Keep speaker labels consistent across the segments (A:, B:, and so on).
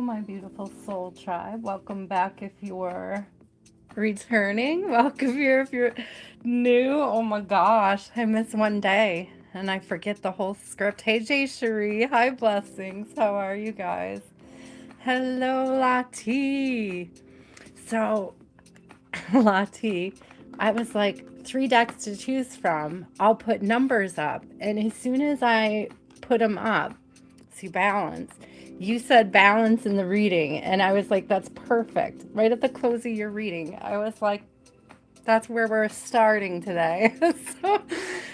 A: my beautiful soul tribe. Welcome back if you're returning. Welcome here if you're new. Oh my gosh, I miss one day and I forget the whole script. Hey, J Sheree. Hi, blessings. How are you guys? Hello, Latte. So, Latte, I was like, 3 decks to choose from. I'll put numbers up. And as soon as I put them up, see balance. You said balance in the reading, and I was like, that's perfect. Right at the close of your reading, I was like, that's where we're starting today. So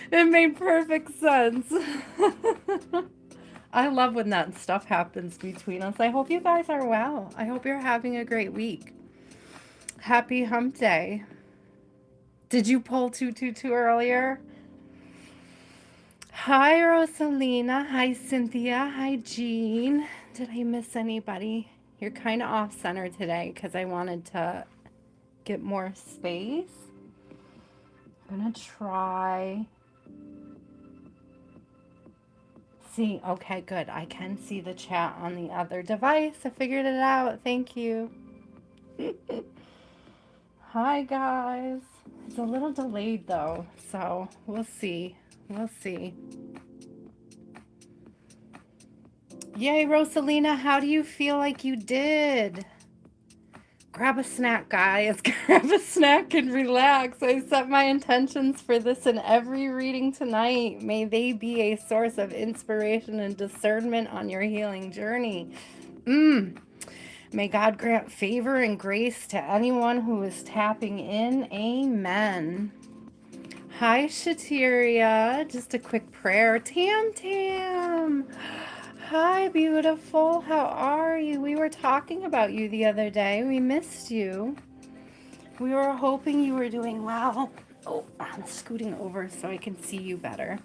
A: it made perfect sense. I love when that stuff happens between us. I hope you guys are well. I hope you're having a great week. Happy hump day. Did you pull 222 earlier? Hi, Roselina. Hi, Cynthia. Hi, Jean. Did I miss anybody? You're kind of off center today because I wanted to get more space. I'm going to try. See, okay, good. I can see the chat on the other device. I figured it out. Thank you. Hi, guys. It's a little delayed though, so we'll see. We'll see. Yay, Roselina, how do you feel like you did? Grab a snack, guys. Grab a snack and relax. I set my intentions for this in every reading tonight. May they be a source of inspiration and discernment on your healing journey. May God grant favor and grace to anyone who is tapping in. Amen. Hi, Shhateria. Just a quick prayer. Tam Tam. Hi, beautiful. How are you? We were talking about you the other day. We missed you. We were hoping you were doing well. Oh, I'm scooting over so I can see you better.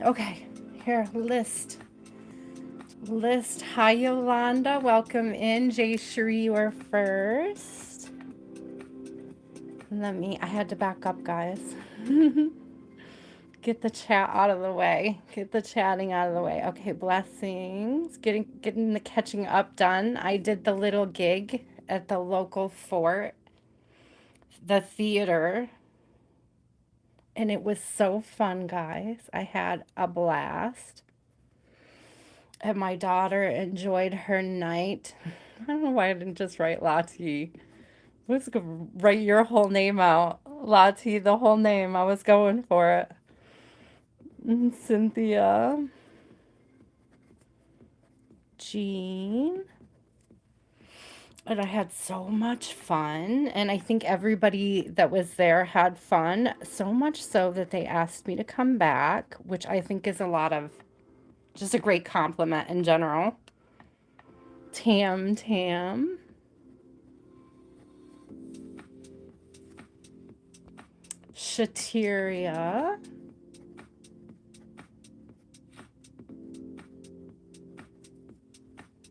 A: Okay, here, list. Hi, Yolanda. Welcome in. J Sheree, you were first. I had to back up, guys. Get the chat out of the way. Get the chatting out of the way. Okay, blessings. Getting the catching up done. I did the little gig at the local fort, the theater, and it was so fun, guys. I had a blast. And my daughter enjoyed her night. I don't know why I didn't just write Latte. Let's go write your whole name out. Latte, the whole name. I was going for it. Cynthia. Jean. And I had so much fun. And I think everybody that was there had fun. So much so that they asked me to come back, which I think is just a great compliment in general. Tam Tam. Shhateria.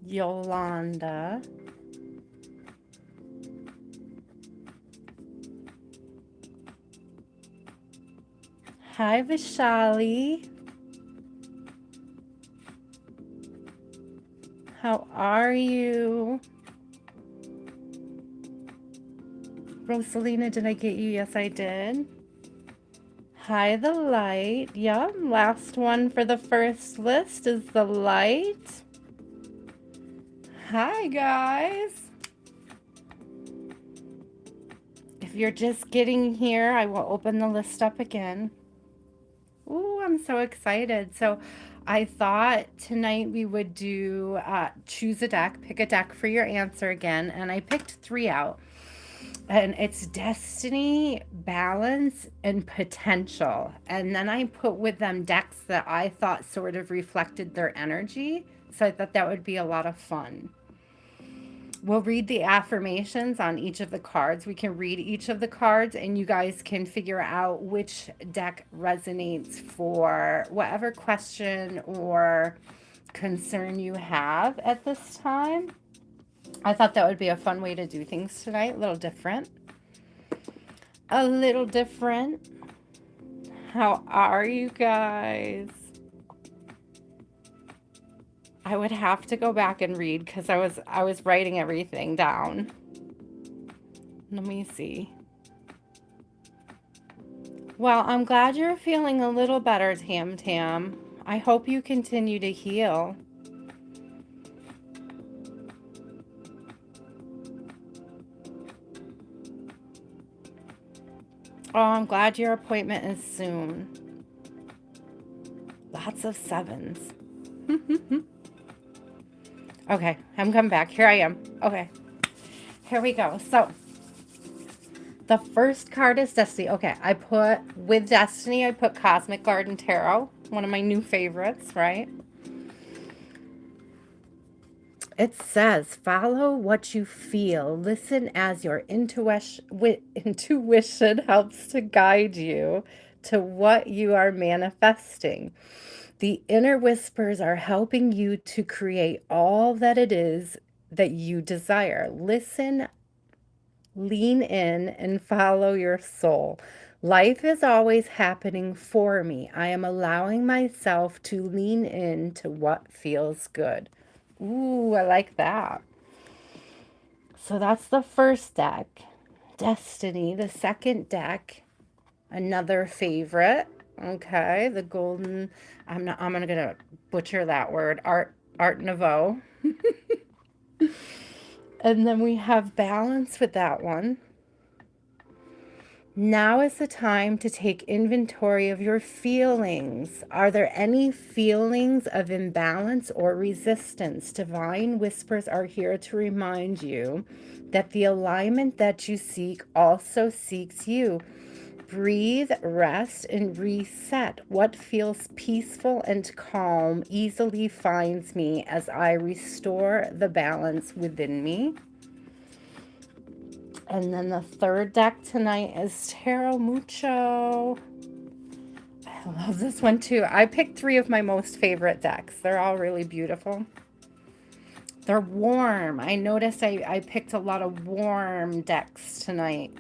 A: Yolanda. Hi, Vashali. How are you? Roselina, did I get you? Yes, I did. Hi, the light. Yep, last one for the first list is the light. Hi, guys. If you're just getting here, I will open the list up again. Ooh, I'm so excited. So I thought tonight we would do choose a deck, pick a deck for your answer again, and I picked 3 out. And it's destiny, balance, and potential. And then I put with them decks that I thought sort of reflected their energy. So I thought that would be a lot of fun. We'll read the affirmations on each of the cards. We can read each of the cards and you guys can figure out which deck resonates for whatever question or concern you have at this time. I thought that would be a fun way to do things tonight. A little different. A little different. How are you guys? I would have to go back and read because I was writing everything down. Let me see. Well, I'm glad you're feeling a little better, Tam Tam. I hope you continue to heal. Oh, I'm glad your appointment is soon. Lots of sevens. Okay, I'm coming back. Here I am. Okay, here we go. So, the first card is Destiny. Okay, with Destiny, I put Cosmic Garden Tarot, one of my new favorites, right? It says, follow what you feel. Listen as your intuition helps to guide you to what you are manifesting. The inner whispers are helping you to create all that it is that you desire. Listen, lean in, and follow your soul. Life is always happening for me. I am allowing myself to lean in to what feels good. Ooh, I like that. So that's the first deck. Destiny, the second deck, another favorite. Okay, the golden, I'm gonna butcher that word. Art Nouveau. And then we have balance with that one. Now is the time to take inventory of your feelings. Are there any feelings of imbalance or resistance? Divine whispers are here to remind you that the alignment that you seek also seeks you. Breathe, rest, and reset. What feels peaceful and calm easily finds me as I restore the balance within me. And then the third deck tonight is Tarot Mucho. I love this one too. I picked 3 of my most favorite decks. They're all really beautiful. They're warm. I noticed I picked a lot of warm decks tonight.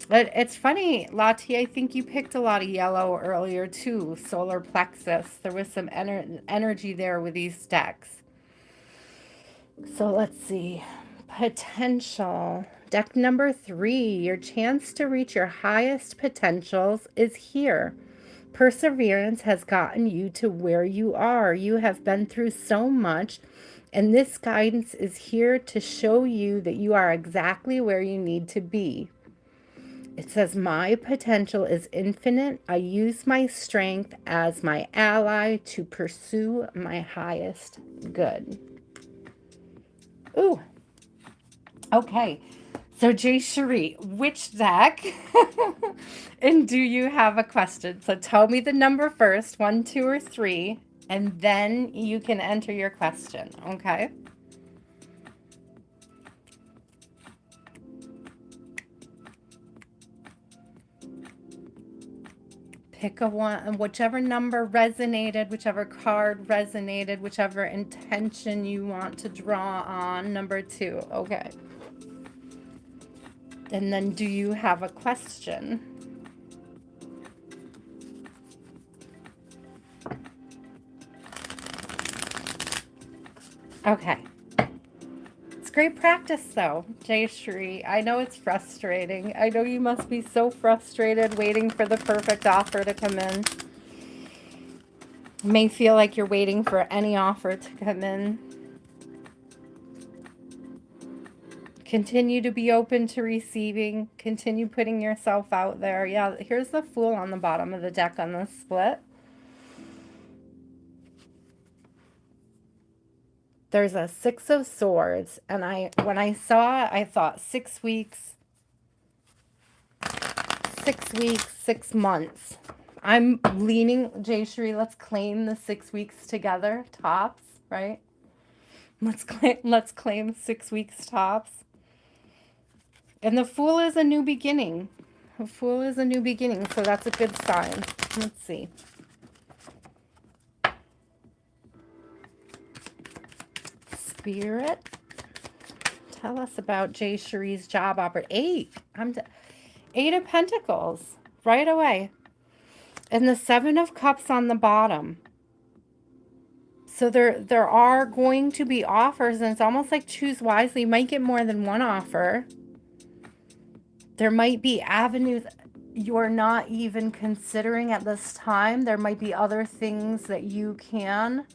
A: It's funny, Latte, I think you picked a lot of yellow earlier too. Solar plexus. There was some energy there with these decks. So let's see. Potential. Deck number 3. Your chance to reach your highest potentials is here. Perseverance has gotten you to where you are. You have been through so much, and this guidance is here to show you that you are exactly where you need to be. It says, my potential is infinite. I use my strength as my ally to pursue my highest good. Ooh. Okay. So, J Sheree, which deck? And do you have a question? So tell me the number first, 1, 2, or 3, and then you can enter your question, okay? Pick a one, whichever number resonated, whichever card resonated, whichever intention you want to draw on. Number 2, okay. And then do you have a question? Okay. It's great practice though, J Sheree. I know it's frustrating. I know you must be so frustrated waiting for the perfect offer to come in. It may feel like you're waiting for any offer to come in. Continue to be open to receiving. Continue putting yourself out there. Yeah, here's the Fool on the bottom of the deck on this split. There's a 6 of Swords, and when I saw it, I thought 6 weeks, 6 months. I'm leaning, J Sheree, let's claim the 6 weeks together, tops, right? Let's claim 6 weeks tops. And the Fool is a new beginning. The Fool is a new beginning, so that's a good sign. Let's see. Spirit, tell us about J Sheree's job opportunity. 8 of Pentacles right away. And the 7 of Cups on the bottom. So there are going to be offers, and it's almost like choose wisely. You might get more than one offer. There might be avenues you're not even considering at this time. There might be other things that you can,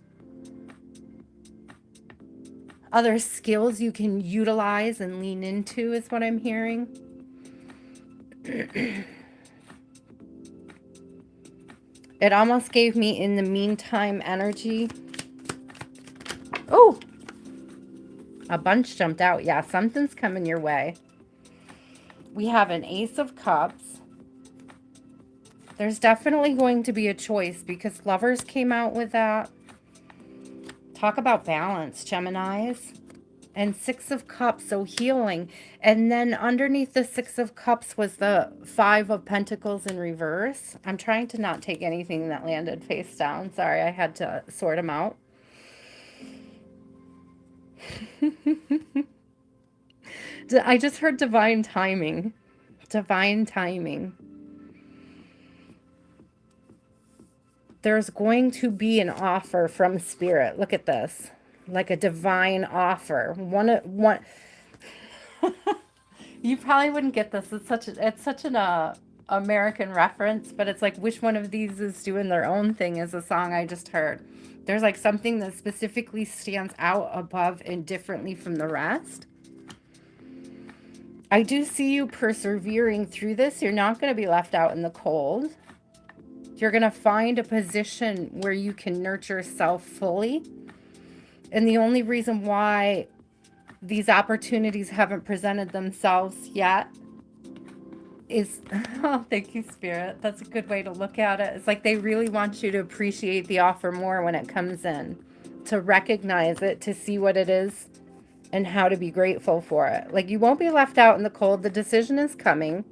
A: other skills you can utilize and lean into, is what I'm hearing. It almost gave me in the meantime energy. Oh, a bunch jumped out. Yeah, something's coming your way. We have an Ace of Cups. There's definitely going to be a choice because Lovers came out with that. Talk about balance, Geminis. And Six of Cups, so healing. And then underneath the Six of Cups was the Five of Pentacles in reverse. I'm trying to not take anything that landed face down. Sorry, I had to sort them out. I just heard divine timing. Divine timing. There's going to be an offer from Spirit. Look at this. Like a divine offer. One. You probably wouldn't get this. It's such an American reference, but it's like, which one of these is doing their own thing is a song I just heard. There's like something that specifically stands out above and differently from the rest. I do see you persevering through this. You're not going to be left out in the cold. You're going to find a position where you can nurture yourself fully. And the only reason why these opportunities haven't presented themselves yet is, oh, thank you, Spirit. That's a good way to look at it. It's like they really want you to appreciate the offer more when it comes in, to recognize it, to see what it is and how to be grateful for it. Like, you won't be left out in the cold. The decision is coming.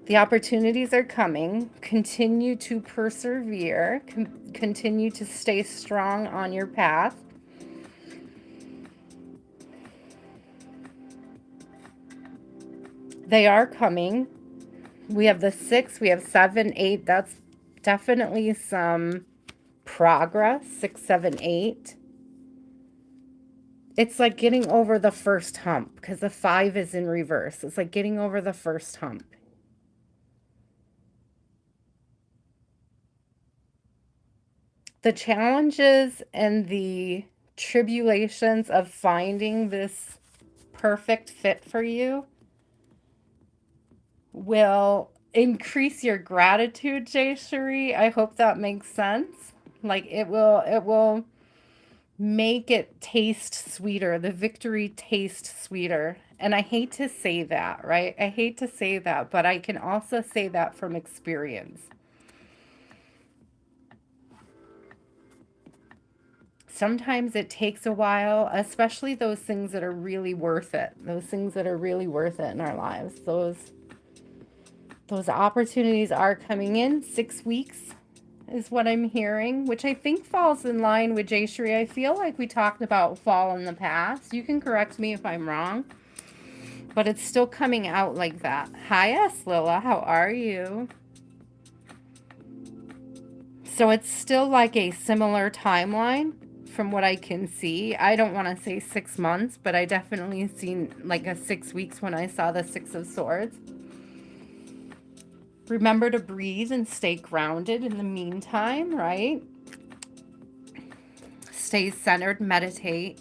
A: The opportunities are coming. Continue to persevere. Continue to stay strong on your path. They are coming. We have the 6, we have 7, 8. That's definitely some progress. 6, 7, 8. It's like getting over the first hump because the 5 is in reverse. It's like getting over the first hump. The challenges and the tribulations of finding this perfect fit for you will increase your gratitude, J Sheree. I hope that makes sense. Like, it will make it taste sweeter, the victory taste sweeter. And I hate to say that, right? I hate to say that, but I can also say that from experience. Sometimes it takes a while, especially those things that are really worth it. Those things that are really worth it in our lives. Those opportunities are coming in. 6 weeks is what I'm hearing, which I think falls in line with J Sheree. I feel like we talked about fall in the past. You can correct me if I'm wrong, but it's still coming out like that. Hi, Lila. How are you? So it's still like a similar timeline from what I can see. I don't want to say 6 months, but I definitely seen like a 6 weeks when I saw the 6 of Swords. Remember to breathe and stay grounded in the meantime, right? Stay centered, meditate.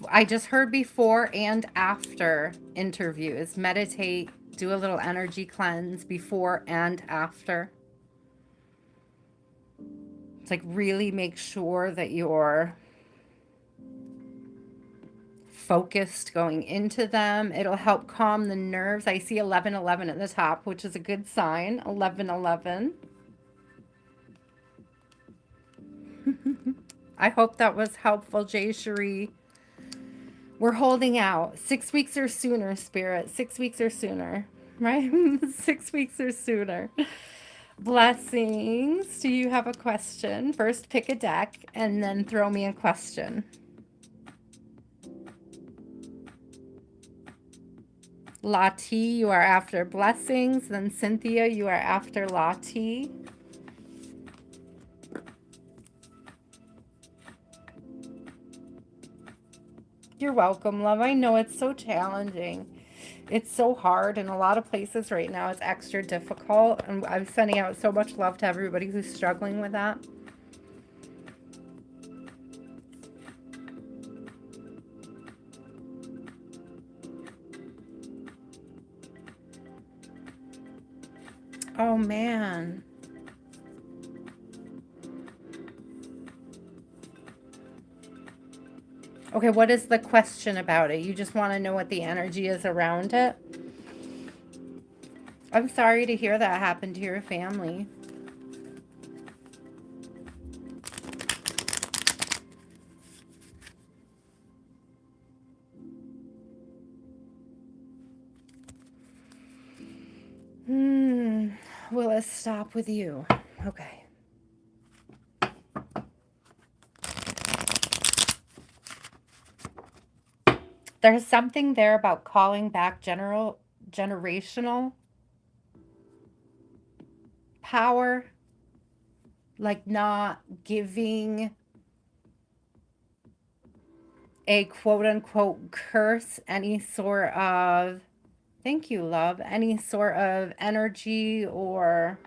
A: I just heard before and after interviews. Meditate, do a little energy cleanse before and after. It's like really make sure that you're focused going into them. It'll help calm the nerves. I see 1111 at the top, which is a good sign. 1111. I hope that was helpful, J Sheree. We're holding out. 6 weeks or sooner, Spirit. 6 weeks or sooner, right? 6 weeks or sooner. Blessings. Do you have a question? First, pick a deck and then throw me a question. Latte, you are after blessings. Then Cynthia, you are after Latte. You're welcome, love. I know it's so challenging. It's so hard in a lot of places right now. It's extra difficult. And I'm sending out so much love to everybody who's struggling with that. Oh, man. Okay, what is the question about it? You just want to know what the energy is around it? I'm sorry to hear that happened to your family. Hmm. Will it stop with you? Okay. There's something there about calling back generational power, like not giving a quote unquote curse any sort of, thank you, love, any sort of energy or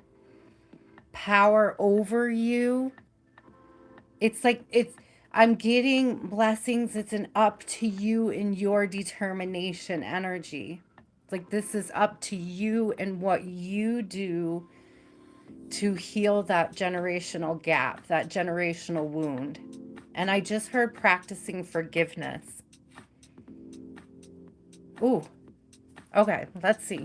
A: power over you. It's like I'm getting blessings. It's an up to you and your determination energy. It's like this is up to you and what you do to heal that generational gap, that generational wound. And I just heard practicing forgiveness. Ooh, okay, let's see.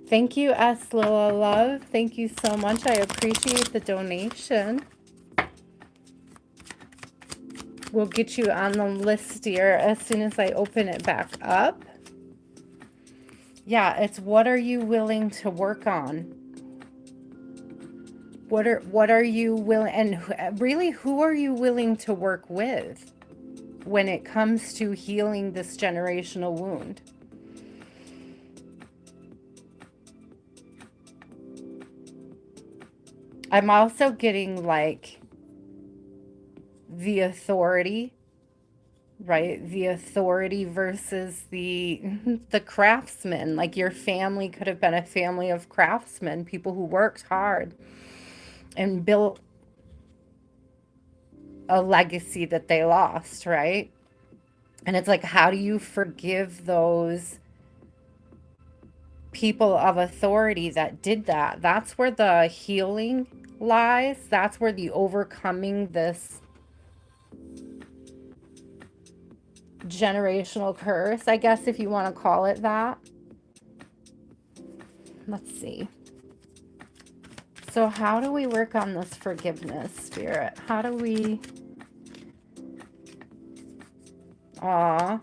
A: Thank you, S. Lila Love. Thank you so much. I appreciate the donation. We'll get you on the list here as soon as I open it back up. Yeah, it's what are you willing to work on? What are you willing, and really who are you willing to work with when it comes to healing this generational wound? I'm also getting like the authority, right? The authority versus the the craftsman. Like your family could have been a family of craftsmen, people who worked hard and built a legacy that they lost, right? And it's like, how do you forgive those people of authority that did that? That's where the healing lies. That's where the overcoming this generational curse, I guess, if you want to call it that. Let's see. So, how do we work on this forgiveness, Spirit? How do we. By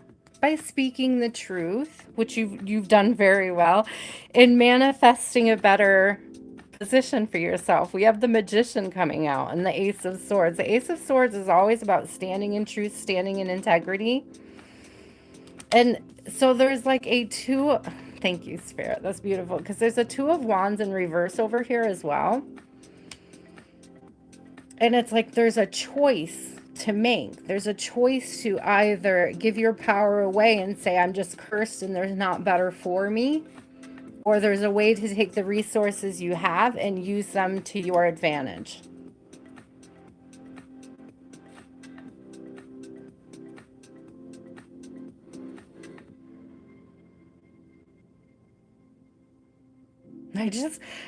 A: speaking the truth, which you've done very well, in manifesting a better position for yourself. We have the Magician coming out and the Ace of Swords. The Ace of Swords is always about standing in truth, standing in integrity. And so there's like a two. Thank you, Spirit. That's beautiful. Because there's a Two of Wands in reverse over here as well. And it's like there's a choice to make. There's a choice to either give your power away and say, I'm just cursed and there's not better for me. Or there's a way to take the resources you have and use them to your advantage.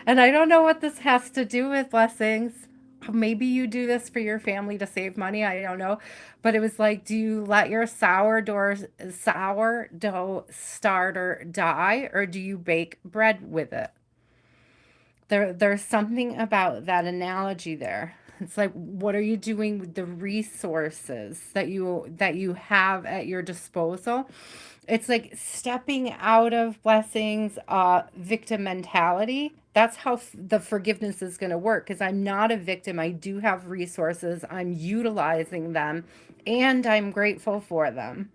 A: And I don't know what this has to do with blessings. Maybe you do this for your family to save money. I don't know. But it was like, do you let your sourdough starter die, or do you bake bread with it? There's something about that analogy there. It's like, what are you doing with the resources that you have at your disposal? It's like stepping out of blessings, victim mentality. That's how the forgiveness is going to work, because I'm not a victim. I do have resources. I'm utilizing them and I'm grateful for them.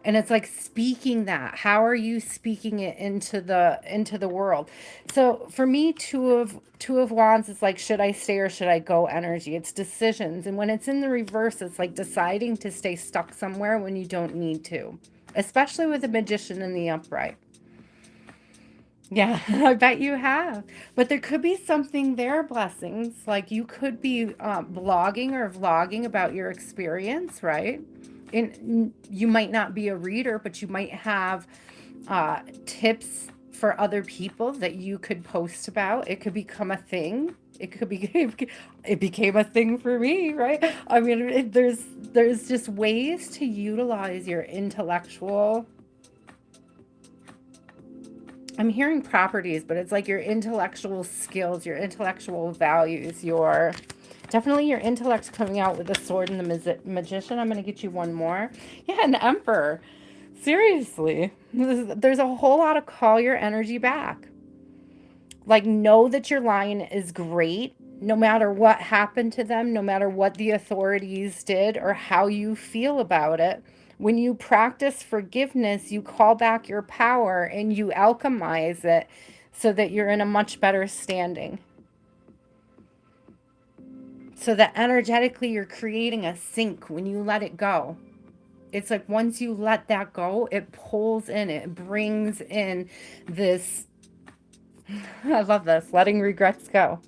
A: And it's like speaking that. How are you speaking it into the world? So for me, two of wands is like, should I stay or should I go energy? It's decisions. And when it's in the reverse, it's like deciding to stay stuck somewhere when you don't need to, especially with the magician in the upright. Yeah, I bet you have. But there could be something there, blessings. Like you could be blogging or vlogging about your experience, right? And you might not be a reader, but you might have tips for other people that you could post about. It could become a thing. It could be, it became a thing for me, right? I mean, there's just ways to utilize your intellectual. I'm hearing properties, but it's like your intellectual skills, your intellectual values, your definitely your intellect's coming out with the sword and the magician. I'm going to get you one more. Yeah, an emperor. Seriously. There's a whole lot of call your energy back. Like, know that your line is great no matter what happened to them, no matter what the authorities did or how you feel about it. When you practice forgiveness, you call back your power and you alchemize it so that you're in a much better standing. So that energetically you're creating a sink when you let it go. It's like once you let that go, it pulls in, it brings in this. I love this. Letting regrets go.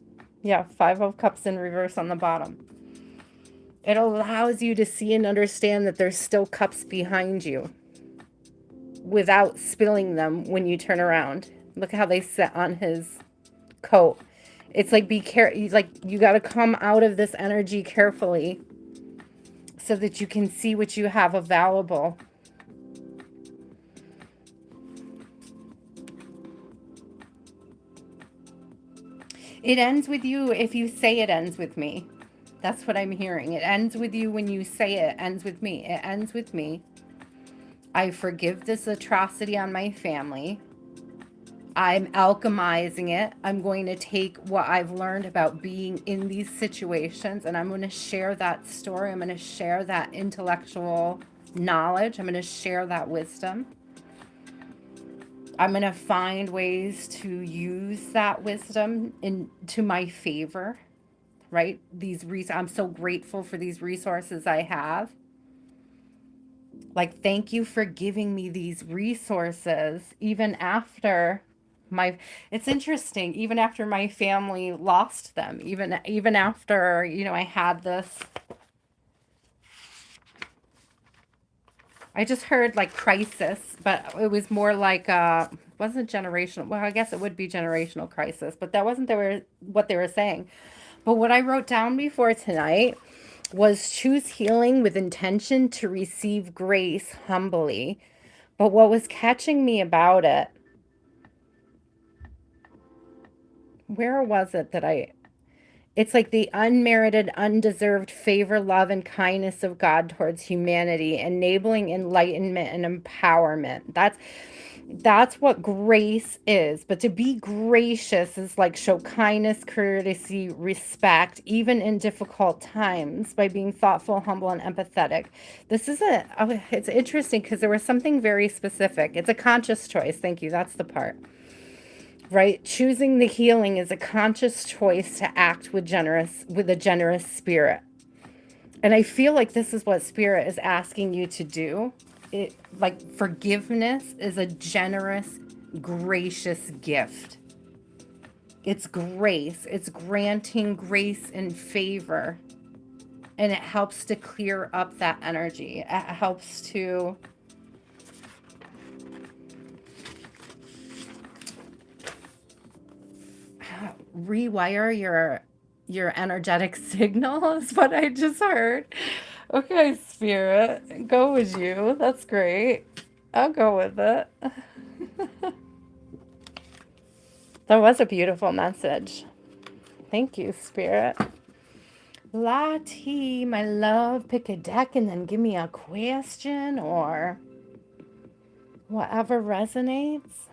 A: Yeah, Five of Cups in reverse on the bottom. It allows you to see and understand that there's still cups behind you without spilling them when you turn around. Look how they sit on his coat. It's like be careful. Like you got to come out of this energy carefully so that you can see what you have available. It ends with you if you say it ends with me. That's what I'm hearing. It ends with you when you say it ends with me. It ends with me. I forgive this atrocity on my family. I'm alchemizing it. I'm going to take what I've learned about being in these situations and I'm going to share that story. I'm going to share that intellectual knowledge. I'm going to share that wisdom. I'm going to find ways to use that wisdom to my favor, right? I'm so grateful for these resources I have. Like, thank you for giving me these resources, even after my, it's interesting, even after my family lost them, even after, I had this, I just heard like crisis, but it was more like, wasn't generational. Well, I guess it would be generational crisis, but that wasn't what they were saying. But what I wrote down before tonight was choose healing with intention to receive grace humbly. But what was catching me about it, where was it that it's like the unmerited, undeserved favor, love, and kindness of God towards humanity, enabling enlightenment and empowerment. That's what grace is. But to be gracious is like show kindness, courtesy, respect, even in difficult times by being thoughtful, humble, and empathetic. It's interesting because there was something very specific. It's a conscious choice. Thank you. That's the part. Right? Choosing the healing is a conscious choice to act with a generous spirit. And I feel like this is what spirit is asking you to do. It like forgiveness is a generous, gracious gift. It's grace. It's granting grace and favor. And it helps to clear up that energy. It helps to rewire your energetic signal is what I just heard. Okay, spirit, go with you. That's great. I'll go with it. That was a beautiful message. Thank you, spirit. Latte, my love, pick a deck and then give me a question or whatever resonates.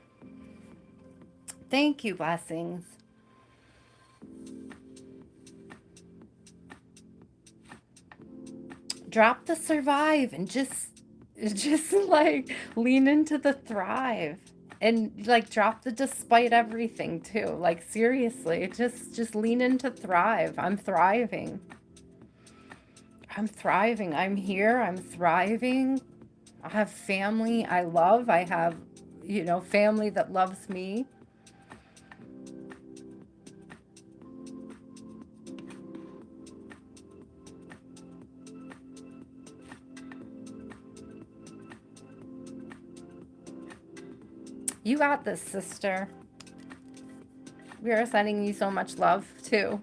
A: Thank you, blessings. Drop the survive and just just like lean into the thrive and like drop the despite everything too. Like seriously, just lean into thrive. I'm thriving. I'm thriving. I'm here. I'm thriving. I have family I love. I have, family that loves me. You got this, sister. We are sending you so much love too.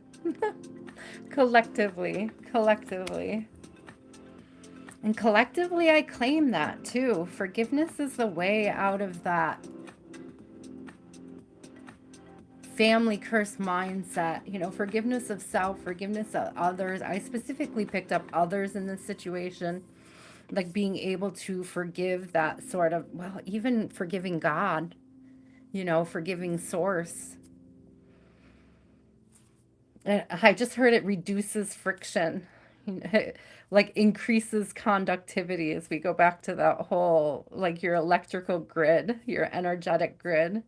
A: Collectively, collectively. And collectively, I claim that too. Forgiveness is the way out of that family curse mindset. Forgiveness of self, forgiveness of others. I specifically picked up others in this situation, like being able to forgive that sort of, well, even forgiving God, forgiving Source. I just heard it reduces friction, like increases conductivity as we go back to that whole, like your electrical grid, your energetic grid.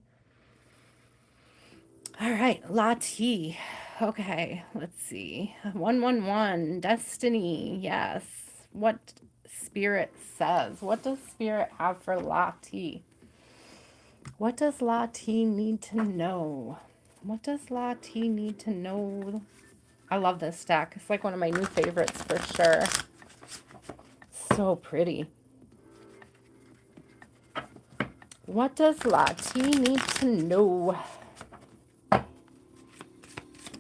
A: All right, Latte. Okay, let's see. 111, Destiny. Yes. What Spirit says. What does Spirit have for Latte? What does Latte need to know? What does Latte need to know? I love this stack. It's like one of my new favorites for sure. So pretty. What does Latte need to know?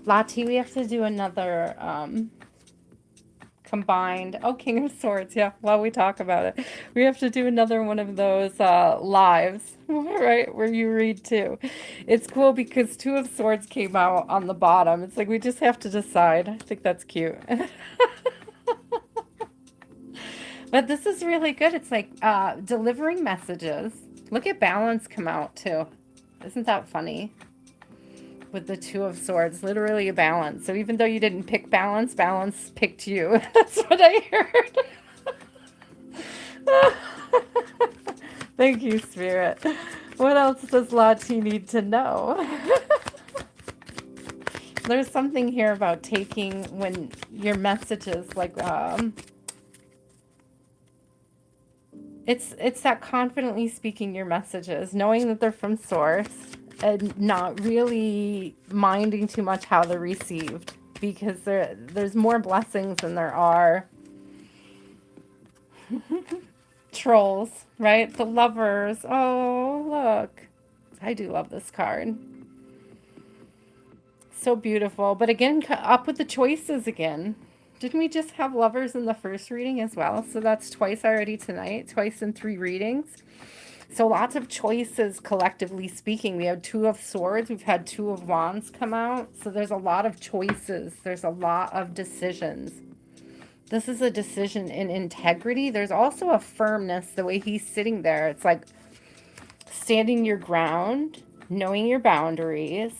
A: Latte, we have to do another combined. Oh, King of Swords. Yeah, while we talk about it, we have to do another one of those lives, right? Where you read too. It's cool because Two of Swords came out on the bottom. It's like we just have to decide. I think that's cute. But this is really good. It's like delivering messages. Look at balance come out too. Isn't that funny? With the Two of Swords, literally a balance. So even though you didn't pick balance, balance picked you. That's what I heard. Thank you, Spirit. What else does Latte need to know? There's something here about taking when your messages, like, it's that confidently speaking your messages, knowing that they're from Source, and not really minding too much how they're received, because there's more blessings than there are trolls, right? The lovers. Oh, look. I do love this card. So beautiful. But again, up with the choices again. Didn't we just have lovers in the first reading as well? So that's twice already tonight, twice in 3 readings. So lots of choices, collectively speaking. We have Two of Swords. We've had Two of Wands come out. So there's a lot of choices. There's a lot of decisions. This is a decision in integrity. There's also a firmness, the way he's sitting there. It's like standing your ground, knowing your boundaries.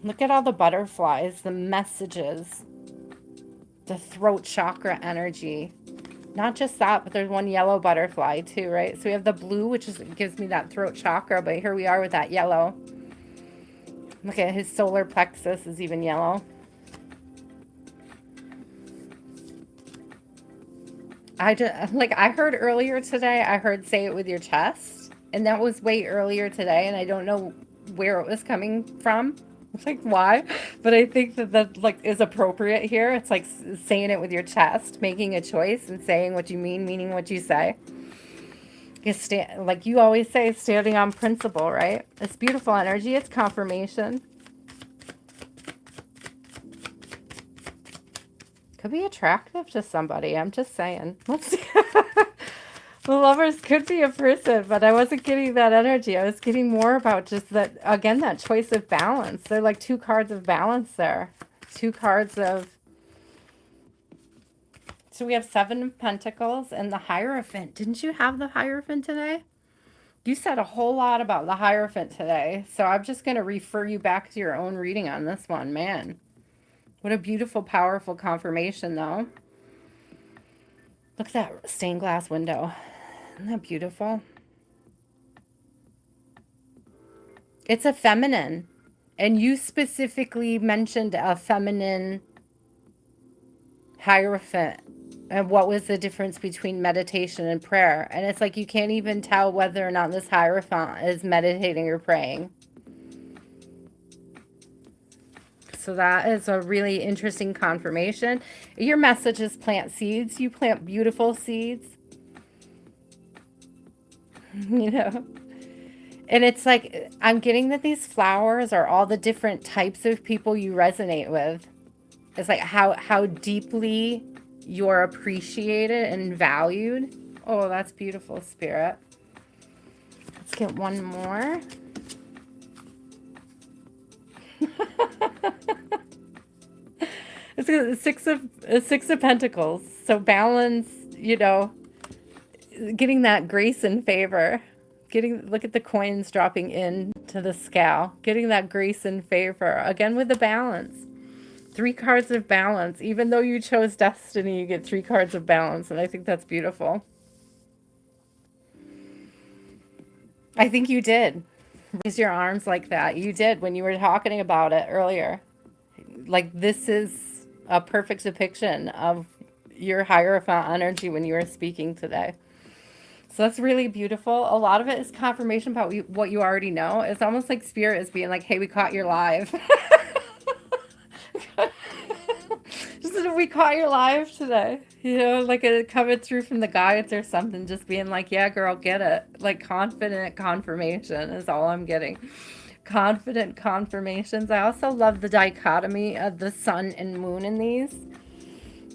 A: Look at all the butterflies, the messages, the throat chakra energy. Not just that, but there's one yellow butterfly too, right? So we have the blue, which gives me that throat chakra, but here we are with that yellow. Look at his solar plexus is even yellow. I heard earlier today, I heard say it with your chest, and that was way earlier today, and I don't know where it was coming from. Like why, but I think that like is appropriate here. It's like saying it with your chest, making a choice and saying what you mean, meaning what you say. Like you always say, standing on principle, right? It's beautiful energy. It's confirmation. Could be attractive to somebody. I'm just saying. Let's see. The lovers could be a person, but I wasn't getting that energy. I was getting more about just that, again, that choice of balance. They're like 2 cards of balance there. 2 cards of... So we have 7 of Pentacles and the Hierophant. Didn't you have the Hierophant today? You said a whole lot about the Hierophant today. So I'm just going to refer you back to your own reading on this one. Man, what a beautiful, powerful confirmation, though. Look at that stained glass window. Isn't that beautiful? It's a feminine. And you specifically mentioned a feminine hierophant. And what was the difference between meditation and prayer? And it's like you can't even tell whether or not this hierophant is meditating or praying. So that is a really interesting confirmation. Your message is plant seeds. You plant beautiful seeds. You know? And it's like, I'm getting that these flowers are all the different types of people you resonate with. It's like how deeply you're appreciated and valued. Oh, that's beautiful, Spirit. Let's get one more. It's a six of pentacles. So balance, getting that grace and favor. Look at the coins dropping into the scale. Getting that grace and favor. Again with the balance. 3 cards of balance. Even though you chose destiny, you get 3 cards of balance. And I think that's beautiful. I think you did. Raise your arms like that. You did when you were talking about it earlier. Like this is a perfect depiction of your Hierophant energy when you were speaking today. So that's really beautiful. A lot of it is confirmation about what you already know. It's almost like Spirit is being like, hey, we caught your live. Just we caught your live today. Like it coming through from the guides or something, just being like, yeah, girl, get it. Like confident confirmation is all I'm getting. Confident confirmations. I also love the dichotomy of the sun and moon in these.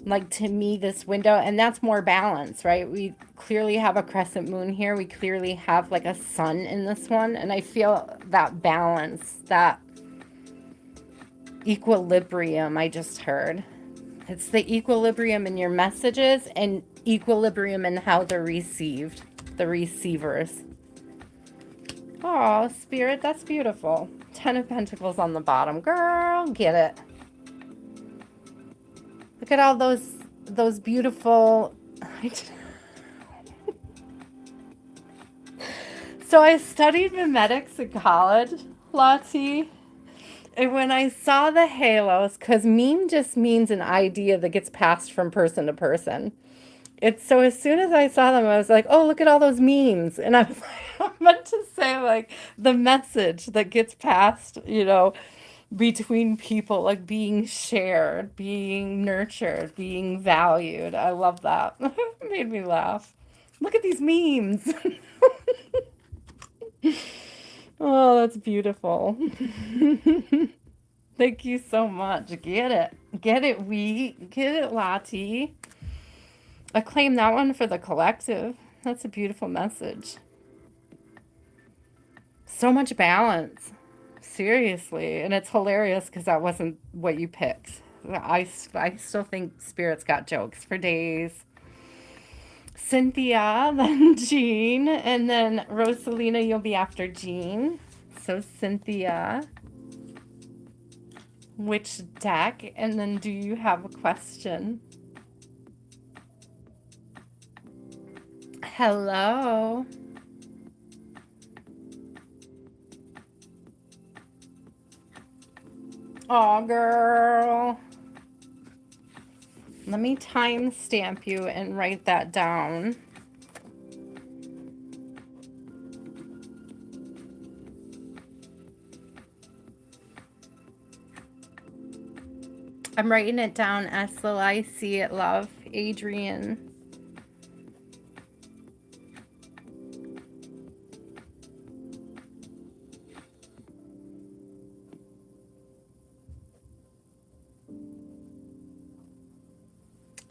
A: Like to me, this window, and that's more balance, right? We clearly have a crescent moon here. We clearly have like a sun in this one. And I feel that balance, that equilibrium I just heard. It's the equilibrium in your messages and equilibrium in how they're received, the receivers. Oh, Spirit, that's beautiful. 10 of Pentacles on the bottom. Girl, get it. Look at all those beautiful... So I studied mimetics in college, Latte. And when I saw the halos, because meme just means an idea that gets passed from person to person. It's so as soon as I saw them, I was like, oh, look at all those memes. And I was like, I meant to say like the message that gets passed, between people, like being shared, being nurtured, being valued. I love that. It made me laugh. Look at these memes. Oh, that's beautiful. Thank you so much. Get it. Get it, Get it, Latte. I claim that one for the collective. That's a beautiful message. So much balance. Seriously. And it's hilarious because that wasn't what you picked. I still think Spirit's got jokes for days. Cynthia, then Jean, and then Roselina, you'll be after Jean. So Cynthia, which deck? And then do you have a question? Hello. Aw, girl. Let me timestamp you and write that down. I'm writing it down. I see it, love. Adrian.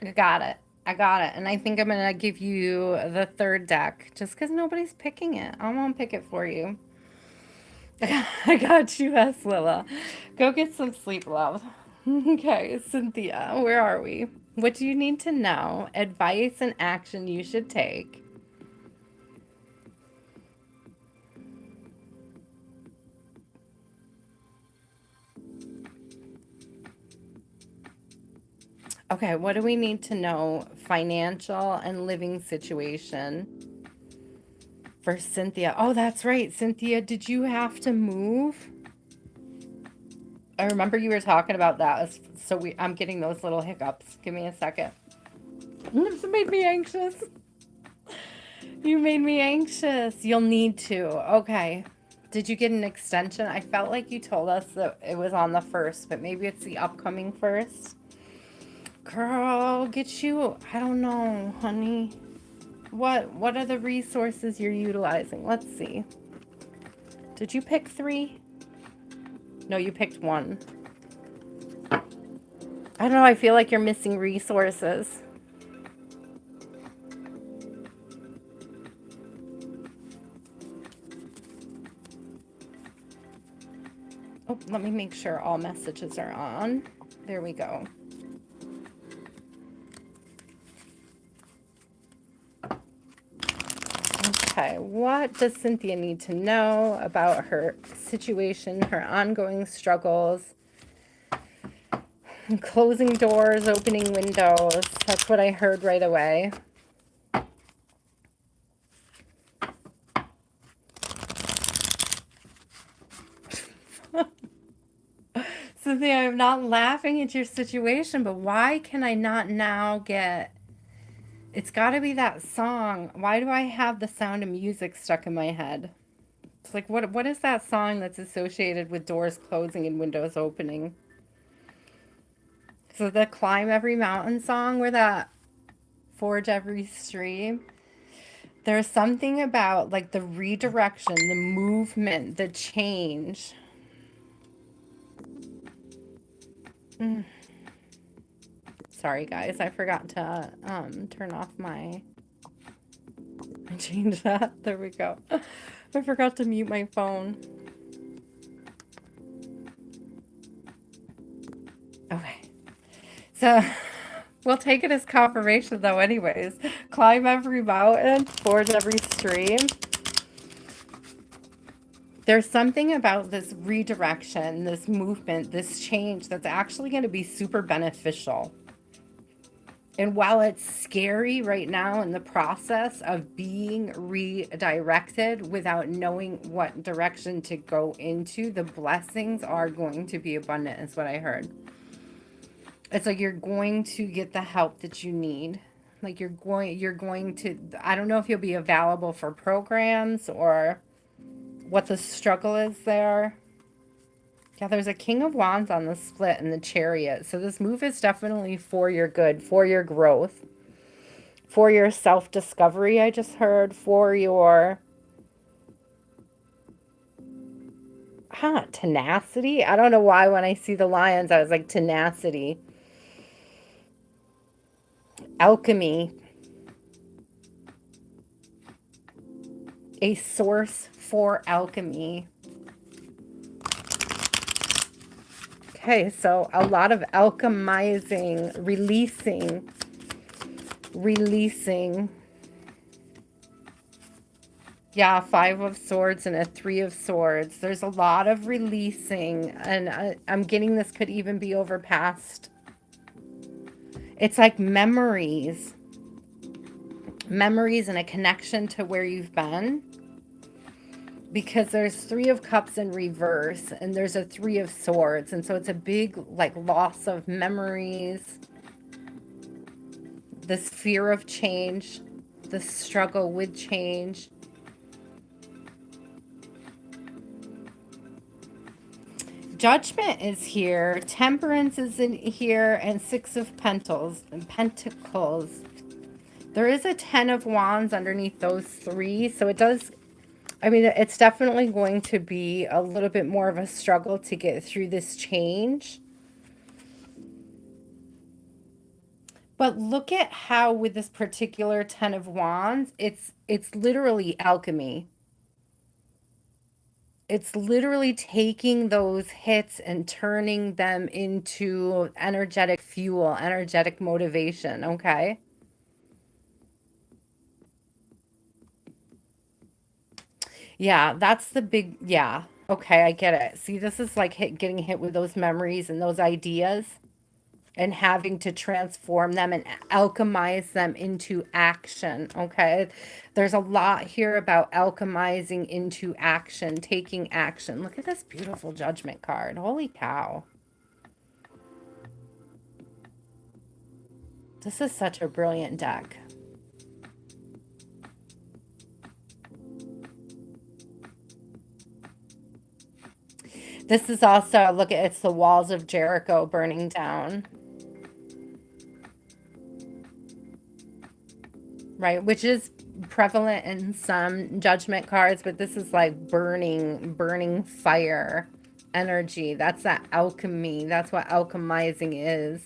A: I got it. I got it. And I think I'm going to give you the third deck just because nobody's picking it. I won't pick it for you. I got you, Lila. Go get some sleep, love. Okay, Cynthia, where are we? What do you need to know? Advice and action you should take. Okay, what do we need to know? Financial and living situation for Cynthia. Oh, that's right. Cynthia, did you have to move? I remember you were talking about that. So I'm getting those little hiccups. Give me a second. This made me anxious. You made me anxious. You'll need to. Okay. Did you get an extension? I felt like you told us that it was on the first, but maybe it's the upcoming first. Girl, get you. I don't know, honey. What are the resources you're utilizing? Let's see. Did you pick 3? No, you picked 1. I don't know. I feel like you're missing resources. Oh, let me make sure all messages are on. There we go. Okay, what does Cynthia need to know about her situation, her ongoing struggles? Closing doors, opening windows. That's what I heard right away. Cynthia, I'm not laughing at your situation, but why can I not now get... It's got to be that song. Why do I have the Sound of Music stuck in my head? It's like, what is that song that's associated with doors closing and windows opening? So the Climb Every Mountain song or that Forge Every Stream? There's something about like the redirection, the movement, the change. Mm. Sorry, guys. I forgot to turn off my... I changed that. There we go. I forgot to mute my phone. Okay. So we'll take it as confirmation though anyways. Climb every mountain, forge every stream. There's something about this redirection, this movement, this change that's actually going to be super beneficial. And while it's scary right now in the process of being redirected without knowing what direction to go into, the blessings are going to be abundant, is what I heard. It's like you're going to get the help that you need. Like you're going to, I don't know if you'll be available for programs or what the struggle is there. Yeah, there's a King of Wands on the split and the Chariot. So this move is definitely for your good, for your growth, for your self-discovery, I just heard, for your tenacity. I don't know why when I see the lions, I was like tenacity. Alchemy. A source for alchemy. Okay, so a lot of alchemizing, releasing. Yeah, 5 of Swords and a 3 of Swords. There's a lot of releasing, and I'm getting this could even be over past. It's like memories and a connection to where you've been. Because there's 3 of Cups in reverse and there's a 3 of Swords. And so it's a big like loss of memories. This fear of change. The struggle with change. Judgment is here. Temperance is in here. And 6 of Pentacles. There is a 10 of Wands underneath those 3. So it does... I mean, it's definitely going to be a little bit more of a struggle to get through this change. But look at how with this particular 10 of Wands, it's literally alchemy. It's literally taking those hits and turning them into energetic fuel, energetic motivation, okay? Yeah, that's the big, yeah. Okay, I get it. See, this is like getting hit with those memories and those ideas. and having to transform them and alchemize them into action. Okay. There's a lot here about alchemizing into action, taking action. Look at this beautiful judgment card. Holy cow. This is such a brilliant deck. This is also, look at, it's the walls of Jericho burning down. Right, which is prevalent in some judgment cards, but this is like burning fire energy. That's that alchemy. That's what alchemizing is.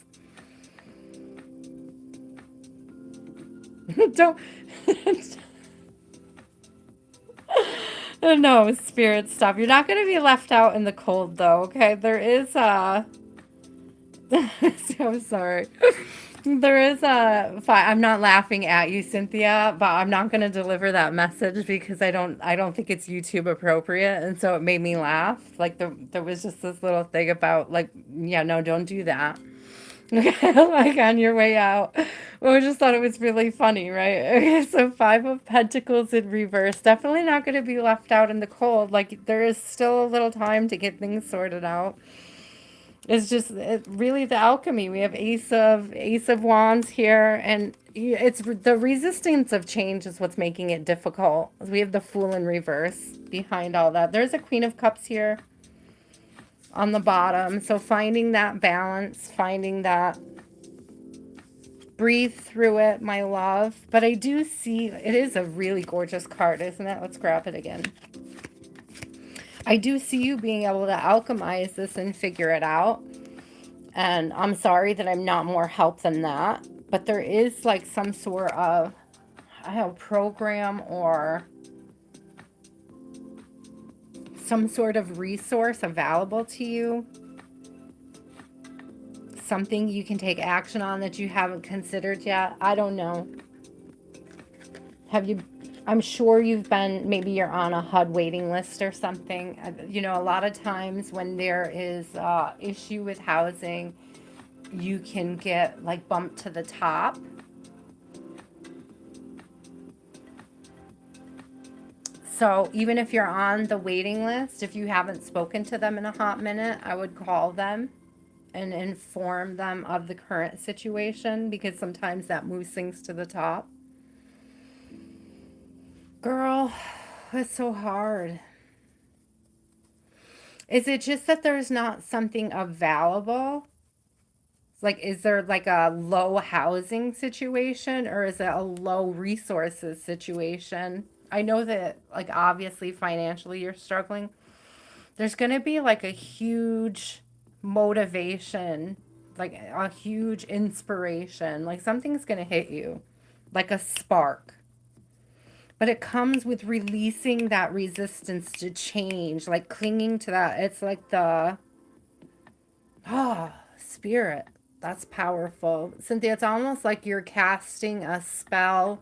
A: Don't no, spirit stuff. You're not going to be left out in the cold though, okay? There is so sorry. There is a I'm not laughing at you, Cynthia, but I'm not going to deliver that message because I don't think it's YouTube appropriate, and so it made me laugh. Like there was just this little thing about like, yeah, no, don't do that. Like on your way out. Well, I just thought it was really funny, right? Okay, so Five of Pentacles in reverse. Definitely not going to be left out in the cold. Like there is still a little time to get things sorted out. It's just really the alchemy. We have Ace of Wands here, and it's the resistance of change is what's making it difficult. We have the Fool in reverse behind all that. There's a Queen of Cups here on the bottom. So finding that balance, finding that, breathe through it, my love. But I do see, it is a really gorgeous card, isn't it? Let's grab it again. I do see you being able to alchemize this and figure it out. And I'm sorry that I'm not more help than that. But there is like some sort of, I don't know, program or some sort of resource available to you. Something you can take action on that you haven't considered yet. I don't know. Have you, I'm sure you've been, maybe you're on a HUD waiting list or something. You know, a lot of times when there is issue with housing, you can get like bumped to the top. So even if you're on the waiting list, if you haven't spoken to them in a hot minute, I would call them and inform them of the current situation, because sometimes that moves things to the top. Girl, it's so hard. Is it just that there's not something available? Like, is there like a low housing situation, or is it a low resources situation? I know that, like, obviously financially you're struggling. There's going to be like a huge motivation, like a huge inspiration. Like, something's going to hit you, like a spark. But it comes with releasing that resistance to change, like clinging to that. It's like the, spirit. That's powerful. Cynthia, it's almost like you're casting a spell.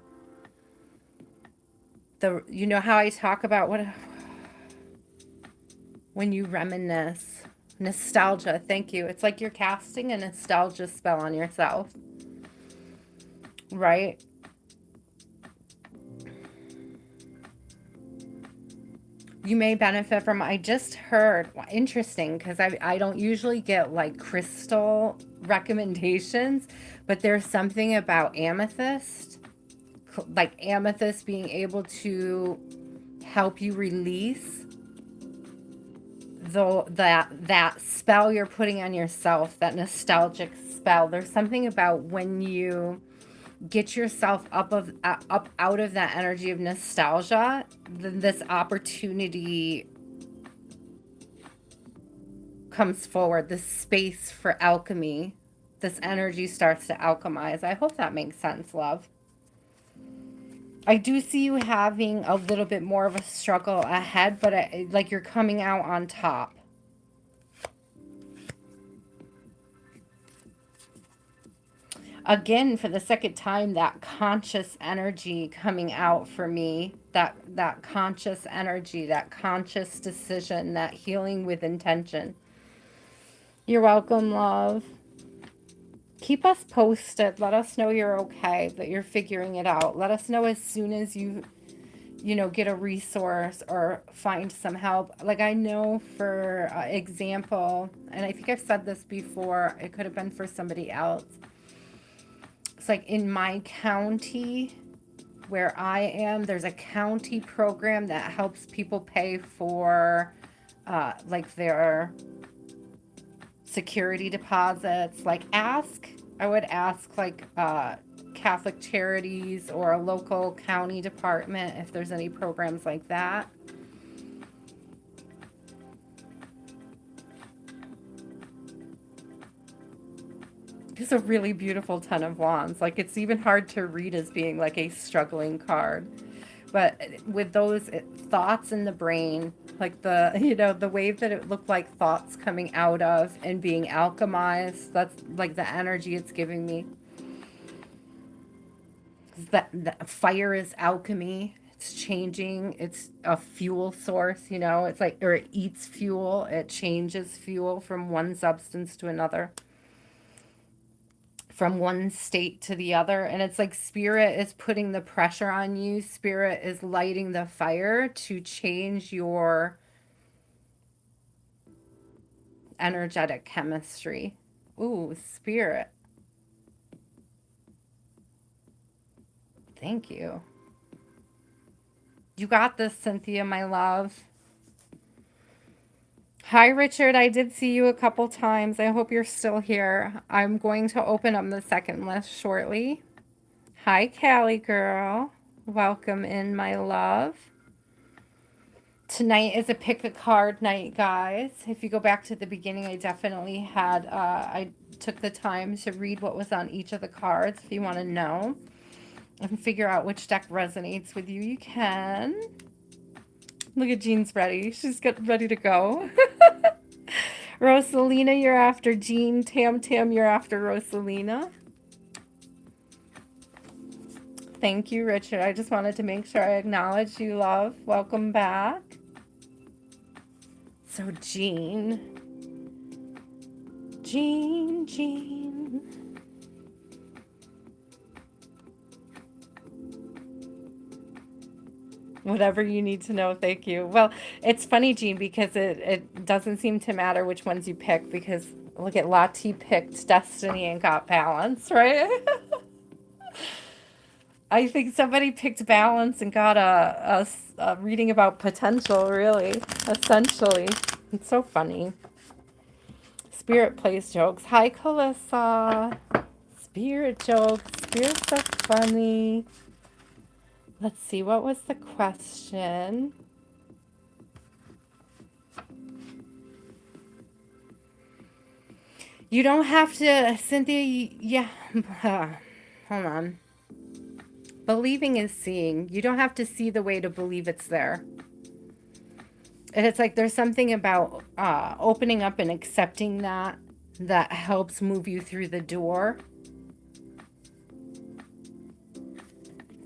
A: You know how I talk about what when you reminisce, nostalgia. Thank you. It's like you're casting a nostalgia spell on yourself, right? You may benefit from, I just heard, interesting, because I don't usually get like crystal recommendations, but there's something about amethyst, like amethyst being able to help you release that spell you're putting on yourself, that nostalgic spell. There's something about when you get yourself up out of that energy of nostalgia, then this opportunity comes forward, this space for alchemy, this energy starts to alchemize. I hope that makes sense, love. I do see you having a little bit more of a struggle ahead, but like you're coming out on top. Again, for the second time, that conscious energy coming out for me, that conscious energy, that conscious decision, that healing with intention. You're welcome, love. keep us posted. Let us know you're okay, that you're figuring it out. Let us know as soon as you get a resource or find some help. Like I know for example, and I think I've said this before, it could have been for somebody else. It's like in my county where I am, there's a county program that helps people pay for like their security deposits. Like I would ask like Catholic Charities or a local county department if there's any programs like that. It's a really beautiful Ten of Wands. Like it's even hard to read as being like a struggling card. But with those thoughts in the brain, like the way that it looked like thoughts coming out of and being alchemized, that's like the energy it's giving me. That fire is alchemy. It's changing. It's a fuel source, It's like, or it eats fuel. It changes fuel from one substance to another, from one state to the other. And it's like spirit is putting the pressure on you. Spirit is lighting the fire to change your energetic chemistry. Ooh, spirit. Thank you. You got this, Cynthia, my love. Hi, Richard. I did see you a couple times. I hope you're still here. I'm going to open up the second list shortly. Hi, Callie girl. Welcome in, my love. Tonight is a pick a card night, guys. If you go back to the beginning, I definitely had, I took the time to read what was on each of the cards. If you want to know and figure out which deck resonates with you, you can. Look at Jean's ready. She's ready to go. Roselina, you're after Jean. Tam Tam, you're after Roselina. Thank you, Richard. I just wanted to make sure I acknowledge you, love. Welcome back. So, Jean. Whatever you need to know, thank you. Well, it's funny, Jean, because it doesn't seem to matter which ones you pick, because look at Latte picked Destiny and got Balance, right? I think somebody picked Balance and got a reading about potential, really, essentially. It's so funny. Spirit plays jokes. Hi, Kalissa. Spirit jokes. Spirit's so funny. Let's see, what was the question? You don't have to, Cynthia, yeah, hold on. Believing is seeing. You don't have to see the way to believe it's there. And it's like there's something about opening up and accepting that helps move you through the door.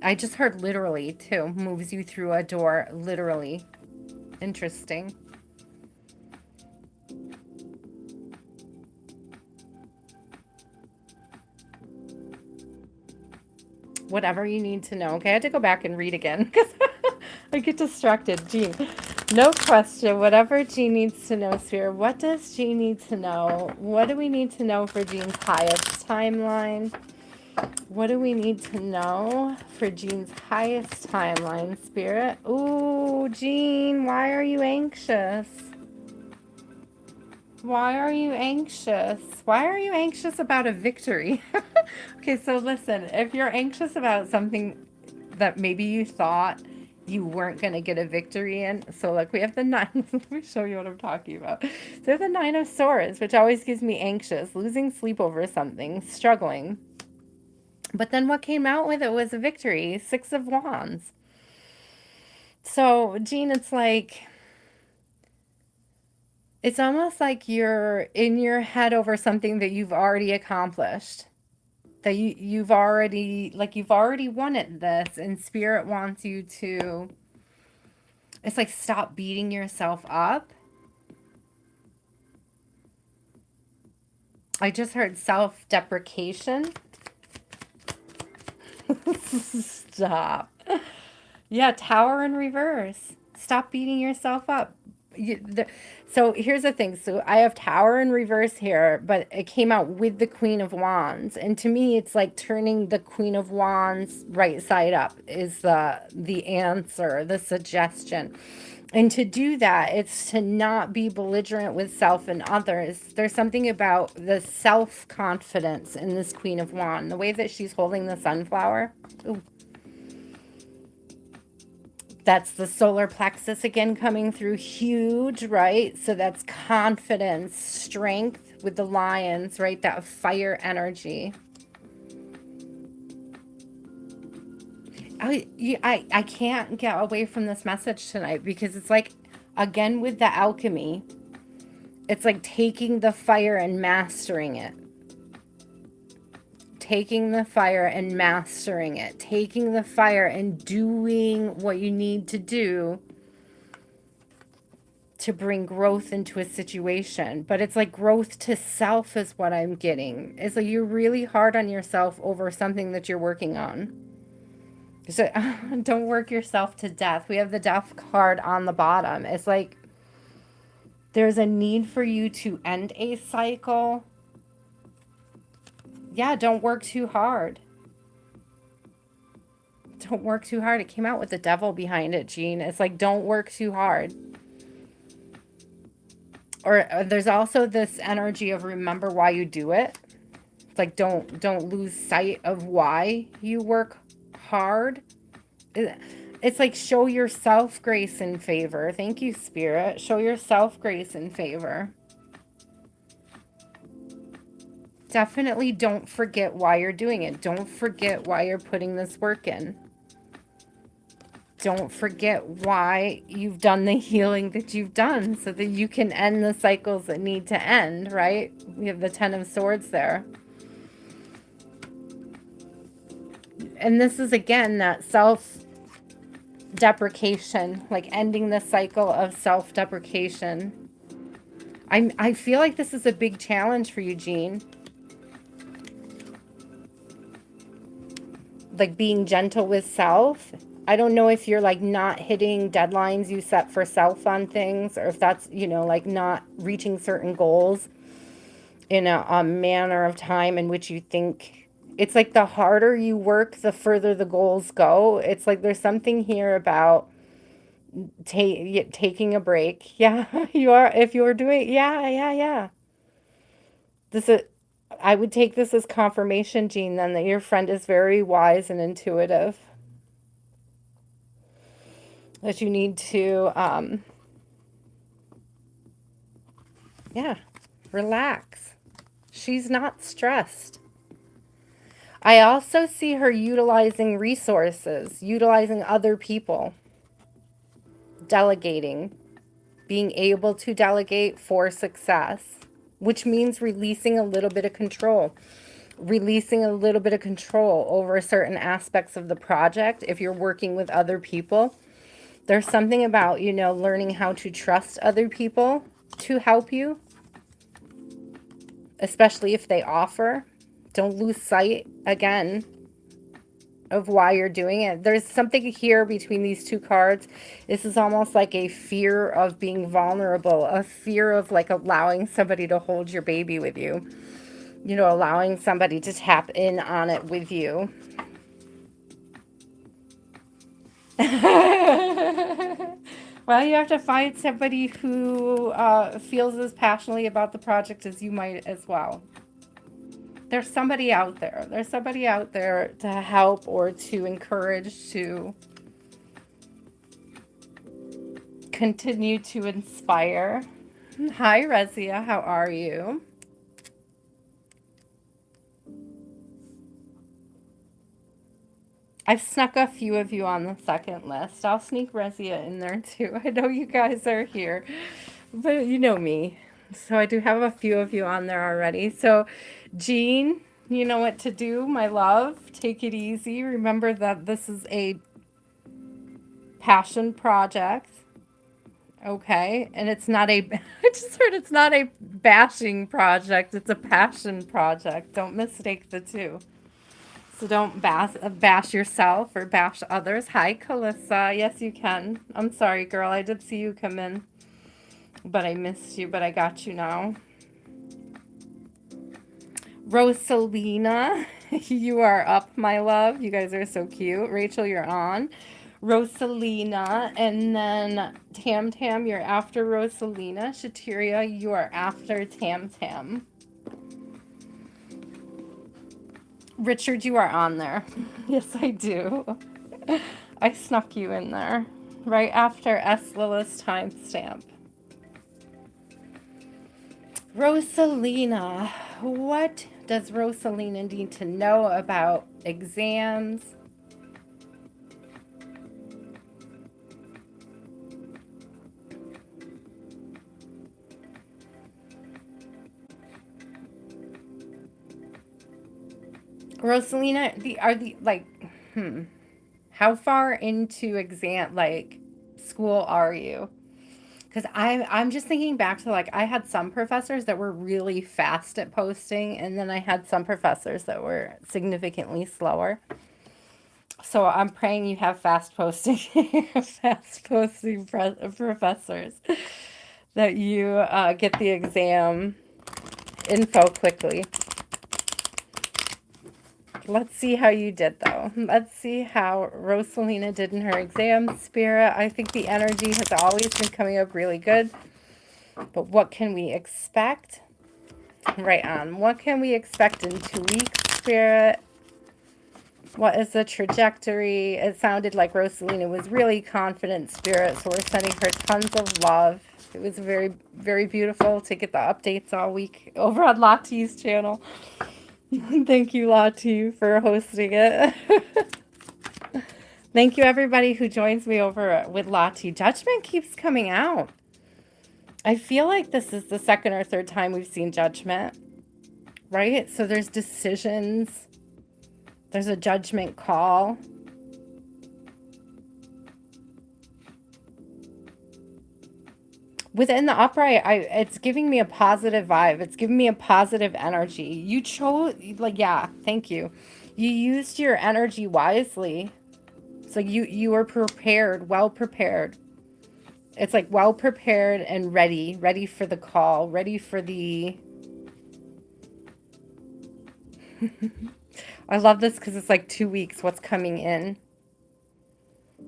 A: I just heard literally, too. Moves you through a door, literally. Interesting. Whatever you need to know. Okay, I had to go back and read again because I get distracted. Jean, no question. Whatever Jean needs to know, Spirit. What does Jean need to know? What do we need to know for Jean's highest timeline? What do we need to know for Jean's highest timeline, Spirit? Ooh, Jean, why are you anxious? Why are you anxious? Why are you anxious about a victory? Okay, so listen, if you're anxious about something that maybe you thought you weren't going to get a victory in, so like we have the nine, let me show you what I'm talking about. So the Nine of Swords, which always gives me anxious, losing sleep over something, struggling. But then what came out with it was a victory, Six of Wands. So, Jean, it's like, it's almost like you're in your head over something that you've already accomplished. That you've already, like, you've already won at this, and Spirit wants you to, it's like, stop beating yourself up. I just heard self-deprecation. Stop. Yeah, tower in reverse. Stop beating yourself up. So here's the thing. So I have tower in reverse here, but it came out with the Queen of Wands, and to me, it's like turning the Queen of Wands right side up is the answer, the suggestion. And to do that, it's to not be belligerent with self and others. There's something about the self confidence in this Queen of Wands, the way that she's holding the sunflower. Ooh, that's the solar plexus again coming through huge, right? So that's confidence, strength with the lions, right? That fire energy. I can't get away from this message tonight because it's like, again, with the alchemy, it's like taking the fire and mastering it. Taking the fire and mastering it. Taking the fire and doing what you need to do to bring growth into a situation. But it's like growth to self is what I'm getting. It's like you're really hard on yourself over something that you're working on. So don't work yourself to death. We have the death card on the bottom. It's like there's a need for you to end a cycle. Yeah, don't work too hard. Don't work too hard. It came out with the devil behind it, Jean. It's like don't work too hard. Or there's also this energy of remember why you do it. It's like don't lose sight of why you work hard. It's like show yourself grace and favor. Thank you, Spirit. Show yourself grace and favor. Definitely don't forget why you're doing it. Don't forget why you're putting this work in. Don't forget why you've done the healing that you've done so that you can end the cycles that need to end, right? We have the Ten of Swords there. And this is, again, that self-deprecation, like ending the cycle of self-deprecation. I feel like this is a big challenge for you, Jean. Like being gentle with self. I don't know if you're like not hitting deadlines you set for self on things, or if that's, like not reaching certain goals in a manner of time in which you think. It's like the harder you work, the further the goals go. It's like there's something here about taking a break. Yeah, you are. If you're doing, yeah. This is, I would take this as confirmation, Jean, then that your friend is very wise and intuitive. That you need to, yeah, relax. She's not stressed. I also see her utilizing resources, utilizing other people, delegating, being able to delegate for success, which means releasing a little bit of control. Releasing a little bit of control over certain aspects of the project. If you're working with other people, there's something about, learning how to trust other people to help you, especially if they offer. Don't lose sight, again, of why you're doing it. There's something here between these two cards. This is almost like a fear of being vulnerable, a fear of like allowing somebody to hold your baby with you, allowing somebody to tap in on it with you. Well, you have to find somebody who feels as passionately about the project as you might as well. There's somebody out there. There's somebody out there to help or to encourage, to continue to inspire. Hi, Resia. How are you? I've snuck a few of you on the second list. I'll sneak Resia in there too. I know you guys are here, but you know me. So I do have a few of you on there already. So, Jean, you know what to do, my love. Take it easy. Remember that this is a passion project. Okay. And it's not a, I just heard it's not a bashing project, it's a passion project. Don't mistake the two. So don't bash yourself or bash others. Hi, Kalissa. Yes, you can. I'm sorry, girl. I did see you come in, but I missed you, but I got you now. Roselina, you are up, my love. You guys are so cute. Rachel, you're on. Roselina, and then Tam Tam, you're after Roselina. Shhateria, you are after Tam Tam. Richard, you are on there. Yes, I do. I snuck you in there right after S. Lila's timestamp. Roselina, what does Roselina need to know about exams? Roselina, how far into exam school are you? Because I'm just thinking back to I had some professors that were really fast at posting, and then I had some professors that were significantly slower. So I'm praying you have fast posting, fast posting professors that you get the exam info quickly. Let's see how you did, though. Let's see how Roselina did in her exam, Spirit. I think the energy has always been coming up really good. But what can we expect? Right on. What can we expect in 2 weeks, Spirit? What is the trajectory? It sounded like Roselina was really confident, Spirit, so we're sending her tons of love. It was very, very beautiful to get the updates all week over on Latte's channel. Thank you, Latte, for hosting it. Thank you, everybody who joins me over with Latte. Judgment keeps coming out. I feel like this is the second or third time we've seen Judgment, right? So there's decisions. There's a judgment call. Within the upright, it's giving me a positive vibe. It's giving me a positive energy. You chose, yeah, thank you. You used your energy wisely. So you were prepared, well prepared. It's like well prepared and ready for the call, ready for the... I love this because it's like 2 weeks, what's coming in.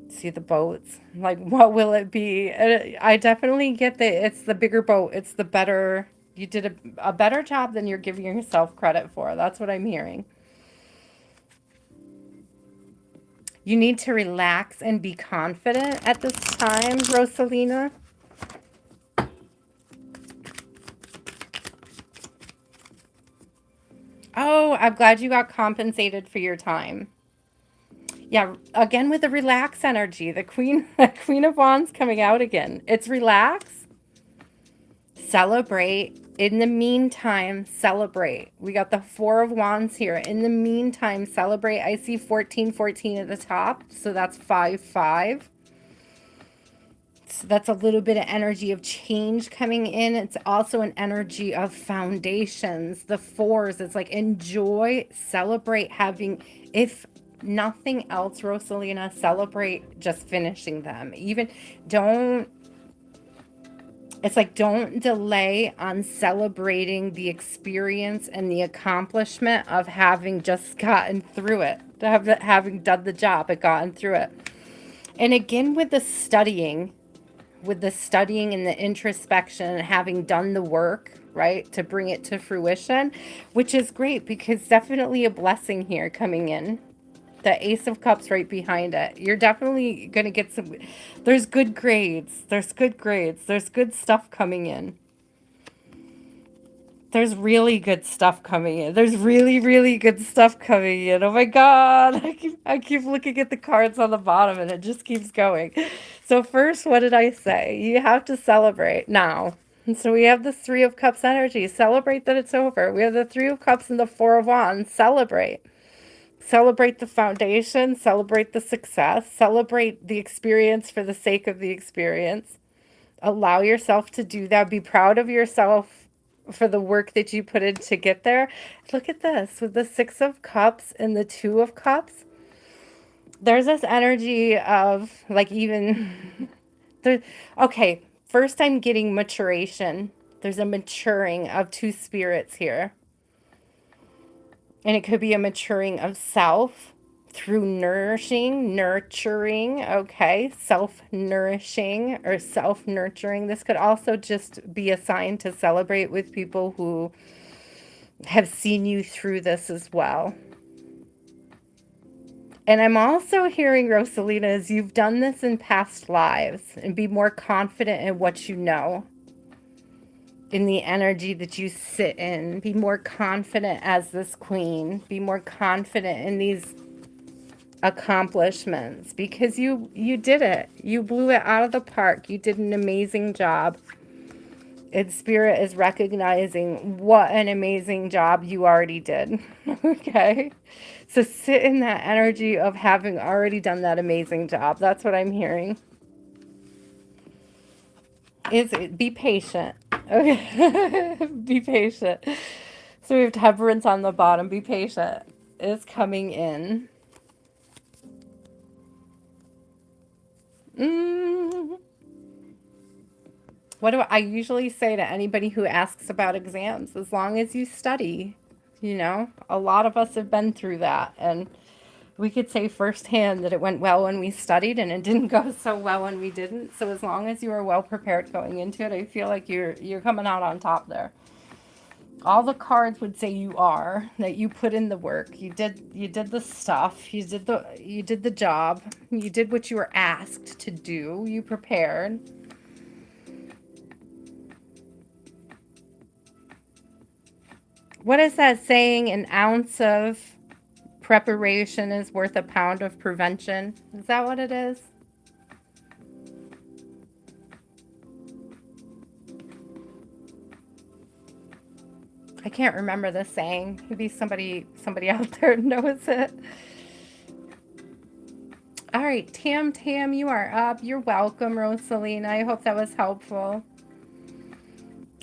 A: See the boats. Like, what will it be? I definitely get that it's the bigger boat. It's the better... You did a better job than you're giving yourself credit for. That's what I'm hearing. You need to relax and be confident at this time, Roselina. Oh, I'm glad you got compensated for your time. Yeah, again with the relax energy. The Queen of Wands coming out again. It's relax, celebrate. In the meantime, celebrate. We got the Four of Wands here. In the meantime, celebrate. I see 1414 at the top, so that's 5-5. So that's a little bit of energy of change coming in. It's also an energy of foundations. The fours, it's like enjoy, celebrate having, if nothing else, Roselina, celebrate just finishing them. Even don't, it's like don't delay on celebrating the experience and the accomplishment of having just gotten through it, having done the job and gotten through it. And again, with the studying and the introspection and having done the work, right, to bring it to fruition, which is great because definitely a blessing here coming in. The Ace of Cups right behind it. You're definitely going to get some, there's good grades. There's good grades. There's good stuff coming in. There's really good stuff coming in. There's really, really good stuff coming in. Oh my God. I keep looking at the cards on the bottom and it just keeps going. So first, what did I say? You have to celebrate now. And so we have the Three of Cups energy. Celebrate that it's over. We have the Three of Cups and the Four of Wands. Celebrate. Celebrate the foundation. Celebrate the success. Celebrate the experience for the sake of the experience. Allow yourself to do that. Be proud of yourself for the work that you put in to get there. Look at this with the Six of Cups and the Two of Cups. There's this energy of like even there. Okay, first I'm getting maturation. There's a maturing of two spirits here. And it could be a maturing of self through nurturing, okay, self-nourishing or self-nurturing. This could also just be a sign to celebrate with people who have seen you through this as well. And I'm also hearing, Roselina, is you've done this in past lives, and be more confident in what you know, in the energy that you sit in. Be more confident as this queen. Be more confident in these accomplishments, because you did it. You blew it out of the park. You did an amazing job. And Spirit is recognizing what an amazing job you already did. Okay? So sit in that energy of having already done that amazing job. That's what I'm hearing. Be patient. Okay? Be patient. So we have temperance on the bottom. Be patient. It's coming in. What do I usually say to anybody who asks about exams? As long as you study, a lot of us have been through that. And we could say firsthand that it went well when we studied and it didn't go so well when we didn't. So as long as you are well prepared going into it, I feel like you're coming out on top there. All the cards would say you are, that you put in the work. You did the stuff. You did the job. You did what you were asked to do. You prepared. What is that saying? An ounce of preparation is worth a pound of prevention. Is that what it is? I can't remember the saying. Maybe somebody out there knows it. All right, Tam Tam, you are up. You're welcome, Roselina. I hope that was helpful.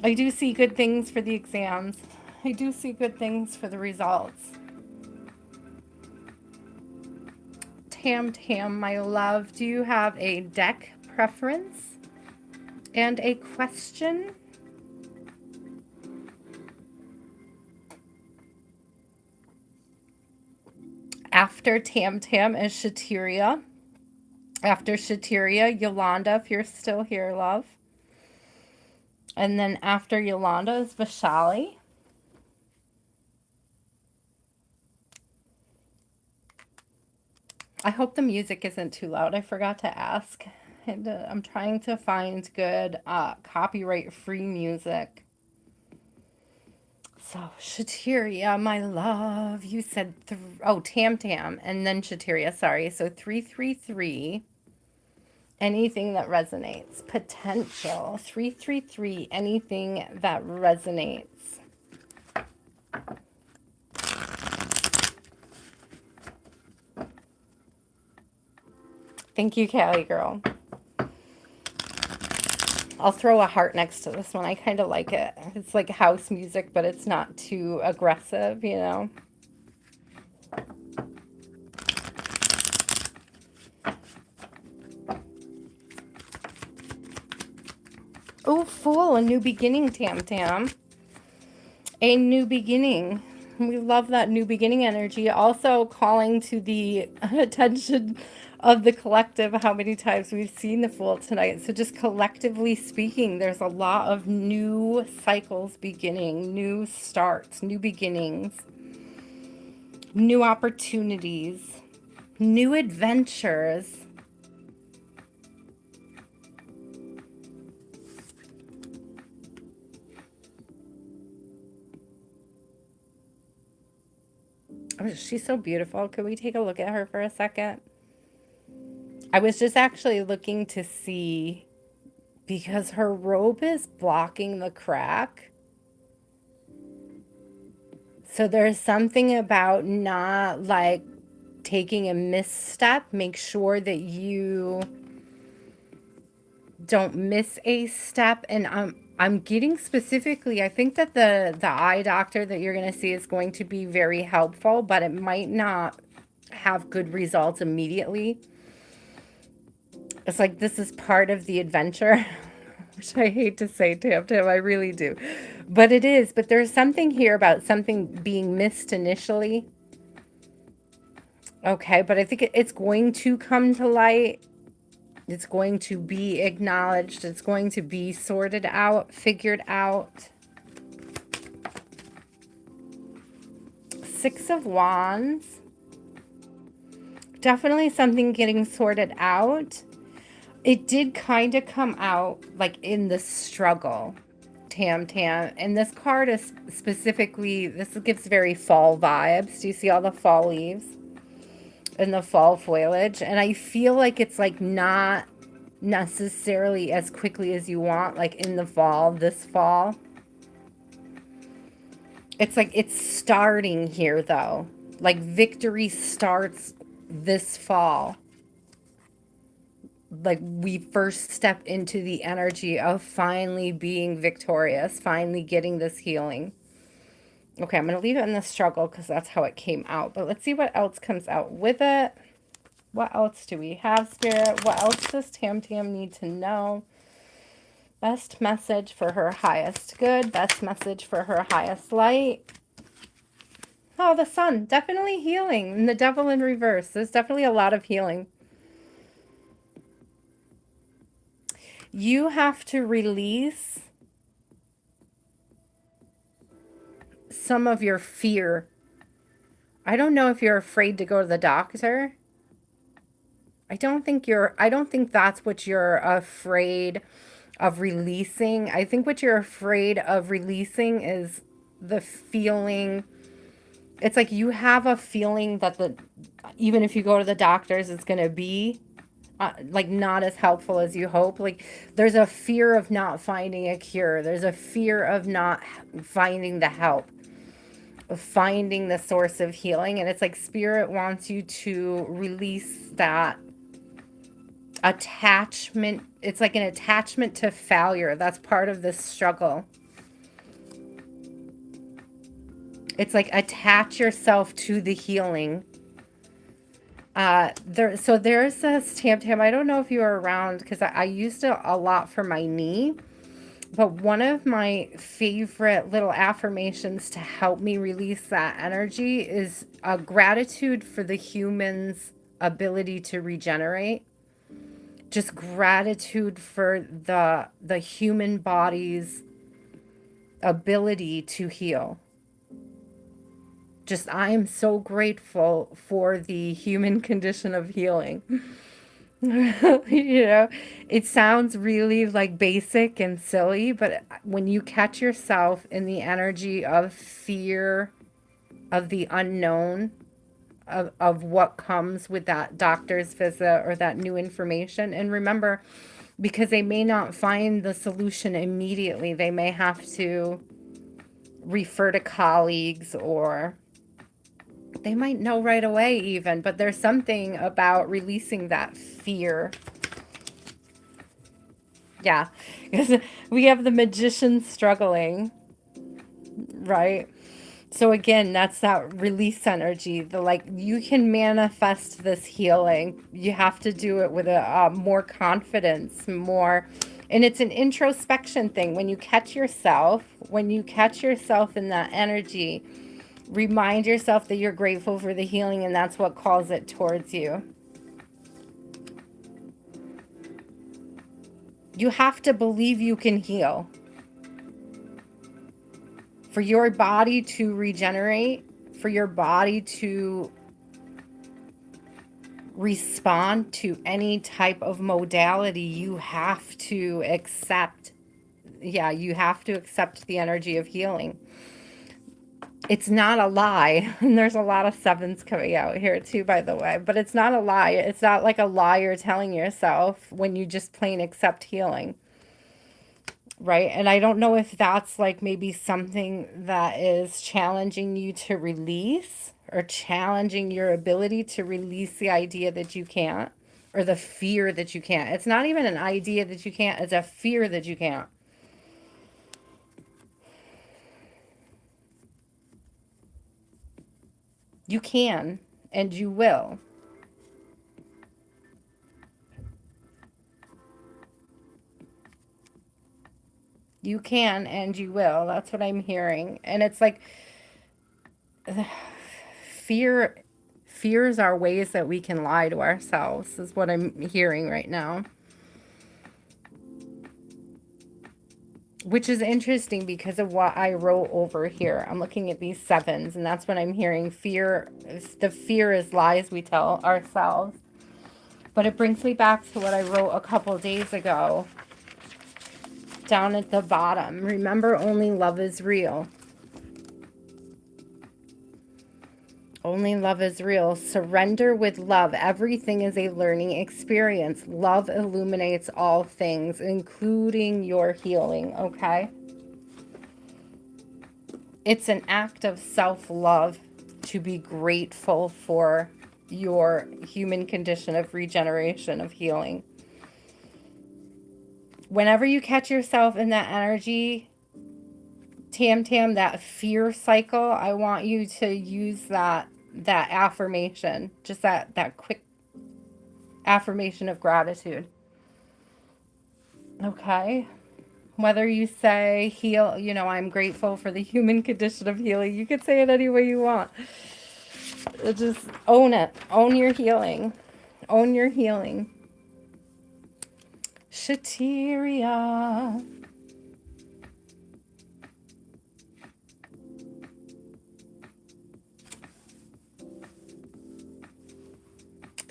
A: I do see good things for the exams. I do see good things for the results. Tam Tam, my love, do you have a deck preference and a question? After Tam Tam is Shhateria. After Shhateria, Yolanda, if you're still here, love. And then after Yolanda is Vashali. I hope the music isn't too loud. I forgot to ask. And, I'm trying to find good copyright-free music. So, Shhateria, my love, you said, Tam Tam, and then Shhateria, sorry. So 333, anything that resonates. Potential, 333, anything that resonates. Thank you, Callie girl. I'll throw a heart next to this one. I kind of like it. It's like house music, but it's not too aggressive, Oh, Fool, a new beginning, Tam Tam. A new beginning. We love that new beginning energy. Also calling to the attention of the collective how many times we've seen the Fool tonight. So just collectively speaking, there's a lot of new cycles beginning, new starts, new beginnings, new opportunities, new adventures. Oh, she's so beautiful. Could we take a look at her for a second? I was just actually looking to see, because her robe is blocking the crack. So there's something about not like taking a misstep. Make sure that you don't miss a step. And I'm getting specifically, I think that the eye doctor that you're going to see is going to be very helpful, but it might not have good results immediately. It's like this is part of the adventure, which I hate to say, Tam Tam, I really do. But it is. But there's something here about something being missed initially. Okay, but I think it's going to come to light. It's going to be acknowledged. It's going to be sorted out, figured out. Six of Wands. Definitely something getting sorted out. It did kind of come out like in the struggle, Tam Tam. And this card is specifically, this gives very fall vibes. Do you see all the fall leaves and the fall foliage? And I feel like it's like not necessarily as quickly as you want, like in the fall, this fall. It's like it's starting here though. Like victory starts this fall. Like we first step into the energy of finally being victorious, finally getting this healing. Okay, I'm going to leave it in the struggle because that's how it came out. But let's see what else comes out with it. What else do we have, Spirit? What else does Tam Tam need to know? Best message for her highest good. Best message for her highest light. Oh, the sun. Definitely healing. And the devil in reverse. There's definitely a lot of healing. You have to release some of your fear. I don't know if you're afraid to go to the doctor. I don't think that's what you're afraid of releasing. I think what you're afraid of releasing is the feeling. It's like you have a feeling that even if you go to the doctors, it's going to be like not as helpful as you hope. Like there's a fear of not finding a cure. There's a fear of not finding the help, of finding the source of healing. And it's like Spirit wants you to release that attachment. It's like an attachment to failure. That's part of this struggle. It's like attach yourself to the healing. So there's this Tam Tam. I don't know if you were around because I used it a lot for my knee. But one of my favorite little affirmations to help me release that energy is a gratitude for the human's ability to regenerate. Just gratitude for the human body's ability to heal. Just I am so grateful for the human condition of healing. You know, it sounds really like basic and silly, but when you catch yourself in the energy of fear, of the unknown, of what comes with that doctor's visit or that new information, and remember, because they may not find the solution immediately, they may have to refer to colleagues, or they might know right away even, but there's something about releasing that fear. Yeah, because we have the magician struggling, right? So again, that's that release energy. The like you can manifest this healing. You have to do it with a more confidence, more, and it's an introspection thing. When you catch yourself in that energy, remind yourself that you're grateful for the healing, and that's what calls it towards you. You have to believe you can heal. For your body to regenerate, for your body to respond to any type of modality, you have to accept, you have to accept the energy of healing. It's not a lie. And there's a lot of sevens coming out here too, by the way. But it's not a lie. It's not like a lie you're telling yourself when you just plain accept healing. Right? And I don't know if that's like maybe something that is challenging you to release, or challenging your ability to release the idea that you can't. or the fear that you can't. It's not even an idea that you can't, it's a fear that you can't. You can, and you will. You can, and you will. That's what I'm hearing. And it's like fear, fears are ways that we can lie to ourselves, is what I'm hearing right now. Which is interesting because of what I wrote over here. I'm looking at these sevens, and that's what I'm hearing. Fear, the fear is lies we tell ourselves. But it brings me back to what I wrote a couple days ago down at the bottom. Remember, only love is real. Only love is real. Surrender with love. Everything is a learning experience. Love illuminates all things, including your healing, okay? It's an act of self-love to be grateful for your human condition of regeneration, of healing. Whenever you catch yourself in that energy, Tam Tam, that fear cycle, I want you to use that affirmation, just that quick affirmation of gratitude. Okay? Whether you say heal, I'm grateful for the human condition of healing. You could say it any way you want. Just own it. Own your healing. Own your healing. Shhateria.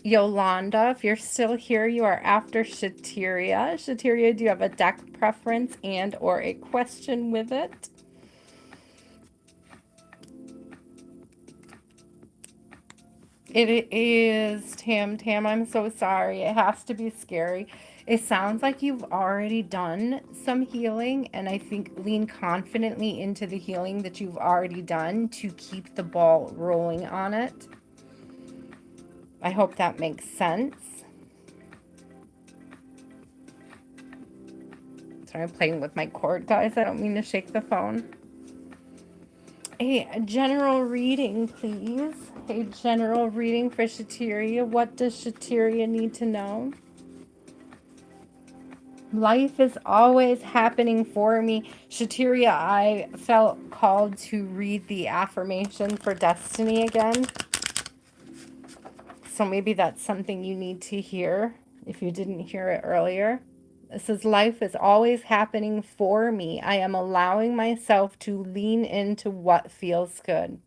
A: Yolanda, if you're still here, you are after Shhateria. Shhateria, do you have a deck preference and or a question with it? It is, Tam Tam. I'm so sorry. It has to be scary. It sounds like you've already done some healing, and I think lean confidently into the healing that you've already done to keep the ball rolling on it. I hope that makes sense. Sorry, I'm playing with my cord, guys. I don't mean to shake the phone. A general reading, please. A general reading for Shhateria. What does Shhateria need to know? Life is always happening for me. Shhateria, I felt called to read the affirmation for destiny again. So maybe that's something you need to hear if you didn't hear it earlier. It says, life is always happening for me. I am allowing myself to lean into what feels good.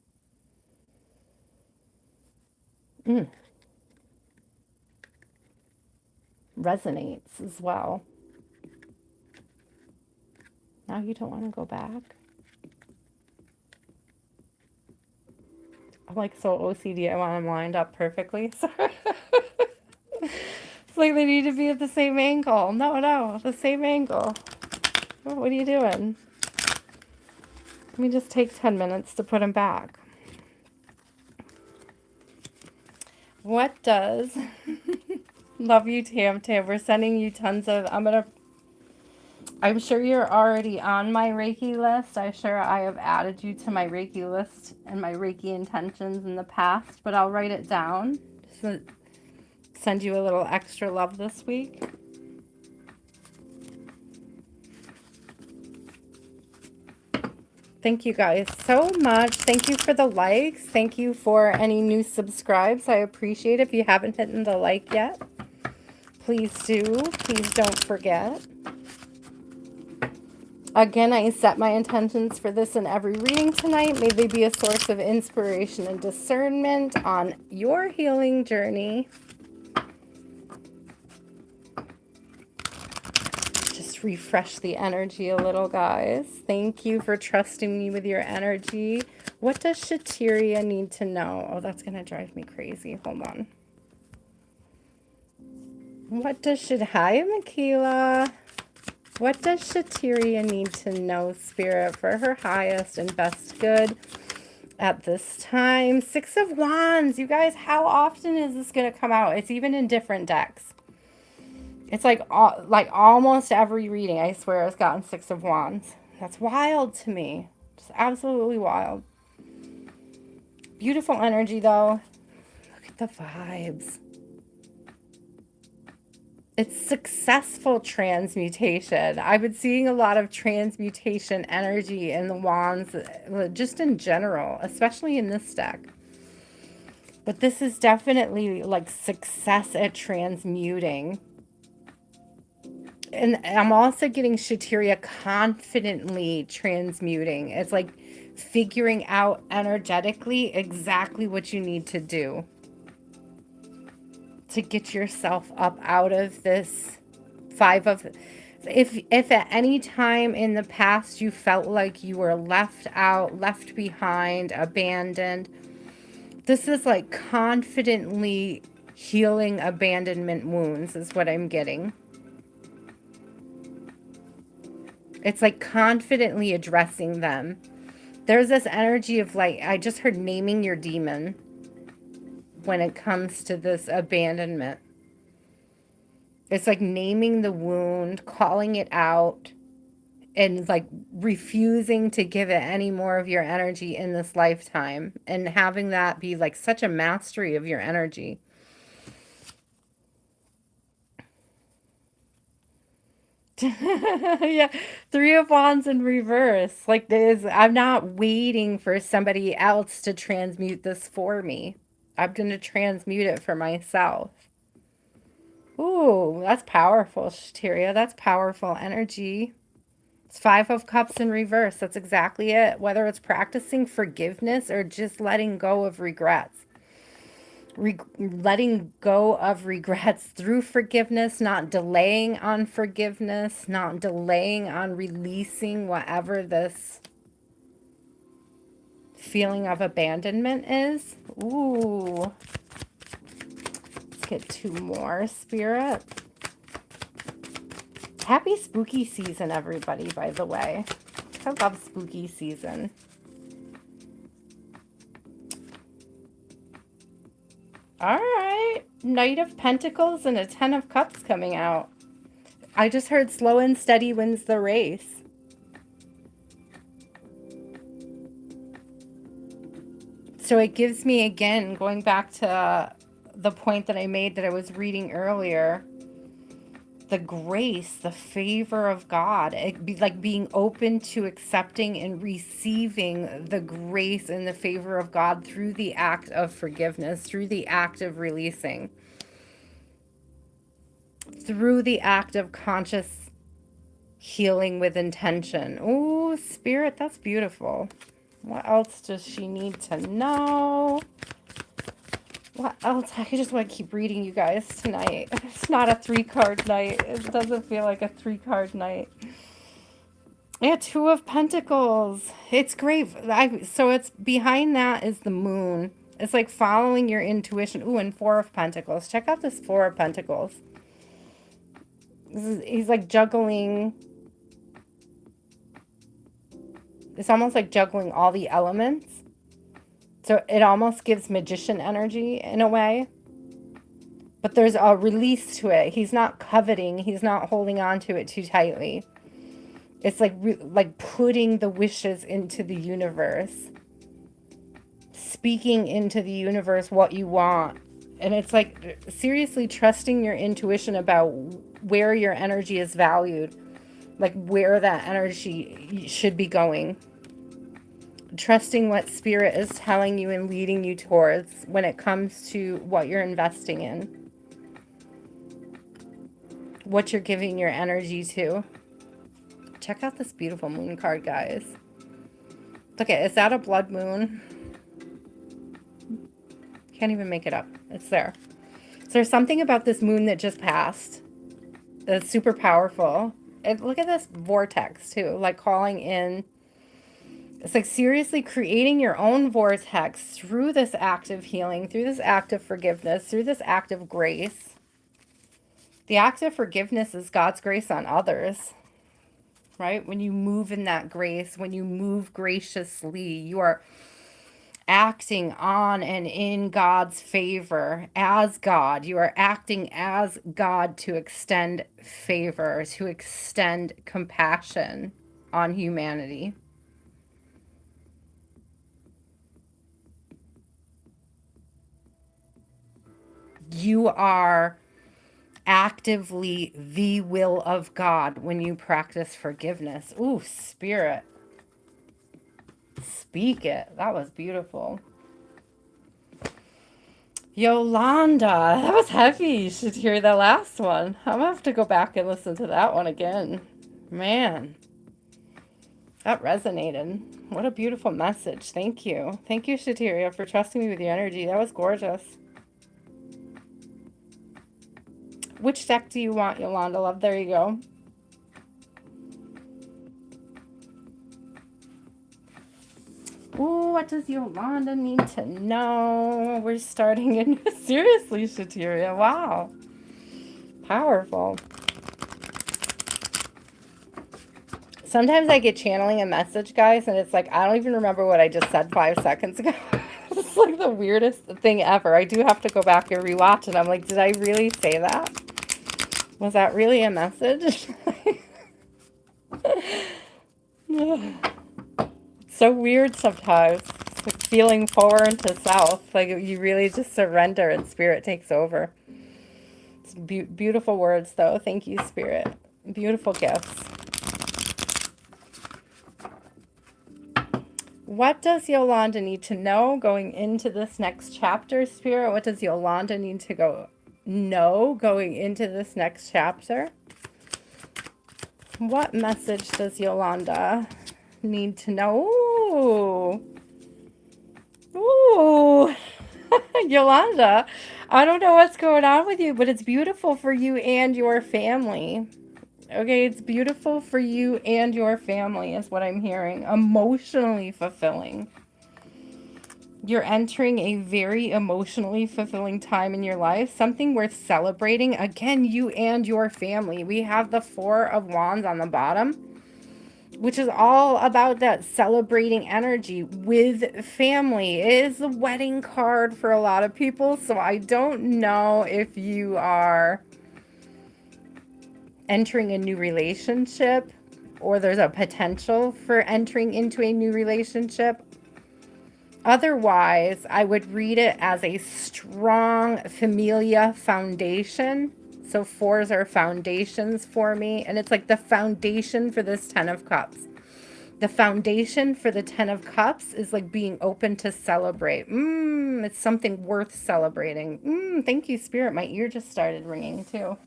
A: Resonates as well. Now you don't want to go back. I'm like so OCD. I want them lined up perfectly. It's like they need to be at the same angle. No, the same angle. What are you doing? Let me just take 10 minutes to put them back. What does... Love you, Tam Tam. We're sending you tons of... I'm sure you're already on my Reiki list. I'm sure I have added you to my Reiki list and my Reiki intentions in the past, but I'll write it down. So send you a little extra love this week. Thank you guys so much. Thank you for the likes. Thank you for any new subscribes. I appreciate it. If you haven't hit the like yet, please do. Please don't forget. Again, I set my intentions for this in every reading tonight. May they be a source of inspiration and discernment on your healing journey. Just refresh the energy a little, guys. Thank you for trusting me with your energy. What does Shhateria need to know? Oh, that's going to drive me crazy. Hold on. What does Hi, Michaela. What does Shhateria need to know, Spirit, for her highest and best good? at this time. Six of Wands. You guys, how often is this going to come out? It's even in different decks. It's like almost every reading, I swear, has gotten Six of Wands. That's wild to me. Just absolutely wild. Beautiful energy, though. Look at the vibes. It's successful transmutation. I've been seeing a lot of transmutation energy in the wands, just in general, especially in this deck. But this is definitely like success at transmuting. And I'm also getting Shhateria confidently transmuting. It's like figuring out energetically exactly what you need to do to get yourself up out of this five of, if at any time in the past you felt like you were left out, left behind, abandoned, this is like confidently healing abandonment wounds is what I'm getting. It's like confidently addressing them. There's this energy of like, I just heard naming your demon when it comes to this abandonment. It's like naming the wound, calling it out, and like refusing to give it any more of your energy in this lifetime, and having that be like such a mastery of your energy. Yeah, Three of Wands in reverse. Like this, I'm not waiting for somebody else to transmute this for me. I'm going to transmute it for myself. Ooh, that's powerful, Shhateria. That's powerful energy. It's Five of Cups in reverse. That's exactly it. Whether it's practicing forgiveness or just letting go of regrets. Letting go of regrets through forgiveness, not delaying on forgiveness, not delaying on releasing whatever this feeling of abandonment is. Ooh. Let's get two more, Spirit. Happy spooky season, everybody, by the way. I love spooky season. All right. Knight of Pentacles and a Ten of Cups coming out. I just heard slow and steady wins the race. So it gives me, again, going back to the point that I made that I was reading earlier, the grace, the favor of God. It be like being open to accepting and receiving the grace and the favor of God through the act of forgiveness, through the act of releasing, through the act of conscious healing with intention. Oh, Spirit, that's beautiful. What else does she need to know? What else? I just want to keep reading you guys tonight. It's not a 3-card night. It doesn't feel like a 3-card night. Yeah, Two of Pentacles. It's great. So it's behind that is the moon. It's like following your intuition. Ooh, and Four of Pentacles. Check out this Four of Pentacles. He's like juggling. It's almost like juggling all the elements. So it almost gives magician energy in a way. But there's a release to it. He's not coveting. He's not holding on to it too tightly. It's like putting the wishes into the universe. Speaking into the universe what you want. And it's like seriously trusting your intuition about where your energy is valued. Like where that energy should be going. Trusting what Spirit is telling you and leading you towards when it comes to what you're investing in. What you're giving your energy to. Check out this beautiful moon card, guys. Look at, is that a blood moon? Can't even make it up. It's there. So there's something about this moon that just passed that's super powerful. And look at this vortex too, like calling in. It's like seriously creating your own vortex through this act of healing, through this act of forgiveness, through this act of grace. The act of forgiveness is God's grace on others, right? When you move in that grace, when you move graciously, you are acting on and in God's favor as God. You are acting as God to extend favor, to extend compassion on humanity. You are actively the will of God when you practice forgiveness. Ooh, Spirit, speak it. That was beautiful. Yolanda, that was heavy. You should hear the last one. I'm gonna have to go back and listen to that one again. Man, that resonated. What a beautiful message. Thank you. Thank you, Shhateria, for trusting me with your energy. That was gorgeous. Which deck do you want, Yolanda? Love, there you go. Ooh, what does Yolanda need to know? We're starting in. Seriously, Shhateria. Wow. Powerful. Sometimes I get channeling a message, guys, and it's like, I don't even remember what I just said 5 seconds ago. It's like the weirdest thing ever. I do have to go back and rewatch it. I'm like, did I really say that? Was that really a message? It's so weird sometimes. It's like feeling forward to south. Like you really just surrender and spirit takes over. It's beautiful words, though. Thank you, Spirit. Beautiful gifts. What does Yolanda need to know going into this next chapter, Spirit? What does Yolanda need to know going into this next chapter? What message does Yolanda need to know? Ooh. Yolanda, I don't know what's going on with you, but it's beautiful for you and your family. Okay, it's beautiful for you and your family is what I'm hearing. Emotionally fulfilling. You're entering a very emotionally fulfilling time in your life. Something worth celebrating. Again, you and your family. We have the Four of Wands on the bottom, which is all about that celebrating energy with family. It is the wedding card for a lot of people. So I don't know if you are entering a new relationship or there's a potential for entering into a new relationship. Otherwise, I would read it as a strong familia foundation. So fours are foundations for me. And it's like the foundation for this 10 of Cups. The foundation for the 10 of Cups is like being open to celebrate. It's something worth celebrating. Thank you, Spirit. My ear just started ringing too.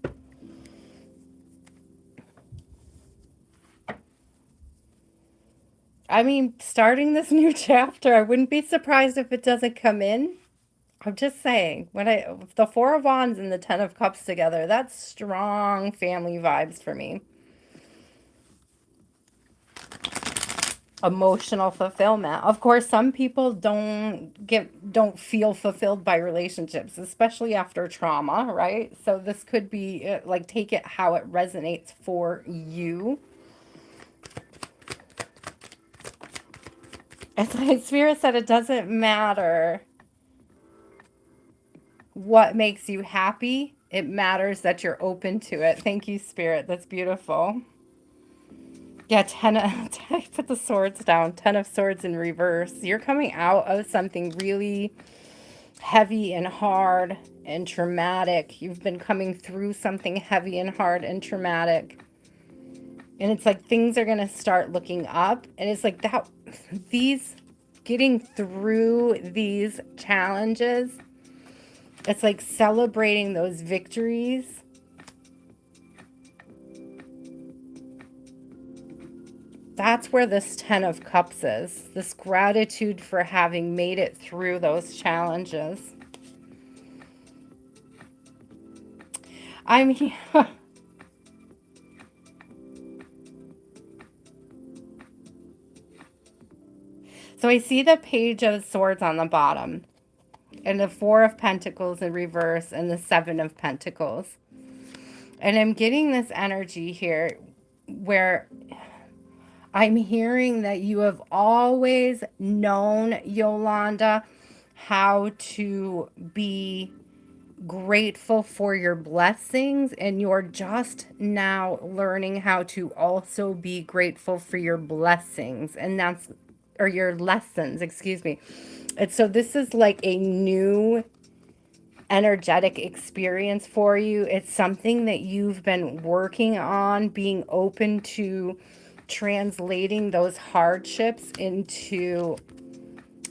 A: I mean, starting this new chapter, I wouldn't be surprised if it doesn't come in. I'm just saying, the Four of Wands and the 10 of Cups together, that's strong family vibes for me. Emotional fulfillment. Of course, some people don't feel fulfilled by relationships, especially after trauma, right? So this could be like, take it how it resonates for you. It's like Spirit said, it doesn't matter what makes you happy. It matters that you're open to it. Thank you, Spirit. That's beautiful. Yeah, I put the swords down. 10 of Swords in reverse. You're coming out of something really heavy and hard and traumatic. You've been coming through something heavy and hard and traumatic. And it's like things are going to start looking up. And it's like getting through these challenges, it's like celebrating those victories. That's where this 10 of Cups is. This gratitude for having made it through those challenges. I mean, so I see the Page of Swords on the bottom, and the Four of Pentacles in reverse, and the Seven of Pentacles. And I'm getting this energy here where I'm hearing that you have always known, Yolanda, how to be grateful for your blessings, and you're just now learning how to also be grateful for your blessings, and that's, or your lessons, excuse me. And so this is like a new energetic experience for you. It's something that you've been working on, being open to translating those hardships into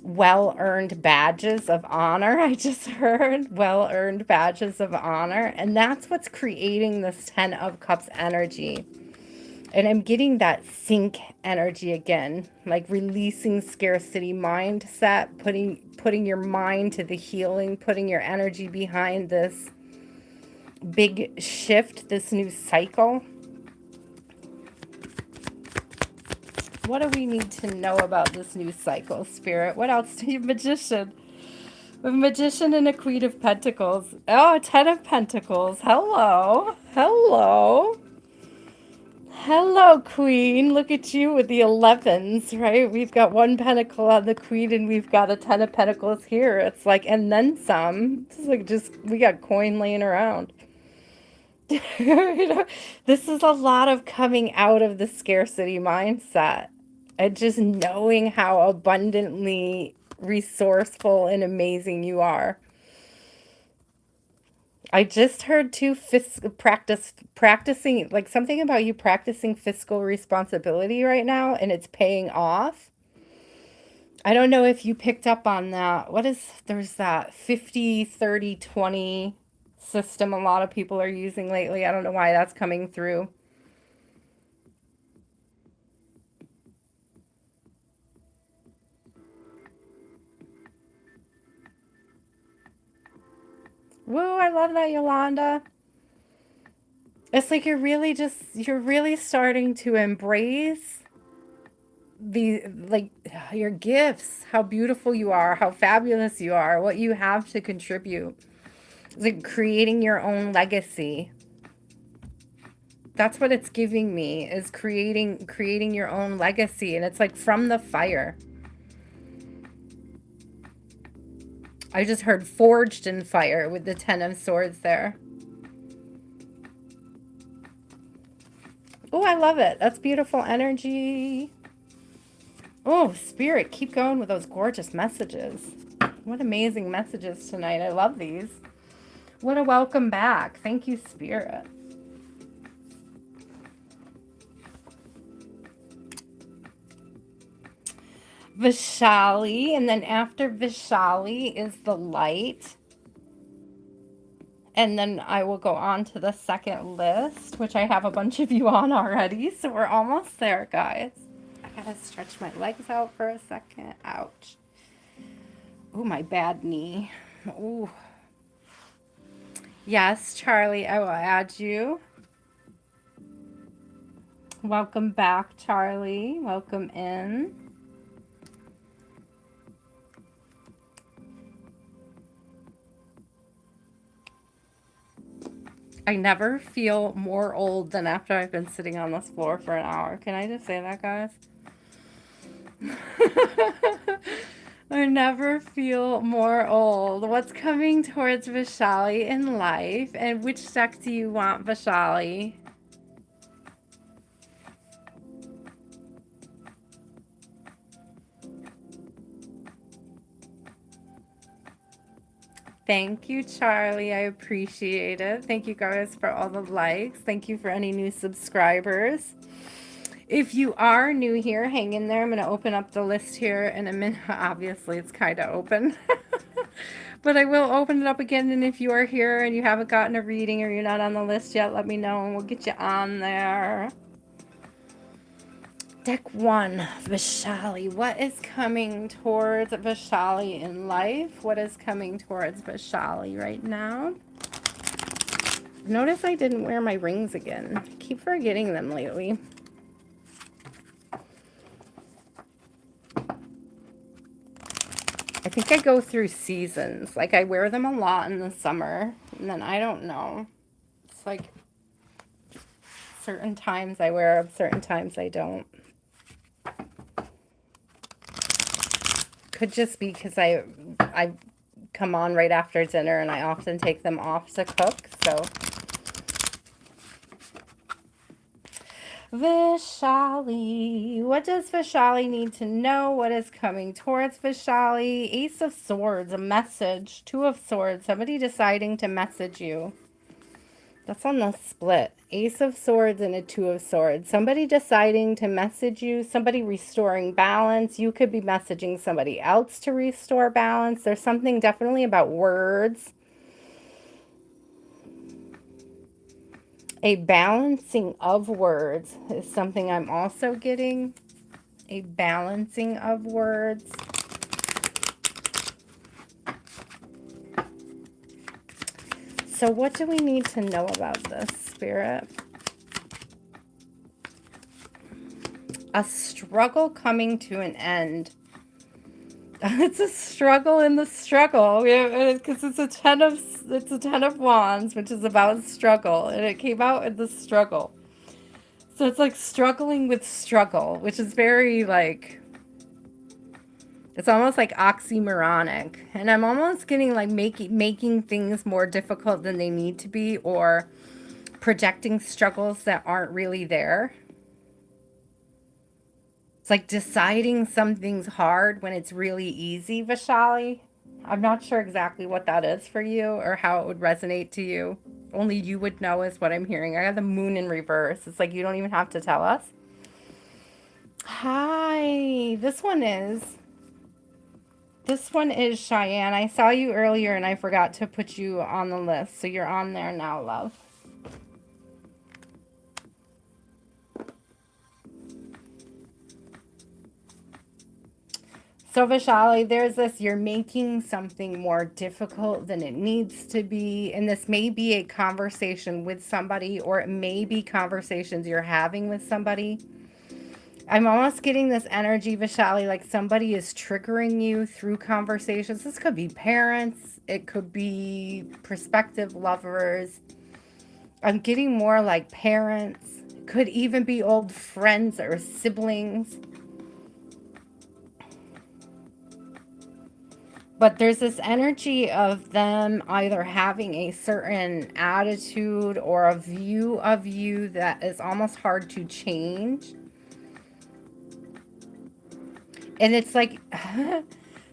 A: well-earned badges of honor. I just heard well-earned badges of honor. And that's what's creating this 10 of Cups energy. And I'm getting that sync energy again, like releasing scarcity mindset, putting your mind to the healing, putting your energy behind this big shift, this new cycle. What do we need to know about this new cycle, Spirit? What else do you, Magician? A Magician and a Queen of Pentacles. Oh, a 10 of Pentacles. Hello. Hello. Hello, Queen. Look at you with the 11s, right? We've got one pentacle on the Queen and we've got a 10 of Pentacles here. It's like, and then some. It's like just, we got coin laying around. You know, this is a lot of coming out of the scarcity mindset and just knowing how abundantly resourceful and amazing you are. I just heard too practicing like something about you practicing fiscal responsibility right now, and it's paying off. I don't know if you picked up on that. There's that 50-30-20 system a lot of people are using lately. I don't know why that's coming through. Woo, I love that, Yolanda. It's like you're really starting to embrace the, like, your gifts, how beautiful you are, how fabulous you are, what you have to contribute. It's like creating your own legacy. That's what it's giving me, is creating your own legacy, and it's like from the fire. I just heard forged in fire with the 10 of Swords there. Oh, I love it. That's beautiful energy. Oh, Spirit, keep going with those gorgeous messages. What amazing messages tonight. I love these. What a welcome back. Thank you, Spirit. Vashali, and then after Vashali is the light. And then I will go on to the second list, which I have a bunch of you on already. So we're almost there, guys. I gotta stretch my legs out for a second. Ouch. Ooh, my bad knee. Ooh. Yes, Charlie, I will add you. Welcome back, Charlie. Welcome in. I never feel more old than after I've been sitting on this floor for an hour. Can I just say that, guys? I never feel more old. What's coming towards Vashali in life? And which deck do you want, Vashali? Thank you, Charlie. I appreciate it. Thank you guys for all the likes. Thank you for any new subscribers. If you are new here, hang in there. I'm going to open up the list here in a minute. Obviously, it's kind of open. But I will open it up again. And if you are here and you haven't gotten a reading or you're not on the list yet, let me know and we'll get you on there. Deck 1, Vashali. What is coming towards Vashali in life? What is coming towards Vashali right now? Notice I didn't wear my rings again. I keep forgetting them lately. I think I go through seasons. Like, I wear them a lot in the summer, and then I don't know. It's like certain times I wear them, certain times I don't. could just be because I come on right after dinner and I often take them off to cook. So Vashali. What does Vashali need to know? What is coming towards Vashali? Ace of Swords, a message. Two of Swords, somebody deciding to message you. That's on the split. Ace of Swords and a Two of Swords. Somebody deciding to message you. Somebody restoring balance. You could be messaging somebody else to restore balance. There's something definitely about words. A balancing of words is something I'm also getting. A balancing of words. So what do we need to know about this, Spirit? A struggle coming to an end. It's a struggle in the struggle, because it's a ten of wands, which is about struggle, and it came out in the struggle. So it's like struggling with struggle, which is very like, it's almost like oxymoronic, and I'm almost getting like making things more difficult than they need to be, or projecting struggles that aren't really there. It's like deciding something's hard when it's really easy, Vashali. I'm not sure exactly what that is for you or how it would resonate to you. Only you would know is what I'm hearing. I have the moon in reverse. It's like you don't even have to tell us. Hi. This one is Cheyenne. I saw you earlier and I forgot to put you on the list. So you're on there now, love. So Vashali, there's this, you're making something more difficult than it needs to be. And this may be a conversation with somebody, or it may be conversations you're having with somebody. I'm almost getting this energy, Vashali, like somebody is triggering you through conversations. This could be parents. It could be prospective lovers. I'm getting more like parents. Could even be old friends or siblings. But there's this energy of them either having a certain attitude or a view of you that is almost hard to change. And it's like,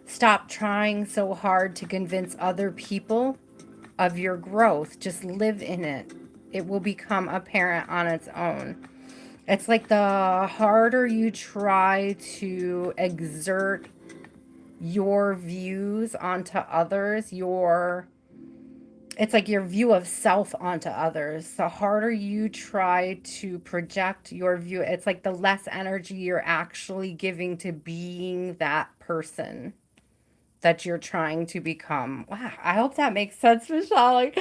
A: stop trying so hard to convince other people of your growth. Just live in it. It will become apparent on its own. It's like the harder you try to exert your views onto others, it's like your view of self onto others. The harder you try to project your view, it's like the less energy you're actually giving to being that person that you're trying to become. Wow, I hope that makes sense, Michelle. Like,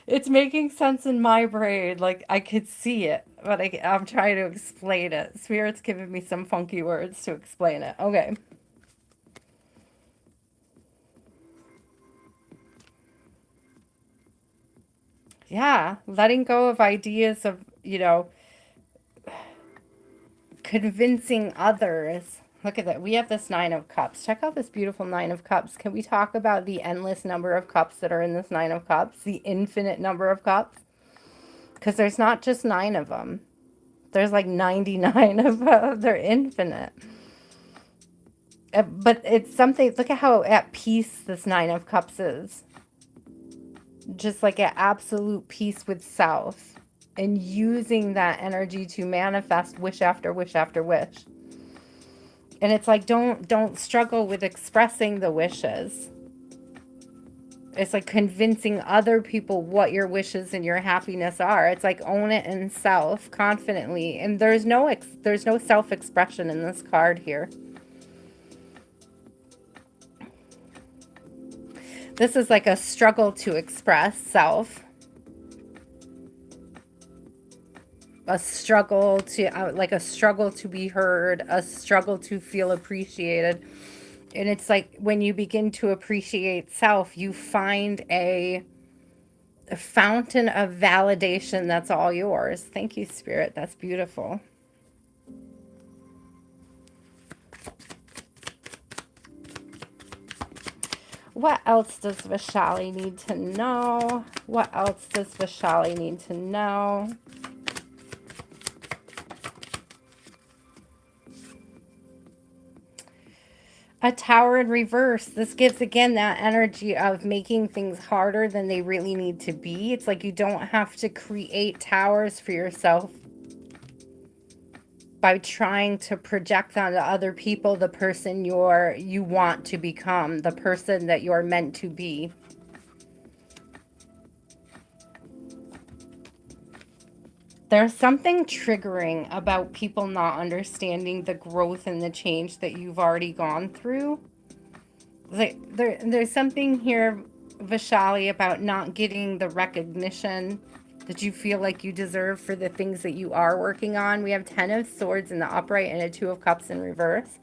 A: it's making sense in my brain. Like, I could see it, but I'm trying to explain it. Spirit's giving me some funky words to explain it. Okay. Yeah, letting go of ideas of, convincing others. Look at that. We have this Nine of Cups. Check out this beautiful Nine of Cups. Can we talk about the endless number of cups that are in this Nine of Cups? The infinite number of cups? Because there's not just 9 of them. There's like 99 of them. They're infinite. But it's something, look at how at peace this Nine of Cups is. Just like at absolute peace with self, and using that energy to manifest wish after wish after wish. And it's like, don't struggle with expressing the wishes. It's like convincing other people what your wishes and your happiness are. It's like own it in self confidently. And there's no self-expression in this card here. This is like a struggle to express self. A struggle to, like a struggle to be heard, a struggle to feel appreciated. And it's like when you begin to appreciate self, you find a fountain of validation that's all yours. Thank you, Spirit. That's beautiful. What else does Vashali need to know? What else does Vashali need to know? A tower in reverse. This gives, again, that energy of making things harder than they really need to be. It's like you don't have to create towers for yourself by trying to project onto other people the person you want to become, the person that you're meant to be. There's something triggering about people not understanding the growth and the change that you've already gone through. Like there's something here, Vashali, about not getting the recognition that you feel like you deserve for the things that you are working on. We have 10 of Swords in the upright and a 2 of Cups in reverse.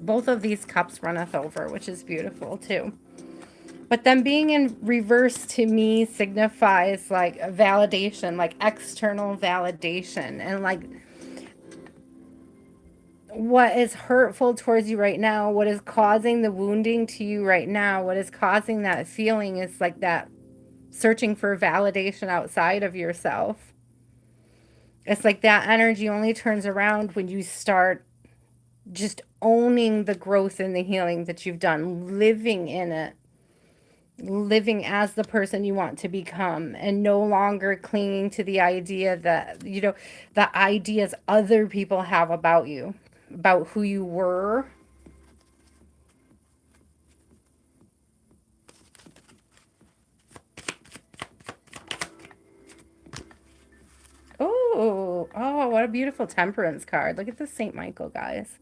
A: Both of these cups runneth over, which is beautiful too. But them being in reverse to me signifies like a validation, like external validation. And like what is hurtful towards you right now, what is causing the wounding to you right now, what is causing that feeling is like that searching for validation outside of yourself. It's like that energy only turns around when you start just owning the growth and the healing that you've done, living in it, living as the person you want to become, and no longer clinging to the idea that, the ideas other people have about you, about who you were. Oh, what a beautiful temperance card. Look at the St. Michael, guys.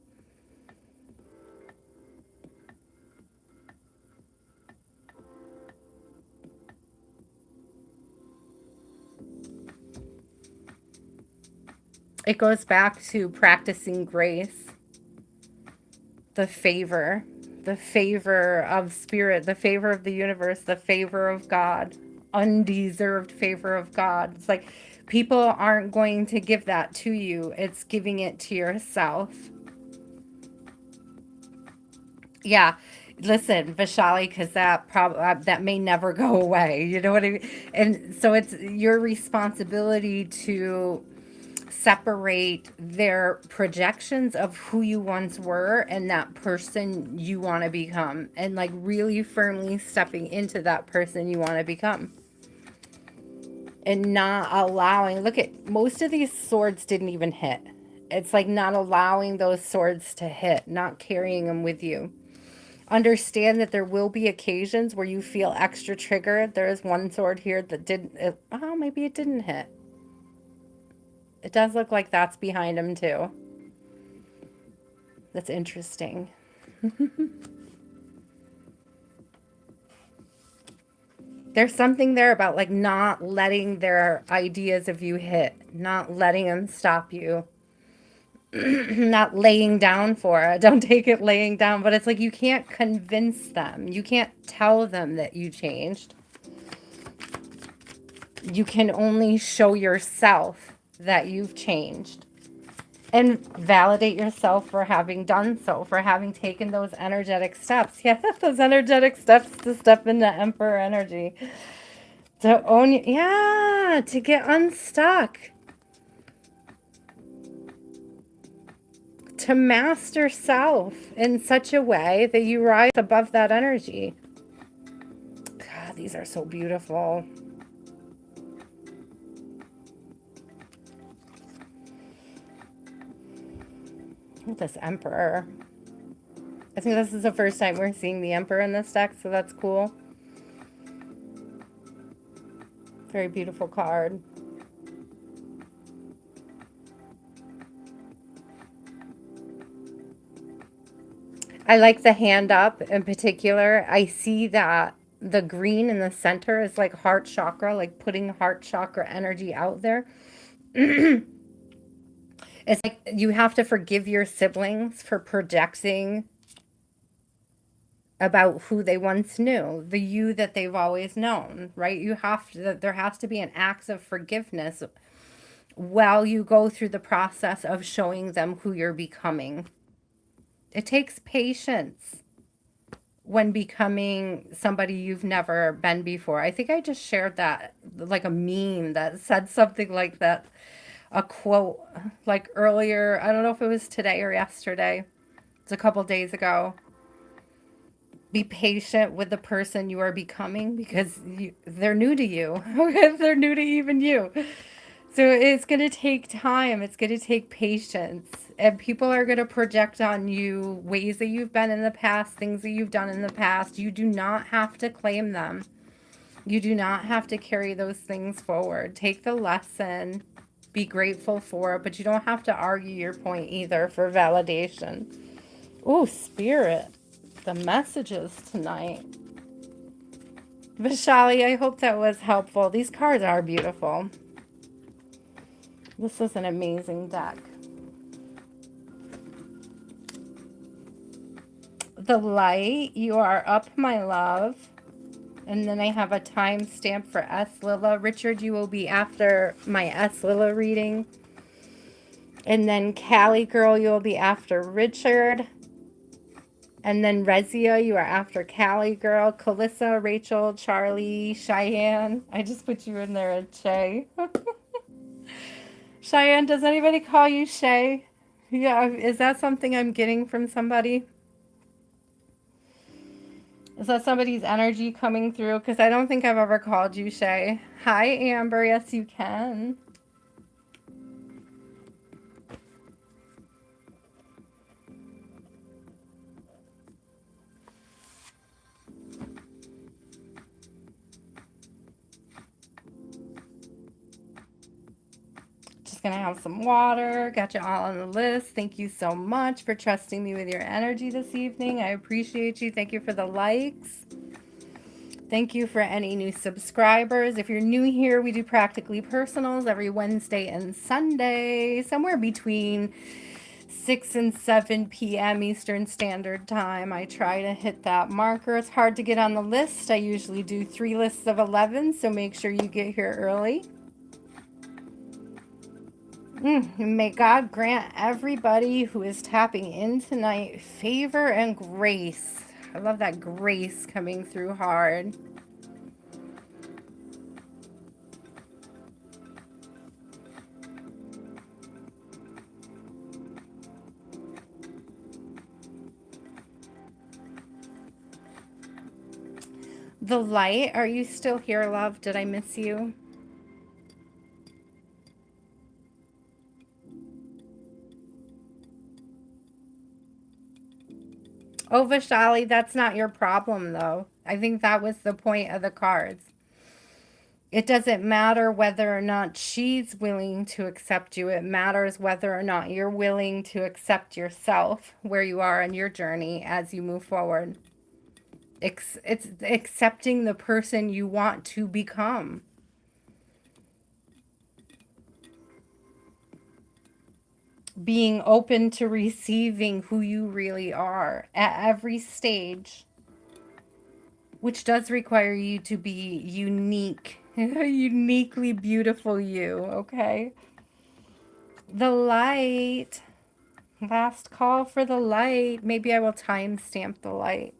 A: It goes back to practicing grace, the favor of spirit, the favor of the universe, the favor of God, undeserved favor of God. It's like people aren't going to give that to you, it's giving it to yourself. Yeah. Listen, Vashali, because that may never go away. You know what I mean? And so it's your responsibility to separate their projections of who you once were and that person you want to become, and like really firmly stepping into that person you want to become, and not allowing, look at, most of these swords didn't even hit. It's like not allowing those swords to hit, not carrying them with you. Understand that there will be occasions where you feel extra triggered. There is one sword here that didn't, oh, maybe it didn't hit. It does look like that's behind him too. That's interesting. There's something there about like not letting their ideas of you hit, not letting them stop you, not laying down for it. Don't take it laying down, but it's like you can't convince them. You can't tell them that you changed. You can only show yourself that you've changed, and validate yourself for having done so, for having taken those energetic steps. Yeah, those energetic steps to step into Emperor energy. To own, yeah, to get unstuck. To master self in such a way that you rise above that energy. God, these are so beautiful. This Emperor. I think this is the first time we're seeing the Emperor in this deck, so that's cool. Very beautiful card. I like the hand up in particular. I see that the green in the center is like heart chakra, like putting heart chakra energy out there. It's like you have to forgive your siblings for projecting about who they once knew, the you that they've always known, right? You have to, there has to be an act of forgiveness while you go through the process of showing them who you're becoming. It takes patience when becoming somebody you've never been before. I think I just shared that, like a meme that said something like that, a quote like earlier. I don't know if it was today or yesterday. It's a couple days ago. Be patient with the person you are becoming because they're new to you. They're new to even you. So it's going to take time. It's going to take patience. And people are going to project on you ways that you've been in the past, things that you've done in the past. You do not have to claim them. You do not have to carry those things forward. Take the lesson, be grateful for it, but you don't have to argue your point either for validation. Oh, Spirit, the messages tonight. Vashali, I hope that was helpful. These cards are beautiful. This is an amazing deck. The light, you are up, my love. And then I have a timestamp for S. Lila. Richard, you will be after my S. Lila reading. And then Callie, girl, you will be after Richard. And then Resia, you are after Callie, girl. Kalissa, Rachel, Charlie, Cheyenne. I just put you in there, Shay. Cheyenne, does anybody call you Shay? Yeah, is that something I'm getting from somebody? Is that somebody's energy coming through? Because I don't think I've ever called you Shay. Hi, Amber. Yes, you can. Just going to have some water. Got you all on the list. Thank you so much for trusting me with your energy this evening. I appreciate you. Thank you for the likes. Thank you for any new subscribers. If you're new here, we do Practically Personals every Wednesday and Sunday, somewhere between 6 and 7 p.m. Eastern Standard Time. I try to hit that marker. It's hard to get on the list. I usually do 3 lists of 11, so make sure you get here early. May God grant everybody who is tapping in tonight favor and grace. I love that grace coming through hard. The light, are you still here, love? Did I miss you? Oh, Vashali, that's not your problem, though. I think that was the point of the cards. It doesn't matter whether or not she's willing to accept you. It matters whether or not you're willing to accept yourself, where you are in your journey as you move forward. It's accepting the person you want to become. Being open to receiving who you really are at every stage, which does require you to be unique, uniquely beautiful you, okay? The light, last call for the light. Maybe I will timestamp the light,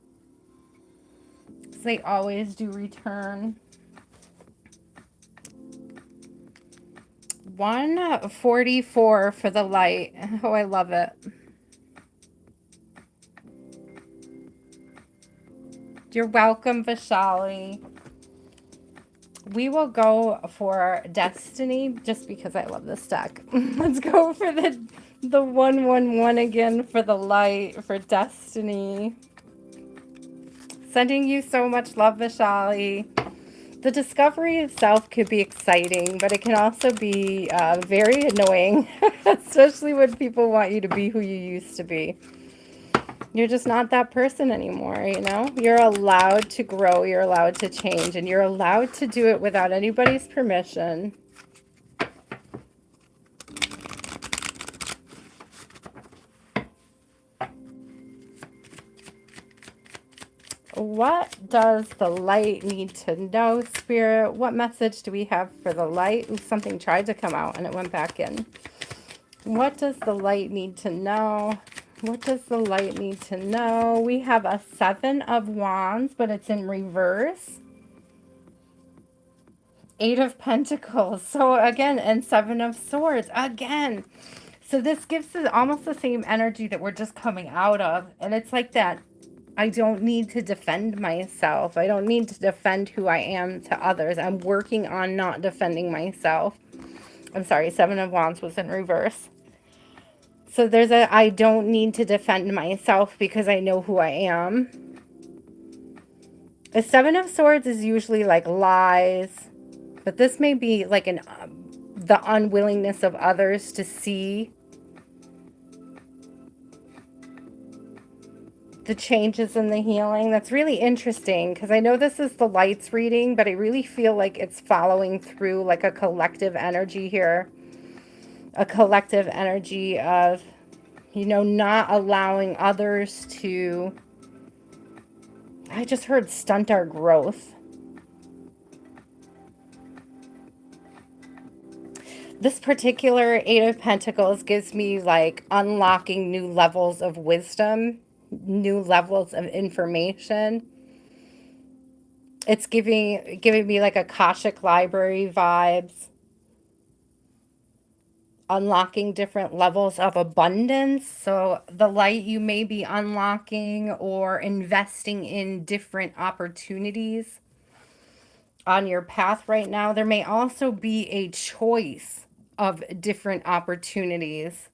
A: because they always do return. 144 for the light. Oh, I love it. You're welcome, Vashali. We will go for Destiny just because I love this deck. Let's go for the 111 again for the light for Destiny. Sending you so much love, Vashali. The discovery itself could be exciting, but it can also be very annoying, especially when people want you to be who you used to be. You're just not that person anymore, you know? You're allowed to grow, you're allowed to change, and you're allowed to do it without anybody's permission. what does the light need to know, Spirit? What message do we have for the light? Ooh, something tried to come out and it went back in. What does the light need to know? What does the light need to know? We have a 7 of Wands, but it's in reverse. 8 of Pentacles. So again, and 7 of Swords. Again. So this gives us almost the same energy that we're just coming out of. And it's like that. I don't need to defend myself. I don't need to defend who I am to others. I'm working on not defending myself. I'm sorry, 7 of Wands was in reverse. So there's a, I don't need to defend myself because I know who I am. The 7 of Swords is usually like lies, but this may be like the unwillingness of others to see the changes in the healing. That's really interesting because I know this is the lights reading, but I really feel like it's following through like a collective energy here. A collective energy of, you know, not allowing others to, I just heard stunt our growth. This particular 8 of Pentacles gives me like unlocking new levels of wisdom, new levels of information. It's giving me like Akashic Library vibes. Unlocking different levels of abundance. So the light you may be unlocking or investing in different opportunities on your path right now. There may also be a choice of different opportunities.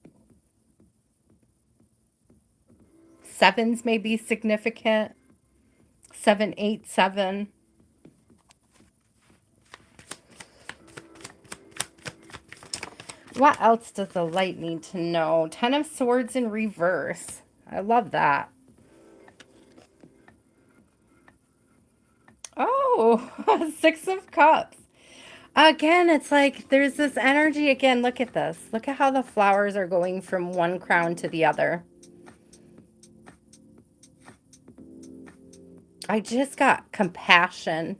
A: Sevens may be significant. 787. What else does the light need to know? 10 of Swords in reverse. I love that. Oh, 6 of Cups. Again, it's like there's this energy. Again, look at this. Look at how the flowers are going from one crown to the other. I just got compassion.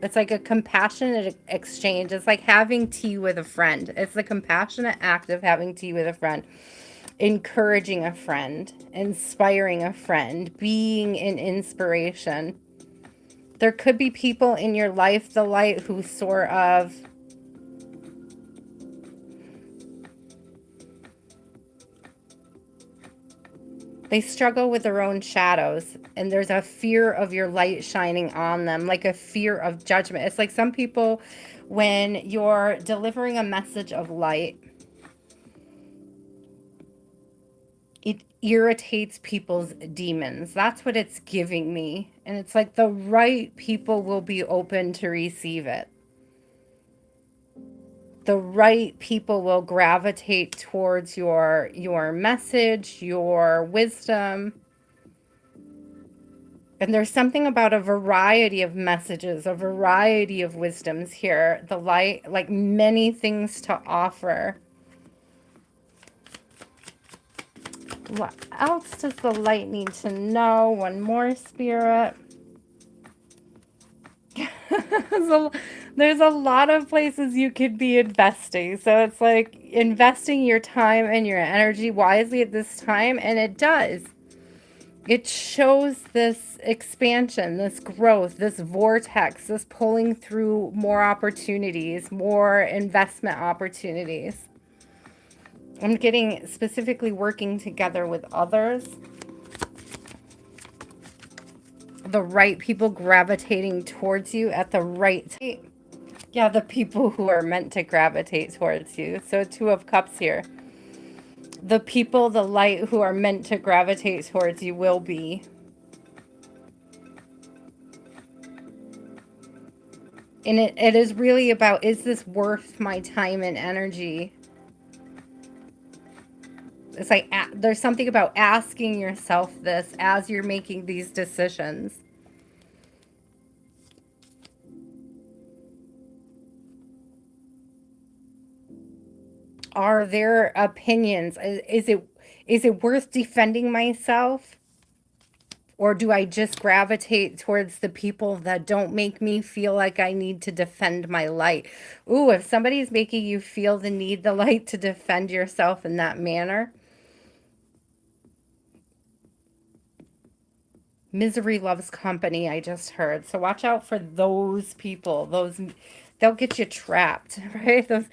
A: It's like a compassionate exchange. It's like having tea with a friend. It's the compassionate act of having tea with a friend. Encouraging a friend. Inspiring a friend. Being an inspiration. There could be people in your life, the light, who sort of they struggle with their own shadows, and there's a fear of your light shining on them, like a fear of judgment. It's like some people, when you're delivering a message of light, it irritates people's demons. That's what it's giving me. And it's like the right people will be open to receive it. The right people will gravitate towards your message, your wisdom. And there's something about a variety of messages, a variety of wisdoms here. The light, like many things to offer. What else does the light need to know? One more, Spirit. There's a lot of places you could be investing. So it's like investing your time and your energy wisely at this time. And it does. It shows this expansion, this growth, this vortex, this pulling through more opportunities, more investment opportunities. I'm getting specifically working together with others. The right people gravitating towards you at the right time. Yeah, the people who are meant to gravitate towards you. So 2 of Cups here. The people, the light, who are meant to gravitate towards you will be. And it is really about, is this worth my time and energy? It's like there's something about asking yourself this as you're making these decisions. Are there opinions? Is it worth defending myself? Or do I just gravitate towards the people that don't make me feel like I need to defend my light? Ooh, if somebody's making you feel the need, the light to defend yourself in that manner, misery loves company, I just heard. So watch out for those people. They'll get you trapped, right? Those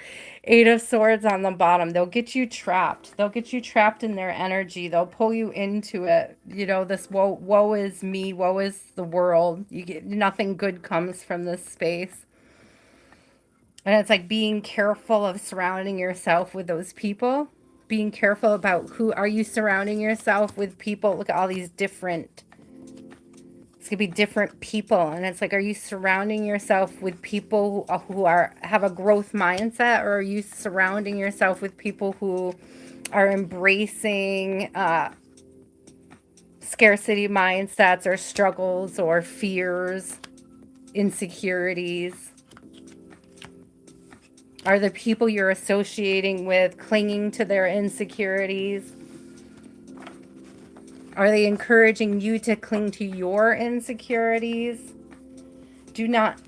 A: Eight of Swords on the bottom. They'll get you trapped. They'll get you trapped in their energy. They'll pull you into it. You know, this woe is me, woe is the world. You get nothing good comes from this space. And it's like being careful of surrounding yourself with those people. Being careful about who are you surrounding yourself with people. Look at all these different, it's gonna be different people, and it's like, are you surrounding yourself with people who are have a growth mindset, or are you surrounding yourself with people who are embracing scarcity mindsets or struggles or fears, insecurities? Are the people you're associating with clinging to their insecurities? Are they encouraging you to cling to your insecurities? Do not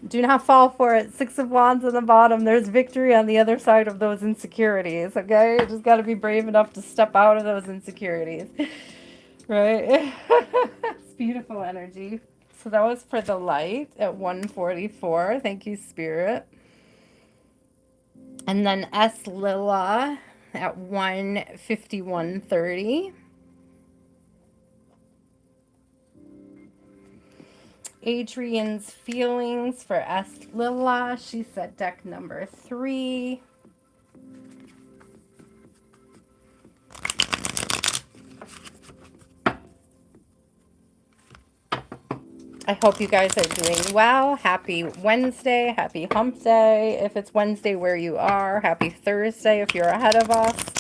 A: fall for it. Six of Wands on the bottom. There's victory on the other side of those insecurities, okay? You just got to be brave enough to step out of those insecurities, right? It's beautiful energy. So that was for the light at 144. Thank you, Spirit. And then S Lila at 151.30. Adrian's feelings for S Lila. She said deck number 3. I hope you guys are doing well. Happy Wednesday. Happy hump day. If it's Wednesday where you are, happy Thursday if you're ahead of us.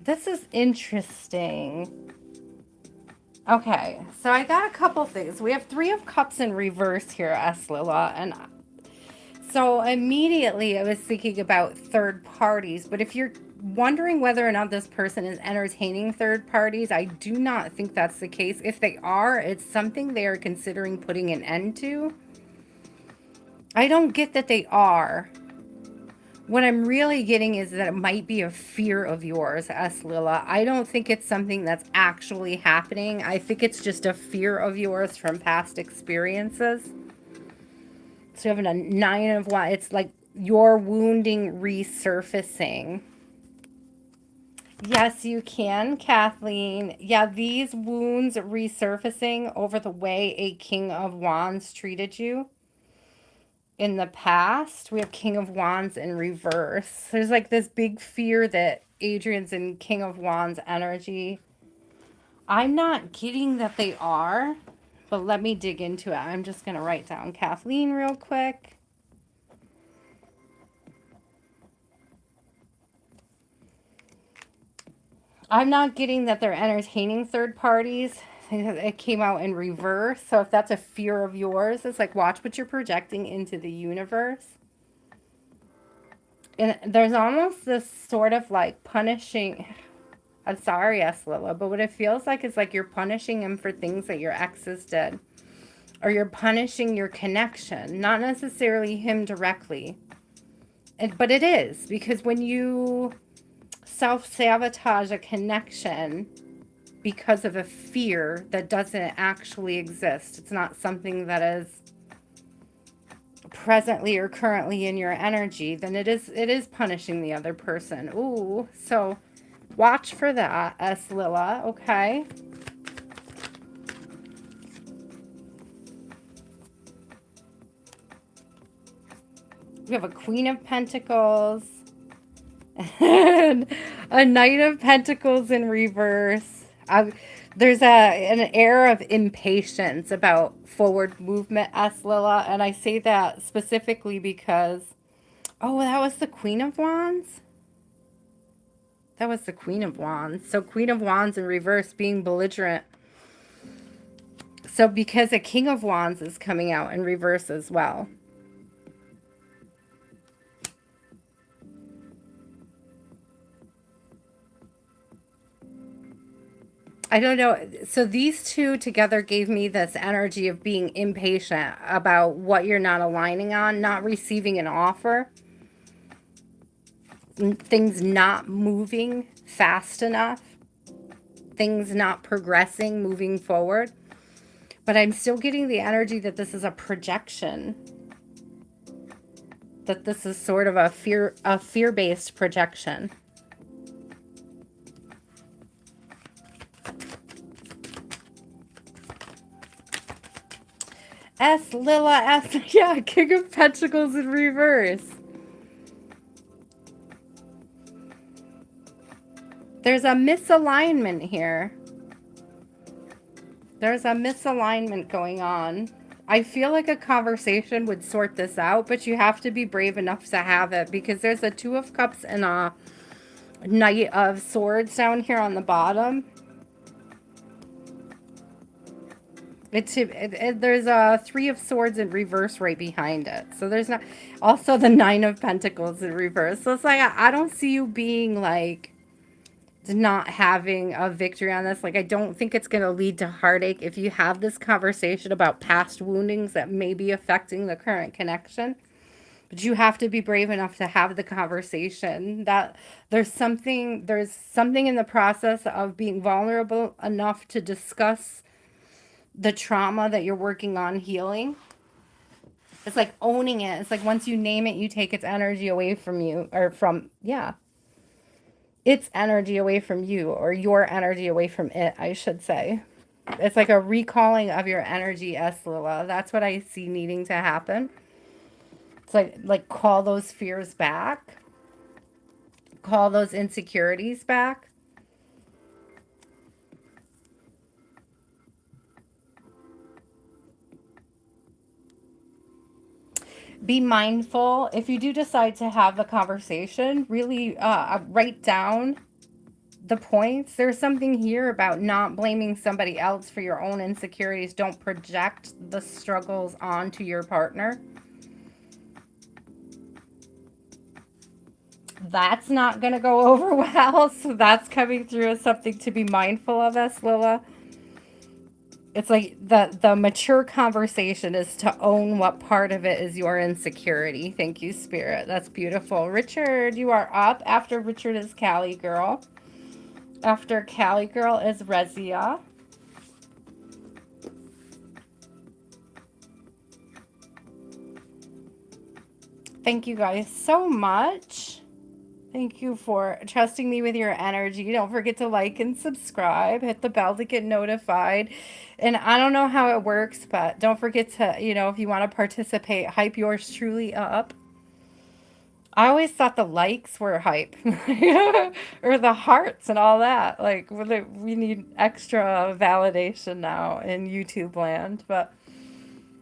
A: This is interesting. Okay, so I got a couple things. We have 3 of Cups in reverse here, S Lila, and so immediately I was thinking about third parties, but if you're wondering whether or not this person is entertaining third parties, I do not think that's the case. If they are, it's something they are considering putting an end to. I don't get that they are. What I'm really getting is that it might be a fear of yours, S Lila. I don't think it's something that's actually happening. I think it's just a fear of yours from past experiences. So you have a 9 of Wands. It's like your wounding resurfacing. Yes, you can, Kathleen. Yeah, these wounds resurfacing over the way a King of Wands treated you in the past. We have King of Wands in reverse. There's like this big fear that Adrian's in King of Wands energy. I'm not getting that they are, but let me dig into it. I'm just going to write down Kathleen real quick. I'm not getting that they're entertaining third parties. It came out in reverse. So if that's a fear of yours, it's like, watch what you're projecting into the universe. And there's almost this sort of like punishing. I'm sorry, S Lila, but what it feels like is like you're punishing him for things that your exes did. Or you're punishing your connection, not necessarily him directly. But it is, because when you self-sabotage a connection because of a fear that doesn't actually exist, it's not something that is presently or currently in your energy, then it is punishing the other person. Ooh, so watch for that, S Lila, okay? We have a Queen of Pentacles and a Knight of Pentacles in reverse. There's an air of impatience about forward movement, S Lila, and I say that specifically because, oh, that was the Queen of Wands? That was the Queen of Wands. So Queen of Wands in reverse being belligerent. So because a King of Wands is coming out in reverse as well. I don't know. So these two together gave me this energy of being impatient about what you're not aligning on, not receiving an offer, things not moving fast enough, things not progressing, moving forward. But I'm still getting the energy that this is a projection, that this is sort of a fear-based projection. Lila, yeah, King of Pentacles in reverse. There's a misalignment here. There's a misalignment going on. I feel like a conversation would sort this out, but you have to be brave enough to have it because there's a Two of Cups and a Knight of Swords down here on the bottom. There's a Three of Swords in reverse right behind it. So there's not, also the Nine of Pentacles in reverse. So it's like, I don't see you being like, not having a victory on this. Like, I don't think it's going to lead to heartache if you have this conversation about past woundings that may be affecting the current connection. But you have to be brave enough to have the conversation. That there's something in the process of being vulnerable enough to discuss the trauma that you're working on healing. It's like owning it. It's like once you name it, you take its energy away from you, or from, yeah, its energy away from you, or your energy away from it, I should say. It's like a recalling of your energy, Lila. That's what I see needing to happen. It's like call those fears back. Call those insecurities back. Be mindful. If you do decide to have the conversation, really write down the points. There's something here about not blaming somebody else for your own insecurities. Don't project the struggles onto your partner. That's not going to go over well. So that's coming through as something to be mindful of, Lila. It's like the mature conversation is to own what part of it is your insecurity. Thank you, Spirit. That's beautiful. Richard, you are up. After Richard is Callie Girl. After Callie Girl is Resia. Thank you guys so much. Thank you for trusting me with your energy. Don't forget to like and subscribe. Hit the bell to get notified. And I don't know how it works, but don't forget to, if you want to participate, hype yours truly up. I always thought the likes were hype. Or the hearts and all that. Like, we need extra validation now in YouTube land. But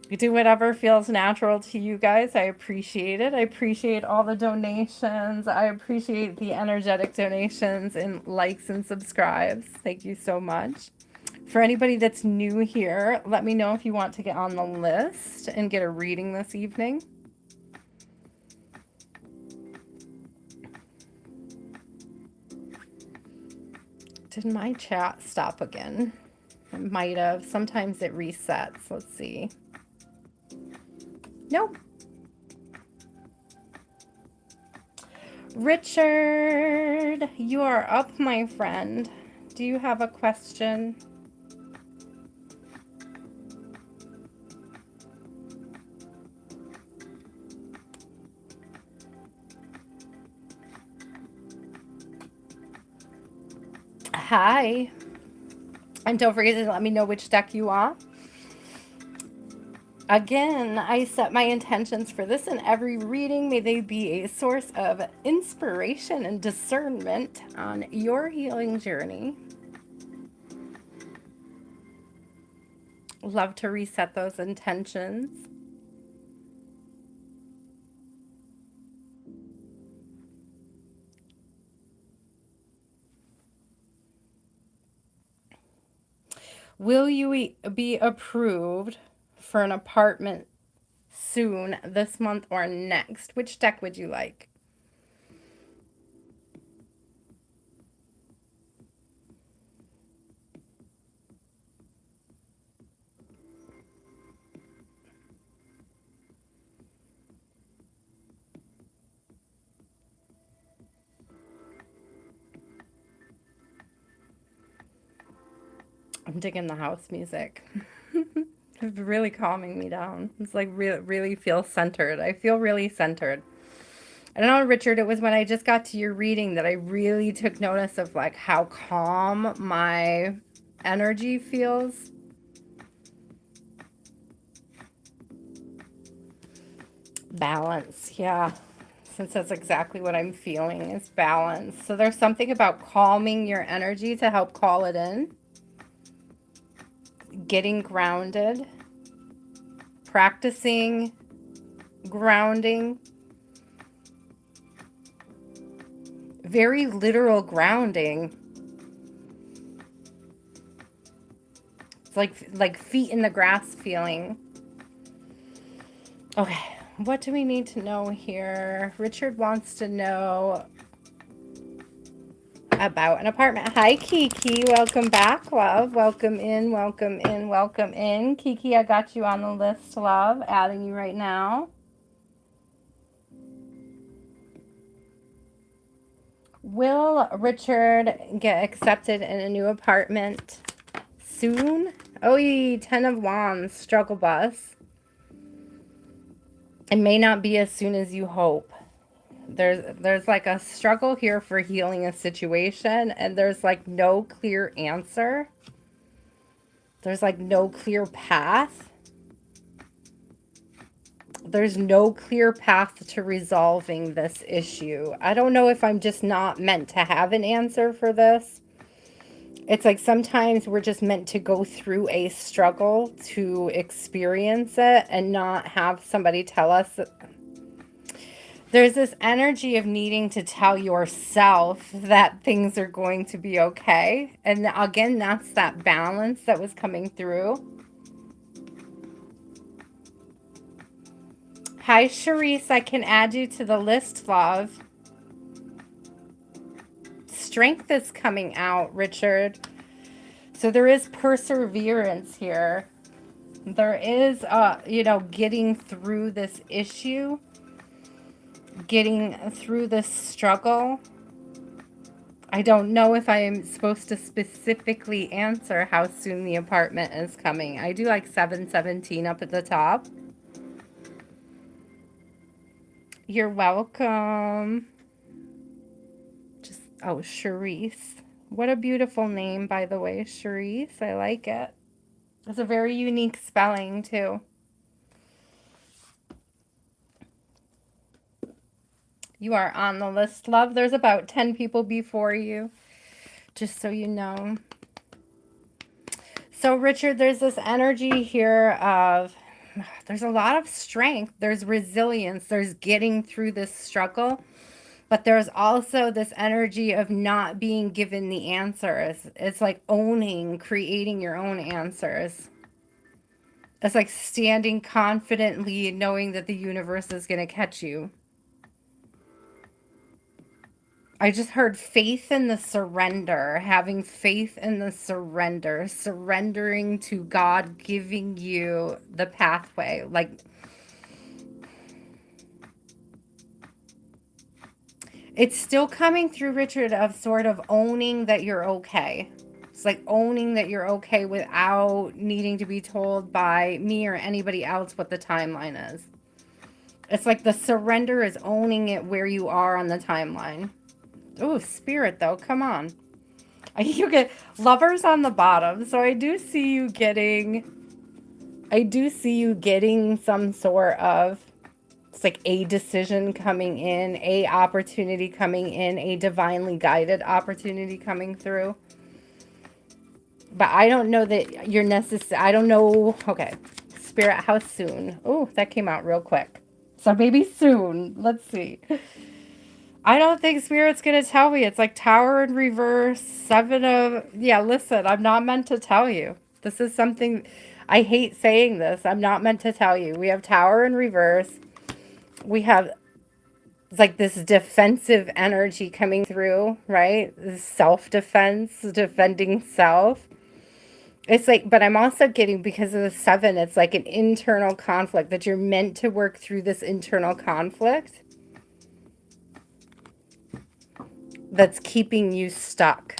A: you do whatever feels natural to you guys. I appreciate it. I appreciate all the donations. I appreciate the energetic donations and likes and subscribes. Thank you so much. For anybody that's new here, let me know if you want to get on the list and get a reading this evening. Did my chat stop again? It might have. Sometimes it resets. Let's see. Nope. Richard, you are up, my friend. Do you have a question? Hi. And don't forget to let me know which deck you are. Again, I set my intentions for this and every reading. May they be a source of inspiration and discernment on your healing journey. Love to reset those intentions. Will you be approved for an apartment soon, this month or next? Which deck would you like? I'm digging the house music. It's really calming me down. It's like really feel centered. I feel really centered. I don't know, Richard, it was when I just got to your reading that I really took notice of like how calm my energy feels. Balance, yeah. Since that's exactly what I'm feeling is balance. So there's something about calming your energy to help call it in, getting grounded, practicing grounding, very literal grounding. It's like feet in the grass feeling. Okay, what do we need to know here? Richard wants to know about an apartment. Hi, Kiki. Welcome back, love. Welcome in, welcome in, welcome in. Kiki, I got you on the list, love. Adding you right now. Will Richard get accepted in a new apartment soon? Oh, 10 of Wands, struggle bus. It may not be as soon as you hope. There's like a struggle here for healing a situation, and there's like no clear answer. There's like no clear path. There's no clear path to resolving this issue. I don't know if I'm just not meant to have an answer for this. It's like sometimes we're just meant to go through a struggle to experience it and not have somebody tell us. There's this energy of needing to tell yourself that things are going to be okay. And again, that's that balance that was coming through. Hi, Shereice. I can add you to the list, love. Strength is coming out, Richard. So there is perseverance here. There is, getting through this issue, getting through this struggle. I don't know if I'm supposed to specifically answer how soon the apartment is coming. I do like 717 up at the top. You're welcome. Shereice. What a beautiful name, by the way, Shereice. I like it. It's a very unique spelling, too. You are on the list, love. There's about 10 people before you, just so you know. So, Richard, there's this energy here of there's a lot of strength. There's resilience. There's getting through this struggle. But there's also this energy of not being given the answers. It's like owning, creating your own answers. It's like standing confidently knowing that the universe is going to catch you. I just heard faith in the surrender, having faith in the surrender, surrendering to God giving you the pathway. Like, it's still coming through, Richard, of sort of owning that you're okay. It's like owning that you're okay without needing to be told by me or anybody else what the timeline is. It's like the surrender is owning it where you are on the timeline. Oh, spirit, though, come on. You get lovers on the bottom, so I do see you getting some sort of, it's like a decision coming in, a opportunity coming in, a divinely guided opportunity coming through. But I don't know that you're necessary. I don't know. Okay. Spirit, how soon? Oh, that came out real quick. So maybe soon. Let's see. I don't think Spirit's going to tell me. It's like Tower in reverse, 7 of... Yeah, listen, I'm not meant to tell you. This is something I hate saying this. I'm not meant to tell you. We have Tower in reverse. We have it's like this defensive energy coming through, right? Self defense, defending self. It's like, but I'm also getting because of the seven, it's like an internal conflict that you're meant to work through this internal conflict that's keeping you stuck.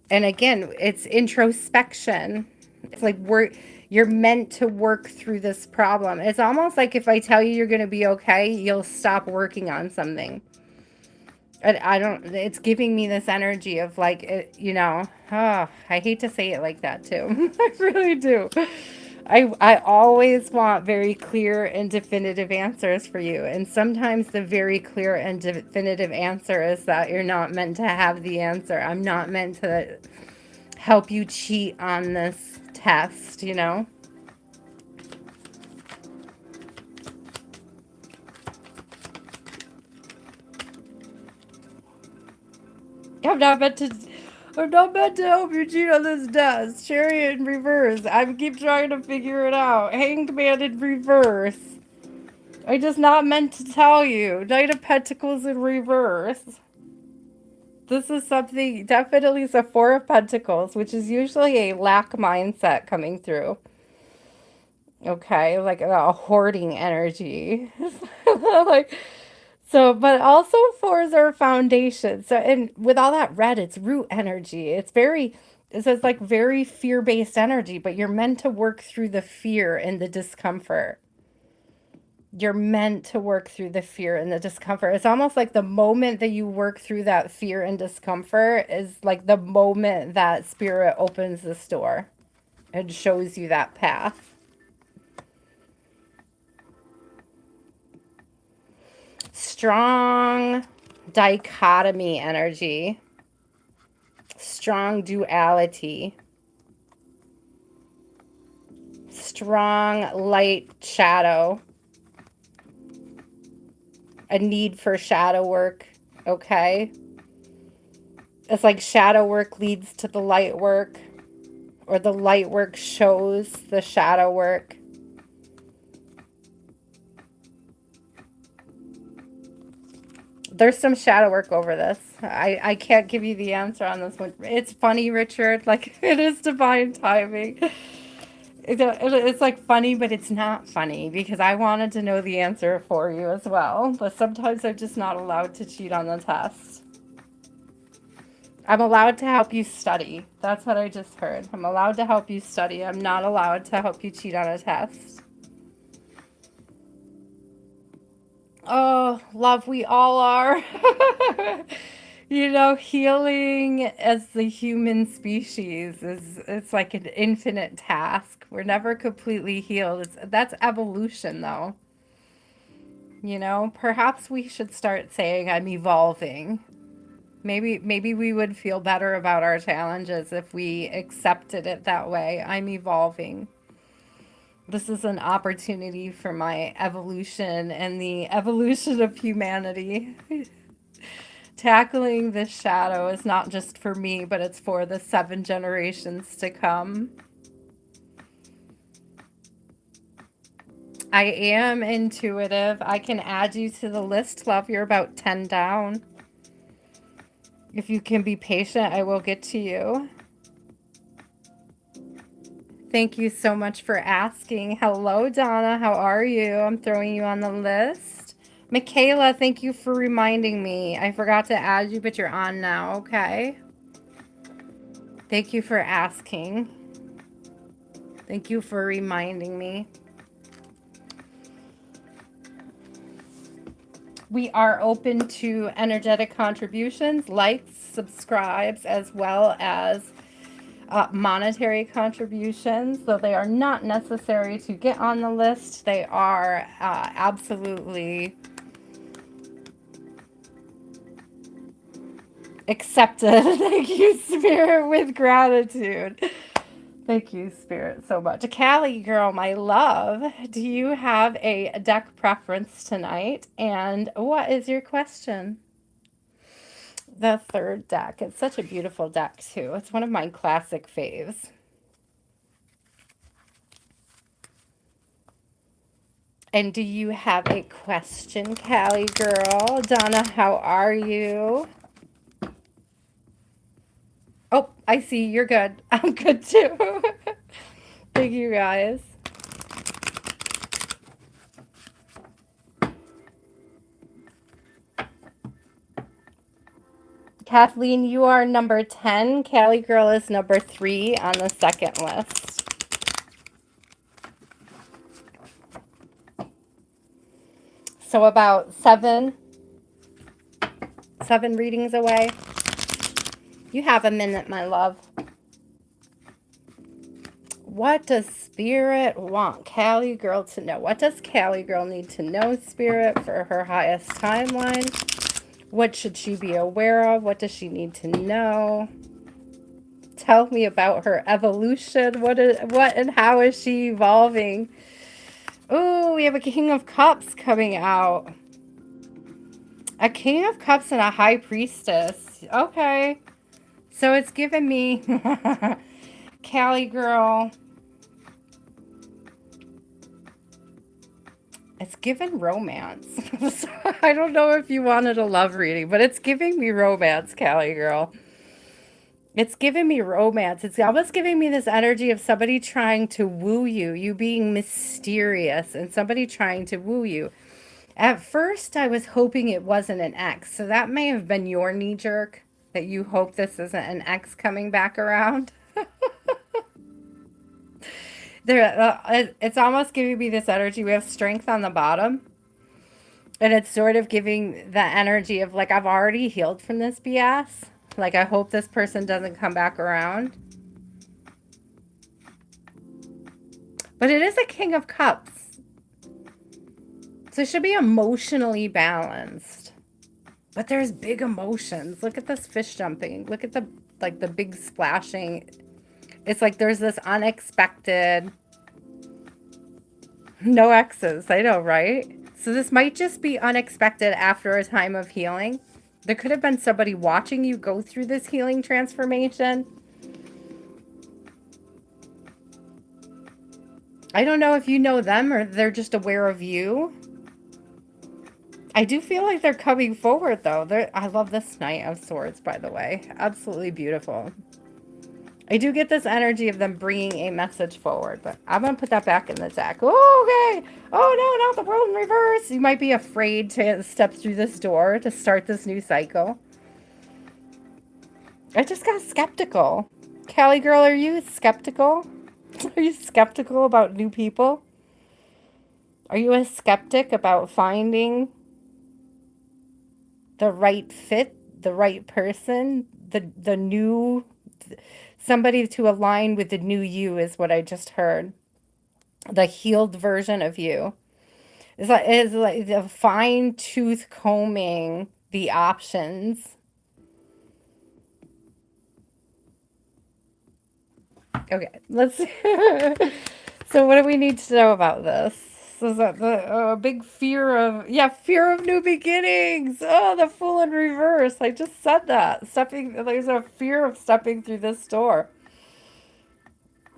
A: And again, it's introspection. It's like you're meant to work through this problem. It's almost like if I tell you you're going to be okay, you'll stop working on something. And I don't, it's giving me this energy of like, oh, I hate to say it like that too. I really do. I always want very clear and definitive answers for you. And sometimes the very clear and definitive answer is that you're not meant to have the answer. I'm not meant to help you cheat on this test, you know? I'm not meant to. I'm not meant to help you cheat on this test. Chariot in reverse. I keep trying to figure it out. Hanged man in reverse. I just not meant to tell you. Knight of Pentacles in reverse. This is something, definitely is a Four of Pentacles, which is usually a lack mindset coming through. Okay, like a hoarding energy. like, so, but also fours are foundation. So, and with all that red, it's root energy. It says like very fear-based energy, but you're meant to work through the fear and the discomfort. You're meant to work through the fear and the discomfort. It's almost like the moment that you work through that fear and discomfort is like the moment that spirit opens this door and shows you that path. Strong dichotomy energy, strong duality, strong light shadow, a need for shadow work, okay? It's like shadow work leads to the light work, or the light work shows the shadow work. There's some shadow work over this. I can't give you the answer on this one. It's funny, Richard. Like, it is divine timing. It's like funny, but it's not funny because I wanted to know the answer for you as well. But sometimes I'm just not allowed to cheat on the test. I'm allowed to help you study. That's what I just heard. I'm allowed to help you study. I'm not allowed to help you cheat on a test. Oh, love, we all are. Healing as the human species it's like an infinite task. We're never completely healed. That's evolution though. Perhaps we should start saying I'm evolving. Maybe we would feel better about our challenges if we accepted it that way. I'm evolving. This is an opportunity for my evolution and the evolution of humanity. Tackling this shadow is not just for me, but it's for the 7 generations to come. I am intuitive. I can add you to the list, love. You're about 10 down. If you can be patient, I will get to you. Thank you so much for asking. Hello, Donna. How are you? I'm throwing you on the list. Michaela, thank you for reminding me. I forgot to add you, but you're on now, okay? Thank you for asking. Thank you for reminding me. We are open to energetic contributions, likes, subscribes, as well as monetary contributions, though they are not necessary to get on the list. They are absolutely accepted. Thank you, Spirit, with gratitude. Thank you, Spirit, so much. Callie, girl, my love, do you have a deck preference tonight? And what is your question? The third deck. It's such a beautiful deck, too. It's one of my classic faves. And do you have a question, Callie girl? Donna, how are you? Oh, I see. You're good. I'm good, too. Thank you, guys. Kathleen, you are number 10. Callie girl is number 3 on the second list. So about seven readings away. You have a minute, my love. What does Spirit want Callie girl to know? What does Callie girl need to know, Spirit, for her highest timeline? What should she be aware of? What does she need to know? Tell me about her evolution. What and how is she evolving? Oh, we have a King of Cups coming out. A King of Cups and a High Priestess. Okay. So it's giving me Callie girl. It's given romance. So I don't know if you wanted a love reading, but it's giving me romance, Callie girl. It's giving me romance. It's almost giving me this energy of somebody trying to woo you, you being mysterious, and somebody trying to woo you. At first, I was hoping it wasn't an ex. So that may have been your knee jerk, that you hope this isn't an ex coming back around. It's almost giving me this energy. We have strength on the bottom. And it's sort of giving the energy of like, I've already healed from this BS. Like, I hope this person doesn't come back around. But it is a King of Cups. So it should be emotionally balanced. But there's big emotions. Look at this fish jumping. Look at the big splashing. It's like there's this unexpected. No exes. I know, right? So this might just be unexpected after a time of healing. There could have been somebody watching you go through this healing transformation. I don't know if you know them or they're just aware of you. I do feel like they're coming forward, though. I love this Knight of Swords, by the way. Absolutely beautiful. I do get this energy of them bringing a message forward, but I'm going to put that back in the deck. Oh, okay. Oh, no, not the world in reverse. You might be afraid to step through this door to start this new cycle. I just got skeptical. Callie girl, are you skeptical? Are you skeptical about new people? Are you a skeptic about finding the right fit, the right person, the new... Somebody to align with the new you is what I just heard. The healed version of you. It's like the fine tooth combing the options. Okay, let's So what do we need to know about this? So is that the big fear of, fear of new beginnings. Oh, the Fool in reverse. I just said that. There's a fear of stepping through this door.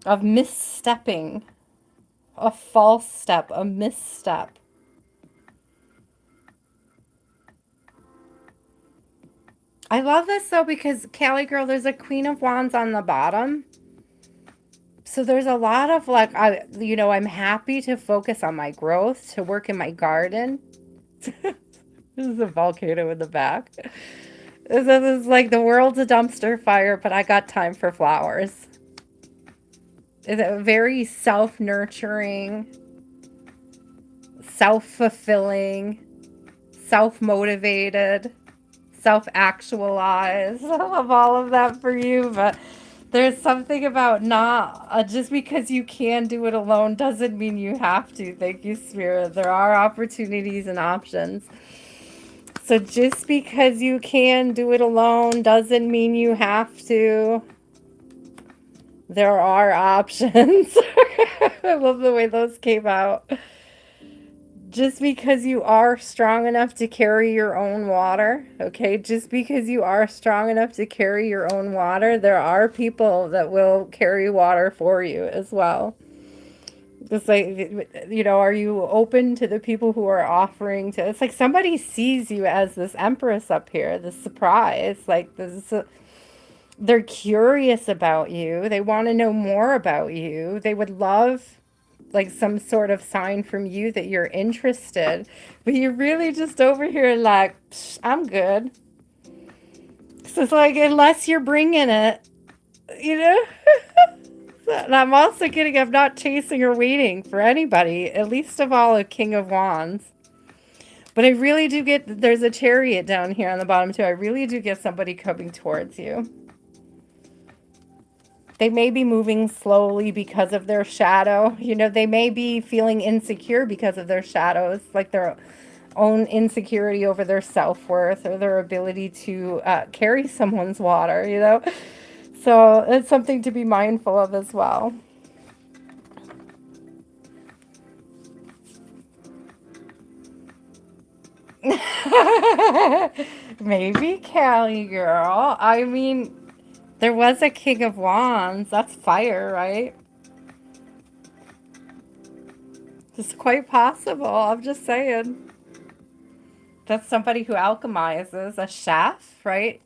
A: Of misstepping. A false step, a misstep. I love this though because Callie girl, there's a Queen of Wands on the bottom. So there's a lot of like, I'm happy to focus on my growth, to work in my garden. This is a volcano in the back. This is like the world's a dumpster fire, but I got time for flowers. It's a very self-nurturing, self-fulfilling, self-motivated, self-actualized. I love all of that for you, but there's something about not, just because you can do it alone doesn't mean you have to. Thank you, Spirit. There are opportunities and options. So just because you can do it alone doesn't mean you have to. There are options. I love the way those came out. just because you are strong enough to carry your own water, okay? Just because you are strong enough to carry your own water, there are people that will carry water for you as well. It's like, are you open to the people who are offering to? It's like somebody sees you as this empress up here, this surprise. Like, they're curious about you. They want to know more about you. They would love like some sort of sign from you that you're interested, but you're really just over here like, I'm good. So it's like, unless you're bringing it, you know? And I'm also kidding. I'm not chasing or waiting for anybody, at least of all a King of Wands. But I really do get, there's a chariot down here on the bottom too. I really do get somebody coming towards you. They may be moving slowly because of their shadow. They may be feeling insecure because of their shadows, like their own insecurity over their self-worth or their ability to carry someone's water. So it's something to be mindful of as well. Maybe, Callie girl. I mean, there was a King of Wands. That's fire, right? It's quite possible. I'm just saying. That's somebody who alchemizes, a chef, right?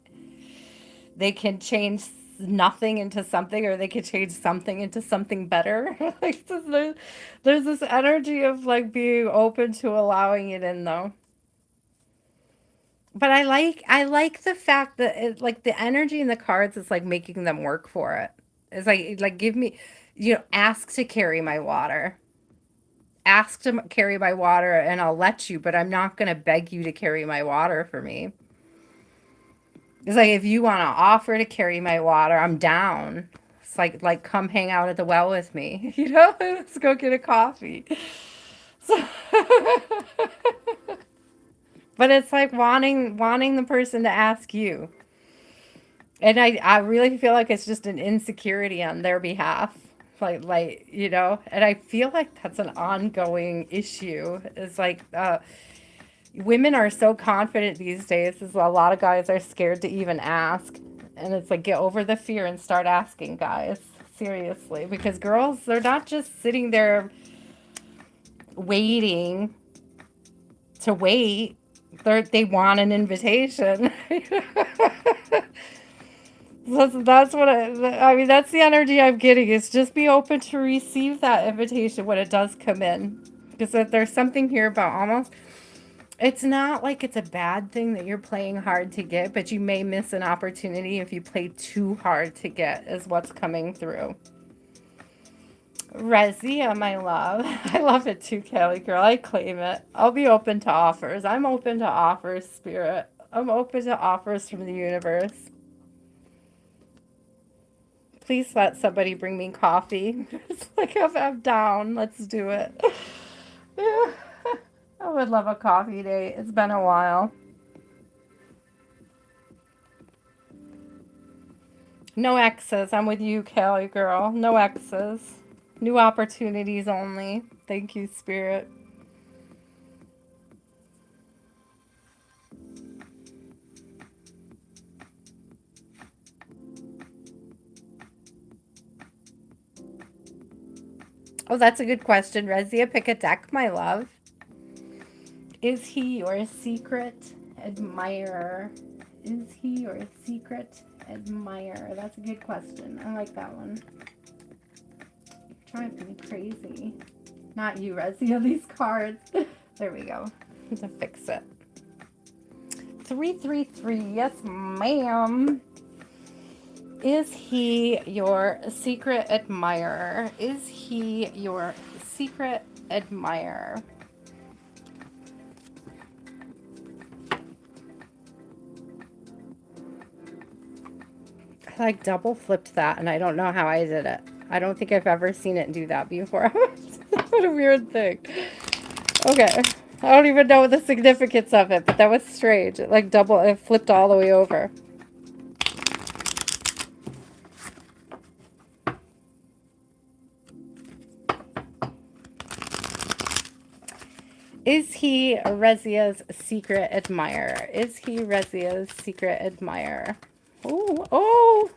A: They can change nothing into something, or they can change something into something better. Like there's this energy of like being open to allowing it in, though. But I like the fact that like the energy in the cards is like making them work for it. It's like give me, ask to carry my water. Ask to carry my water and I'll let you, but I'm not going to beg you to carry my water for me. It's like if you want to offer to carry my water, I'm down. It's like come hang out at the well with me. Let's go get a coffee. So but it's like wanting the person to ask you. And I really feel like it's just an insecurity on their behalf. And I feel like that's an ongoing issue. It's like women are so confident these days. Is a lot of guys are scared to even ask. And it's like, get over the fear and start asking, guys. Seriously. Because girls, they're not just sitting there waiting to wait. They want an invitation. That's what I mean, that's the energy I'm getting, is just be open to receive that invitation when it does come in. Because if there's something here about almost, it's not like it's a bad thing that you're playing hard to get, but you may miss an opportunity if you play too hard to get, is what's coming through. Resia, my love. I love it too, Callie girl. I claim it. I'll be open to offers. I'm open to offers, Spirit. I'm open to offers from the universe. Please let somebody bring me coffee. It's like I'm down. Let's do it. Yeah. I would love a coffee date. It's been a while. No exes. I'm with you, Callie girl. No exes. New opportunities only. Thank you, Spirit. Oh, that's a good question, Resia. Pick a deck, my love. Is he your secret admirer? Is he your secret admirer? That's a good question. I like that one. You're driving me crazy. Not you, Resia. These cards. There we go. To fix it. 333. Yes, ma'am. Is he your secret admirer? Is he your secret admirer? I like double flipped that and I don't know how I did it. I don't think I've ever seen it do that before. What a weird thing. Okay. I don't even know the significance of it, but that was strange. It flipped all the way over. Is he Resia's secret admirer? Is he Resia's secret admirer? Oh, oh,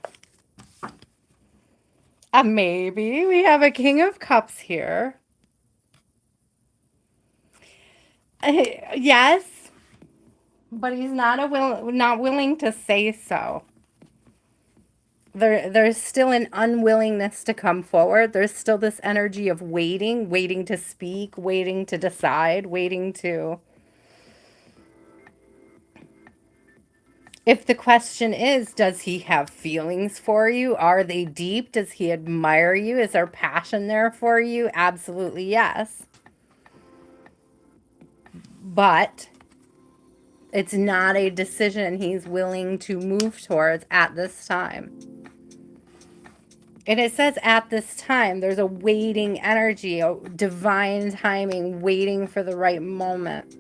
A: maybe. We have a King of Cups here. Yes, but he's not willing to say so. There's still an unwillingness to come forward. There's still this energy of waiting, waiting to speak, waiting to decide, waiting to. If the question is, does he have feelings for you? Are they deep? Does he admire you? Is there passion there for you? Absolutely yes. But it's not a decision he's willing to move towards at this time. And it says at this time, there's a waiting energy, a divine timing, waiting for the right moment.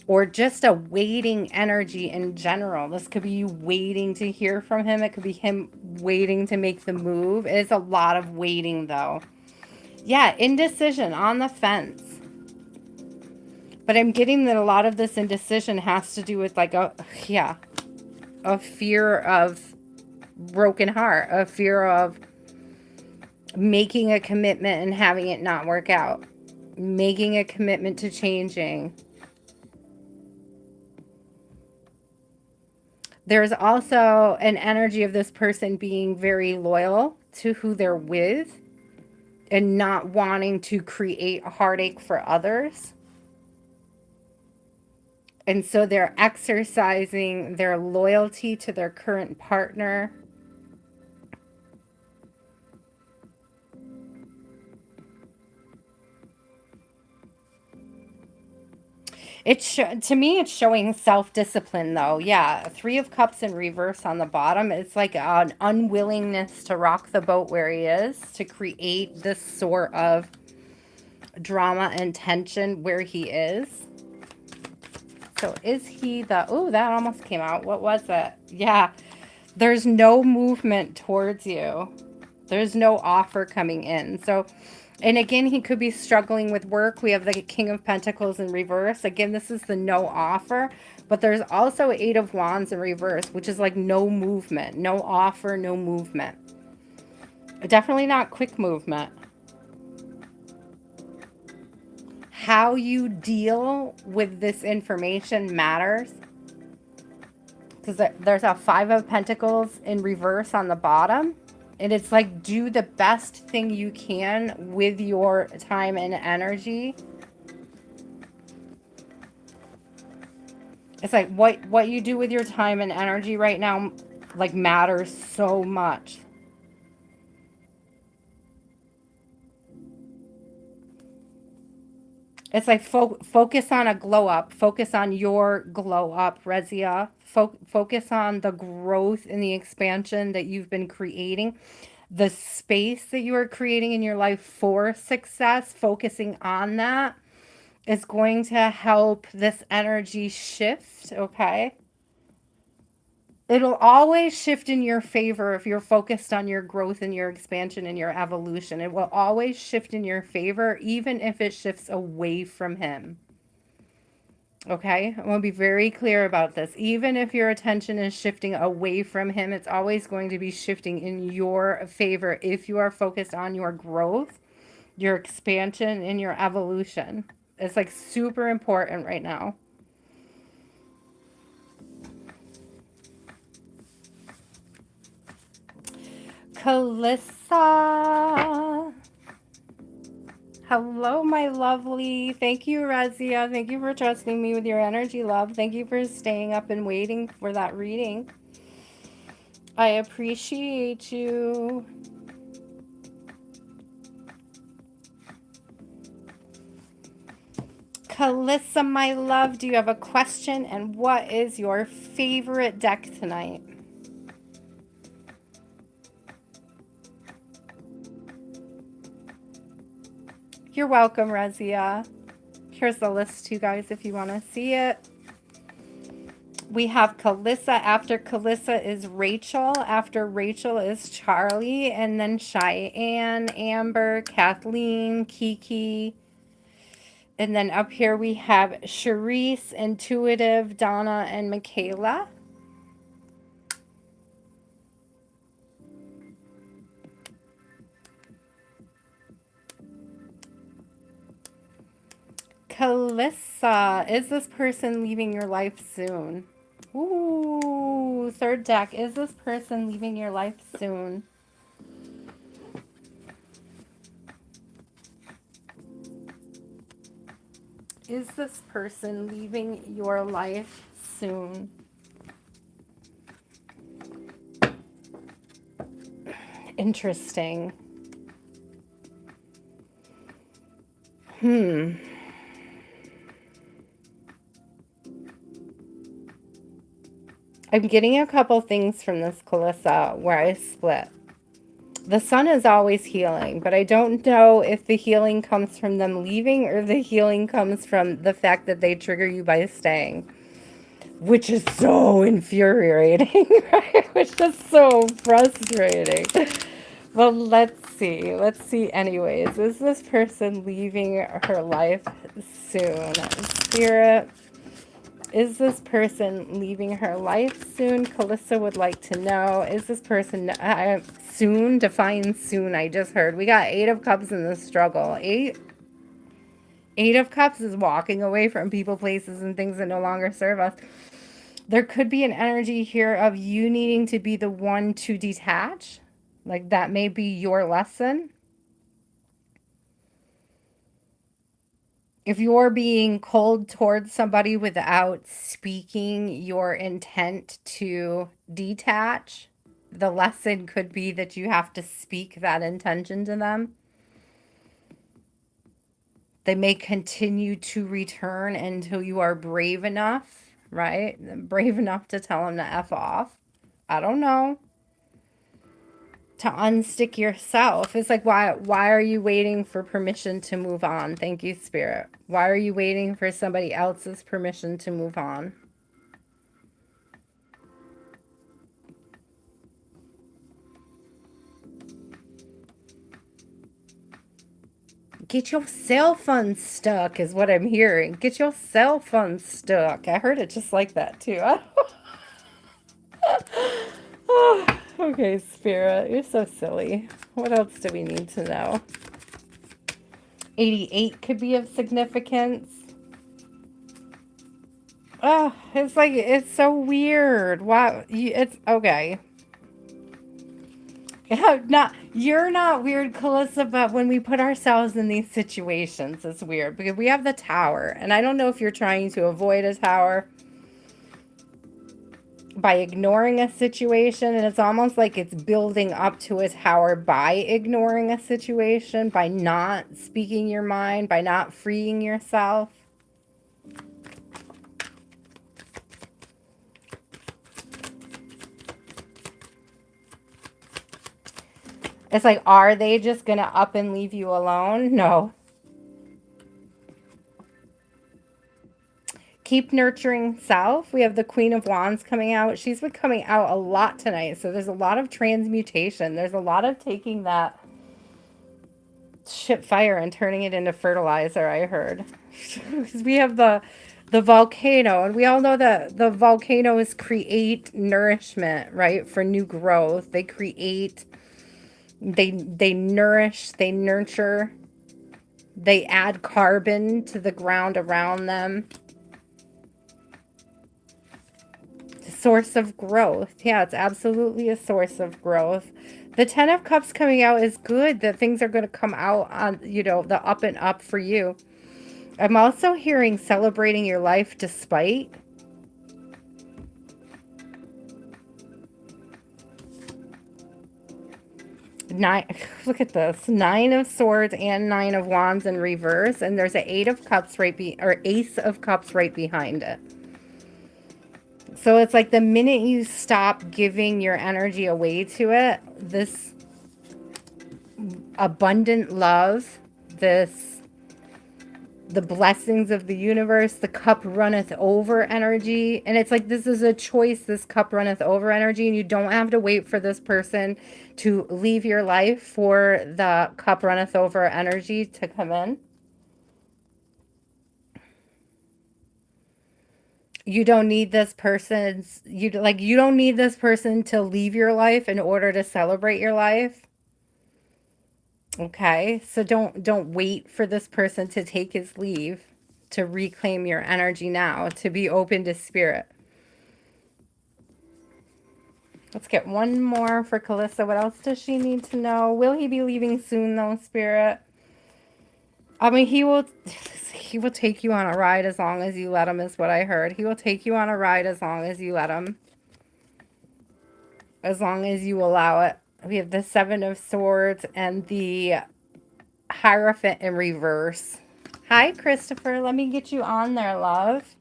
A: Or just a waiting energy in general. This could be you waiting to hear from him. It could be him waiting to make the move. It's a lot of waiting, though. Yeah, indecision, on the fence. But I'm getting that a lot of this indecision has to do with like a fear of broken heart, a fear of making a commitment and having it not work out, making a commitment to changing. There's also an energy of this person being very loyal to who they're with and not wanting to create a heartache for others. And so they're exercising their loyalty to their current partner. To me, it's showing self-discipline, though. Yeah, Three of Cups in reverse on the bottom. It's like an unwillingness to rock the boat where he is, to create this sort of drama and tension where he is. So is he the... Oh, that almost came out. What was it? Yeah, there's no movement towards you. There's no offer coming in. So... And again, he could be struggling with work. We have the King of Pentacles in reverse. Again, this is the no offer. But there's also Eight of Wands in reverse, which is like no movement. No offer, no movement. Definitely not quick movement. How you deal with this information matters. Because there's a Five of Pentacles in reverse on the bottom. And it's like, do the best thing you can with your time and energy. It's like what you do with your time and energy right now, like, matters so much. It's like focus on a glow up. Focus on your glow up, Resia. Focus on the growth and the expansion that you've been creating. The space that you are creating in your life for success, focusing on that is going to help this energy shift, okay? It'll always shift in your favor if you're focused on your growth and your expansion and your evolution. It will always shift in your favor, even if it shifts away from him. Okay, I want to be very clear about this. Even if your attention is shifting away from him, it's always going to be shifting in your favor if you are focused on your growth, your expansion, and your evolution. It's like super important right now. Kalissa. Hello, my lovely. Thank you, Resia. Thank you for trusting me with your energy, love. Thank you for staying up and waiting for that reading. I appreciate you. Kalissa, my love, do you have a question? And what is your favorite deck tonight? You're welcome, Resia. Here's the list, you guys, if you want to see it. We have Kalissa. After Kalissa is Rachel. After Rachel is Charlie. And then Cheyenne, Amber, Kathleen, Kiki. And then up here we have Shereice, Intuitive, Donna, and Michaela. Kalissa, is this person leaving your life soon? Ooh, third deck. Is this person leaving your life soon? Is this person leaving your life soon? Interesting. I'm getting a couple things from this Kalissa where I split. The sun is always healing, but I don't know if the healing comes from them leaving or the healing comes from the fact that they trigger you by staying, which is so infuriating, right? Which is so frustrating. Well, let's see. Let's see anyways. Is this person leaving her life soon? Spirit, is this person leaving her life soon? Kalissa would like to know. Is this person soon? Define soon. I just heard. We got 8 of Cups in the struggle. 8 of Cups is walking away from people, places, and things that no longer serve us. There could be an energy here of you needing to be the one to detach. Like that may be your lesson. If you're being cold towards somebody without speaking your intent to detach, the lesson could be that you have to speak that intention to them. They may continue to return until you are brave enough, right? Brave enough to tell them to F off. I don't know. To unstick yourself. It's like, why are you waiting for permission to move on? Thank you, Spirit. Why are you waiting for somebody else's permission to move on? Get yourself unstuck is what I'm hearing. Get yourself unstuck. I heard it just like that too. Oh, okay, Spirit. You're so silly. What else do we need to know? 88 could be of significance. Oh, it's like, it's so weird. Wow. It's okay. You're not weird, Kalissa, but when we put ourselves in these situations, it's weird because we have the tower. And I don't know if you're trying to avoid a tower by ignoring a situation, and it's almost like it's building up to a tower by ignoring a situation, by not speaking your mind, by not freeing yourself. It's like, are they just gonna up and leave you alone? No. Keep nurturing self. We have the Queen of Wands coming out. She's been coming out a lot tonight. So there's a lot of transmutation. There's a lot of taking that shit fire and turning it into fertilizer, I heard. Because we have the volcano, and we all know that the volcanoes create nourishment, right? For new growth. They create, they nourish, they nurture, they add carbon to the ground around them. Source of growth. Yeah, it's absolutely a source of growth. The 10 of Cups coming out is good, that things are going to come out on, you know, the up and up for you. I'm also hearing celebrating your life despite. Look at this. 9 of Swords and 9 of Wands in reverse, and there's an 8 of Cups or Ace of Cups right behind it. So it's like the minute you stop giving your energy away to it, this abundant love, this the blessings of the universe, the cup runneth over energy. And it's like, this is a choice, this cup runneth over energy. And you don't have to wait for this person to leave your life for the cup runneth over energy to come in. You don't need this person's, you don't need this person to leave your life in order to celebrate your life. Okay, so don't wait for this person to take his leave, to reclaim your energy now, to be open to spirit. Let's get one more for Kalissa. What else does she need to know? Will he be leaving soon though, spirit? I mean, he will take you on a ride as long as you let him, is what I heard. He will take you on a ride as long as you let him. As long as you allow it. We have the Seven of Swords and the Hierophant in reverse. Hi, Christopher. Let me get you on there, love.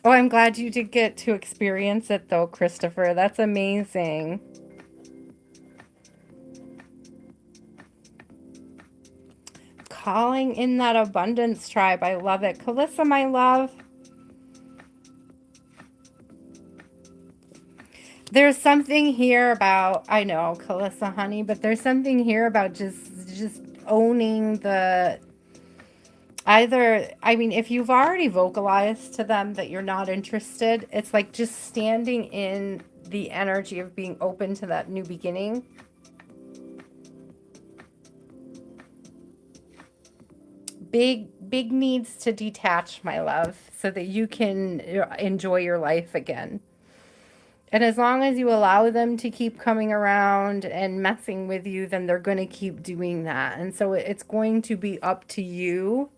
A: Oh, I'm glad you did get to experience it, though, Christopher. That's amazing. Calling in that abundance tribe. I love it. Kalissa, my love. There's something here about, I know, Kalissa, honey, but there's something here about just owning the, either, I mean, if you've already vocalized to them that you're not interested, it's like just standing in the energy of being open to that new beginning. Big needs to detach, my love, so that you can enjoy your life again. And as long as you allow them to keep coming around and messing with you, then they're going to keep doing that. And so it's going to be up to you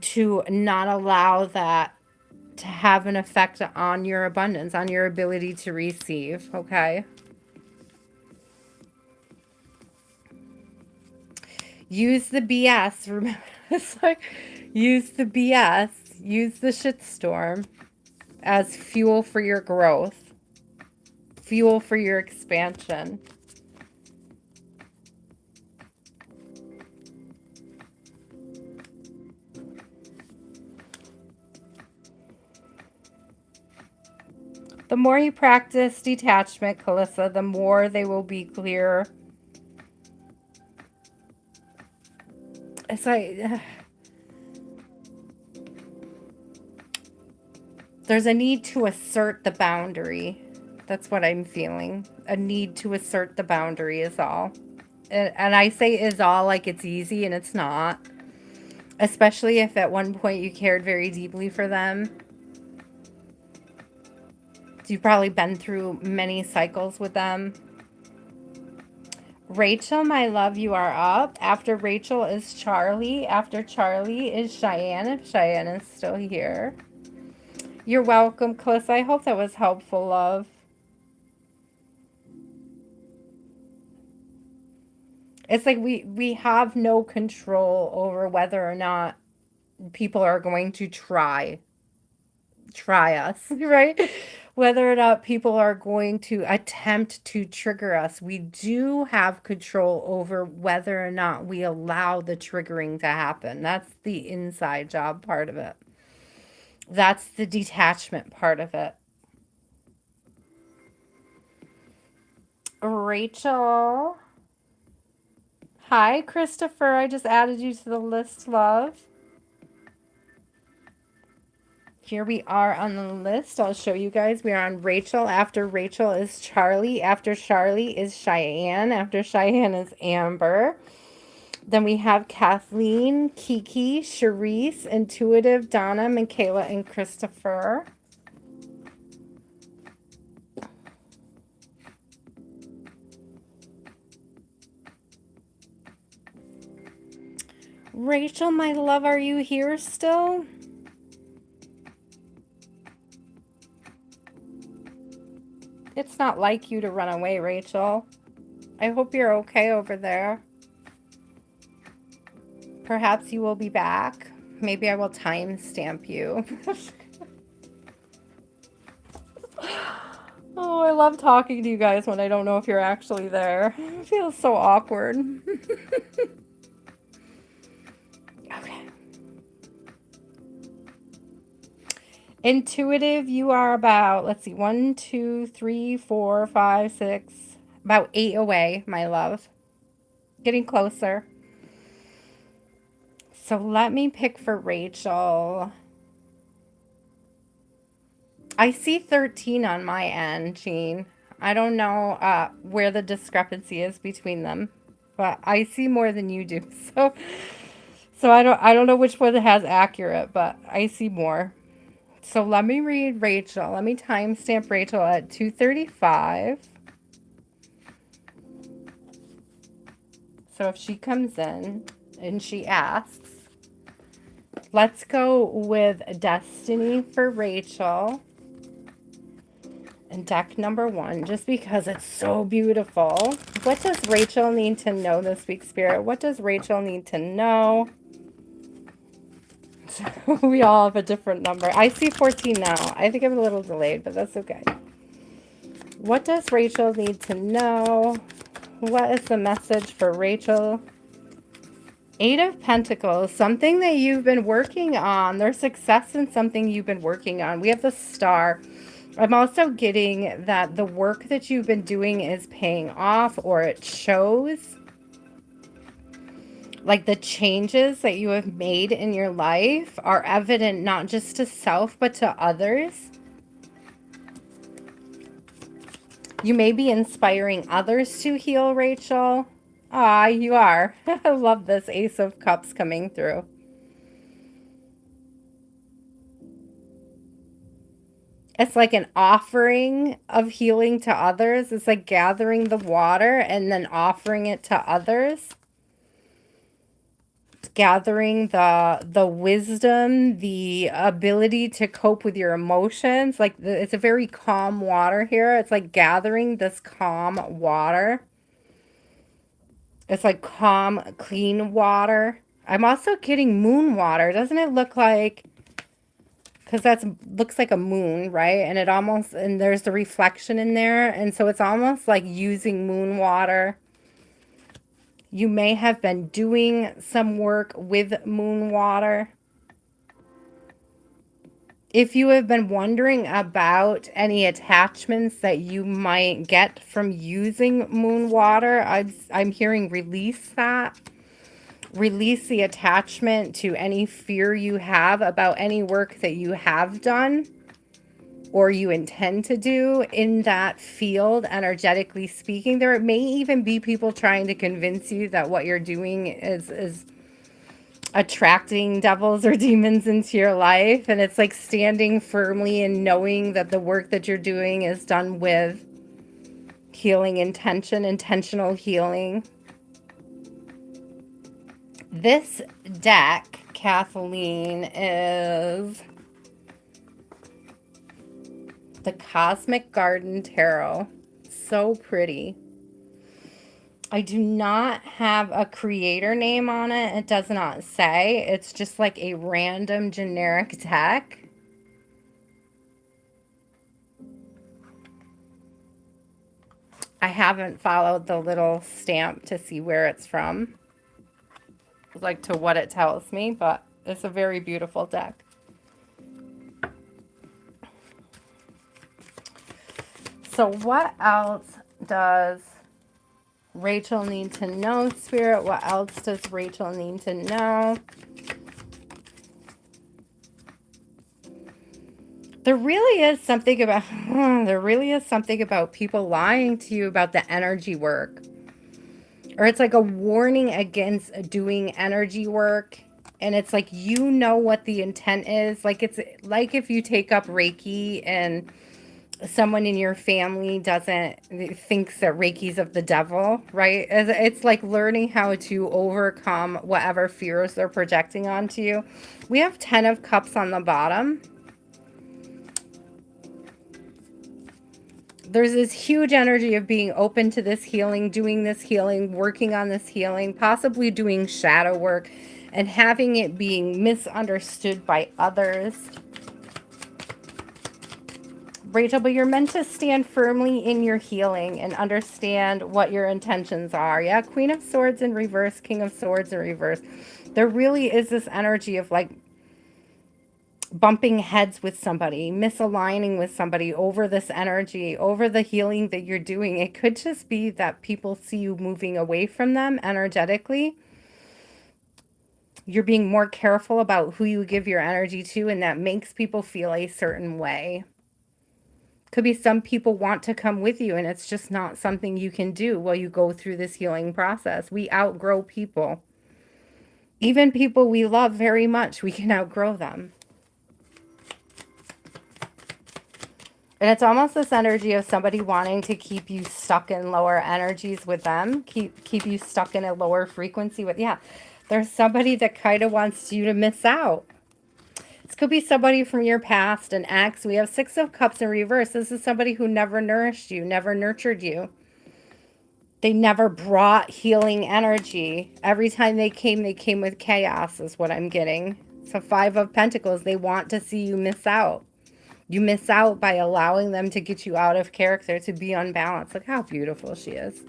A: to not allow that to have an effect on your abundance, on your ability to receive, okay? Use the BS. Remember, it's like, use the BS, use the shitstorm as fuel for your growth, fuel for your expansion. The more you practice detachment, Kalissa, the more they will be clear. It's like, there's a need to assert the boundary. That's what I'm feeling. A need to assert the boundary is all. And I say is all like it's easy, and it's not. Especially if at one point you cared very deeply for them. You've probably been through many cycles with them. Rachel, my love, you are up. After Rachel is Charlie. After Charlie is Cheyenne, if Cheyenne is still here. You're welcome, Calissa. I hope that was helpful, love. It's like we have no control over whether or not people are going to try us, right? Whether or not people are going to attempt to trigger us. We do have control over whether or not we allow the triggering to happen. That's the inside job part of it. That's the detachment part of it. Rachel. Hi, Christopher. I just added you to the list, love. Here we are on the list. I'll show you guys. We are on Rachel. After Rachel is Charlie. After Charlie is Cheyenne. After Cheyenne is Amber. Then we have Kathleen, Kiki, Shereice, Intuitive, Donna, Michaela, and Christopher. Rachel, my love, are you here still? It's not like you to run away, Rachel. I hope you're okay over there. Perhaps you will be back. Maybe I will timestamp you. Oh, I love talking to you guys when I don't know if you're actually there. It feels so awkward. Okay. Intuitive, you are about, let's see, 1, 2, 3, 4, 5, 6, about 8 away, my love. Getting closer. So let me pick for Rachel. I see 13 on my end, Jean. I don't know where the discrepancy is between them, but I see more than you do. So I don't know which one has accurate, but I see more. So let me read Rachel. Let me timestamp Rachel at 2:35. So if she comes in and she asks, let's go with Destiny for Rachel. And deck number 1, just because it's so beautiful. What does Rachel need to know this week, Spirit? What does Rachel need to know? We all have a different number. I see 14 now. I think I'm a little delayed, but that's okay. What does Rachel need to know? What is the message for Rachel? 8 of Pentacles, something that you've been working on. There's success in something you've been working on. We have the Star. I'm also getting that the work that you've been doing is paying off, or it shows. Like the changes that you have made in your life are evident not just to self, but to others. You may be inspiring others to heal, Rachel. Ah, you are. I love this Ace of Cups coming through. It's like an offering of healing to others. It's like gathering the water and then offering it to others. Gathering the wisdom, the ability to cope with your emotions. Like it's a very calm water here. It's like gathering this calm water. It's like calm, clean water. I'm also getting moon water. Doesn't it look like, because that's looks like a moon, right? And it almost, and there's the reflection in there. And so it's almost like using moon water. You may have been doing some work with moon water. If you have been wondering about any attachments that you might get from using moon water, I'm hearing release that. Release the attachment to any fear you have about any work that you have done or you intend to do in that field, energetically speaking. There may even be people trying to convince you that what you're doing is attracting devils or demons into your life. And it's like standing firmly and knowing that the work that you're doing is done with healing intention, intentional healing. This deck, Kathleen, is the Cosmic Garden Tarot. So pretty. I do not have a creator name on it. It does not say. It's just like a random generic deck. I haven't followed the little stamp to see where it's from, like to what it tells me, but it's a very beautiful deck. So what else does Rachel need to know, Spirit? What else does Rachel need to know? There really is something about people lying to you about the energy work. Or it's like a warning against doing energy work. And it's like, you know what the intent is. Like it's like if you take up Reiki and someone in your family thinks that Reiki's of the devil, right? It's like learning how to overcome whatever fears they're projecting onto you. We have 10 of Cups on the bottom. There's this huge energy of being open to this healing, doing this healing, working on this healing, possibly doing shadow work, and having it being misunderstood by others. Rachel, but you're meant to stand firmly in your healing and understand what your intentions are. Yeah, Queen of Swords in reverse, King of Swords in reverse. There really is this energy of like bumping heads with somebody, misaligning with somebody over this energy, over the healing that you're doing. It could just be that people see you moving away from them energetically. You're being more careful about who you give your energy to, and that makes people feel a certain way. Could be some people want to come with you, and it's just not something you can do while you go through this healing process. We outgrow people. Even people we love very much, we can outgrow them. And it's almost this energy of somebody wanting to keep you stuck in lower energies with them, keep you stuck in a lower frequency with, yeah, there's somebody that kind of wants you to miss out. This could be somebody from your past, an ex. We have Six of Cups in reverse. This is somebody who never nourished you, never nurtured you. They never brought healing energy. Every time they came with chaos is what I'm getting. So Five of Pentacles, they want to see you miss out. You miss out by allowing them to get you out of character, to be unbalanced. Look how beautiful she is.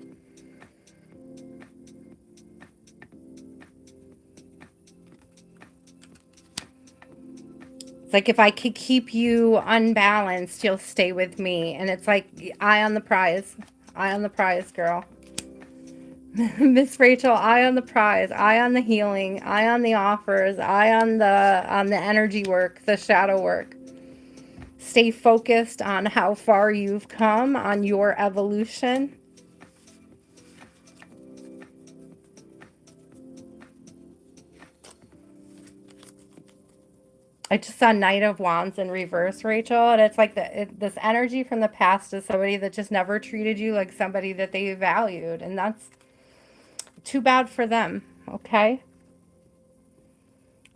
A: It's like, if I could keep you unbalanced, you'll stay with me. And it's like, eye on the prize. Eye on the prize, girl. Miss Rachel, eye on the prize, eye on the healing, eye on the offers, eye on the energy work, the shadow work. Stay focused on how far you've come, on your evolution. I just saw Knight of Wands in reverse, Rachel, and it's like this energy from the past is somebody that just never treated you like somebody that they valued, and that's too bad for them, okay?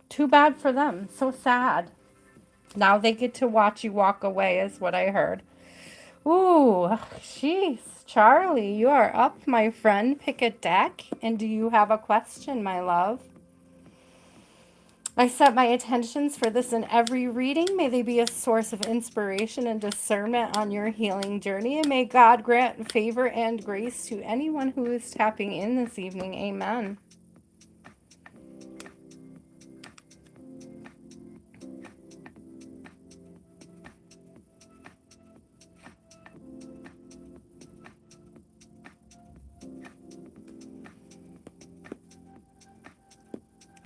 A: Too bad for them. So sad. Now they get to watch you walk away is what I heard. Ooh, jeez. Charlie, you are up, my friend. Pick a deck. And do you have a question, my love? I set my intentions for this in every reading. May they be a source of inspiration and discernment on your healing journey. And may God grant favor and grace to anyone who is tapping in this evening. Amen.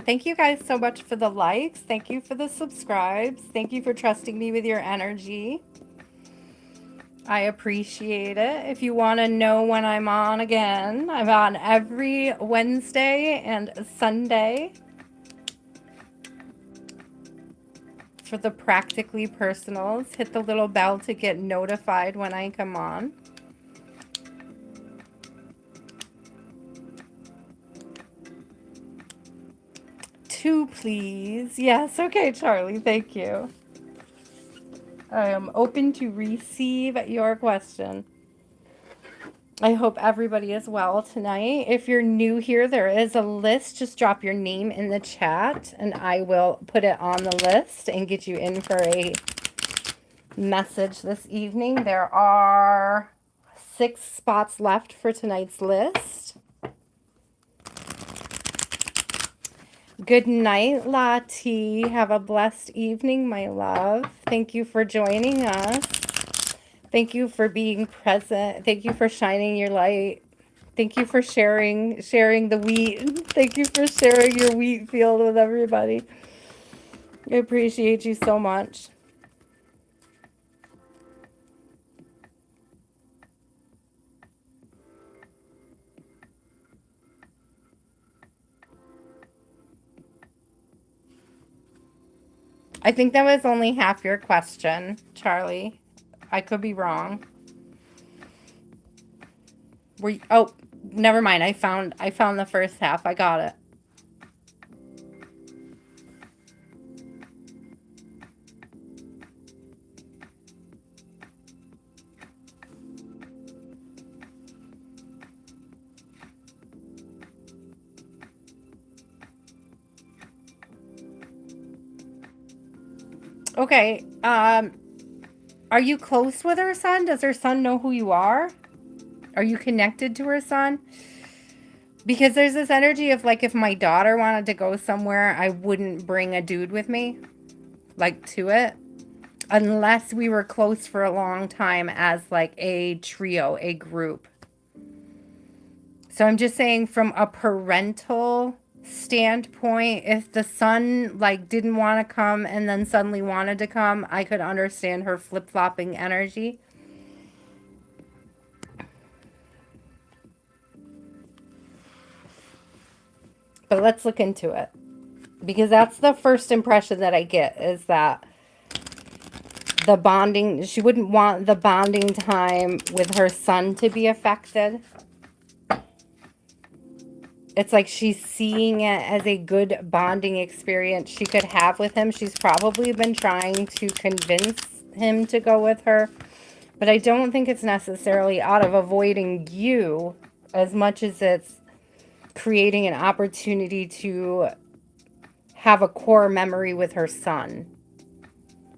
A: Thank you guys so much for the likes. Thank you for the subscribes. Thank you for trusting me with your energy. I appreciate it. If you want to know when I'm on again, I'm on every Wednesday and Sunday for the Practically Personals. Hit the little bell to get notified when I come on. Two, please. Yes, okay, Charlie, thank you. I am open to receive your question. I hope everybody is well tonight. If you're new here, there is a list. Just drop your name in the chat and I will put it on the list and get you in for a message this evening. There are 6 spots left for tonight's list. Good night, Latte. Have a blessed evening, my love. Thank you for joining us. Thank you for being present. Thank you for shining your light. Thank you for sharing the wheat. Thank you for sharing your wheat field with everybody. I appreciate you so much. I think that was only half your question, Charlie. I could be wrong. Were you, oh, never mind. I found the first half. I got it. Okay. Are you close with her son? Does her son know who you are? Are you connected to her son? Because there's this energy of like, if my daughter wanted to go somewhere, I wouldn't bring a dude with me, like, to it. Unless we were close for a long time as like a trio, a group. So I'm just saying from a parental standpoint, if the son like didn't want to come and then suddenly wanted to come, I could understand her flip-flopping energy. But let's look into it. Because that's the first impression that I get, is that the bonding, she wouldn't want the bonding time with her son to be affected. It's like she's seeing it as a good bonding experience she could have with him. She's probably been trying to convince him to go with her. But I don't think it's necessarily out of avoiding you as much as it's creating an opportunity to have a core memory with her son.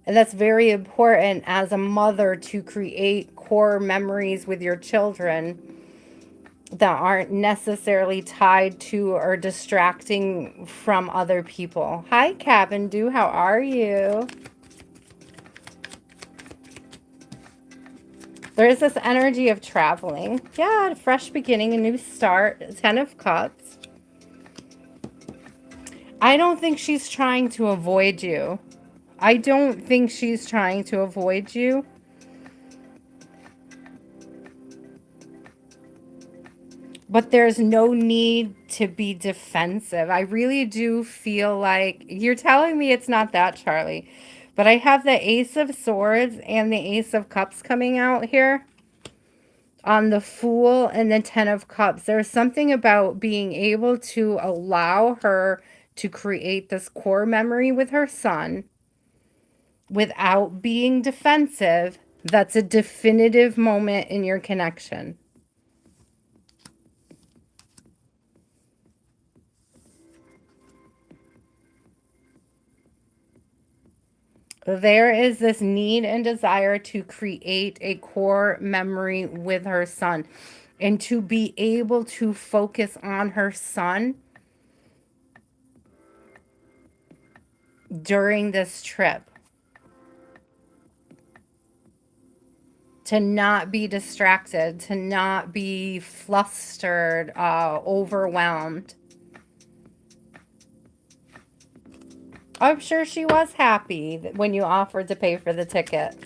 A: And that's very important as a mother, to create core memories with your children that aren't necessarily tied to or distracting from other people. Hi, Cabin Do. How are you? There is this energy of traveling. Yeah, a fresh beginning, a new start. 10 of Cups. I don't think she's trying to avoid you. I don't think she's trying to avoid you. But there's no need to be defensive. I really do feel like you're telling me it's not that, Charlie. But I have the Ace of Swords and the Ace of Cups coming out here on the Fool and the 10 of Cups. There's something about being able to allow her to create this core memory with her son without being defensive. That's a definitive moment in your connection. There is this need and desire to create a core memory with her son and to be able to focus on her son during this trip. To not be distracted, to not be flustered, overwhelmed. I'm sure she was happy when you offered to pay for the ticket.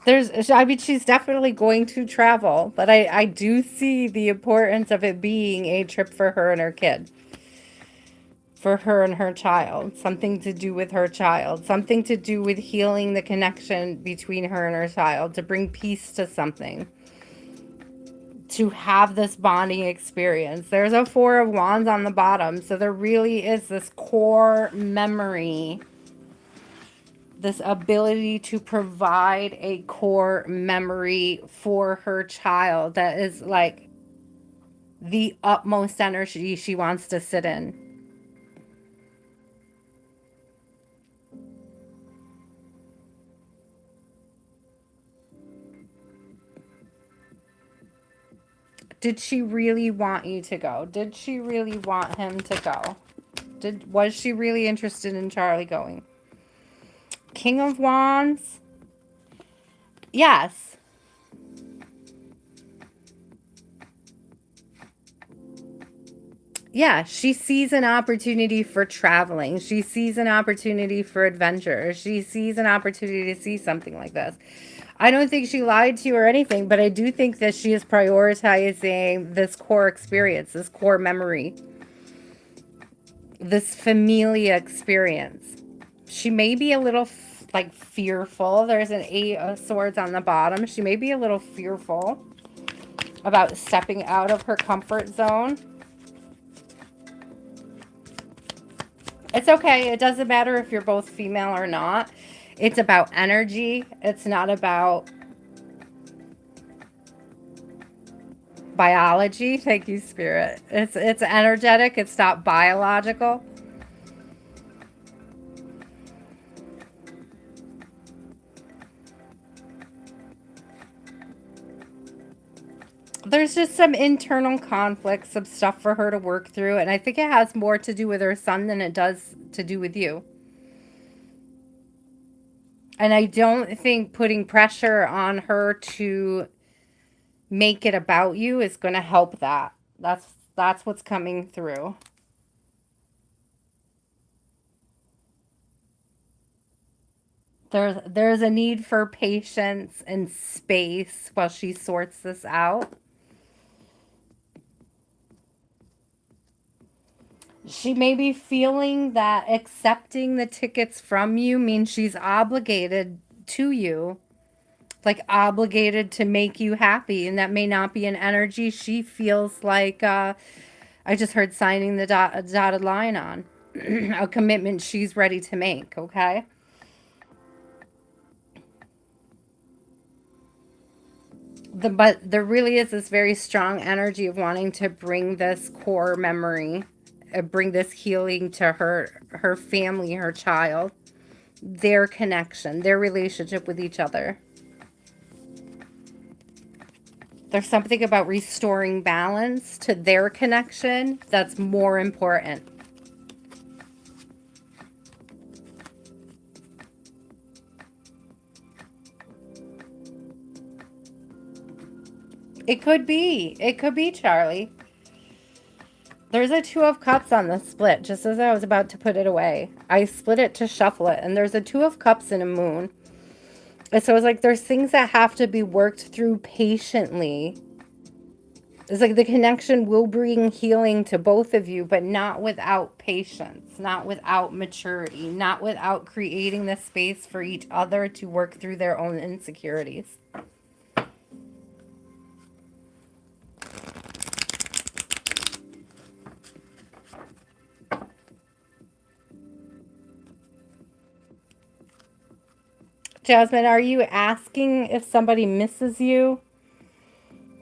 A: I mean, she's definitely going to travel, but I do see the importance of it being a trip for her and her kid. For her and her child. Something to do with her child. Something to do with healing the connection between her and her child. To bring peace to something. To have this bonding experience. There's a 4 of Wands on the bottom. So there really is this core memory. This ability to provide a core memory for her child that is like the utmost energy she wants to sit in. Did she really want you to go? Did she really want him to go? Was she really interested in Charlie going? King of Wands. Yes. Yeah, she sees an opportunity for traveling. She sees an opportunity for adventure. She sees an opportunity to see something like this. I don't think she lied to you or anything, but I do think that she is prioritizing this core experience, this core memory, this familia experience. She may be a little like fearful. There's an 8 of Swords on the bottom. She may be a little fearful about stepping out of her comfort zone. It's okay. It doesn't matter if you're both female or not. It's about energy. It's not about biology. Thank you, Spirit. It's energetic. It's not biological. There's just some internal conflicts, some stuff for her to work through. And I think it has more to do with her son than it does to do with you. And I don't think putting pressure on her to make it about you is going to help that. That's what's coming through. There's a need for patience and space while she sorts this out. She may be feeling that accepting the tickets from you means she's obligated to you, like obligated to make you happy, and that may not be an energy she feels like I just heard signing the dotted line on a commitment she's ready to make, okay? But there really is this very strong energy of wanting to bring this core memory, bring this healing to her family, her child, their connection, their relationship with each other. There's something about restoring balance to their connection that's more important. It could be. It could be, Charlie. There's a Two of Cups on the split, just as I was about to put it away. I split it to shuffle it, and there's a Two of Cups and a Moon. And so it's like there's things that have to be worked through patiently. It's like the connection will bring healing to both of you, but not without patience, not without maturity, not without creating the space for each other to work through their own insecurities. Jasmine, are you asking if somebody misses you?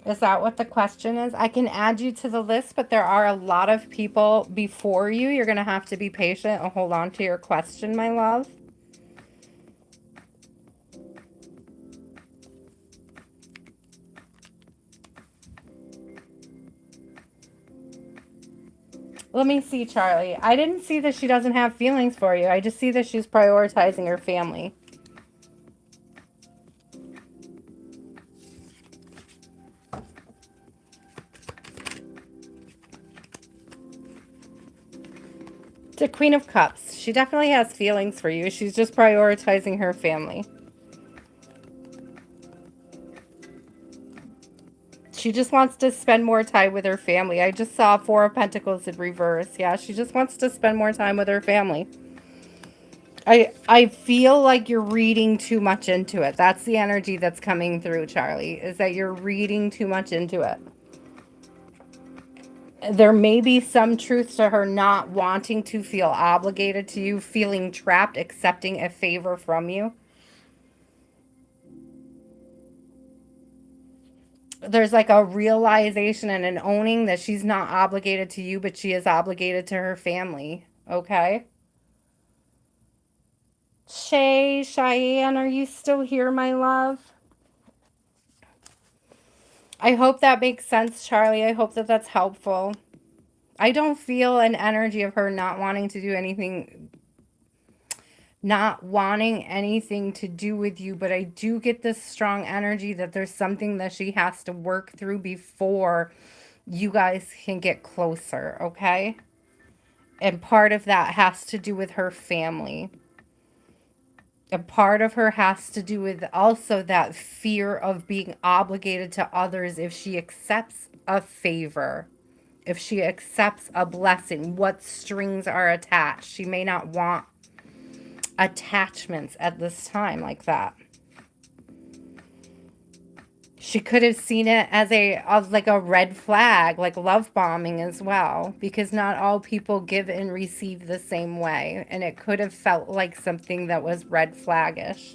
A: Is that what the question is? I can add you to the list, but there are a lot of people before you. You're going to have to be patient and hold on to your question, my love. Let me see, Charlie. I didn't see that she doesn't have feelings for you. I just see that she's prioritizing her family. The Queen of Cups. She definitely has feelings for you. She's just prioritizing her family. She just wants to spend more time with her family. I just saw Four of Pentacles in reverse. Yeah, she just wants to spend more time with her family. I feel like you're reading too much into it. That's the energy that's coming through, Charlie, is that you're reading too much into it. There may be some truth to her not wanting to feel obligated to you, feeling trapped, accepting a favor from you. There's like a realization and an owning that she's not obligated to you, but she is obligated to her family. Okay? Cheyenne, are you still here, my love? I hope that makes sense, Charlie. I hope that that's helpful. I don't feel an energy of her not wanting to do anything, not wanting anything to do with you, but I do get this strong energy that there's something that she has to work through before you guys can get closer, okay? And part of that has to do with her family. And part of her has to do with also that fear of being obligated to others if she accepts a favor, if she accepts a blessing, what strings are attached. She may not want attachments at this time like that. She could have seen it as like a red flag, like love bombing as well, because not all people give and receive the same way, and it could have felt like something that was red flaggish.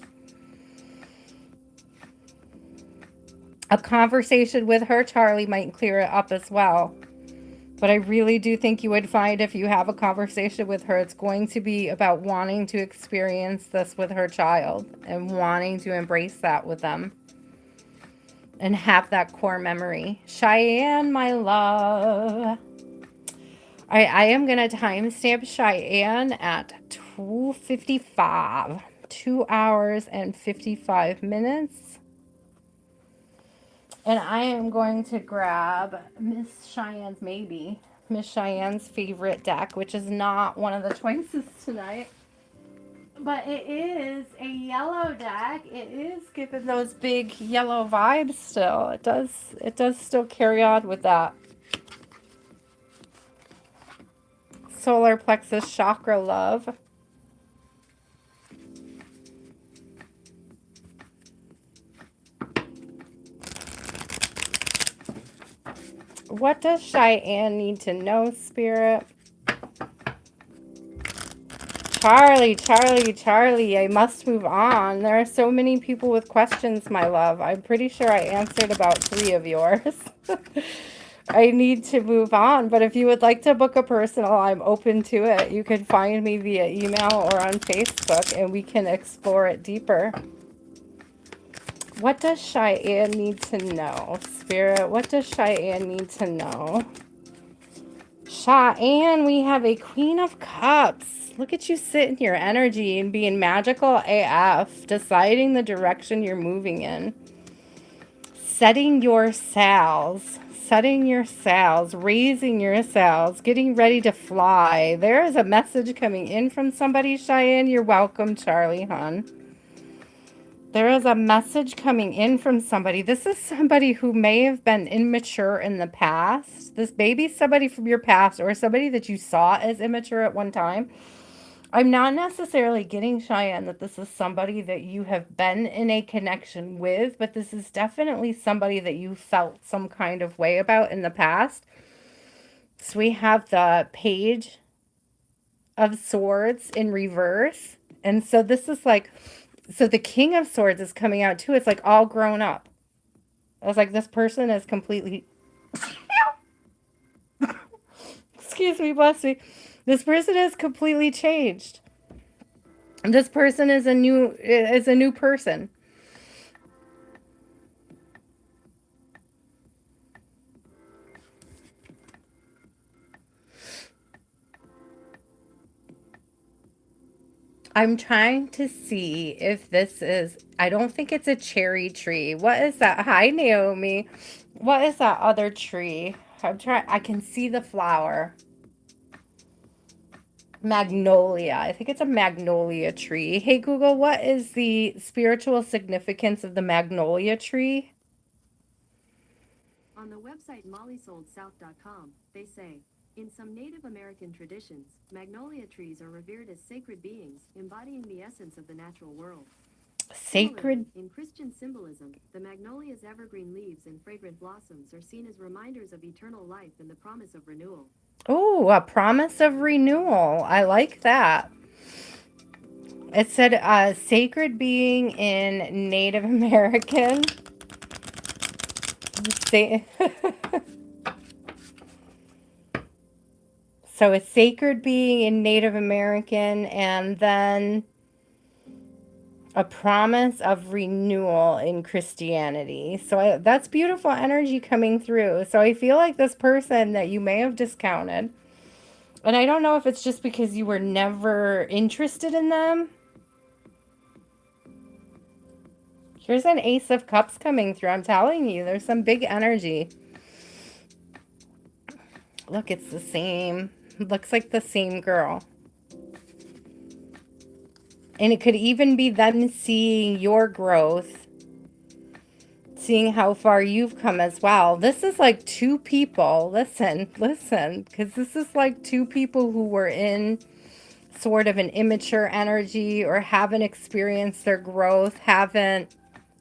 A: A conversation with her, Charlie, might clear it up as well. But I really do think you would find if you have a conversation with her, it's going to be about wanting to experience this with her child and wanting to embrace that with them. and have that core memory. Cheyenne, my love. I am going to timestamp Cheyenne at 2:55. 2 hours and 55 minutes. And I am going to grab Miss Cheyenne's favorite deck, which is not one of the choices tonight. But it is a yellow deck. It is giving those big yellow vibes still. It does still carry on with that solar plexus chakra love. What does Cheyenne need to know, Spirit? Charlie, I must move on. There are so many people with questions, my love. I'm pretty sure I answered about 3 of yours. I need to move on, but if you would like to book a personal, I'm open to it. You can find me via email or on Facebook, and we can explore it deeper. What does Cheyenne need to know, Spirit? What does Cheyenne need to know? Cheyenne, we have a Queen of Cups. Look at you sitting your energy and being magical AF, deciding the direction you're moving in. Setting your sails, raising your sails, getting ready to fly. There is a message coming in from somebody, Cheyenne. You're welcome, Charlie, hon. There is a message coming in from somebody. This is somebody who may have been immature in the past. This may be somebody from your past or somebody that you saw as immature at one time. I'm not necessarily getting, Cheyenne, that this is somebody that you have been in a connection with, but this is definitely somebody that you felt some kind of way about in the past. So we have the Page of Swords in reverse. And so this is like, so the King of Swords is coming out too. It's like all grown up. I was like, this person is completely, excuse me, bless me. This person is completely changed. This person is a new person. I'm trying to see if this is, I don't think it's a cherry tree. What is that? Hi, Naomi. What is that other tree? I can see the flower. Magnolia. I think it's a magnolia tree. Hey, Google, what is the spiritual significance of the magnolia tree?
B: On the website mollysoldsouth.com, they say, in some Native American traditions, magnolia trees are revered as sacred beings, embodying the essence of the natural world.
A: Sacred.
B: Similarly, in Christian symbolism, the magnolia's evergreen leaves and fragrant blossoms are seen as reminders of eternal life and the promise of renewal.
A: Oh, a promise of renewal. I like that. It said sacred being in Native American. So a sacred being in Native American, and then a promise of renewal in Christianity. So that's beautiful energy coming through. So I feel like this person that you may have discounted, and I don't know if it's just because you were never interested in them. Here's an Ace of Cups coming through. I'm telling you, there's some big energy. Look, it's the same. Looks like the same girl. And it could even be them seeing your growth, seeing how far you've come as well. This is like 2 people. Listen, because this is like 2 people who were in sort of an immature energy or haven't experienced their growth, haven't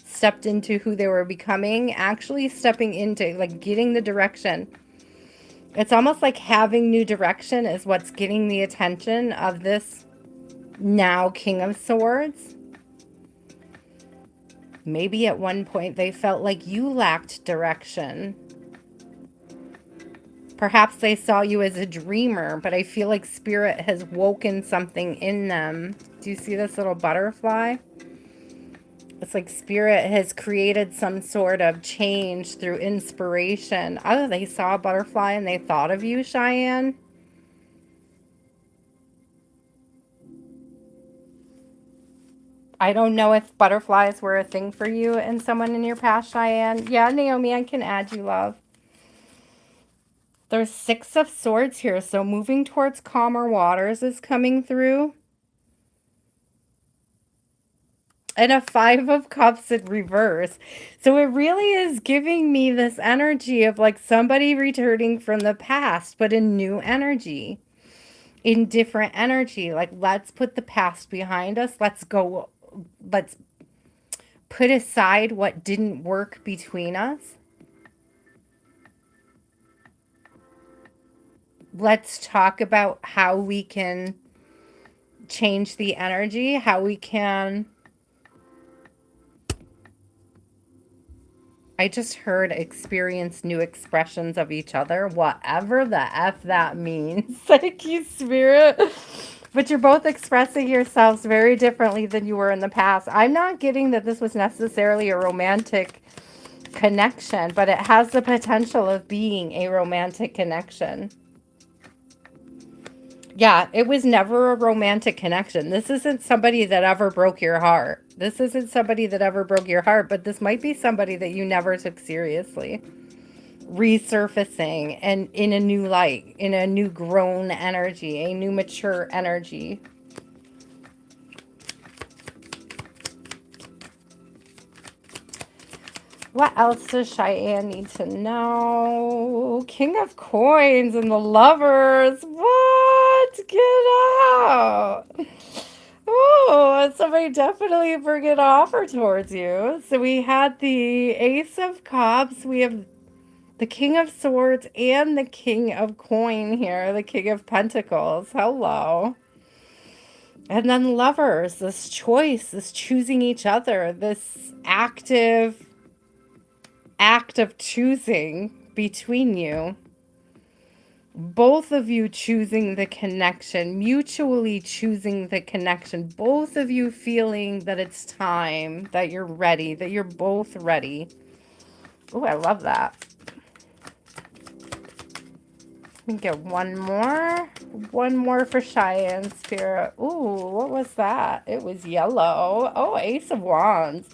A: stepped into who they were becoming, actually stepping into, like, getting the direction. It's almost like having new direction is what's getting the attention of this now King of Swords. Maybe at one point they felt like you lacked direction. Perhaps they saw you as a dreamer, but I feel like Spirit has woken something in them. Do you see this little butterfly? It's like spirit has created some sort of change through inspiration. Oh, they saw a butterfly and they thought of you, Cheyenne. I don't know if butterflies were a thing for you and someone in your past, Cheyenne. Yeah, Naomi, I can add you, love. There's 6 of Swords here, so moving towards calmer waters is coming through. And a 5 of Cups in reverse. So it really is giving me this energy of like somebody returning from the past, but in new energy, in different energy. Like, let's put the past behind us. Let's put aside what didn't work between us. Let's talk about how we can change the energy, how we can. I just heard experience new expressions of each other, whatever the F that means. Thank you, Spirit. But you're both expressing yourselves very differently than you were in the past. I'm not getting that this was necessarily a romantic connection, but it has the potential of being a romantic connection. Yeah, it was never a romantic connection. This isn't somebody that ever broke your heart. This isn't somebody that ever broke your heart, but this might be somebody that you never took seriously. Resurfacing and in a new light, in a new grown energy, a new mature energy. What else does Cheyenne need to know? King of Coins and the Lovers. What? Get out. Oh, somebody definitely bring an offer towards you. So we had the Ace of Cups. We have the King of Swords and the King of Coin here. The King of Pentacles. Hello. And then Lovers. This choice, this choosing each other, this active act of choosing between you. Both of you choosing the connection, mutually choosing the connection. Both of you feeling that it's time, that you're ready, that you're both ready. Oh, I love that. Let me get one more. One more for Cheyenne Spirit. Ooh, what was that? It was yellow. Oh, Ace of Wands.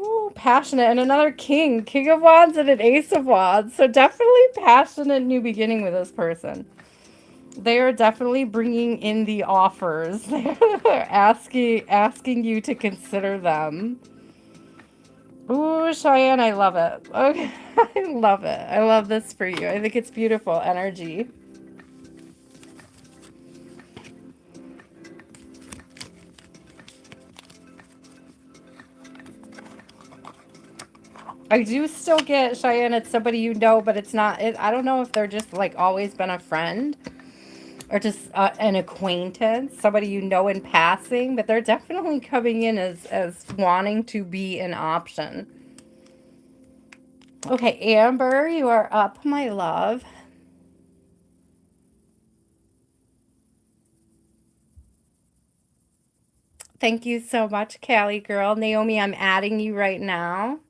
A: Ooh, passionate. And another king. King of Wands and an Ace of Wands. So definitely passionate new beginning with this person. They are definitely bringing in the offers. They're asking you to consider them. Ooh, Cheyenne, I love it. Okay, I love it. I love this for you. I think it's beautiful energy. I do still get, Cheyenne, it's somebody you know, but it's not, I don't know if they're just like always been a friend or just an acquaintance, somebody you know in passing, but they're definitely coming in as wanting to be an option. Okay, Amber, you are up, my love. Thank you so much, Callie girl. Naomi, I'm adding you right now.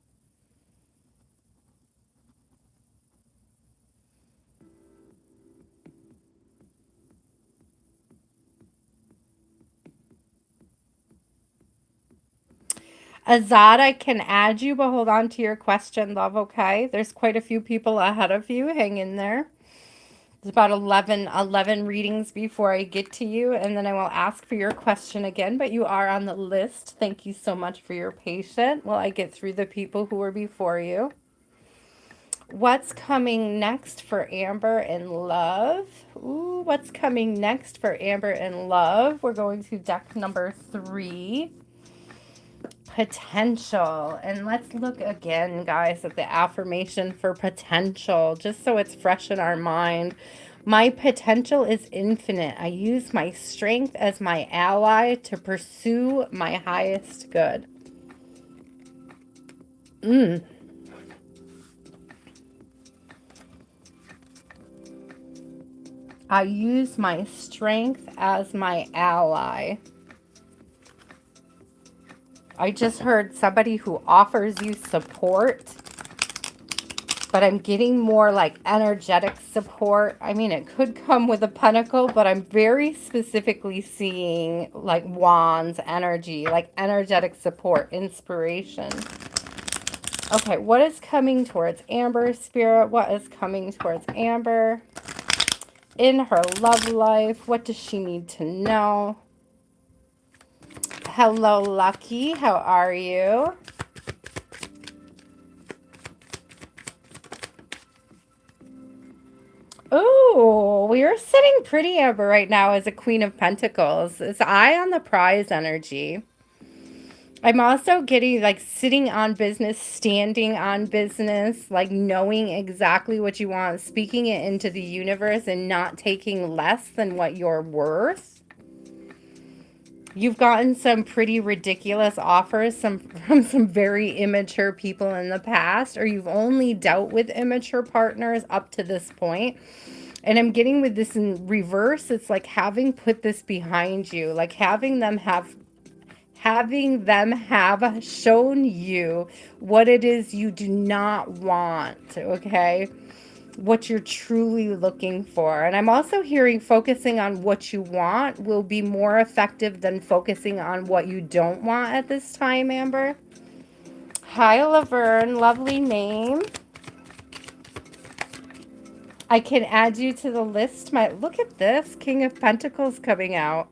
A: Azad, I can add you, but hold on to your question, love, okay? There's quite a few people ahead of you. Hang in there. There's about 11 readings before I get to you, and then I will ask for your question again, but you are on the list. Thank you so much for your patience while I get through the people who were before you. What's coming next for Amber in love? Ooh, what's coming next for Amber in love? We're going to deck number 3. Potential. And let's look again, guys, at the affirmation for potential, just so it's fresh in our mind. My potential is infinite. I use my strength as my ally to pursue my highest good. I use my strength as my ally. I just heard somebody who offers you support, but I'm getting more like energetic support. I mean, it could come with a pentacle, but I'm very specifically seeing like wands energy, like energetic support, inspiration. Okay, what is coming towards Amber, Spirit? What is coming towards Amber in her love life? What does she need to know? Hello, Lucky. How are you? Oh, we are sitting pretty, Amber, right now as a Queen of Pentacles. It's eye on the prize energy. I'm also getting like sitting on business, standing on business, like knowing exactly what you want, speaking it into the universe and not taking less than what you're worth. You've gotten some pretty ridiculous offers from some very immature people in the past, or you've only dealt with immature partners up to this point. And I'm getting with this in reverse. It's like having put this behind you, like having them have shown you what it is you do not want, okay? What you're truly looking for. And I'm also hearing focusing on what you want will be more effective than focusing on what you don't want at this time, Amber. Hi, Laverne. Lovely name. I can add you to the list. Look at this, King of Pentacles coming out.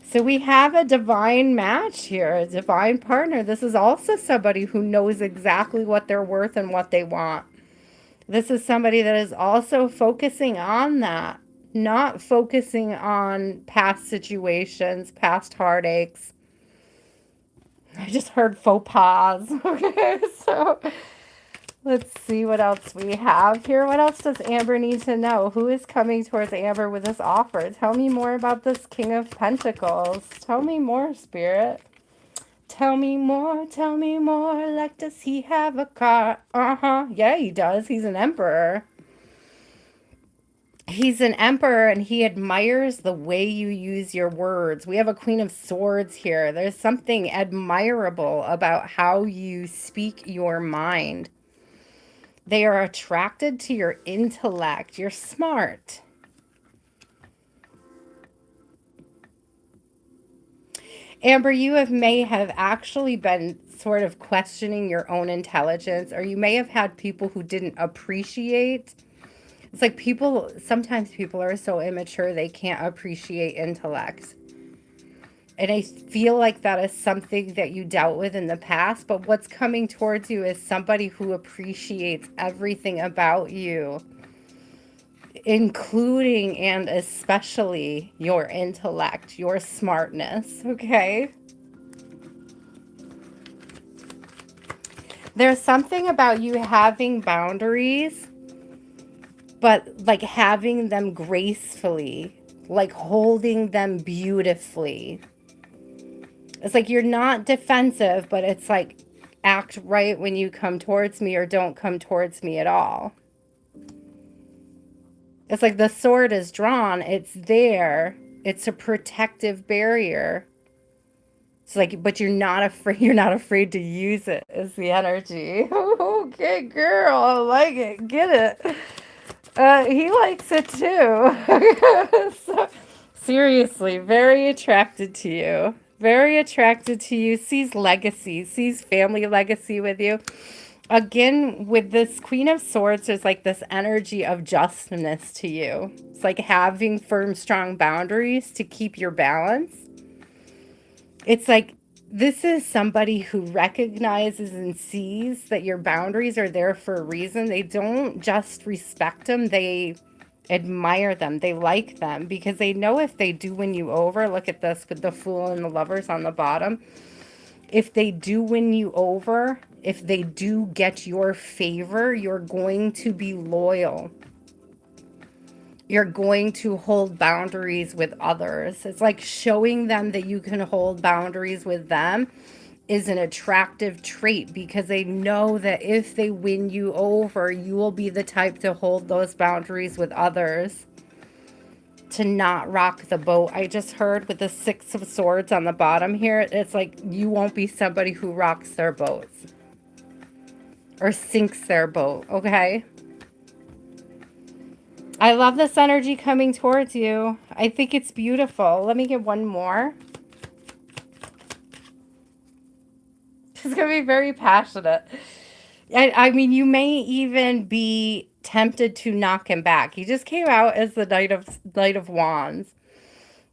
A: So we have a divine match here, a divine partner. This is also somebody who knows exactly what they're worth and what they want. This is somebody that is also focusing on that, not focusing on past situations, past heartaches. I just heard faux pas. Okay, so let's see what else we have here. What else does Amber need to know? Who is coming towards Amber with this offer? Tell me more about this King of Pentacles. Tell me more, Spirit. Tell me more, tell me more. Like, does he have a car? Uh-huh. Yeah, he does. He's an emperor. He's an emperor and he admires the way you use your words. We have a Queen of Swords here. There's something admirable about how you speak your mind. They are attracted to your intellect. You're smart. Amber, may have actually been sort of questioning your own intelligence, or you may have had people who didn't appreciate. It's like sometimes people are so immature they can't appreciate intellect. And I feel like that is something that you dealt with in the past, but what's coming towards you is somebody who appreciates everything about you, including and especially your intellect, your smartness, okay? There's something about you having boundaries, but like having them gracefully, like holding them beautifully. It's like you're not defensive, but it's like act right when you come towards me or don't come towards me at all. It's like the sword is drawn, it's there, it's a protective barrier. It's like, but you're not afraid to use it, is the energy. Okay, girl, I like it. Get it. He likes it too. So, seriously, very attracted to you. Very attracted to you. Sees legacy, sees family legacy with you. Again, with this Queen of Swords, there's like this energy of justness to you. It's like having firm, strong boundaries to keep your balance. It's like this is somebody who recognizes and sees that your boundaries are there for a reason. They don't just respect them, they admire them. They like them because they know if they do win you over, look at this with the Fool and the Lovers on the bottom. If they do win you over, if they do get your favor, you're going to be loyal. You're going to hold boundaries with others. It's like showing them that you can hold boundaries with them is an attractive trait because they know that if they win you over, you will be the type to hold those boundaries with others, to not rock the boat. I just heard with the Six of Swords on the bottom here, it's like you won't be somebody who rocks their boats or sinks their boat, okay? I love this energy coming towards you. I think it's beautiful. Let me get one more. It's going to be very passionate. I mean, you may even be tempted to knock him back. He just came out as the Knight of Wands.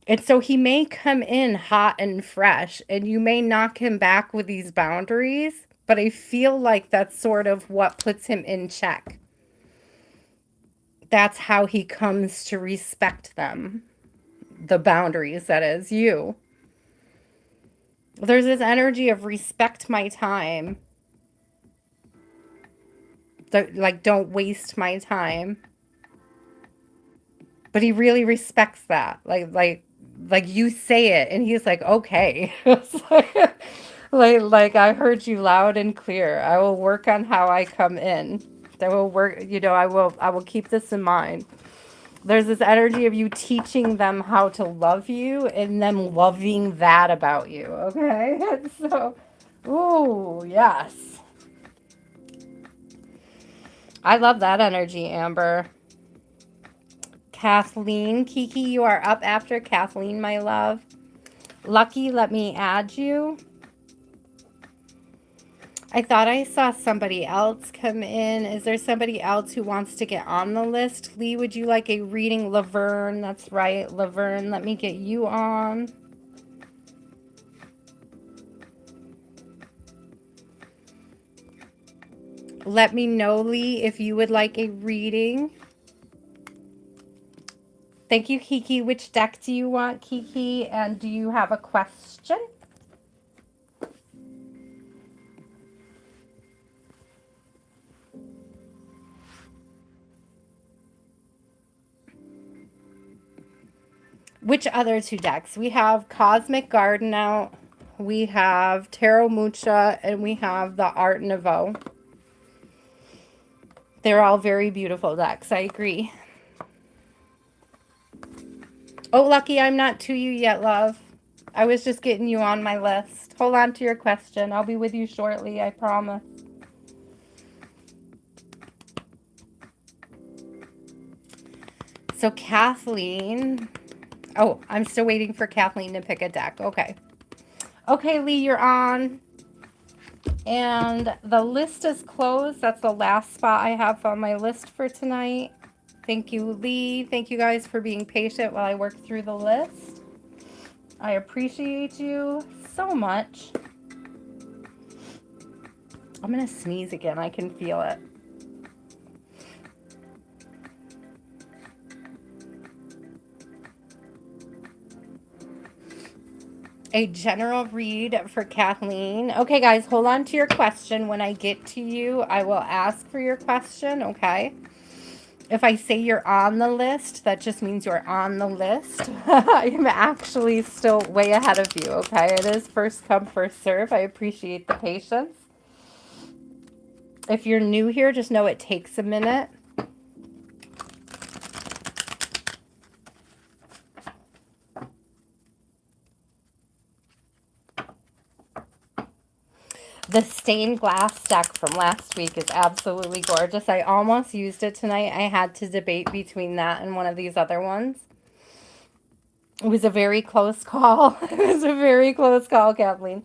A: And so he may come in hot and fresh, and you may knock him back with these boundaries, but I feel like that's sort of what puts him in check. That's how he comes to respect them. The boundaries, that is, you. There's this energy of respect my time. Like, don't waste my time. But he really respects that. Like you say it, and he's like, okay. It's like I heard you loud and clear. I will work on how I come in. I will work, I will keep this in mind. There's this energy of you teaching them how to love you and them loving that about you, okay? So, ooh, yes. I love that energy, Amber. Kathleen, Kiki, you are up after Kathleen, my love. Lucky, let me add you. I thought I saw somebody else come in. Is there somebody else who wants to get on the list? Lee, would you like a reading? Laverne, that's right. Laverne, let me get you on. Let me know, Lee, if you would like a reading. Thank you, Kiki. Which deck do you want, Kiki? And do you have a question? Which other two decks? We have Cosmic Garden out. We have Tarot Mucha, and we have the Art Nouveau. They're all very beautiful decks. I agree. Oh, Lucky, I'm not to you yet, love. I was just getting you on my list. Hold on to your question. I'll be with you shortly, I promise. So Kathleen. Oh, I'm still waiting for Kathleen to pick a deck. Okay. Okay, Lee, you're on. And the list is closed. That's the last spot I have on my list for tonight. Thank you, Lee. Thank you guys for being patient while I work through the list. I appreciate you so much. I'm going to sneeze again. I can feel it. A general read for Kathleen. Okay, guys, hold on to your question. When I get to you, I will ask for your question, okay? If I say you're on the list, that just means you're on the list. I'm actually still way ahead of you, okay? It is first come, first serve. I appreciate the patience. If you're new here, just know it takes a minute. The stained glass deck from last week is absolutely gorgeous. I almost used it tonight. I had to debate between that and one of these other ones. It was a very close call. It was a very close call, Kathleen.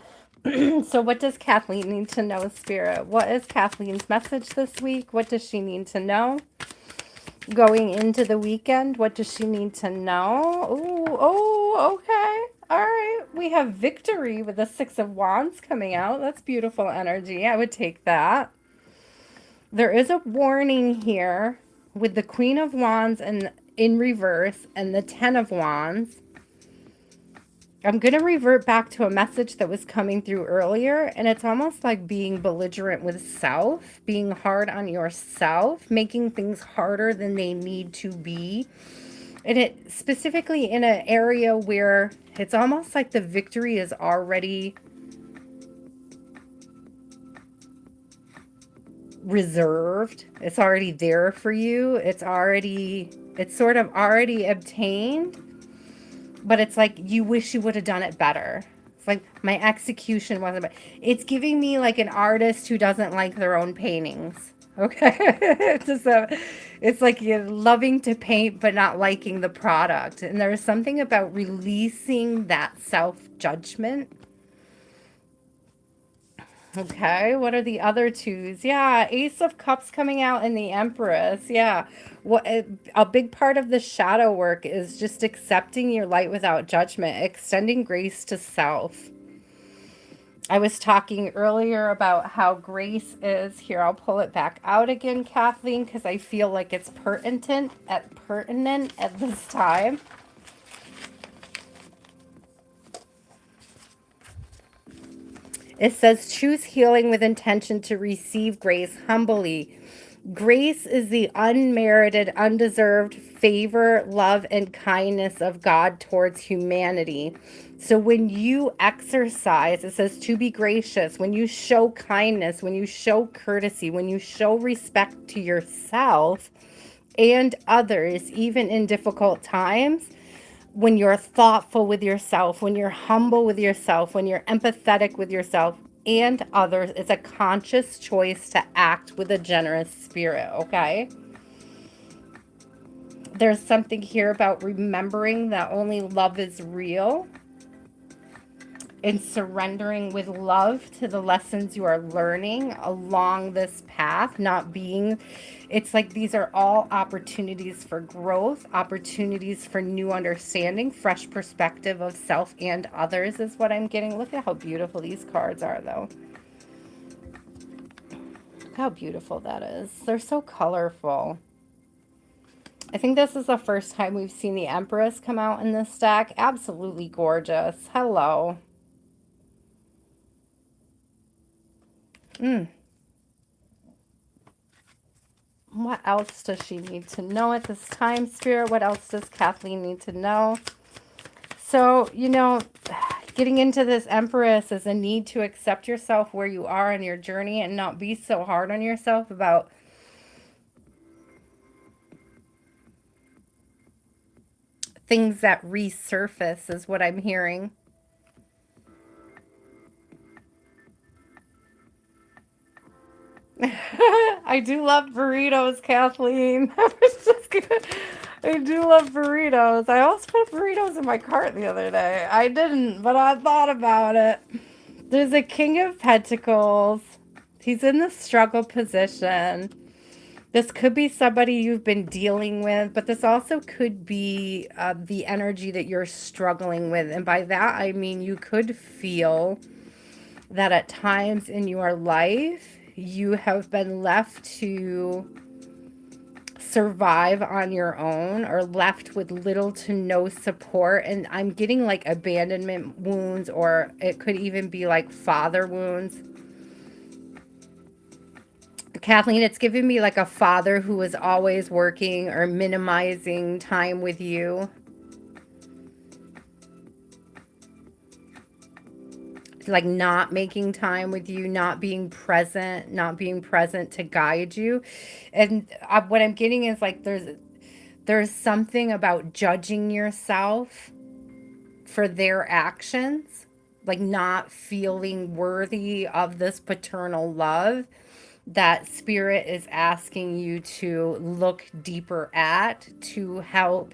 A: So what does Kathleen need to know, Spirit? What is Kathleen's message this week? What does she need to know? Going into the weekend, what does she need to know? Ooh, oh, okay. All right. We have victory with the Six of Wands coming out. That's beautiful energy. I would take that. There is a warning here with the Queen of Wands and in reverse and the Ten of Wands. I'm going to revert back to a message that was coming through earlier, and it's almost like being belligerent with self, being hard on yourself, making things harder than they need to be. And it specifically in an area where it's almost like the victory is already reserved. It's already there for you. It's already It's sort of already obtained, but it's like you wish you would have done it better. It's like my execution wasn't better. It's giving me like an artist who doesn't like their own paintings. Okay. It's like you're loving to paint but not liking the product. And there's something about releasing that self-judgment. Okay, what are the other twos? Yeah, Ace of Cups coming out and the Empress. Yeah. What a big part of the shadow work is just accepting your light without judgment, extending grace to self. I was talking earlier about how grace is here. I'll pull it back out again, Kathleen, because I feel like it's pertinent at this time. It says, choose healing with intention to receive grace humbly. Grace is the unmerited, undeserved favor, love, and kindness of God towards humanity. So when you exercise, it says to be gracious, when you show kindness, when you show courtesy, when you show respect to yourself and others, even in difficult times, when you're thoughtful with yourself, when you're humble with yourself, when you're empathetic with yourself and others, it's a conscious choice to act with a generous spirit, okay? There's something here about remembering that only love is real and surrendering with love to the lessons you are learning along this path, not being, it's like these are all opportunities for growth, opportunities for new understanding, fresh perspective of self and others is what I'm getting. Look at how beautiful these cards are, though. Look how beautiful that is. They're so colorful. I think this is the first time we've seen the Empress come out in this deck. Absolutely gorgeous. Hello. What else does she need to know at this time, Spirit? What else does Kathleen need to know? So, getting into this Empress is a need to accept yourself where you are in your journey and not be so hard on yourself about things that resurface is what I'm hearing. I do love burritos, Kathleen. I do love burritos. I almost put burritos in my cart the other day. I didn't, but I thought about it. There's a King of Pentacles. He's in the struggle position. This could be somebody you've been dealing with, but this also could be the energy that you're struggling with. And by that, I mean you could feel that at times in your life, you have been left to survive on your own or left with little to no support. And I'm getting like abandonment wounds, or it could even be like father wounds. Kathleen, it's giving me like a father who was always working or minimizing time with you. Like not making time with you, not being present to guide you. And what I'm getting is like there's something about judging yourself for their actions, like not feeling worthy of this paternal love that Spirit is asking you to look deeper at to help.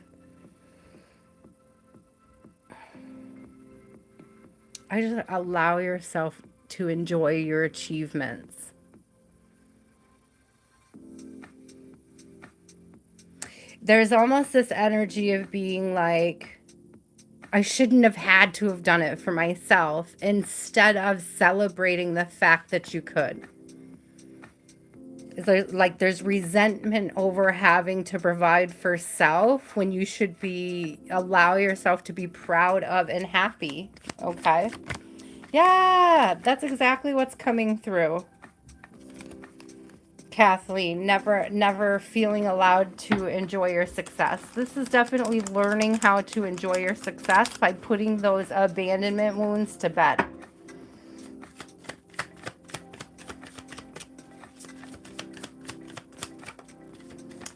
A: I just allow yourself to enjoy your achievements. There's almost this energy of being like, I shouldn't have had to have done it for myself, instead of celebrating the fact that you could. Like there's resentment over having to provide for self when you should be allow yourself to be proud of and happy. Okay. Yeah, that's exactly what's coming through. Kathleen, never feeling allowed to enjoy your success. This is definitely learning how to enjoy your success by putting those abandonment wounds to bed.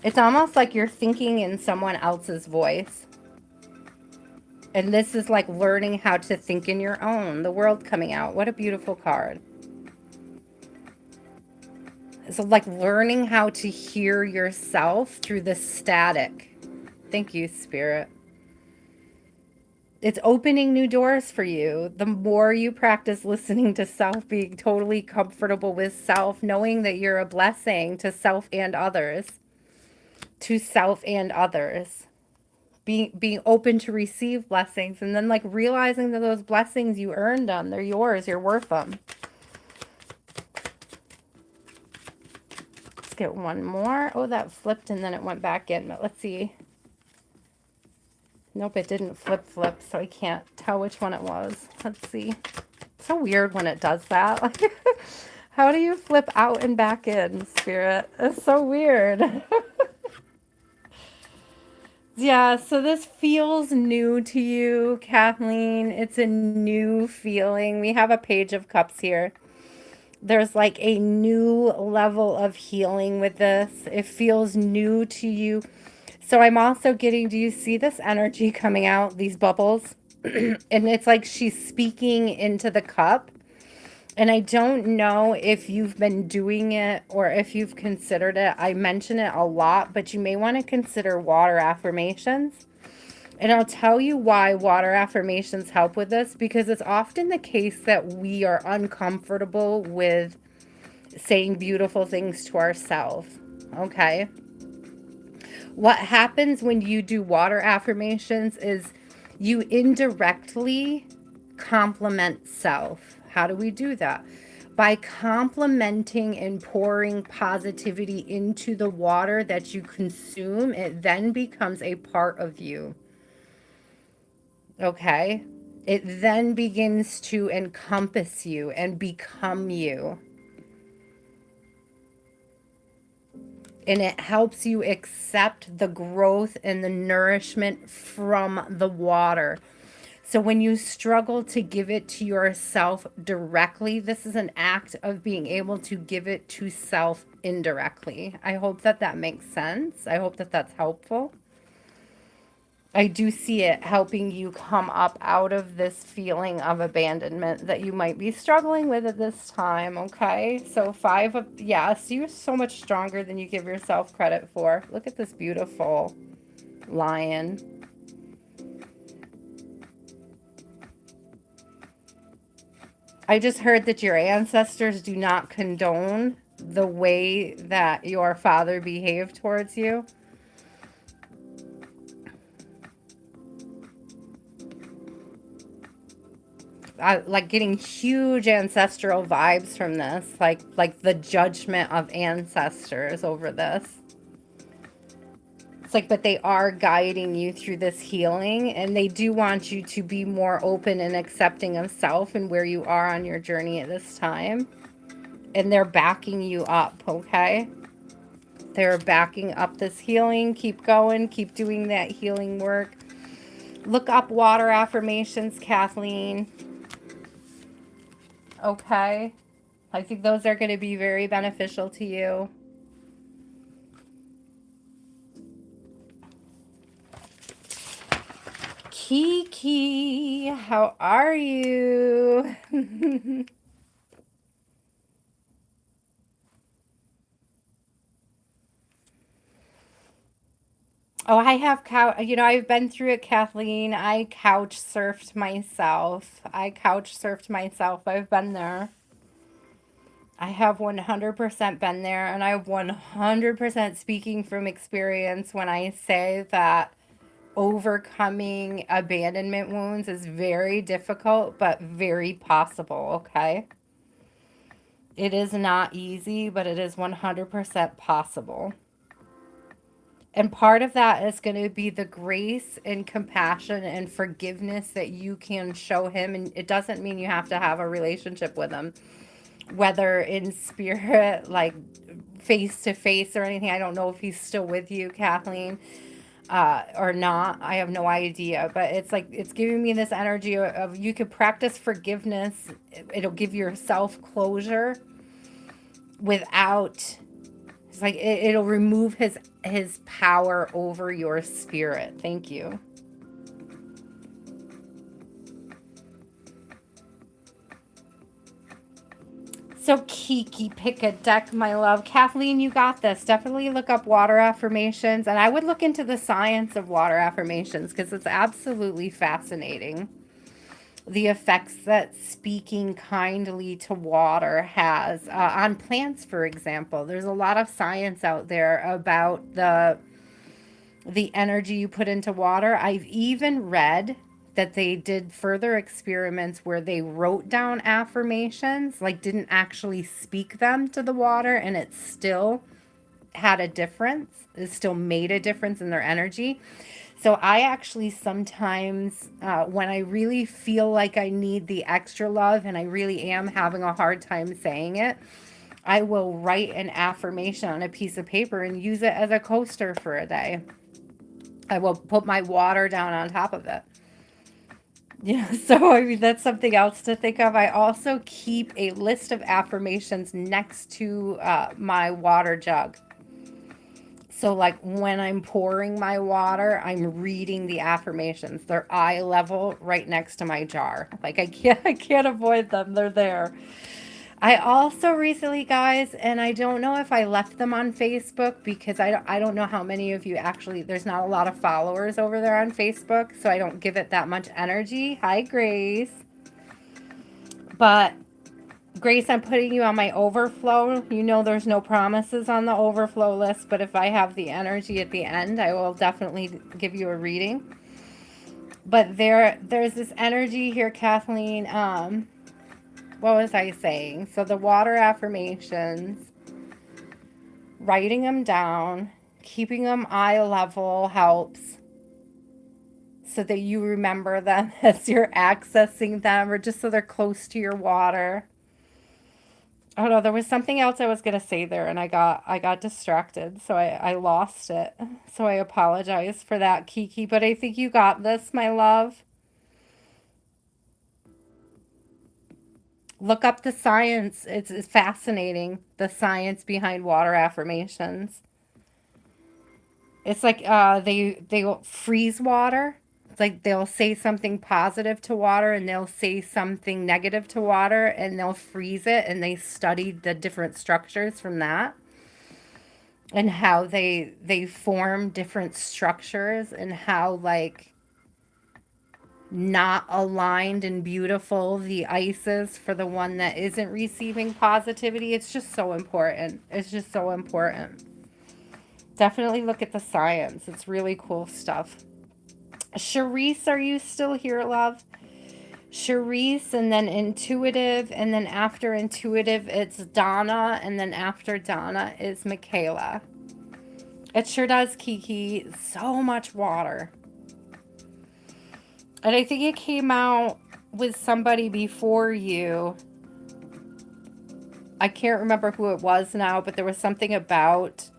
A: It's almost like you're thinking in someone else's voice. And this is like learning how to think in your own. The world coming out. What a beautiful card. So like learning how to hear yourself through the static. Thank you, Spirit. It's opening new doors for you. The more you practice listening to self, being totally comfortable with self, knowing that you're a blessing to self and others, to self and others. Being open to receive blessings, and then like realizing that those blessings, you earned them, they're yours, you're worth them. Let's get one more. Oh, that flipped and then it went back in, but let's see. Nope, it didn't flip, so I can't tell which one it was. Let's see. It's so weird when it does that. Like, how do you flip out and back in, Spirit? It's so weird. Yeah, so this feels new to you, Kathleen. It's a new feeling. We have a Page of Cups here. There's like a new level of healing with this. It feels new to you. So I'm also getting, do you see this energy coming out, these bubbles? And it's like she's speaking into the cup. And I don't know if you've been doing it or if you've considered it. I mention it a lot, but you may want to consider water affirmations. And I'll tell you why water affirmations help with this, because it's often the case that we are uncomfortable with saying beautiful things to ourselves. Okay. What happens when you do water affirmations is you indirectly compliment self. How do we do that? By complimenting and pouring positivity into the water that you consume, it then becomes a part of you. Okay? It then begins to encompass you and become you. And it helps you accept the growth and the nourishment from the water. So when you struggle to give it to yourself directly, this is an act of being able to give it to self indirectly. I hope that that makes sense. I hope that that's helpful. I do see it helping you come up out of this feeling of abandonment that you might be struggling with at this time, okay? So 5 of, yes, you're so much stronger than you give yourself credit for. Look at this beautiful lion. I just heard that your ancestors do not condone the way that your father behaved towards you. Like getting huge ancestral vibes from this, like the judgment of ancestors over this. It's like, but they are guiding you through this healing, and they do want you to be more open and accepting of self and where you are on your journey at this time. And they're backing you up, okay? They're backing up this healing. Keep going. Keep doing that healing work. Look up water affirmations, Kathleen. Okay? I think those are going to be very beneficial to you. Kiki, how are you? Oh, I have I've been through it, Kathleen. I couch surfed myself. I've been there. I have 100% been there, and I'm 100% speaking from experience when I say that overcoming abandonment wounds is very difficult, but very possible, okay? It is not easy, but it is 100% possible. And part of that is going to be the grace and compassion and forgiveness that you can show him. And it doesn't mean you have to have a relationship with him, whether in spirit, like face to face or anything. I don't know if he's still with you, Kathleen, or not. I have no idea. But it's like, it's giving me this energy of you could practice forgiveness. It'll give yourself closure without It's like it'll remove his power over your spirit. Thank you. So Kiki, pick a deck, my love. Kathleen, you got this. Definitely look up water affirmations, and I would look into the science of water affirmations because it's absolutely fascinating. The effects that speaking kindly to water has on plants, for example. There's a lot of science out there about the energy you put into water. I've even read that they did further experiments where they wrote down affirmations, like didn't actually speak them to the water, and it still had a difference. It still made a difference in their energy. So I actually sometimes, when I really feel like I need the extra love and I really am having a hard time saying it, I will write an affirmation on a piece of paper and use it as a coaster for a day. I will put my water down on top of it. Yeah, so I mean, that's something else to think of. I also keep a list of affirmations next to my water jug. So, like when I'm pouring my water, I'm reading the affirmations. They're eye level right next to my jar. Like I can't avoid them. They're there. I also recently, guys, and I don't know if I left them on Facebook because I don't know how many of you actually, there's not a lot of followers over there on Facebook, so I don't give it that much energy. Hi, Grace. But Grace, I'm putting you on my overflow. You know there's no promises on the overflow list, but if I have the energy at the end, I will definitely give you a reading. But there's this energy here, Kathleen. What was I saying? So the water affirmations, writing them down, keeping them eye level helps so that you remember them as you're accessing them or just so they're close to your water. Oh no, there was something else I was gonna say there and I got distracted, so I lost it. So I apologize for that, Kiki, but I think you got this, my love. Look up the science. It's fascinating, the science behind water affirmations. It's like they freeze water. It's like they'll say something positive to water and they'll say something negative to water and they'll freeze it and they studied the different structures from that and how they form different structures and how like not aligned and beautiful the ice is for the one that isn't receiving positivity. It's just so important. It's just so important. Definitely look at the science. It's really cool stuff. Shereice, are you still here, love? Shereice, and then intuitive, and then after intuitive, it's Donna, and then after Donna is Michaela. It sure does, Kiki. So much water. And I think it came out with somebody before you. I can't remember who it was now, but there was something about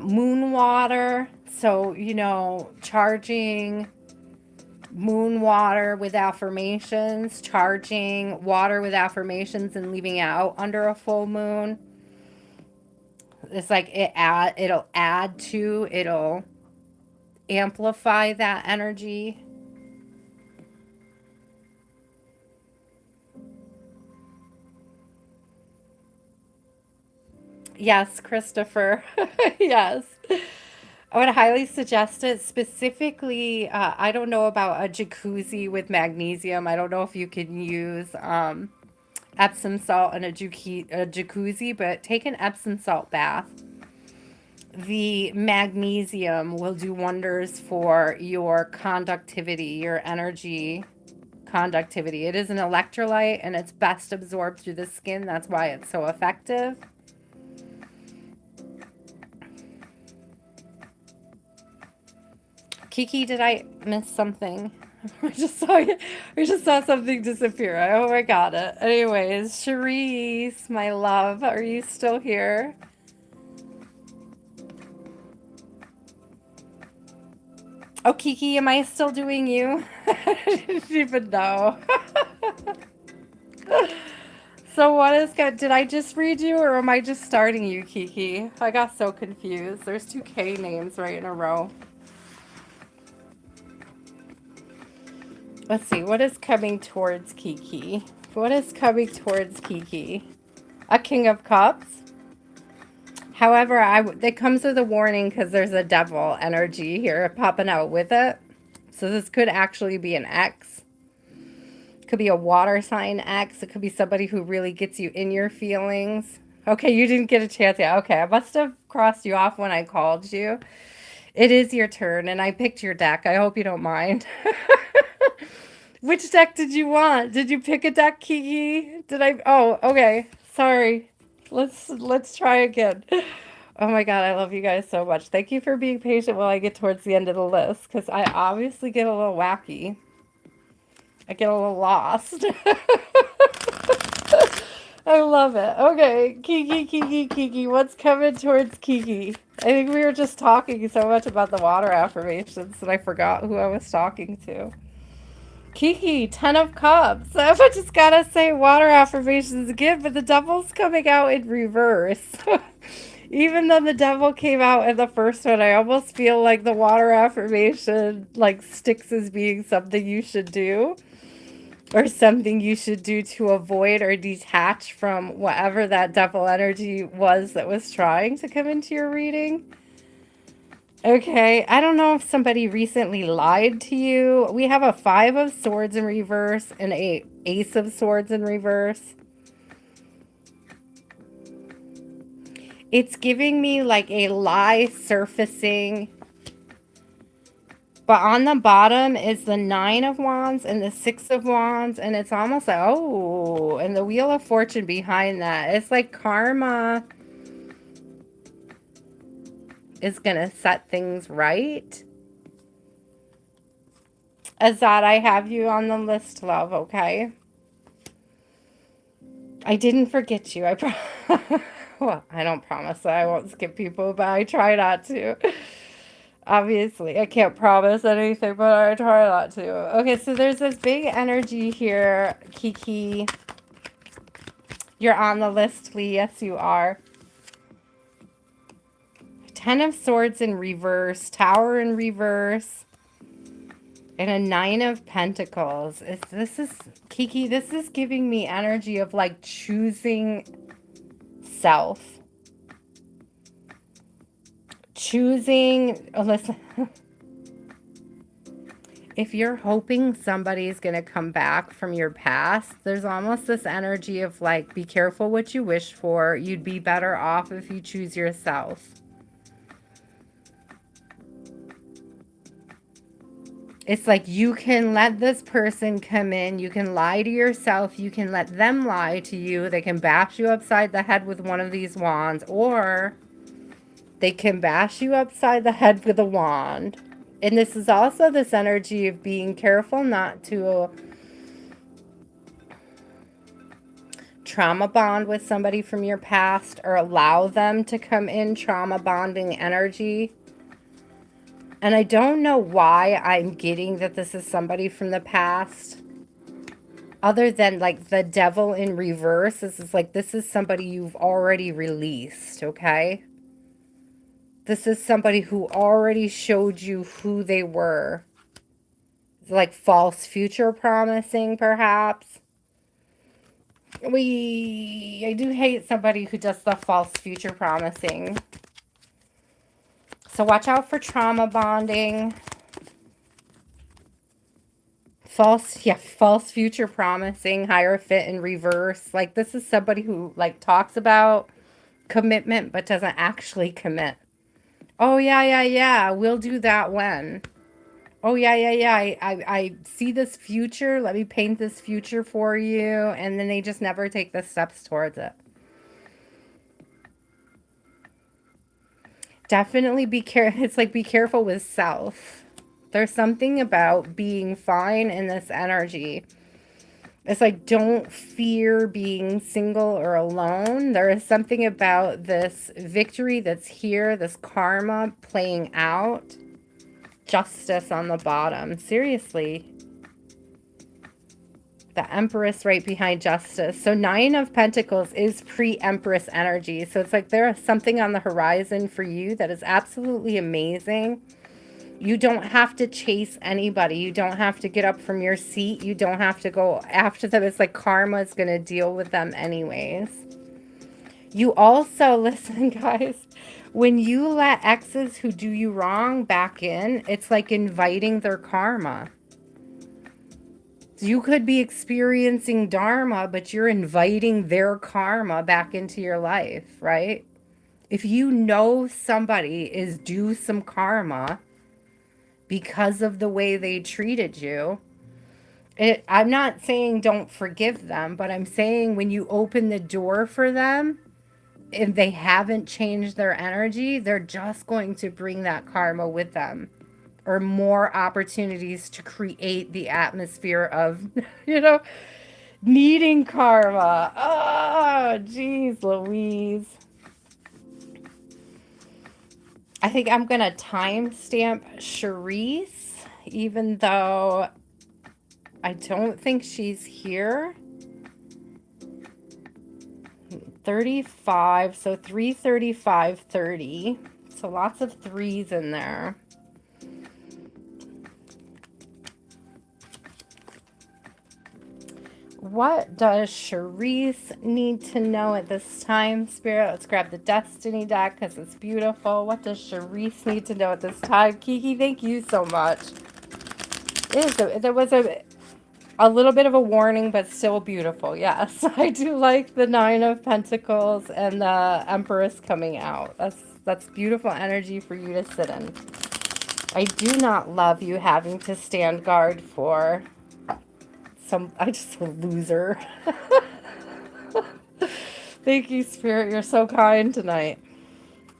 A: moon water. So, you know, charging moon water with affirmations, charging water with affirmations and leaving out under a full moon. It's like it'll amplify that energy. Yes, Christopher. Yes. I would highly suggest it. Specifically, I don't know about a jacuzzi with magnesium. I don't know if you can use Epsom salt in a jacuzzi, but take an Epsom salt bath. The magnesium will do wonders for your conductivity, your energy conductivity. It is an electrolyte and it's best absorbed through the skin. That's why it's so effective. Kiki, did I miss something? We just saw something disappear. I hope I got it. Anyways, Shereice, my love, are you still here? Oh, Kiki, am I still doing you? I didn't even know. So what is good? Did I just read you or am I just starting you, Kiki? I got so confused. There's two K names right in a row. Let's see. What is coming towards Kiki? What is coming towards Kiki? A King of Cups. However, it comes with a warning because there's a devil energy here popping out with it. So this could actually be an ex. Could be a water sign ex. It could be somebody who really gets you in your feelings. Okay, you didn't get a chance yet. Okay, I must have crossed you off when I called you. It is your turn, and I picked your deck. I hope you don't mind. Which deck did you want? Did you pick a deck, Kiki? Did I? Oh, okay. Sorry. Let's try again. Oh my God, I love you guys so much. Thank you for being patient while I get towards the end of the list, because I obviously get a little wacky. I get a little lost. I love it. Okay, Kiki, what's coming towards Kiki? I think we were just talking so much about the water affirmations that I forgot who I was talking to. Kiki, 10 of Cups. I just gotta say water affirmations again, but the devil's coming out in reverse. Even though the devil came out in the first one, I almost feel like the water affirmation like sticks as being something you should do. Or something you should do to avoid or detach from whatever that devil energy was that was trying to come into your reading. Okay, I don't know if somebody recently lied to you. We have a 5 of Swords in reverse and a Ace of Swords in reverse. It's giving me like a lie surfacing. But on the bottom is the 9 of Wands and the 6 of Wands. And it's almost like, oh, and the Wheel of Fortune behind that. It's like karma is going to set things right. Azad, I have you on the list, love, okay? I didn't forget you. Well, I don't promise that I won't skip people, but I try not to. Obviously, I can't promise anything, but I try not to. Okay, so there's this big energy here, Kiki. You're on the list, Lee. Yes, you are. 10 of Swords in reverse, Tower in reverse, and a 9 of Pentacles. This is, Kiki, this is giving me energy of like choosing self. Choosing, oh, listen. If you're hoping somebody's going to come back from your past, there's almost this energy of like, be careful what you wish for. You'd be better off if you choose yourself. It's like you can let this person come in. You can lie to yourself. You can let them lie to you. They can bash you upside the head with one of these wands, or they can bash you upside the head with a wand. And this is also this energy of being careful not to trauma bond with somebody from your past or allow them to come in trauma bonding energy. And I don't know why I'm getting that this is somebody from the past. Other than like the devil in reverse. This is like, this is somebody you've already released, okay? This is somebody who already showed you who they were. Like false future promising, perhaps. I do hate somebody who does the false future promising. So watch out for trauma bonding. False future promising, Hierophant in reverse. Like this is somebody who like talks about commitment but doesn't actually commit. Oh yeah, we'll do that when. Oh yeah. I see this future. Let me paint this future for you. And then they just never take the steps towards it. Definitely be careful. It's like be careful with self. There's something about being fine in this energy. It's like don't fear being single or alone. There is something about this victory that's here, this karma playing out. Justice on the bottom. Seriously. the Empress right behind Justice. So 9 of Pentacles is pre-Empress energy. So it's like there is something on the horizon for you that is absolutely amazing. You don't have to chase anybody. You don't have to get up from your seat. You don't have to go after them. It's like karma is going to deal with them anyways. You also, listen, guys, when you let exes who do you wrong back in, it's like inviting their karma. You could be experiencing dharma, but you're inviting their karma back into your life, right? If you know somebody is due some karma because of the way they treated you, I'm not saying don't forgive them, but I'm saying when you open the door for them, if they haven't changed their energy, they're just going to bring that karma with them, or more opportunities to create the atmosphere of, needing karma. Oh, geez, Louise. I think I'm going to timestamp Shereice, even though I don't think she's here. 35, so 335:30. So lots of threes in there. What does Shereice need to know at this time, Spirit? Let's grab the Destiny deck because it's beautiful. What does Shereice need to know at this time? Kiki, thank you so much. There was a little bit of a warning, but still beautiful. Yes, I do like the 9 of Pentacles and the Empress coming out. That's beautiful energy for you to sit in. I do not love you having to stand guard for I just a loser. Thank you, Spirit. You're so kind tonight.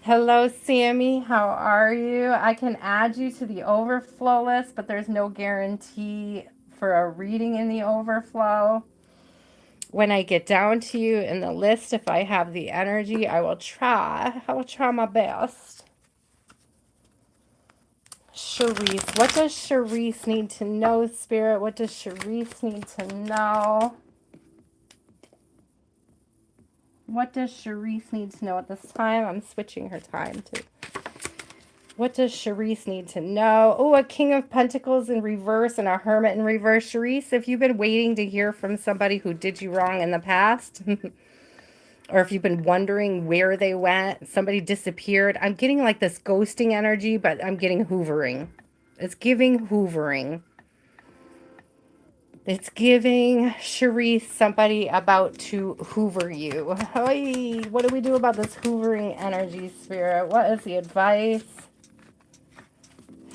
A: Hello, Sammy. How are you? I can add you to the overflow list, but there's no guarantee for a reading in the overflow. When I get down to you in the list, if I have the energy, I will try. I will try my best. Shereice. What does Shereice need to know, Spirit? What does Shereice need to know? What does Shereice need to know at this time? I'm switching her time too. What does Shereice need to know? Oh, a King of Pentacles in reverse and a Hermit in reverse. Shereice, if you've been waiting to hear from somebody who did you wrong in the past, or if you've been wondering where they went, somebody disappeared. I'm getting like this ghosting energy, but I'm getting hoovering. It's giving hoovering. It's giving Shereice somebody about to hoover you. Hey, what do we do about this hoovering energy, Spirit? What is the advice?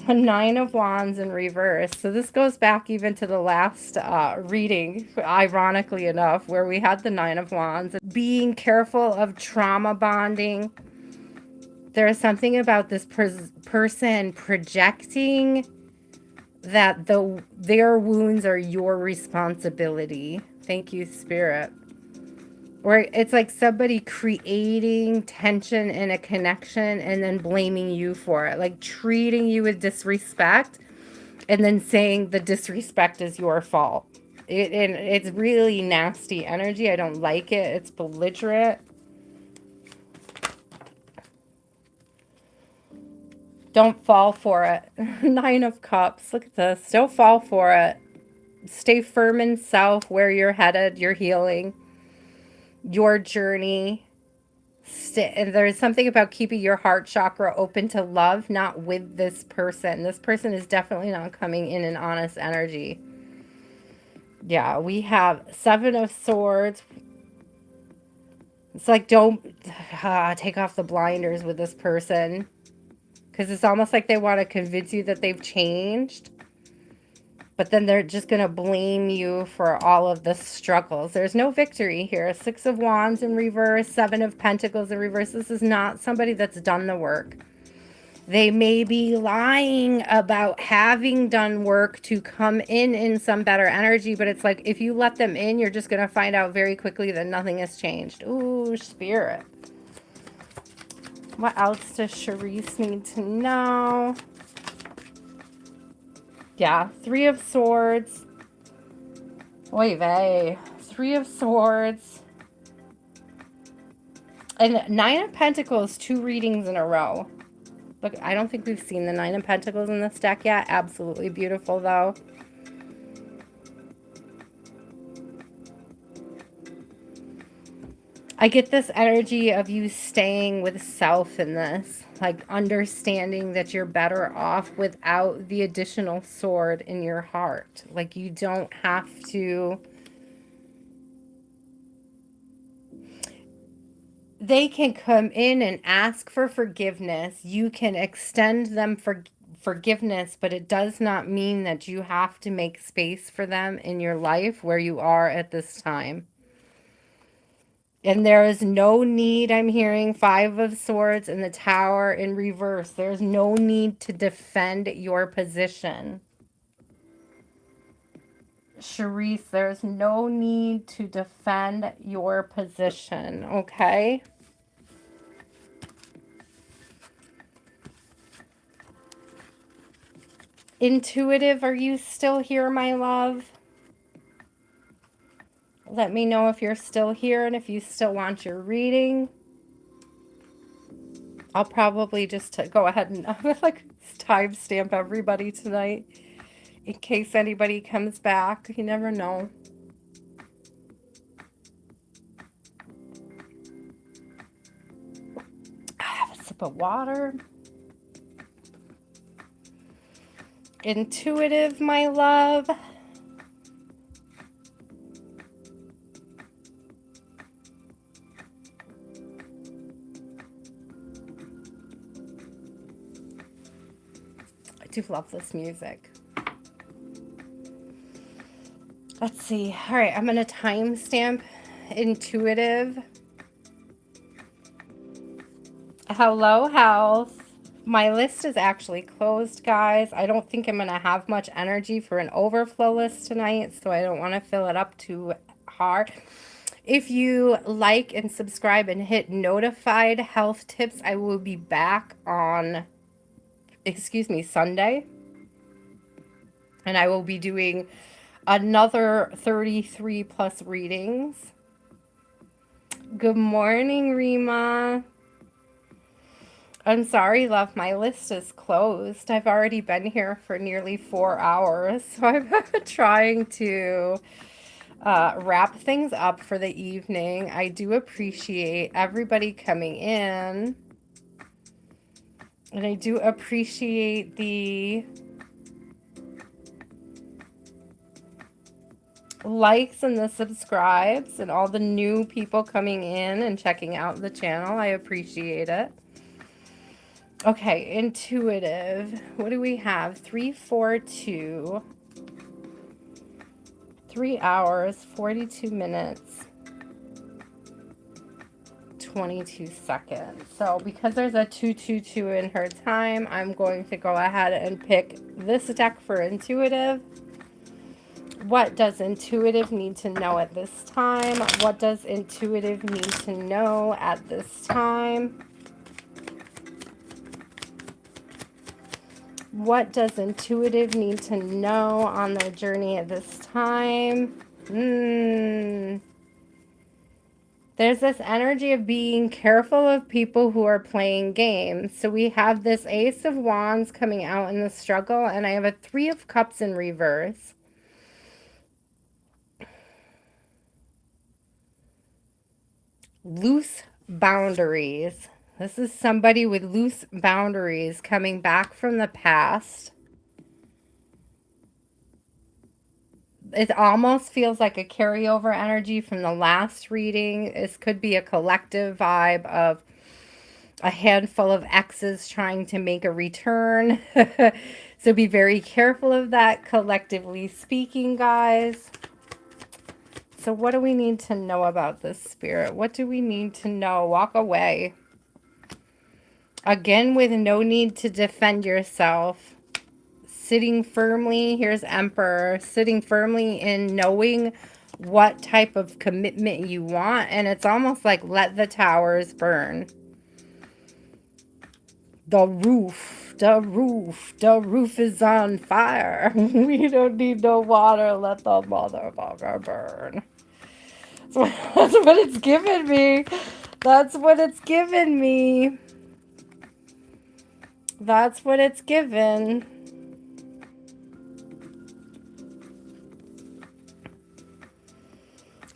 A: A 9 of Wands in reverse. So this goes back even to the last reading, ironically enough, where we had the 9 of Wands. Being careful of trauma bonding. There is something about this person projecting that their wounds are your responsibility. Thank you, Spirit. Or it's like somebody creating tension in a connection and then blaming you for it. Like treating you with disrespect and then saying the disrespect is your fault. And it's really nasty energy. I don't like it. It's belligerent. Don't fall for it. 9 of Cups. Look at this. Don't fall for it. Stay firm in self, where you're headed, your healing, your journey. And there's something about keeping your heart chakra open to love, not with this person. This person is definitely not coming in an honest energy. Yeah, we have 7 of Swords. It's like, don't take off the blinders with this person. Because it's almost like they want to convince you that they've changed. But then they're just going to blame you for all of the struggles. There's no victory here. 6 of Wands in reverse, 7 of Pentacles in reverse. This is not somebody that's done the work. They may be lying about having done work to come in some better energy. But it's like, if you let them in, you're just going to find out very quickly that nothing has changed. Ooh, Spirit. What else does Shereice need to know? Yeah, 3 of Swords. Oy vey. Three of Swords. And Nine of Pentacles, 2 readings in a row. Look, I don't think we've seen the Nine of Pentacles in this deck yet. Absolutely beautiful, though. I get this energy of you staying with self in this. Like, understanding that you're better off without the additional sword in your heart. Like, you don't have to... They can come in and ask for forgiveness. You can extend them forgiveness, but it does not mean that you have to make space for them in your life where you are at this time. And there is no need, I'm hearing 5 of Swords in the Tower in reverse. There's no need to defend your position. Shereice, there's no need to defend your position, okay? Intuitive, are you still here, my love? Let me know if you're still here and if you still want your reading. I'll probably just go ahead and like timestamp everybody tonight in case anybody comes back. You never know. I have a sip of water. Intuitive, my love. I do love this music. Let's see. All right, I'm going to timestamp intuitive. Hello, health. My list is actually closed, guys. I don't think I'm going to have much energy for an overflow list tonight, so I don't want to fill it up too hard. If you like and subscribe and hit notified health tips, I will be back on, Sunday. And I will be doing another 33 plus readings. Good morning, Rima. I'm sorry, love, my list is closed. I've already been here for nearly 4 hours, so I'm trying to wrap things up for the evening. I do appreciate everybody coming in, and I do appreciate the likes and the subscribes and all the new people coming in and checking out the channel. I appreciate it. Okay, intuitive. What do we have? 342. 3 hours, 42 minutes, 22 seconds. So because there's a 222 in her time, I'm going to go ahead and pick this deck for intuitive. What does intuitive need to know at this time? What does intuitive need to know at this time? What does intuitive need to know on their journey at this time? There's this energy of being careful of people who are playing games. So we have this Ace of Wands coming out in the struggle, and I have a 3 of Cups in reverse. Loose boundaries. This is somebody with loose boundaries coming back from the past. It almost feels like a carryover energy from the last reading. This could be a collective vibe of a handful of exes trying to make a return. So be very careful of that, collectively speaking, guys. So what do we need to know about this, Spirit? What do we need to know? Walk away. Again, with no need to defend yourself. Sitting firmly, here's Emperor, sitting firmly in knowing what type of commitment you want. And it's almost like let the towers burn. The roof The roof is on fire. We don't need no water. Let the motherfucker burn. That's what it's given me. That's what it's given me. That's what it's given.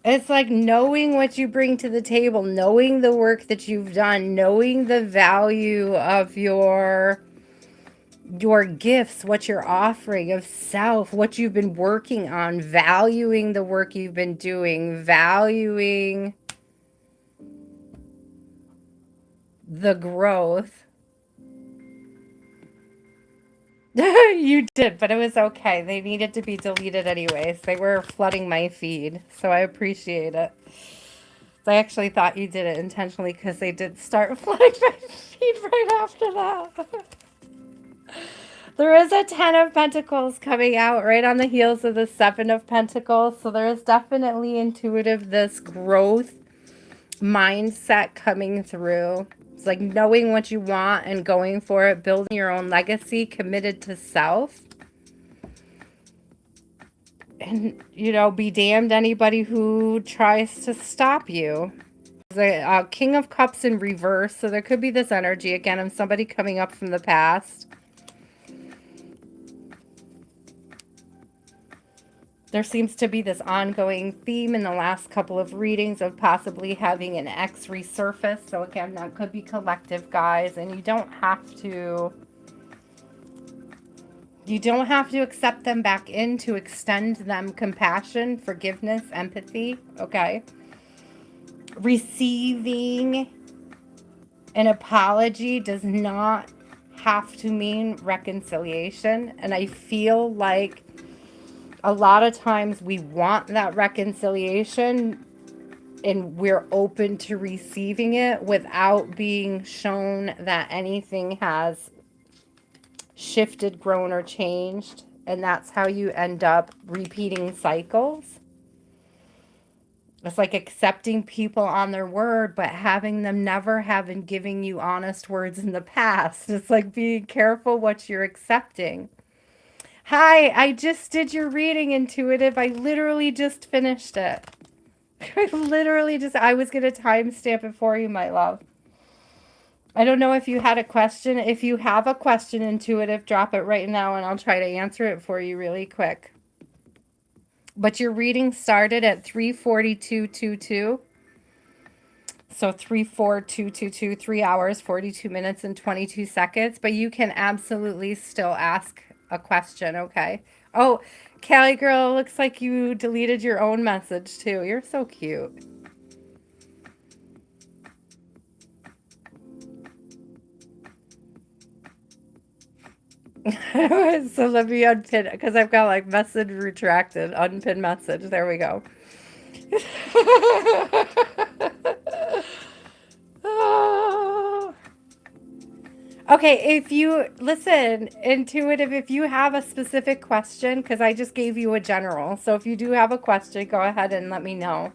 A: It's like knowing what you bring to the table, knowing the work that you've done, knowing the value of your gifts, what you're offering of self, what you've been working on, valuing the work you've been doing, valuing the growth. You did, but it was okay. They needed to be deleted anyways. They were flooding my feed, so I appreciate it. So I actually thought you did it intentionally because they did start flooding my feed right after that. There is a 10 of Pentacles coming out right on the heels of the 7 of Pentacles. So there is definitely intuitive, this growth mindset coming through. It's like knowing what you want and going for it, building your own legacy, committed to self. And, you know, be damned anybody who tries to stop you. The King of Cups in reverse. So there could be this energy again of somebody coming up from the past. There seems to be this ongoing theme in the last couple of readings of possibly having an ex resurface. So again, that could be collective, guys. And you don't have to accept them back in to extend them compassion, forgiveness, empathy. Okay. Receiving an apology does not have to mean reconciliation. And I feel like a lot of times we want that reconciliation and we're open to receiving it without being shown that anything has shifted, grown, or changed. And that's how you end up repeating cycles. It's like accepting people on their word, but having them never having given you honest words in the past. It's like being careful what you're accepting. Hi, I just did your reading, Intuitive. I literally just finished it. I was going to timestamp it for you, my love. I don't know if you had a question. If you have a question, Intuitive, drop it right now and I'll try to answer it for you really quick. But your reading started at 3:42:22. So 3:42:22, 3 hours, 42 minutes, and 22 seconds. But you can absolutely still ask a question, okay? Oh, Callie girl, looks like you deleted your own message too. You're so cute. So let me unpin it because I've got like message retracted, unpin message. There we go. Okay, if you listen, Intuitive, if you have a specific question, because I just gave you a general. So if you do have a question, go ahead and let me know.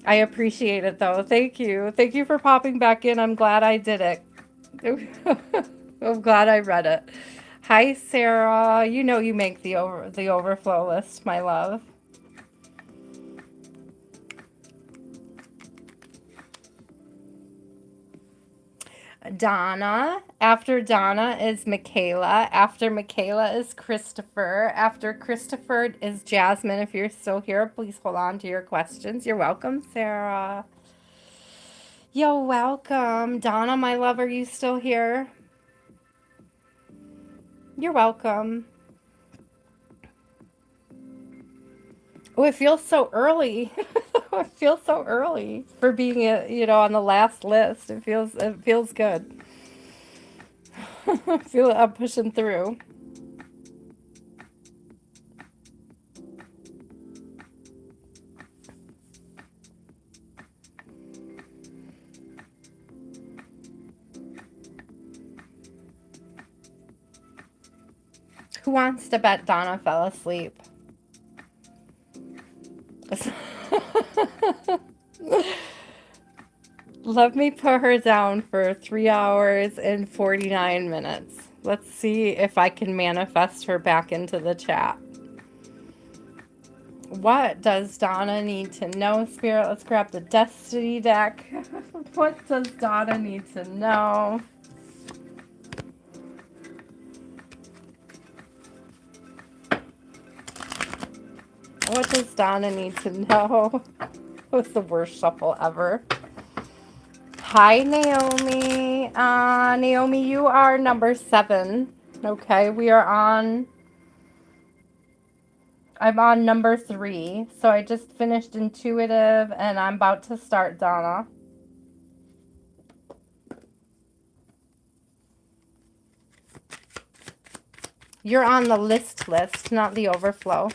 A: I appreciate it though. Thank you. Thank you for popping back in. I'm glad I did it. I'm glad I read it. Hi, Sarah. You know you make the overflow list, my love. Donna. After Donna is Michaela. After Michaela is Christopher. After Christopher is Jasmine. If you're still here, please hold on to your questions. You're welcome, Sarah. You're welcome. Donna, my love, are you still here? You're welcome. Oh, it feels so early. It feels so early for being, on the last list. It feels good. I feel I'm pushing through. Who wants to bet Donna fell asleep? Let me put her down for 3 hours and 49 minutes. Let's see if I can manifest her back into the chat. What does Donna need to know, Spirit? Let's grab the Destiny deck. What does Donna need to know? What does Donna need to know? It was the worst shuffle ever. Hi, Naomi. Naomi, you are number 7. Okay, I'm on number 3. So I just finished intuitive and I'm about to start Donna. You're on the list, not the overflow.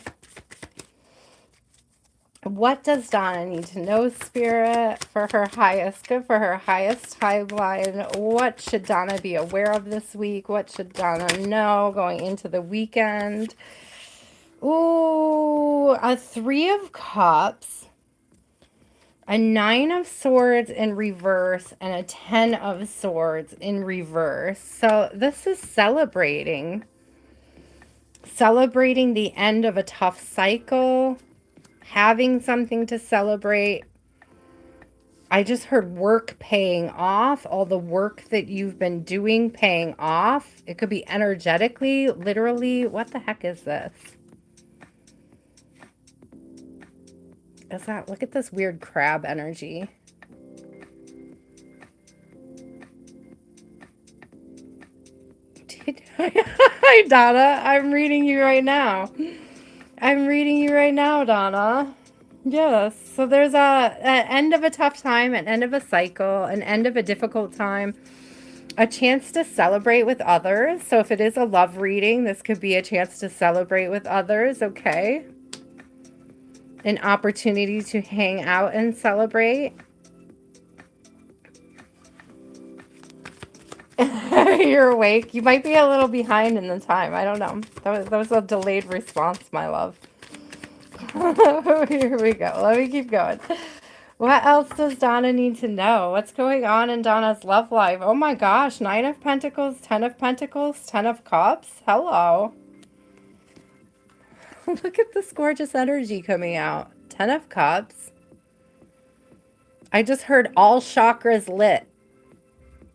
A: What does Donna need to know, Spirit, for her highest good, for her highest timeline? What should Donna be aware of this week? What should Donna know going into the weekend? Ooh, a 3 of Cups, a 9 of Swords in reverse, and a 10 of Swords in reverse. So this is celebrating the end of a tough cycle, having something to celebrate. I just heard work paying off, all the work that you've been doing paying off. It could be energetically, literally. What the heck is this? Is that, look at this weird crab energy. Hi, Donna. I'm reading you right now. Donna. Yes. So there's an end of a tough time, an end of a cycle, an end of a difficult time, a chance to celebrate with others. So if it is a love reading, this could be a chance to celebrate with others, okay? An opportunity to hang out and celebrate. You're awake. You might be a little behind in the time. I don't know. That was a delayed response, my love. Here we go. Let me keep going. What else does Donna need to know? What's going on in Donna's love life? Oh my gosh. 9 of Pentacles, 10 of Pentacles, 10 of Cups. Hello. Look at this gorgeous energy coming out. 10 of Cups. I just heard all chakras lit.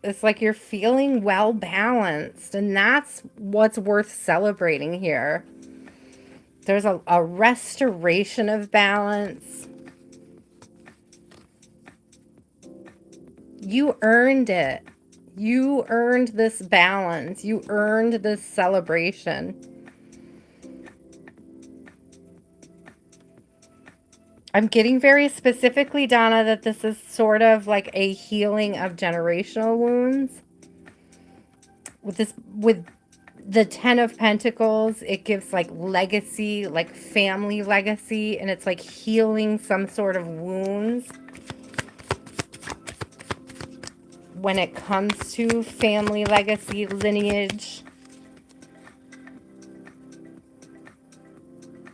A: It's like you're feeling well balanced, and that's what's worth celebrating here. There's a restoration of balance. You earned it. You earned this balance. You earned this celebration. I'm getting very specifically, Donna, that this is sort of like a healing of generational wounds. With the 10 of Pentacles, it gives like legacy, like family legacy, and it's like healing some sort of wounds when it comes to family legacy, lineage.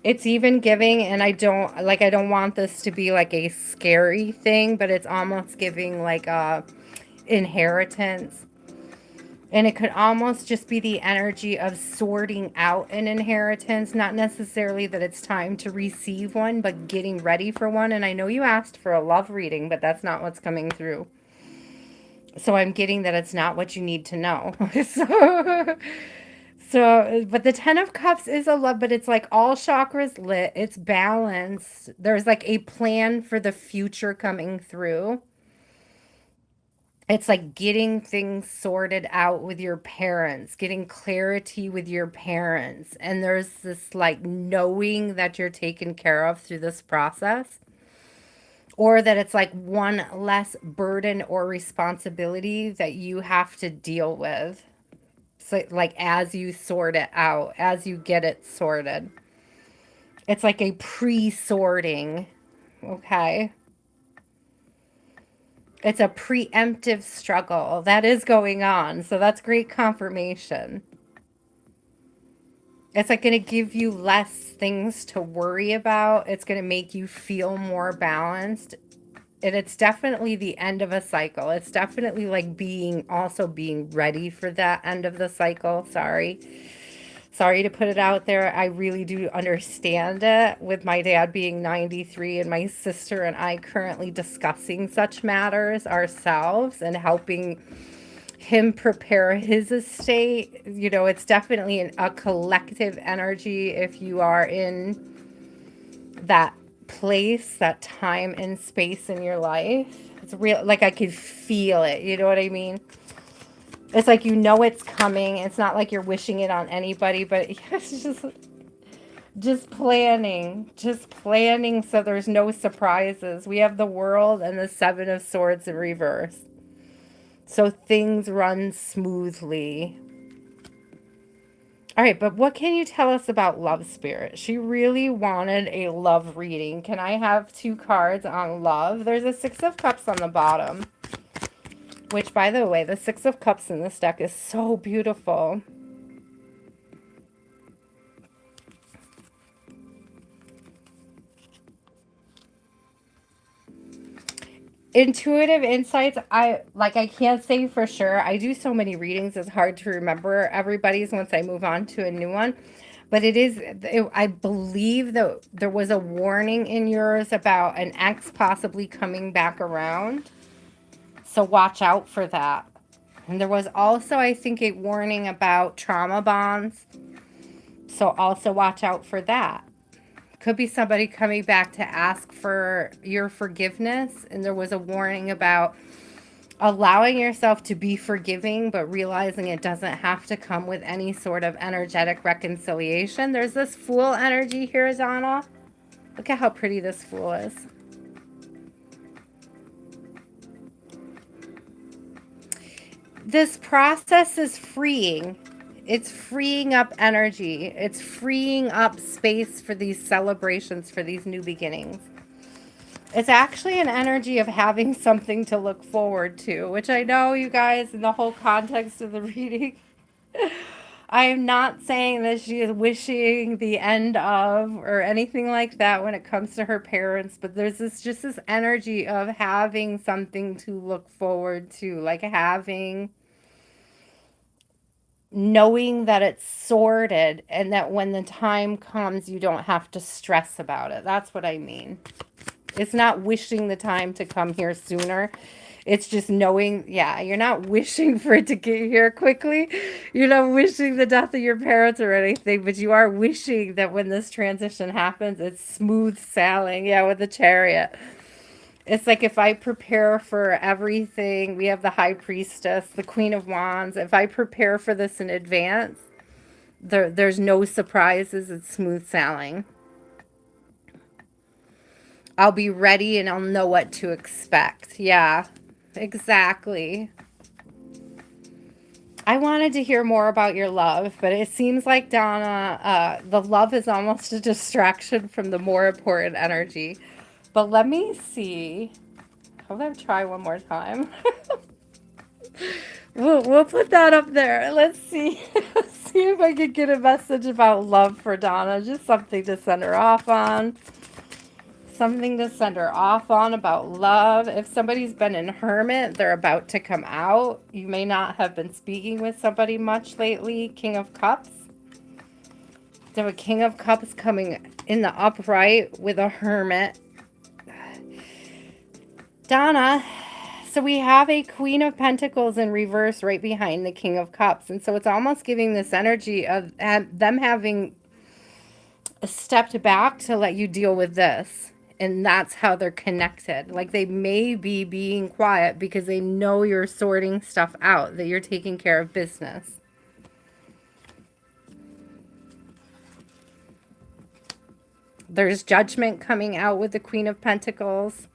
A: It's even giving, and I don't want this to be like a scary thing, but it's almost giving like a inheritance. And it could almost just be the energy of sorting out an inheritance, not necessarily that it's time to receive one, but getting ready for one. And I know you asked for a love reading, but that's not what's coming through. So I'm getting that it's not what you need to know. So, but the 10 of Cups is a love, but it's like all chakras lit. It's balanced. There's like a plan for the future coming through. It's like getting things sorted out with your parents, getting clarity with your parents. And there's this like knowing that you're taken care of through this process, or that it's like one less burden or responsibility that you have to deal with. So like as you sort it out, as you get it sorted, it's like a pre-sorting. Okay. It's a preemptive struggle that is going on. So that's great confirmation. It's like going to give you less things to worry about. It's going to make you feel more balanced. And it's definitely the end of a cycle. It's definitely like being ready for that end of the cycle. Sorry to put it out there. I really do understand it, with my dad being 93 and my sister and I currently discussing such matters ourselves and helping him prepare his estate. You know, it's definitely a collective energy if you are in that place, that time and space in your life. It's real, like I could feel it. You know what I mean? It's like, you know, it's coming. It's not like you're wishing it on anybody, but it's just planning so there's no surprises. We have the World and the Seven of Swords in reverse. So things run smoothly. All right, but what can you tell us about Love Spirit? She really wanted a love reading. Can I have two cards on love? There's a Six of Cups on the bottom, which, by the way, the Six of Cups in this deck is so beautiful. Intuitive insights, I can't say for sure. I do so many readings, it's hard to remember everybody's once I move on to a new one. But I believe that there was a warning in yours about an ex possibly coming back around. So watch out for that. And there was also, I think, a warning about trauma bonds. So also watch out for that. Could be somebody coming back to ask for your forgiveness. And there was a warning about allowing yourself to be forgiving, but realizing it doesn't have to come with any sort of energetic reconciliation. There's this Fool energy here, Donna. Look at how pretty this Fool is. This process is freeing. It's freeing up energy. It's freeing up space for these celebrations, for these new beginnings. It's actually an energy of having something to look forward to, which I know, you guys, in the whole context of the reading, I am not saying that she is wishing the end of or anything like that when it comes to her parents, but there's this energy of having something to look forward to, like knowing that it's sorted and that when the time comes, you don't have to stress about it. That's what I mean. It's not wishing the time to come here sooner. It's just knowing, yeah, you're not wishing for it to get here quickly. You're not wishing the death of your parents or anything, but you are wishing that when this transition happens, it's smooth sailing. Yeah, with the Chariot. It's like, if I prepare for everything, we have the High Priestess, the Queen of Wands. If I prepare for this in advance, there's no surprises. It's smooth sailing. I'll be ready and I'll know what to expect. Yeah, exactly. I wanted to hear more about your love, but it seems like, Donna, the love is almost a distraction from the more important energy. But let me see. How about I try one more time? We'll put that up there. Let's see. Let's see if I can get a message about love for Donna. Just something to send her off on. Something to send her off on about love. If somebody's been in hermit, they're about to come out. You may not have been speaking with somebody much lately. King of Cups. They have a King of Cups coming in the upright with a hermit. Donna, so we have a Queen of Pentacles in reverse right behind the King of Cups. And so it's almost giving this energy of them having stepped back to let you deal with this. And that's how they're connected. Like, they may be being quiet because they know you're sorting stuff out, that you're taking care of business. There's judgment coming out with the Queen of Pentacles.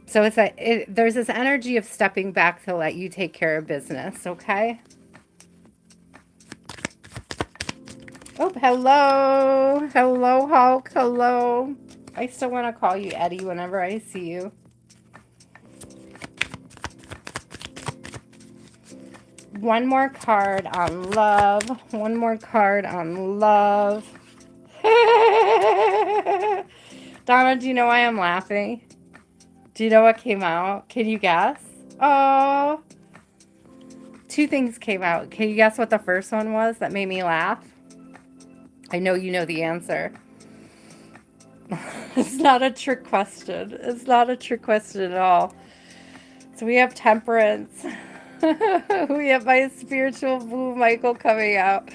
A: So there's this energy of stepping back to let you take care of business, okay? Oh, hello. Hello, Hulk. Hello. I still want to call you Eddie whenever I see you. One more card on love. One more card on love. Donna, do you know why I'm laughing? Do you know what came out? Can you guess? Oh, two things came out. Can you guess what the first one was that made me laugh? I know you know the answer. It's not a trick question. It's not a trick question at all. So we have temperance. We have my spiritual boo Michael coming out.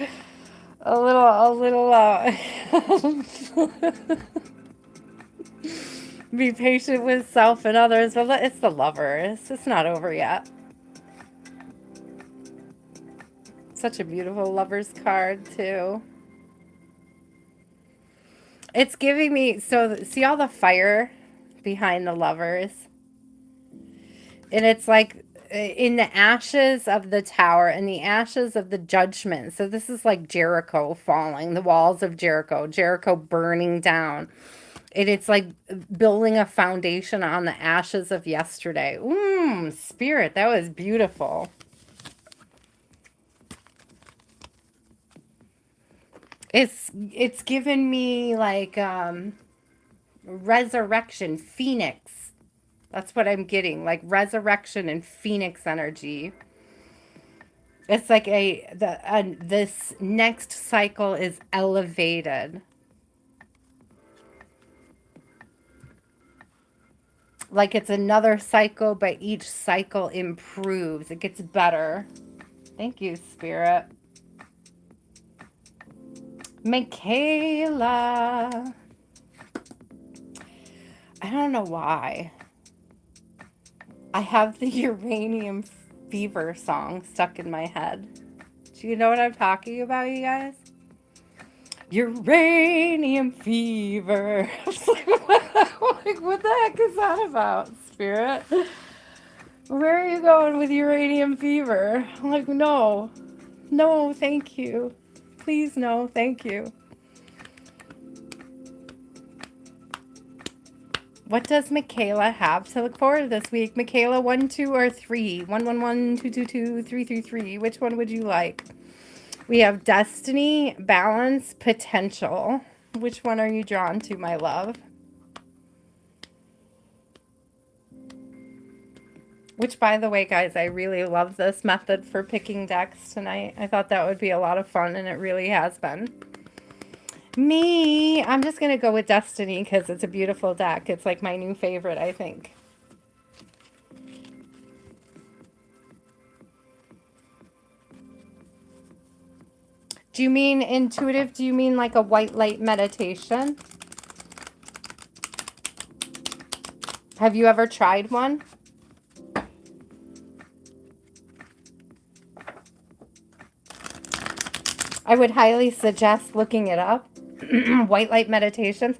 A: Be patient with self and others. But it's the lovers. It's not over yet. Such a beautiful lovers card too. It's giving me, so see all the fire behind the lovers? And it's like in the ashes of the tower and the ashes of the judgment. So this is like Jericho falling, the walls of Jericho, Jericho burning down. And it's like building a foundation on the ashes of yesterday. Spirit, that was beautiful. It's given me like resurrection, phoenix. That's what I'm getting, like resurrection and phoenix energy. It's like this next cycle is elevated. Like it's another cycle, but each cycle improves. It gets better. Thank you, Spirit. Michaela. I don't know why. I have the uranium fever song stuck in my head. Do you know what I'm talking about, you guys? Uranium fever. What the heck is that about, Spirit? Where are you going with uranium fever? I'm like, no. No, thank you. Please, no, thank you. What does Michaela have to look forward to this week? Michaela, 1, 2, or 3? 1, 1, 1, 2, 2, 2, 3, 3, 3. Which one would you like? We have destiny, balance, potential. Which one are you drawn to, my love? Which, by the way, guys, I really love this method for picking decks tonight. I thought that would be a lot of fun, and it really has been. Me, I'm just going to go with Destiny because it's a beautiful deck. It's like my new favorite, I think. Do you mean intuitive? Do you mean like a white light meditation? Have you ever tried one? I would highly suggest looking it up. White light meditations.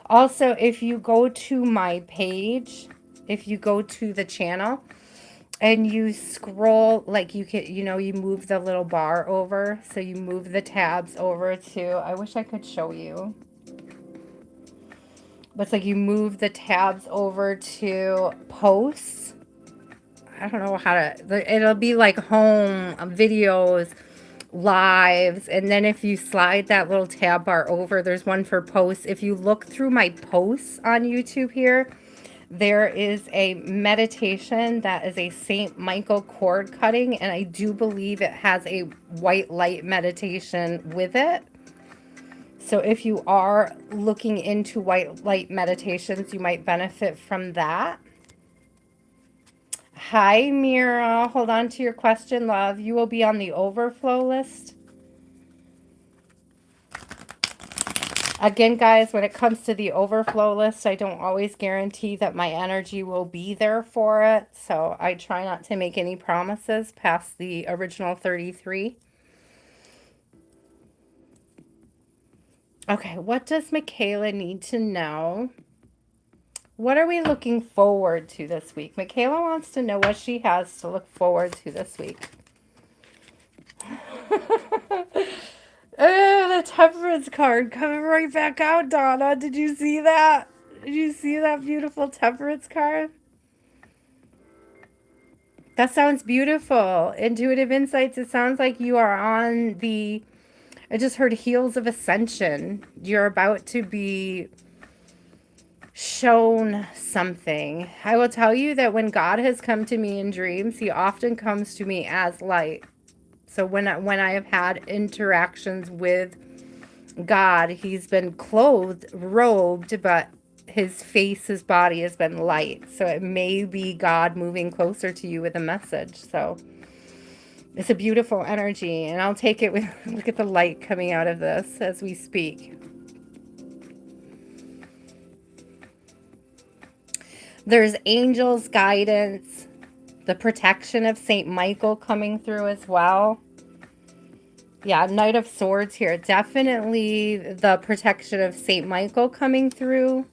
A: Also, if you go to my page, if you go to the channel and you scroll, like you can, you move the little bar over. So you move the tabs over to, I wish I could show you. But it's like you move the tabs over to posts. I don't know how to, it'll be like home, videos, lives, and then if you slide that little tab bar over, there's one for posts. If you look through my posts on YouTube here, there is a meditation that is a Saint Michael cord cutting, and I do believe it has a white light meditation with it. So if you are looking into white light meditations, you might benefit from that. Hi, Mira. Hold on to your question, love. You will be on the overflow list. Again, guys, when it comes to the overflow list, I don't always guarantee that my energy will be there for it. So I try not to make any promises past the original 33. Okay, what does Michaela need to know? What are we looking forward to this week? Michaela wants to know what she has to look forward to this week. The temperance card coming right back out, Donna. Did you see that? Did you see that beautiful temperance card? That sounds beautiful. Intuitive insights. It sounds like you are on the, I just heard heels of ascension. You're about to be shown something. I will tell you that when God has come to me in dreams, he often comes to me as light. So when I have had interactions with God, he's been clothed, robed, but his face, his body has been light. So it may be God moving closer to you with a message. So it's a beautiful energy, and I'll take it with look at the light coming out of this as we speak. There's angels' guidance, the protection of Saint Michael coming through as well. Yeah, Knight of Swords here. Definitely the protection of Saint Michael coming through.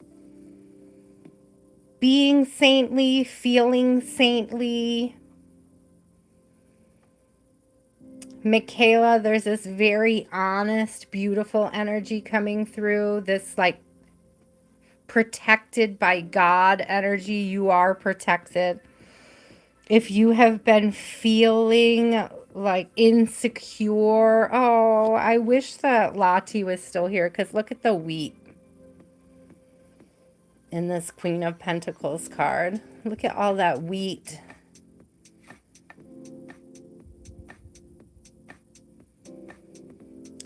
A: Being saintly, feeling saintly. Michaela, there's this very honest, beautiful energy coming through. This like protected by God energy. You are protected. If you have been feeling like insecure, oh, I wish that Latte was still here, because look at the wheat in this Queen of Pentacles card. Look at all that wheat.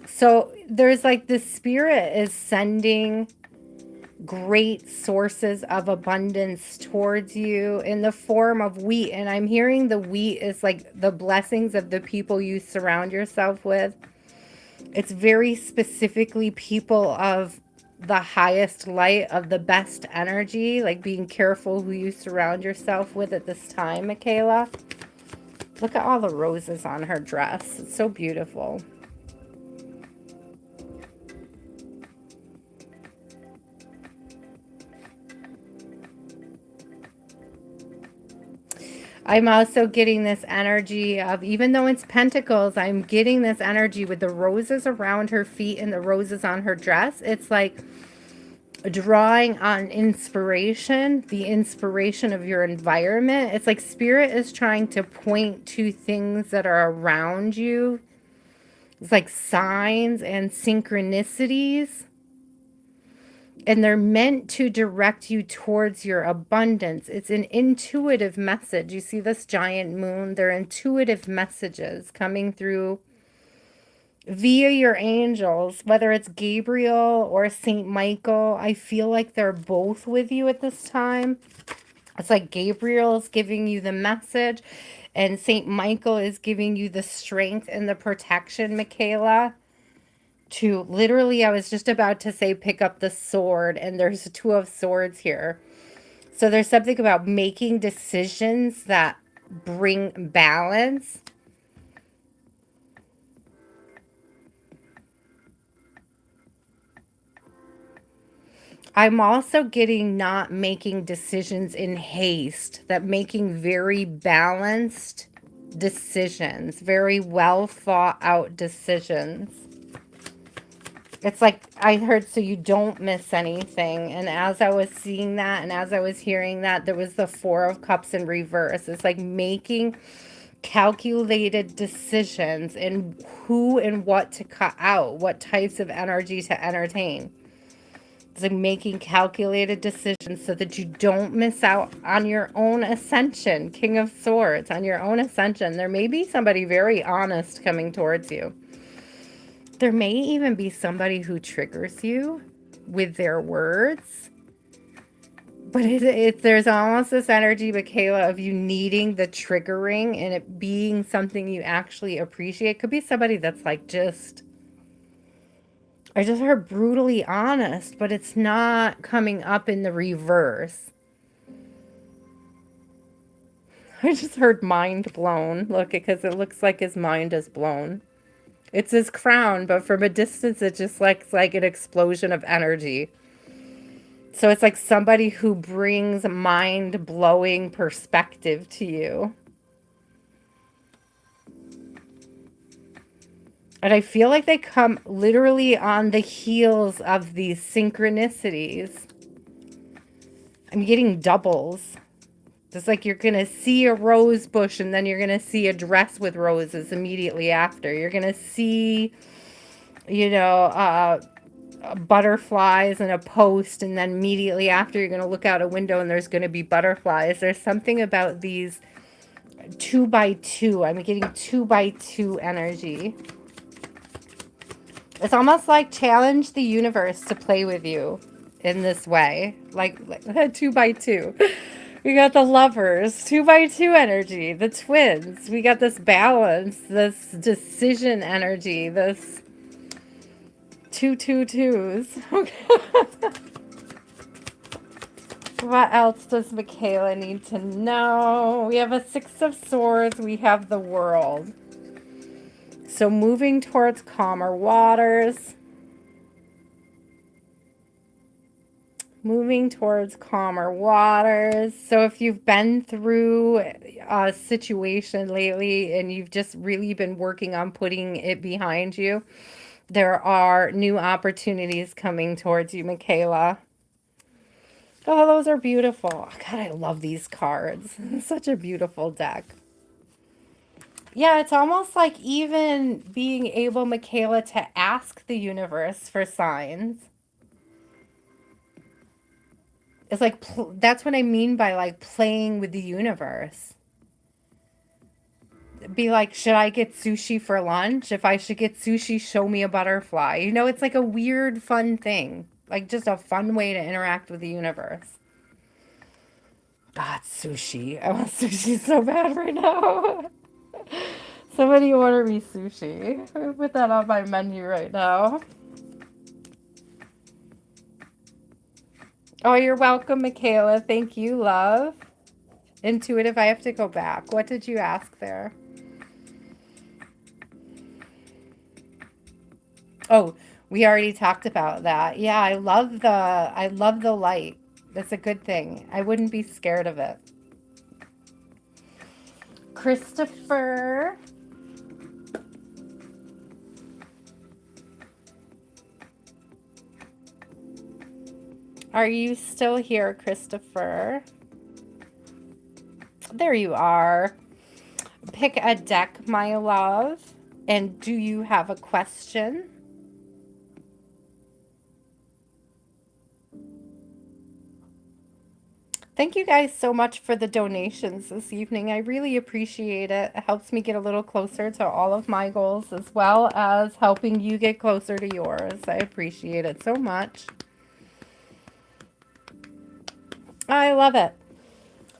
A: So there's like the spirit is sending great sources of abundance towards you in the form of wheat. And I'm hearing the wheat is like the blessings of the people you surround yourself with. It's very specifically people of the highest light, of the best energy, like being careful who you surround yourself with at this time, Michaela. Look at all the roses on her dress. It's so beautiful. I'm also getting this energy of, even though it's pentacles, I'm getting this energy with the roses around her feet and the roses on her dress. It's like drawing on inspiration, the inspiration of your environment. It's like spirit is trying to point to things that are around you. It's like signs and synchronicities. And they're meant to direct you towards your abundance. It's an intuitive message. You see this giant moon? They're intuitive messages coming through via your angels, whether it's Gabriel or Saint Michael. I feel like they're both with you at this time. It's like Gabriel's giving you the message, and Saint Michael is giving you the strength and the protection, Michaela. To literally, I was just about to say pick up the sword, and there's a two of swords here. So there's something about making decisions that bring balance. I'm also getting not making decisions in haste, that making very balanced decisions, very well thought out decisions. It's like I heard, so you don't miss anything. And as I was seeing that and as I was hearing that, there was the Four of Cups in reverse. It's like making calculated decisions in who and what to cut out, what types of energy to entertain. It's like making calculated decisions so that you don't miss out on your own ascension. King of Swords, on your own ascension. There may be somebody very honest coming towards you. There may even be somebody who triggers you with their words. But there's almost this energy, Michaela, of you needing the triggering and it being something you actually appreciate. Could be somebody that's like I just heard brutally honest, but it's not coming up in the reverse. I just heard mind blown. Look, because it looks like his mind is blown. It's his crown, but from a distance, it just looks like an explosion of energy. So it's like somebody who brings mind-blowing perspective to you. And I feel like they come literally on the heels of these synchronicities. I'm getting doubles. Just like you're going to see a rose bush and then you're going to see a dress with roses immediately after. You're going to see, you know, butterflies and a post, and then immediately after you're going to look out a window and there's going to be butterflies. There's something about these 2x2. I'm getting 2x2 energy. It's almost like challenge the universe to play with you in this way. Like 2x2. We got the lovers, 2x2 energy, the twins. We got this balance, this decision energy, this 2 2 2s. What else does Michaela need to know? We have a 6 of Swords. We have the World. So moving towards calmer waters. Moving towards calmer waters. So if you've been through a situation lately and you've just really been working on putting it behind you, there are new opportunities coming towards you, Michaela. Oh, those are beautiful. God, I love these cards. Such a beautiful deck. Yeah, it's almost like even being able, Michaela, to ask the universe for signs. It's like, that's what I mean by like playing with the universe. Be like, should I get sushi for lunch? If I should get sushi, show me a butterfly. You know, it's like a weird, fun thing. Like just a fun way to interact with the universe. God, sushi. I want sushi so bad right now. Somebody order me sushi. Put that on my menu right now. Oh, you're welcome, Michaela. Thank you, love. Intuitive, I have to go back. What did you ask there? Oh, we already talked about that. Yeah, I love the light. That's a good thing. I wouldn't be scared of it. Christopher. Are you still here, Christopher? There you are. Pick a deck, my love. And do you have a question? Thank you guys so much for the donations this evening. I really appreciate it. It helps me get a little closer to all of my goals as well as helping you get closer to yours. I appreciate it so much. I love it.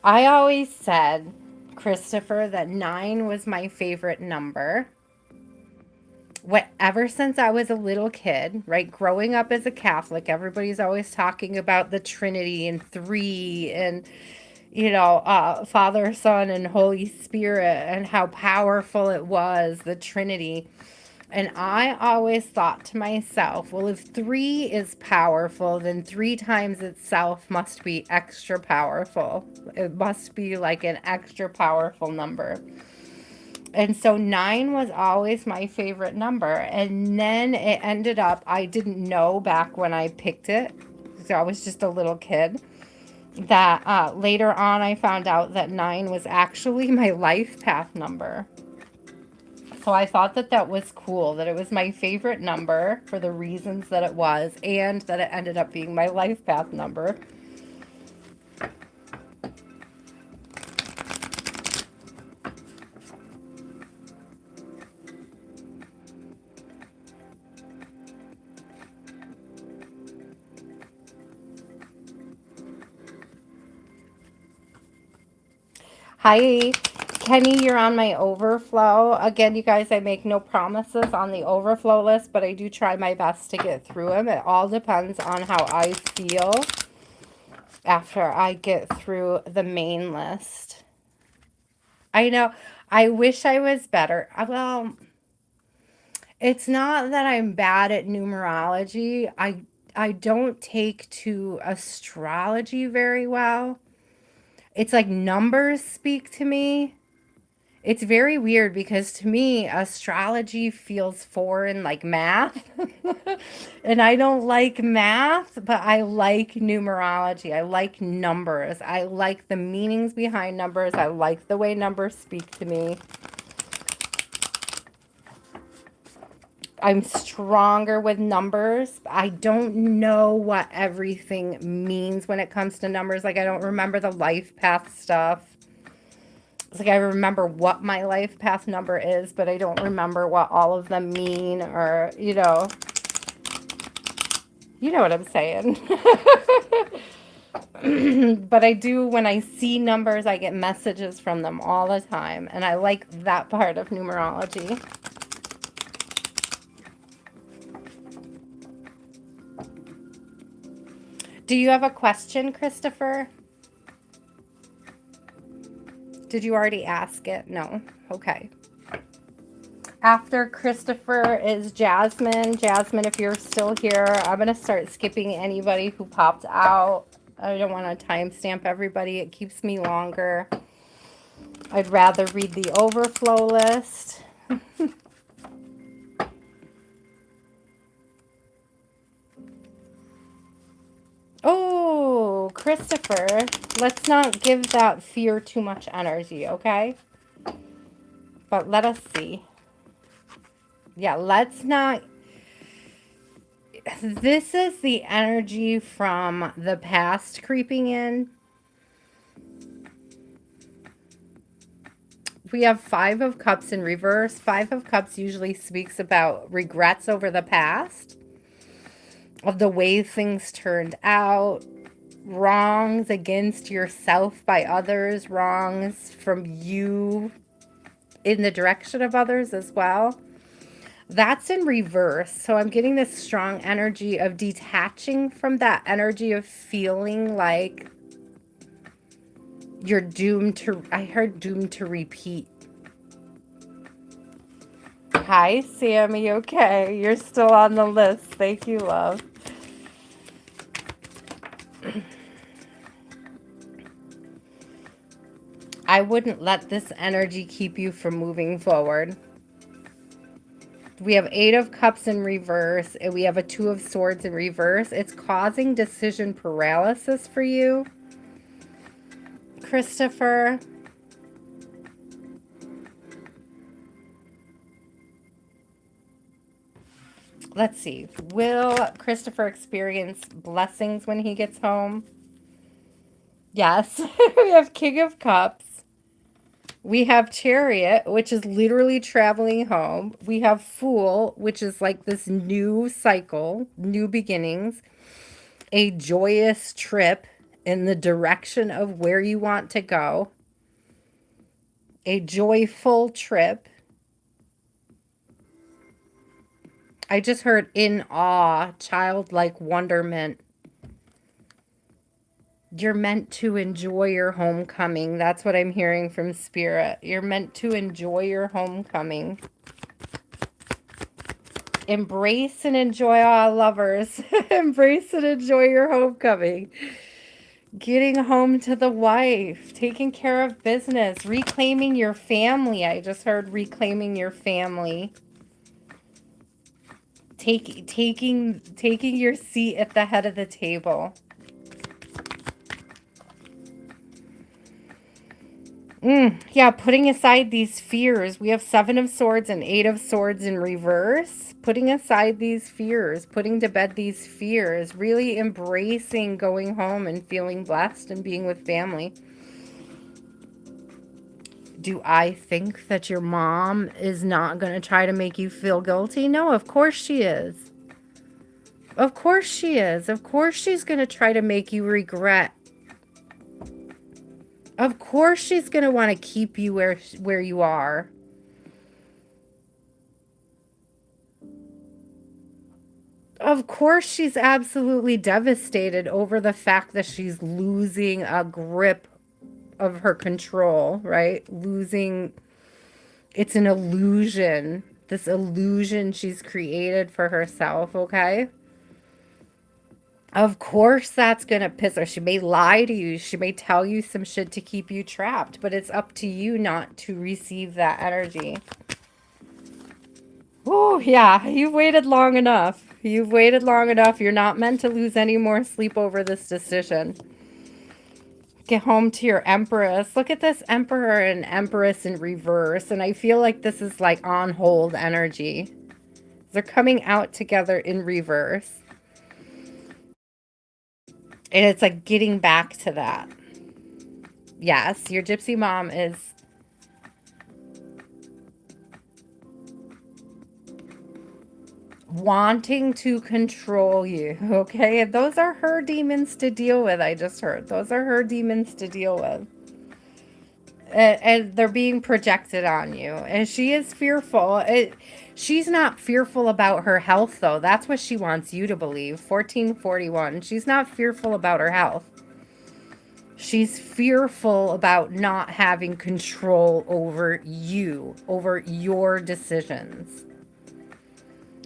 A: I always said, Christopher, that 9 was my favorite number. Ever since I was a little kid, right? Growing up as a Catholic, everybody's always talking about the Trinity and 3 and, Father, Son, and Holy Spirit and how powerful it was, the Trinity. And I always thought to myself, well, if 3 is powerful, then 3 times itself must be extra powerful. It must be like an extra powerful number. And so 9 was always my favorite number. And then it ended up, I didn't know back when I picked it, so I was just a little kid, that later on I found out that 9 was actually my life path number. So I thought that that was cool, that it was my favorite number for the reasons that it was, and that it ended up being my life path number. Hi, Kenny, you're on my overflow. Again, you guys, I make no promises on the overflow list, but I do try my best to get through them. It all depends on how I feel after I get through the main list. I know, I wish I was better. Well, it's not that I'm bad at numerology. I don't take to astrology very well. It's like numbers speak to me. It's very weird because to me, astrology feels foreign, like math. And I don't like math, but I like numerology. I like numbers. I like the meanings behind numbers. I like the way numbers speak to me. I'm stronger with numbers. I don't know what everything means when it comes to numbers. Like, I don't remember the life path stuff. It's like I remember what my life path number is, but I don't remember what all of them mean, or, you know what I'm saying. But I do, when I see numbers, I get messages from them all the time. And I like that part of numerology. Do you have a question, Christopher? Did you already ask it? No. Okay. After Christopher is Jasmine. Jasmine, if you're still here, I'm going to start skipping anybody who popped out. I don't want to timestamp everybody. It keeps me longer. I'd rather read the overflow list. Oh, Christopher, let's not give that fear too much energy, okay? But let us see. Yeah, let's not. This is the energy from the past creeping in. We have Five of Cups in reverse. Five of Cups usually speaks about regrets over the past, of the way things turned out, wrongs against yourself by others, wrongs from you in the direction of others as well. That's in reverse. So I'm getting this strong energy of detaching from that energy of feeling like you're doomed to, I heard doomed to repeat. Hi, Sammy. Okay, you're still on the list. Thank you, love. I wouldn't let this energy keep you from moving forward. We have Eight of Cups in reverse, and we have a Two of Swords in reverse. It's causing decision paralysis for you, Christopher. Let's see. Will Christopher experience blessings when he gets home? Yes. We have King of Cups. We have Chariot, which is literally traveling home. We have Fool, which is like this new cycle, new beginnings. A joyous trip in the direction of where you want to go. A joyful trip. I just heard in awe, childlike wonderment. You're meant to enjoy your homecoming. That's what I'm hearing from Spirit. You're meant to enjoy your homecoming. Embrace and enjoy, all lovers. Embrace and enjoy your homecoming. Getting home to the wife. Taking care of business. Reclaiming your family. I just heard reclaiming your family. Taking your seat at the head of the table. Yeah, putting aside these fears. We have Seven of Swords and Eight of Swords in reverse. Putting aside these fears, putting to bed these fears, really embracing going home and feeling blessed and being with family. Do I think that your mom is not going to try to make you feel guilty? No, of course she is. Of course she is. Of course she's going to try to make you regret. Of course she's going to want to keep you where you are. Of course she's absolutely devastated over the fact that she's losing a grip of her control, right? It's an illusion. This illusion she's created for herself, okay? Of course that's going to piss her. She may lie to you. She may tell you some shit to keep you trapped, but it's up to you not to receive that energy. Oh, yeah, you've waited long enough. You've waited long enough. You're not meant to lose any more sleep over this decision. Get home to your Empress. Look at this Emperor and Empress in reverse, and I feel like this is like on hold energy. They're coming out together in reverse. And it's like getting back to that. Yes, your gypsy mom is wanting to control you, okay? And those are her demons to deal with, I just heard. Those are her demons to deal with. And they're being projected on you. And she is fearful. She's not fearful about her health, though. That's what she wants you to believe. 1441. She's not fearful about her health. She's fearful about not having control over you, over your decisions.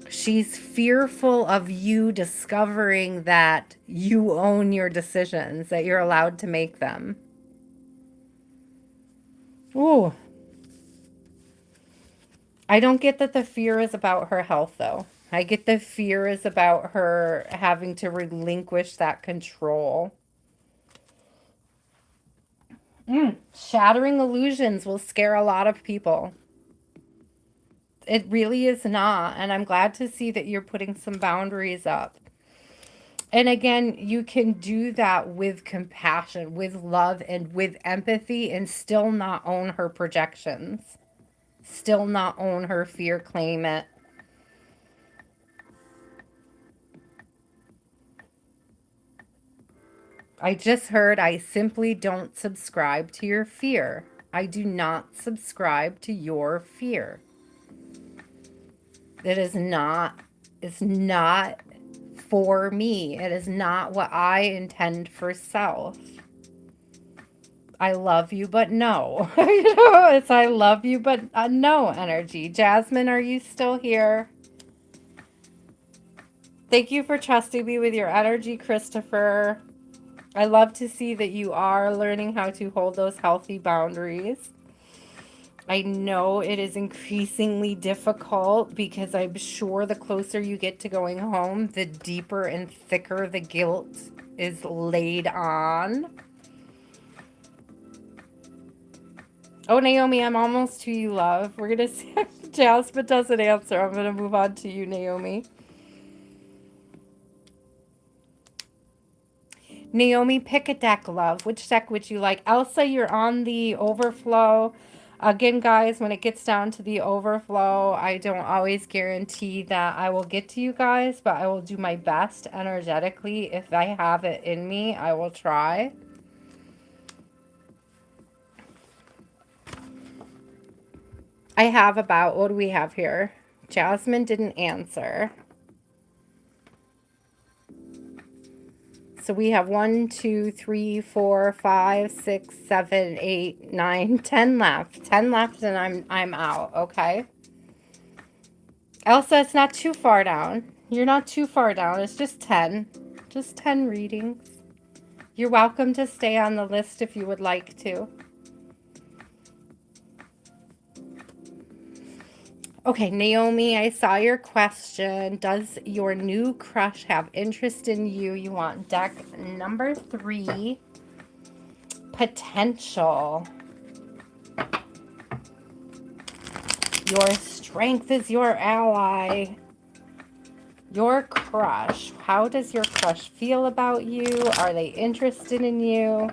A: She's fearful of you discovering that you own your decisions, that you're allowed to make them. Ooh. I don't get that the fear is about her health, though. I get the fear is about her having to relinquish that control. Shattering illusions will scare a lot of people. It really is not. And I'm glad to see that you're putting some boundaries up. And again, you can do that with compassion, with love, and with empathy, and still not own her projections. Still not own her fear, claim it. I just heard I simply don't subscribe to your fear. I do not subscribe to your fear. It is not, it's not for me. It is not what I intend for self. I love you, but no. It's I love you, but no energy. Jasmine, are you still here? Thank you for trusting me with your energy, Christopher. I love to see that you are learning how to hold those healthy boundaries. I know it is increasingly difficult because I'm sure the closer you get to going home, the deeper and thicker the guilt is laid on. Oh, Naomi, I'm almost to you, love. We're going to see if Jasmine doesn't answer. I'm going to move on to you, Naomi. Naomi, pick a deck, love. Which deck would you like? Elsa, you're on the overflow. Again, guys, when it gets down to the overflow, I don't always guarantee that I will get to you guys, but I will do my best energetically. If I have it in me, I will try. I have about, what do we have here? Jasmine didn't answer. So we have 1, 2, 3, 4, 5, 6, 7, 8, 9, 10 left. 10 left and I'm out, okay? Elsa, it's not too far down. You're not too far down. It's just 10. Just 10 readings. You're welcome to stay on the list if you would like to. Okay, Naomi, I saw your question. Does your new crush have interest in you? You want deck number 3. Potential. Your strength is your ally. Your crush. How does your crush feel about you? Are they interested in you?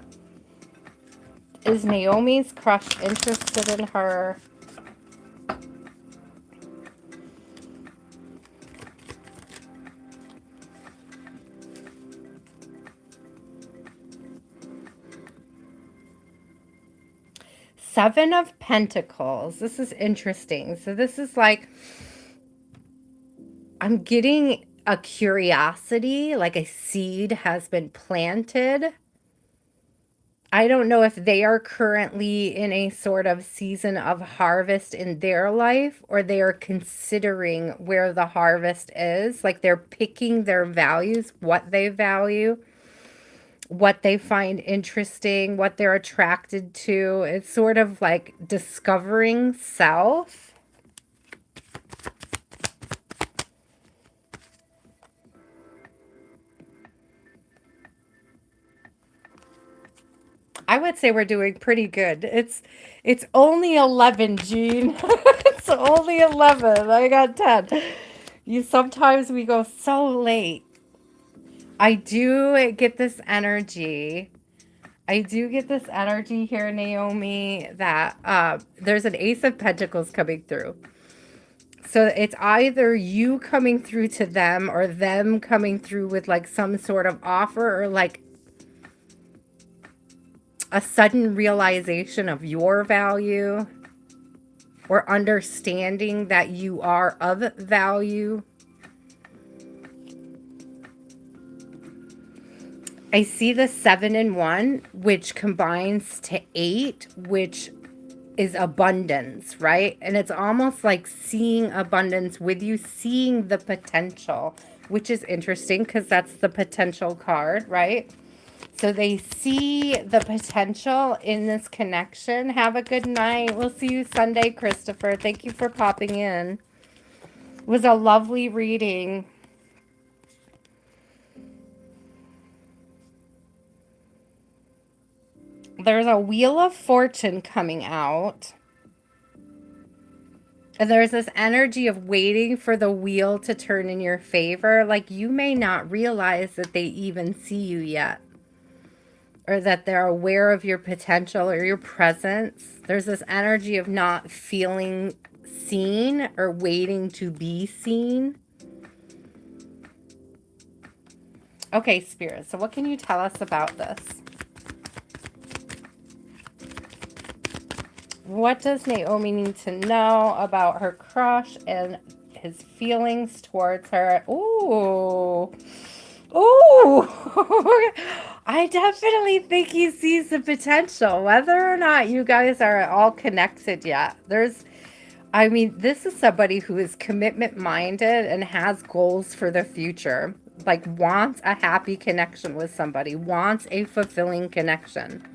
A: Is Naomi's crush interested in her? Seven of Pentacles. This is interesting. So this is like, I'm getting a curiosity, like a seed has been planted. I don't know if they are currently in a sort of season of harvest in their life, or they are considering where the harvest is. Like they're picking their values, what they value, what they find interesting, what they're attracted to. It's sort of like discovering self. I would say we're doing pretty good. It's only 11, Jean. It's only 11. I got 10. You sometimes we go so late. I do get this energy. I do get this energy here, Naomi, that there's an Ace of Pentacles coming through. So it's either you coming through to them or them coming through with like some sort of offer or like a sudden realization of your value or understanding that you are of value. I see the 7 and 1, which combines to 8, which is abundance, right? And it's almost like seeing abundance with you, seeing the potential, which is interesting because that's the potential card, right? So they see the potential in this connection. Have a good night. We'll see you Sunday, Christopher. Thank you for popping in. It was a lovely reading. There's a Wheel of Fortune coming out. And there's this energy of waiting for the wheel to turn in your favor. Like you may not realize that they even see you yet, or that they're aware of your potential or your presence. There's this energy of not feeling seen or waiting to be seen. Okay, Spirit. So what can you tell us about this? What does Naomi need to know about her crush and his feelings towards her? Ooh. Ooh. I definitely think he sees the potential. Whether or not you guys are all connected yet. This is somebody who is commitment minded and has goals for the future. Like wants a happy connection with somebody, wants a fulfilling connection.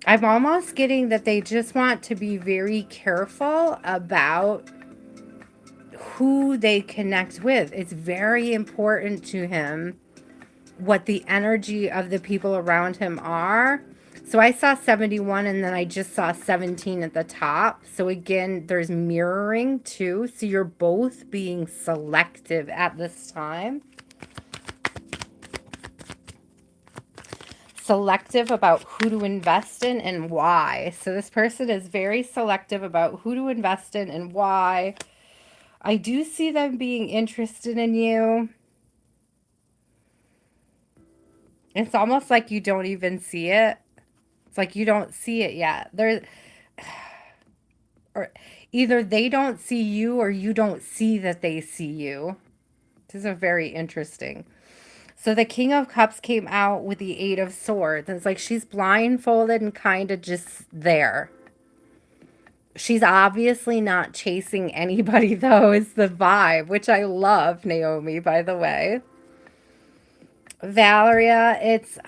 A: I'm almost getting that they just want to be very careful about who they connect with. It's very important to him what the energy of the people around him are. So I saw 71 and then I just saw 17 at the top. So again, there's mirroring too. So you're both being selective at this time. Selective about who to invest in and why. So this person is very selective about who to invest in and why. I do see them being interested in you. It's almost like you don't even see it. It's like you don't see it yet. Or either they don't see you or you don't see that they see you. This is very interesting. So the King of Cups came out with the Eight of Swords. And it's like she's blindfolded and kind of just there. She's obviously not chasing anybody, though, is the vibe, which I love, Naomi, by the way. Valeria, it's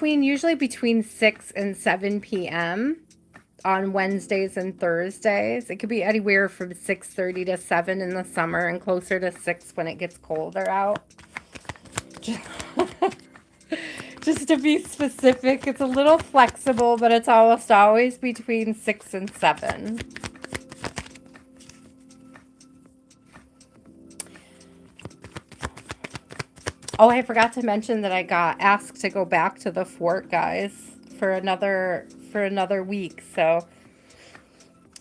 A: usually between 6 and 7 p.m. on Wednesdays and Thursdays. It could be anywhere from 6:30 to 7 in the summer and closer to 6 when it gets colder out. Just to be specific, it's a little flexible, but it's almost always between 6 and 7. Oh, I forgot to mention that I got asked to go back to the fort, guys, for another week. So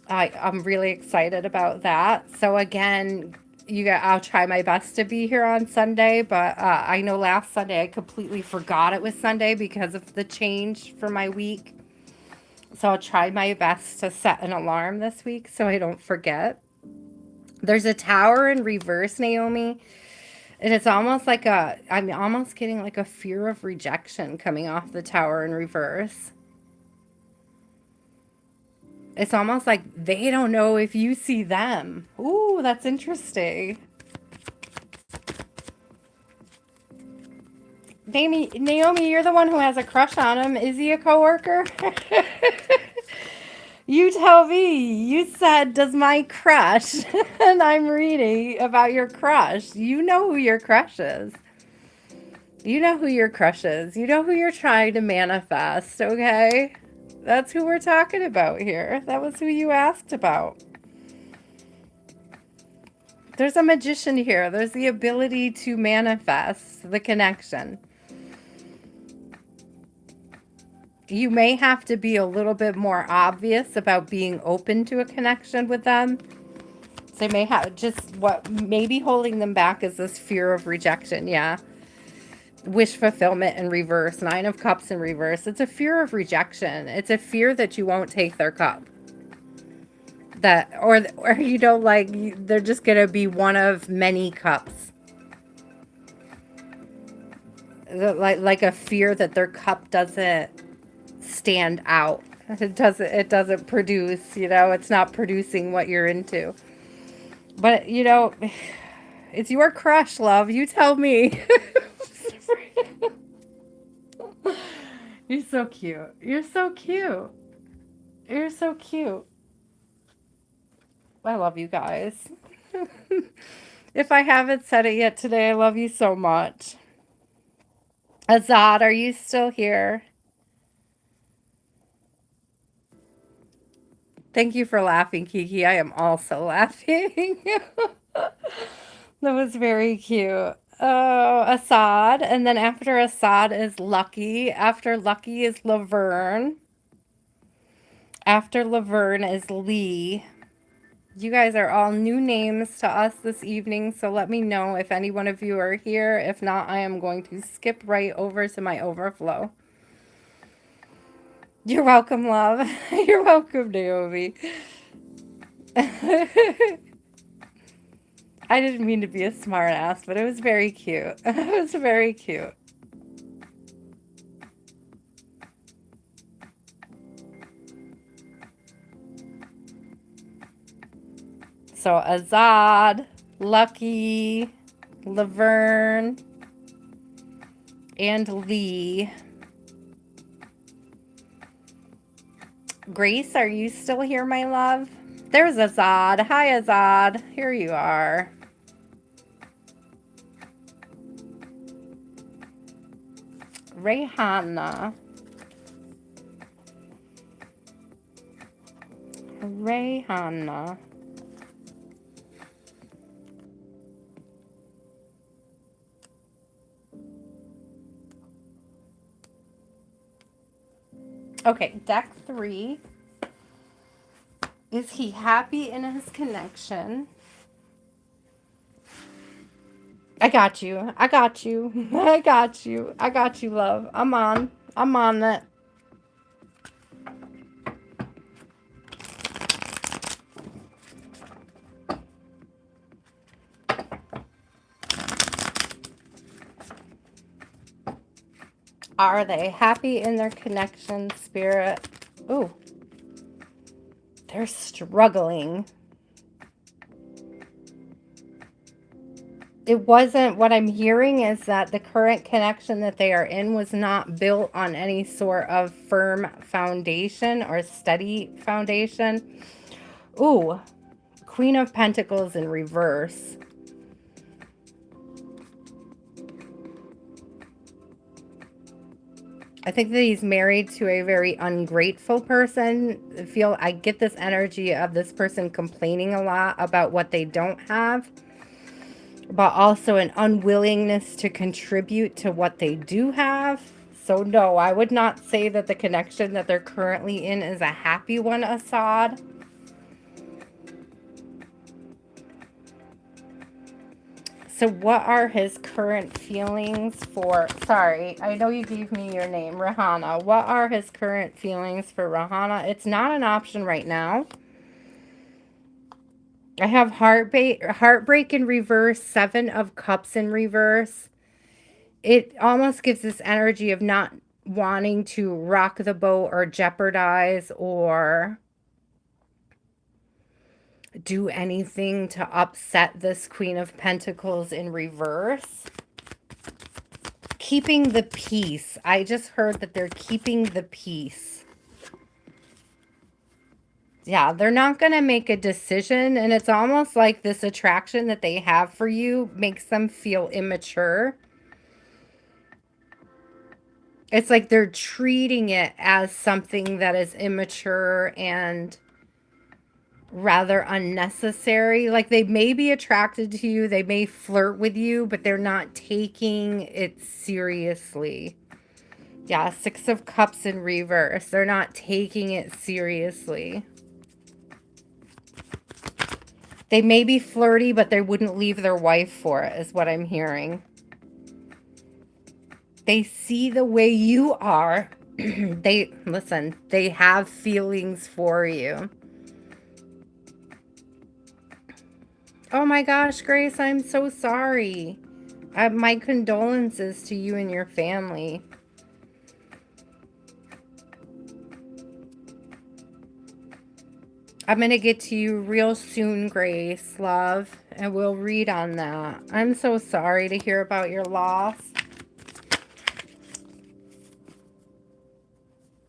A: I'm really excited about that. So again, I'll try my best to be here on Sunday, but I know last Sunday I completely forgot it was Sunday because of the change for my week. So I'll try my best to set an alarm this week so I don't forget. There's a tower in reverse, Naomi. And it's almost like I'm almost getting like a fear of rejection coming off the tower in reverse. It's almost like they don't know if you see them. Ooh, that's interesting. Naomi, you're the one who has a crush on him. Is he a coworker? You tell me. You said, does my crush? And I'm reading about your crush. You know who your crush is. You know who your crush is. You know who you're trying to manifest, okay? That's who we're talking about here. That was who you asked about. There's a magician here. There's the ability to manifest the connection. You may have to be a little bit more obvious about being open to a connection with them. They may have just what maybe holding them back is this fear of rejection. Yeah. Wish fulfillment in reverse. 9 of Cups in reverse. It's a fear of rejection. It's a fear that you won't take their cup. That, or you know, like they're just going to be one of many cups. Like a fear that their cup doesn't stand out. It doesn't produce, you know, it's not producing what you're into. But, you know, it's your crush, love. You tell me. You're so cute. You're so cute. You're so cute. I love you guys. If I haven't said it yet today, I love you so much. Azad, are you still here? Thank you for laughing, Kiki. I am also laughing. That was very cute. Oh, Assad. And then after Assad is Lucky. After Lucky is Laverne. After Laverne is Lee. You guys are all new names to us this evening, so let me know if any one of you are here. If not, I am going to skip right over to my overflow. You're welcome, love. You're welcome, Naomi. I didn't mean to be a smart ass, but it was very cute. It was very cute. So Azad, Lucky, Laverne, and Lee. Grace, are you still here, my love? There's Azad. Hi, Azad. Here you are. Raana. Raana. Okay, deck 3. Is he happy in his connection? I got you. I got you. I got you. I got you, love. I'm on. I'm on that. Are they happy in their connection, Spirit? Ooh. They're struggling. It wasn't, what I'm hearing is that the current connection that they are in was not built on any sort of firm foundation or steady foundation. Ooh. Queen of Pentacles in reverse. I think that he's married to a very ungrateful person. I get this energy of this person complaining a lot about what they don't have, but also an unwillingness to contribute to what they do have. So no, I would not say that the connection that they're currently in is a happy one, Assad. So what are his current feelings for, sorry, I know you gave me your name, Raana. What are his current feelings for Raana? It's not an option right now. I have heartbreak in reverse, 7 of Cups in reverse. It almost gives this energy of not wanting to rock the boat or jeopardize or do anything to upset this Queen of Pentacles in reverse. Keeping the peace. I just heard that they're keeping the peace. Yeah, they're not going to make a decision, and it's almost like this attraction that they have for you makes them feel immature. It's like they're treating it as something that is immature and rather unnecessary. Like they may be attracted to you, they may flirt with you, but they're not taking it seriously. Yeah, Six of Cups in reverse. They're not taking it seriously. They may be flirty, but they wouldn't leave their wife for it, is what I'm hearing. They see the way you are. Listen, they have feelings for you. Oh my gosh, Grace, I'm so sorry. My condolences to you and your family. I'm going to get to you real soon, Grace, love, and we'll read on that. I'm so sorry to hear about your loss.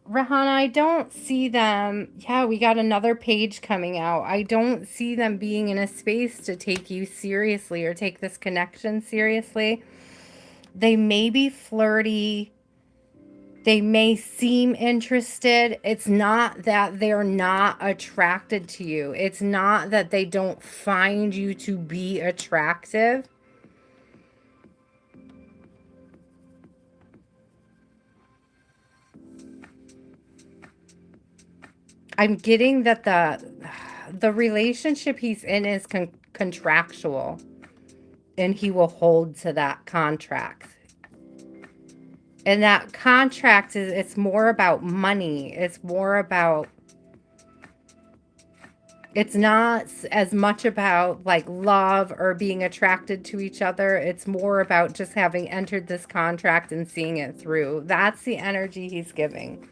A: Raana, I don't see them. Yeah, we got another page coming out. I don't see them being in a space to take you seriously or take this connection seriously. They may be flirty. They may seem interested. It's not that they're not attracted to you. It's not that they don't find you to be attractive. I'm getting that the relationship he's in is contractual, and he will hold to that contract. And that contract is, it's more about money. It's more about, it's not as much about like love or being attracted to each other. It's more about just having entered this contract and seeing it through. That's the energy he's giving.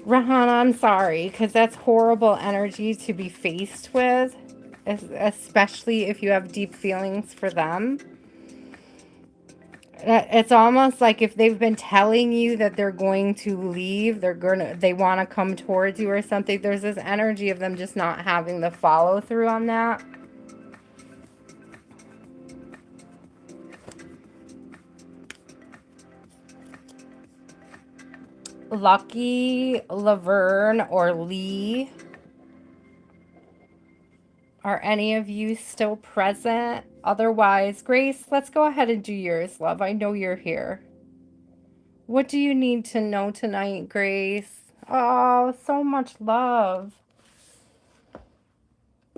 A: Raana, I'm sorry, because that's horrible energy to be faced with, especially if you have deep feelings for them. It's almost like if they've been telling you that they're going to leave, they want to come towards you or something. There's this energy of them just not having the follow through on that. Lucky, Laverne, or Lee. Are any of you still present? Otherwise, Grace, let's go ahead and do yours, love. I know you're here. What do you need to know tonight, Grace? Oh, so much love.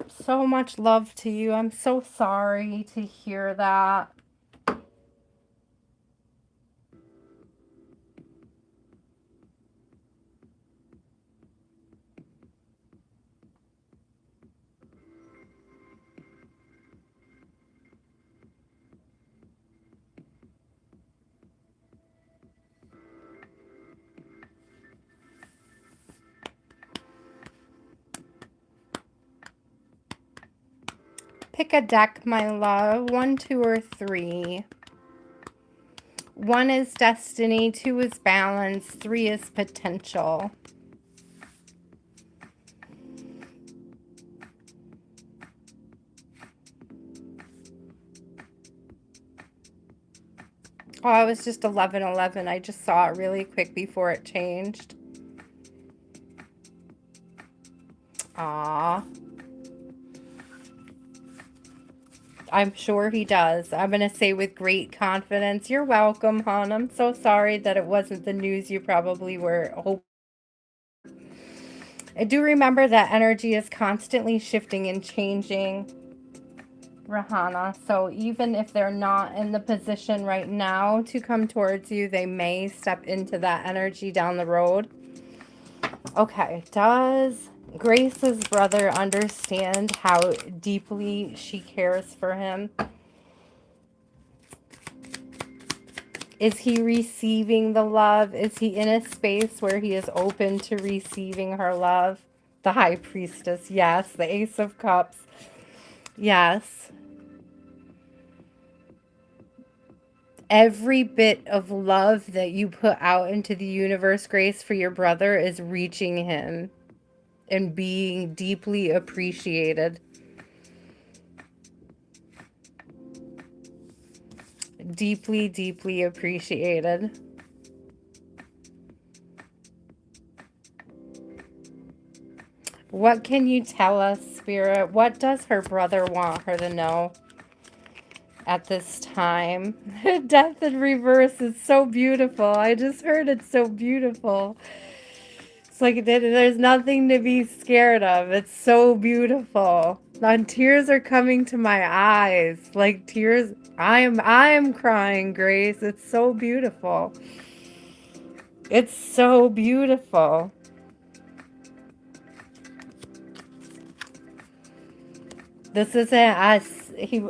A: So much love to you. I'm so sorry to hear that. Pick a deck, my love. 1, 2, or 3. 1 is destiny, 2 is balance, 3 is potential. Oh, it was just 11:11. I just saw it really quick before it changed. Aw. I'm sure he does. I'm going to say with great confidence, you're welcome, hon. I'm so sorry that it wasn't the news you probably were hoping. I do remember that energy is constantly shifting and changing, Raana. So even if they're not in the position right now to come towards you, they may step into that energy down the road. Okay, does Grace's brother understand how deeply she cares for him? Is he receiving the love? Is he in a space where he is open to receiving her love? The High Priestess, yes. The Ace of Cups, yes. Every bit of love that you put out into the universe, Grace, for your brother is reaching him and being deeply appreciated. Deeply, deeply appreciated. What can you tell us, Spirit? What does her brother want her to know at this time? Death in reverse is so beautiful. I just heard it's so beautiful. It's like there's nothing to be scared of. It's so beautiful. And tears are coming to my eyes. Like tears. I am crying, Grace. It's so beautiful. It's so beautiful. This isn't us. He.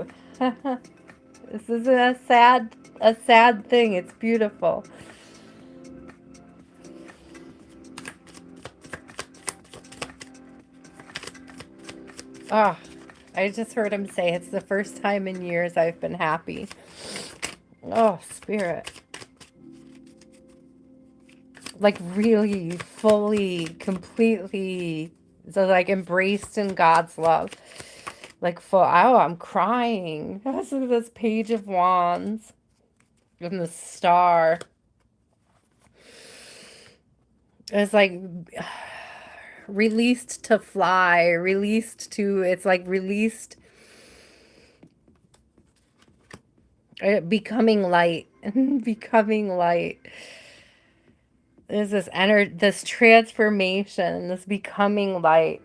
A: This isn't a sad thing. It's beautiful. Ah, I just heard him say it's the first time in years I've been happy. Oh, Spirit. Like really, fully, completely, so like embraced in God's love. Like full, oh, I'm crying. This page of wands and the star. It's like released to fly, released to, it's like released, becoming light, becoming light. There's this energy, this transformation, this becoming light,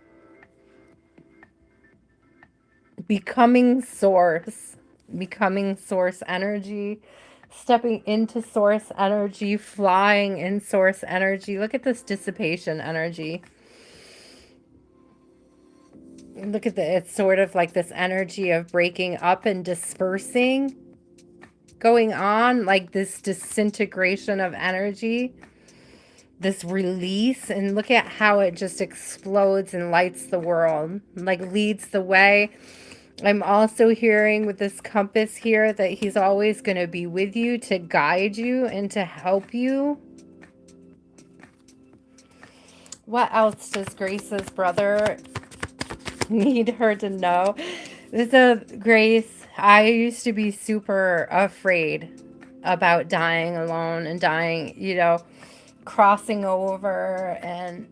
A: becoming source energy, stepping into source energy, flying in source energy. Look at this dissipation energy. Look at it's sort of like this energy of breaking up and dispersing going on, like this disintegration of energy, this release. And look at how it just explodes and lights the world, like leads the way. I'm also hearing with this compass here that he's always going to be with you to guide you and to help you. What else does Grace's brother need her to know? This is Grace. I used to be super afraid about dying alone and dying, crossing over and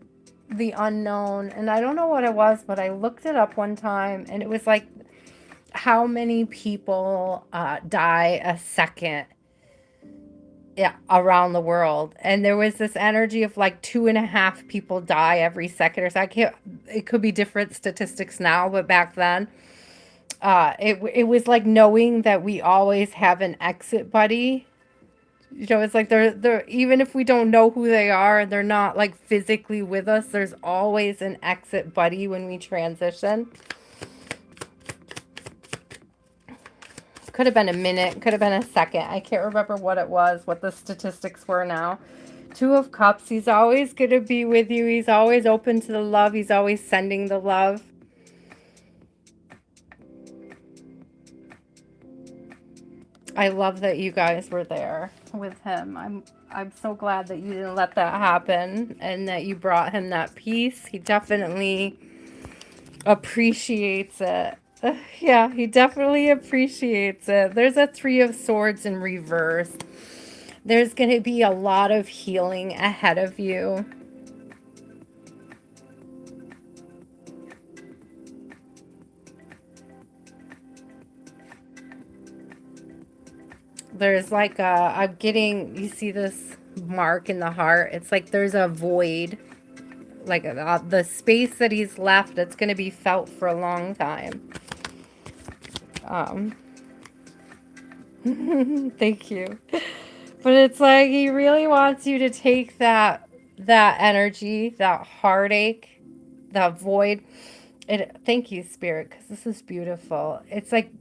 A: the unknown. And I don't know what it was, but I looked it up one time and it was like how many people die a second around the world. And there was this energy of like 2.5 people die every second or so. It could be different statistics now, but back then it was like knowing that we always have an exit buddy. It's like they're even if we don't know who they are, they're not like physically with us, there's always an exit buddy when we transition. Could have been a minute, could have been a second. I can't remember what it was, what the statistics were now. 2 of Cups, he's always going to be with you. He's always open to the love. He's always sending the love. I love that you guys were there with him. I'm so glad that you didn't let that happen and that you brought him that peace. He definitely appreciates it. Yeah, he definitely appreciates it. There's a 3 of Swords in reverse. There's going to be a lot of healing ahead of you. There's like I'm getting, you see this mark in the heart? It's like there's a void. Like the space that he's left, it's going to be felt for a long time. Thank you. But it's like he really wants you to take that energy, that heartache, that void. Thank you, Spirit, because this is beautiful. It's like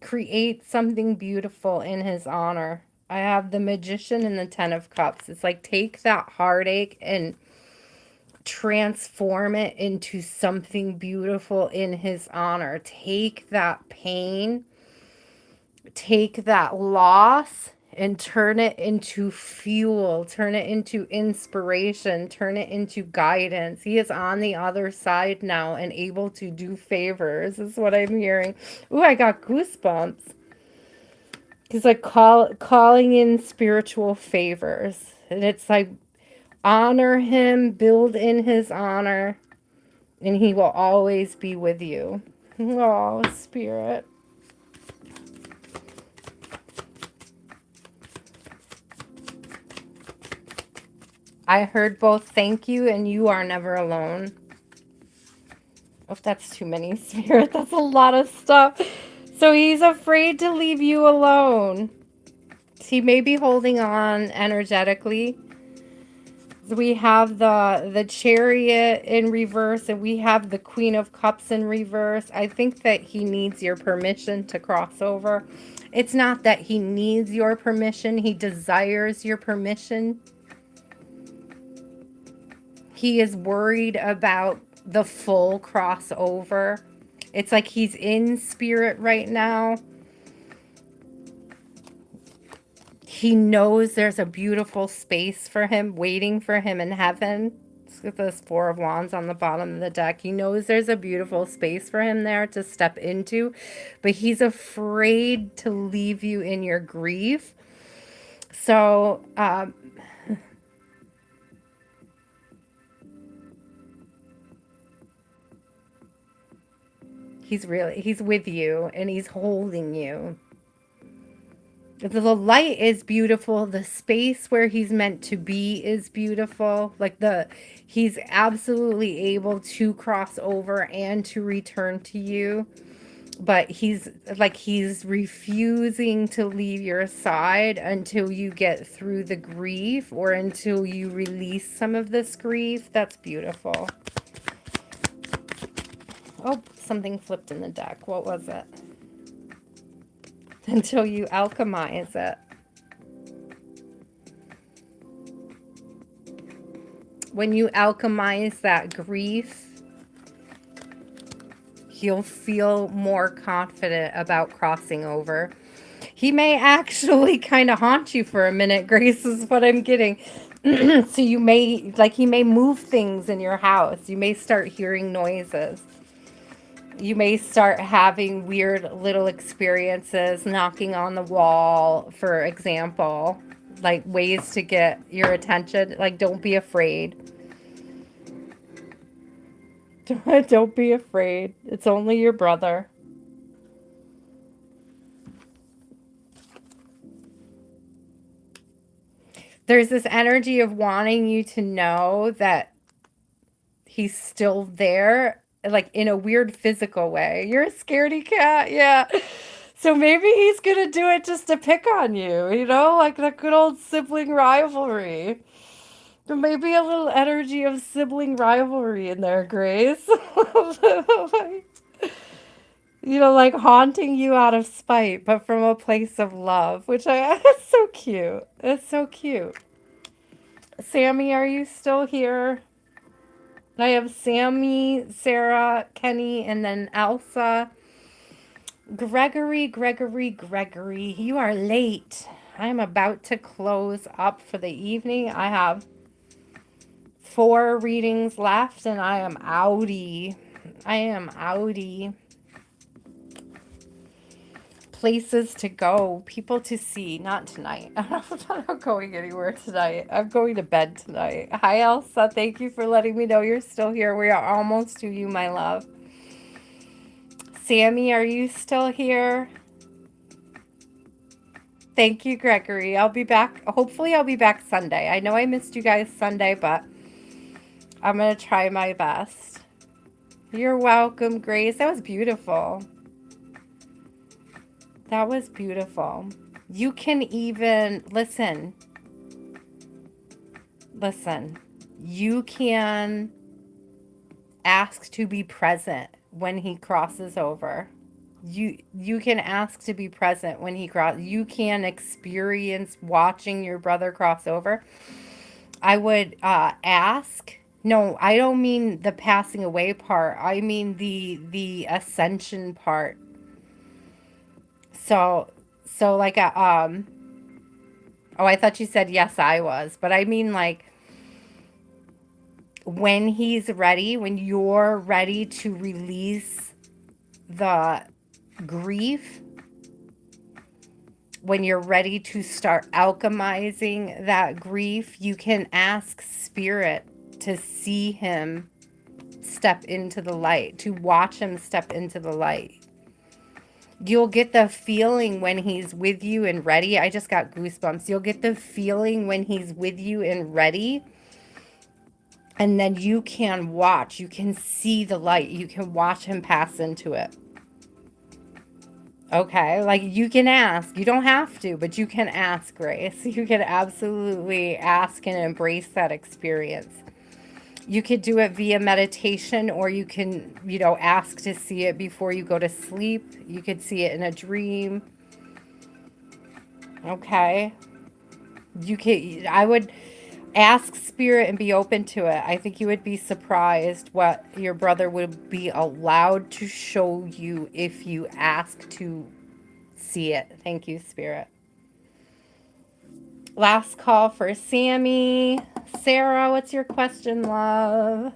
A: create something beautiful in his honor. I have the Magician and the 10 of Cups. It's like take that heartache and transform it into something beautiful in his honor. Take that pain, take that loss, and turn it into fuel, turn it into inspiration, turn it into guidance. He is on the other side now and able to do favors, is what I'm hearing. Ooh, I got goosebumps. He's like calling in spiritual favors. And it's like Honor him, build in his honor, and he will always be with you. Oh, Spirit. I heard both thank you and you are never alone. Oh, that's too many, Spirit. That's a lot of stuff. So he's afraid to leave you alone. He may be holding on energetically. We have the Chariot in reverse, and we have the Queen of Cups in reverse. I think that he needs your permission to cross over. It's not that he needs your permission. He desires your permission. He is worried about the full crossover. It's like he's in spirit right now. He knows there's a beautiful space for him, waiting for him in heaven. With those Four of Wands on the bottom of the deck. He knows there's a beautiful space for him there to step into, but he's afraid to leave you in your grief. So, he's with you and he's holding you. The light is beautiful. The space where he's meant to be is beautiful. He's absolutely able to cross over and to return to you. But he's refusing to leave your side until you get through the grief or until you release some of this grief. That's beautiful. Oh, something flipped in the deck. What was it? Until you alchemize it. When you alchemize that grief, you'll feel more confident about crossing over. He may actually kind of haunt you for a minute, Grace, is what I'm getting. So you may, he may move things in your house. You may start hearing noises. You may start having weird little experiences, knocking on the wall, for example, like ways to get your attention. Like, don't be afraid. Don't be afraid. It's only your brother. There's this energy of wanting you to know that he's still there, like in a weird physical way. You're a scaredy cat, yeah. So maybe he's gonna do it just to pick on you, like the good old sibling rivalry. There may be a little energy of sibling rivalry in there, Grace. Like haunting you out of spite, but from a place of love, which it's so cute. It's so cute. Sammy, are you still here? I have Sammy, Sarah, Kenny, and then Elsa. Gregory, you are late. I'm about to close up for the evening. I have 4 readings left, and I am outie. Places to go, people to see. Not tonight. I'm not going anywhere tonight. I'm going to bed tonight. Hi, Elsa. Thank you for letting me know you're still here. We are almost to you, my love. Sammy, are you still here? Thank you, Gregory. I'll be back. Hopefully, I'll be back Sunday. I know I missed you guys Sunday, but I'm going to try my best. You're welcome, Grace. That was beautiful. That was beautiful. You can even, listen, you can ask to be present when he crosses over. You can ask to be present when he crosses. You can experience watching your brother cross over. I would ask. No, I don't mean the passing away part. I mean the ascension part. So like oh, I thought you said yes, I was, but I mean like when he's ready, when you're ready to release the grief when you're ready to start alchemizing that grief, you can ask spirit to see him step into the light, to watch him step into the light. You'll get the feeling when he's with you and ready. I just got goosebumps. You'll get the feeling when he's with you and ready. And then you can watch. You can see the light. You can watch him pass into it. Okay, like you can ask. You don't have to, but you can ask, Grace. You can absolutely ask and embrace that experience. You could do it via meditation, or you can, ask to see it before you go to sleep. You could see it in a dream. Okay. I would ask spirit and be open to it. I think you would be surprised what your brother would be allowed to show you if you ask to see it. Thank you, spirit. Last call for Sammy. Sarah, what's your question, love?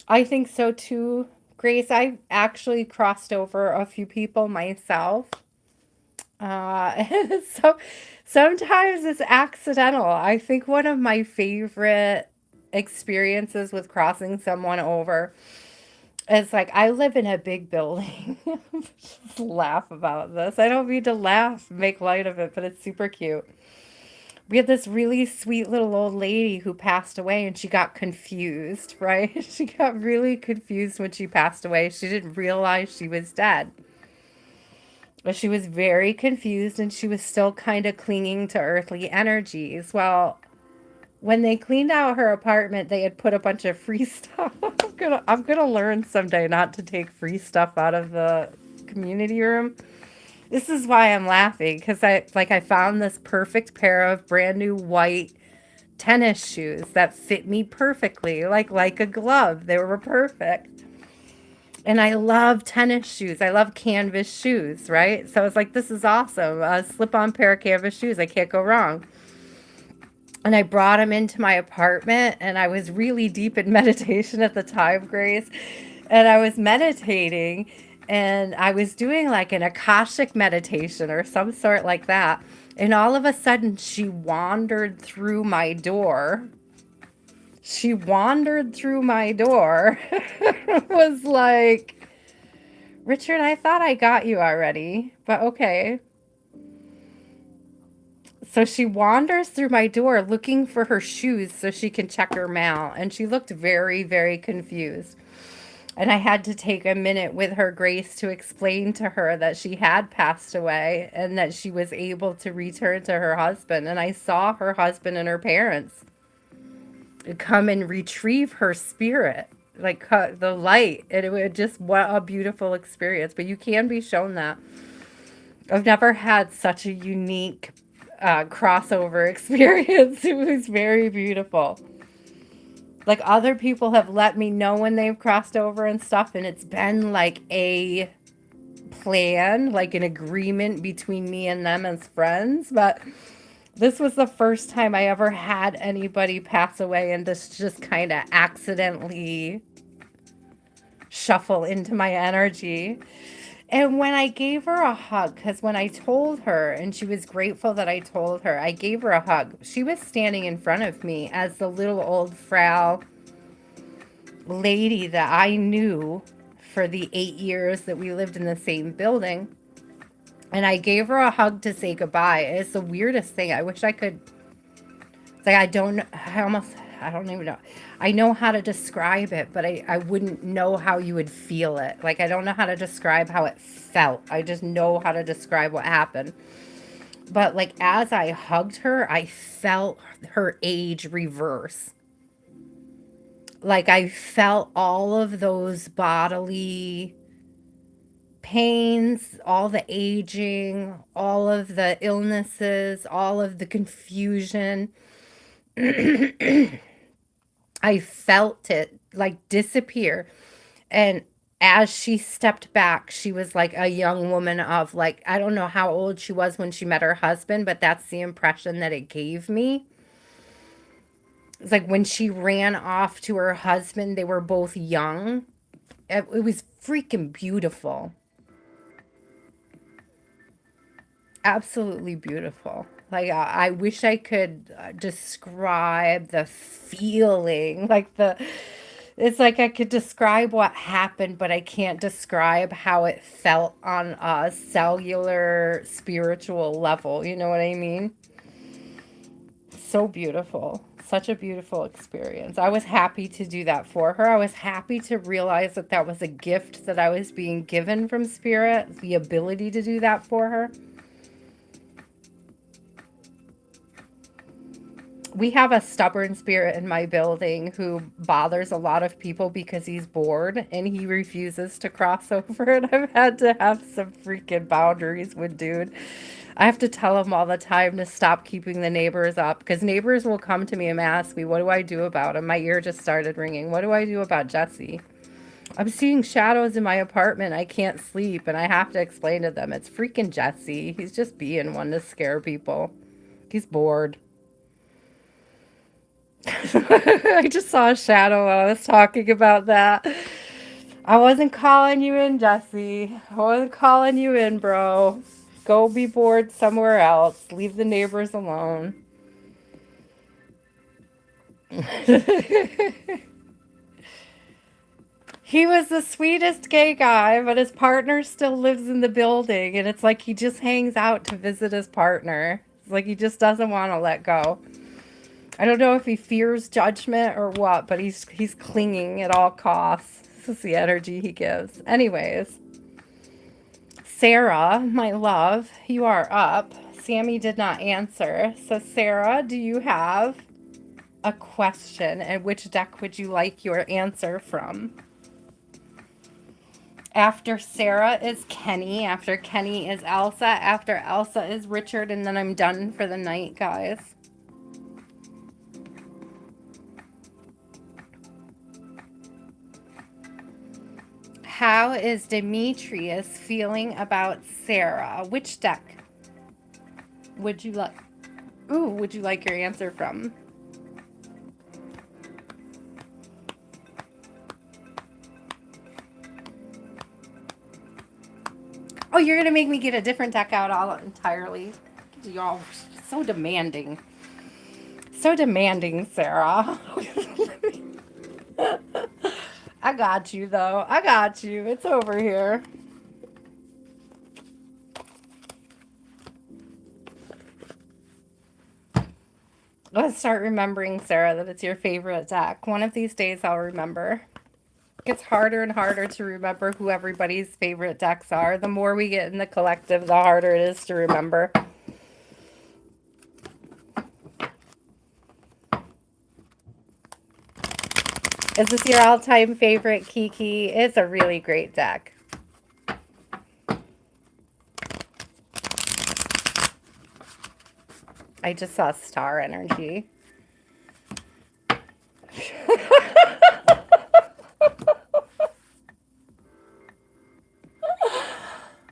A: I think so too, Grace. I've actually crossed over a few people myself. So sometimes it's accidental. I think one of my favorite experiences with crossing someone over is like I live in a big building. Just laugh about this. I don't mean to laugh, make light of it, but it's super cute. We had this really sweet little old lady who passed away and she got confused, right? She got really confused when she passed away. She didn't realize she was dead. But she was very confused and she was still kind of clinging to earthly energies. Well, when they cleaned out her apartment, they had put a bunch of free stuff. I'm gonna learn someday not to take free stuff out of the community room. This is why I'm laughing, because I found this perfect pair of brand new white tennis shoes that fit me perfectly, like a glove. They were perfect. And I love tennis shoes. I love canvas shoes, right? So it's like, this is awesome. A slip-on pair of canvas shoes. I can't go wrong. And I brought them into my apartment, and I was really deep in meditation at the time, Grace. And I was meditating, and I was doing like an Akashic meditation or some sort like that. And all of a sudden, she wandered through my door. She wandered through my door. Was like, Richard, I thought I got you already, but okay. So she wanders through my door looking for her shoes so she can check her mail. And she looked very, very confused. And I had to take a minute with her, Grace, to explain to her that she had passed away and that she was able to return to her husband. And I saw her husband and her parents come and retrieve her spirit, like the light. And it was just, what a beautiful experience. But you can be shown that. I've never had such a unique crossover experience. It was very beautiful. Like, other people have let me know when they've crossed over and stuff, and it's been like a plan, like an agreement between me and them as friends. But this was the first time I ever had anybody pass away, and this just kind of accidentally shuffle into my energy. And when I gave her a hug, because when I told her, and she was grateful that I told her, I gave her a hug. She was standing in front of me as the little old frail lady that I knew for the 8 years that we lived in the same building. And I gave her a hug to say goodbye. It's the weirdest thing. I wish I could. It's like, I don't even know. I know how to describe it, but I wouldn't know how you would feel it. Like, I don't know how to describe how it felt. I just know how to describe what happened. But, like, as I hugged her, I felt her age reverse. Like, I felt all of those bodily pains, all the aging, all of the illnesses, all of the confusion. I felt it like disappear. And as she stepped back, she was like a young woman of, like, I don't know how old she was when she met her husband, but that's the impression that it gave me. It's like when she ran off to her husband, they were both young. It was freaking beautiful. Absolutely beautiful. Like I wish I could describe the feeling, like the it's like I could describe what happened, but I can't describe how it felt on a cellular spiritual level. You know what I mean? So beautiful. Such a beautiful experience. I was happy to do that for her. I was happy to realize that that was a gift that I was being given from spirit, the ability to do that for her. We have a stubborn spirit in my building who bothers a lot of people because he's bored and he refuses to cross over. And I've had to have some freaking boundaries with dude. I have to tell him all the time to stop keeping the neighbors up because neighbors will come to me and ask me, what do I do about him? My ear just started ringing. What do I do about Jesse? I'm seeing shadows in my apartment. I can't sleep. And I have to explain to them, it's freaking Jesse. He's just being one to scare people. He's bored. I just saw a shadow while I was talking about that. I wasn't calling you in, Jesse. I wasn't calling you in, bro. Go be bored somewhere else. Leave the neighbors alone. He was the sweetest gay guy, but his partner still lives in the building, and it's like he just hangs out to visit his partner. It's like he just doesn't want to let go. I don't know if he fears judgment or what, but he's clinging at all costs. This is the energy he gives. Anyways, Sarah, my love, you are up. Sammy did not answer. So Sarah, do you have a question, and which deck would you like your answer from? After Sarah is Kenny. After Kenny is Elsa. After Elsa is Richard, and then I'm done for the night, guys. How is Demetrius feeling about Sarah? Which deck would you like? Ooh, would you like your answer from? Oh, you're gonna make me get a different deck out all entirely. Y'all so demanding. So demanding, Sarah. I got you though. I got you. It's over here. Let's start remembering, Sarah, that it's your favorite deck. One of these days I'll remember. It gets harder and harder to remember who everybody's favorite decks are. The more we get in the collective, the harder it is to remember. Is this your all-time favorite, Kiki? It's a really great deck. I just saw star energy.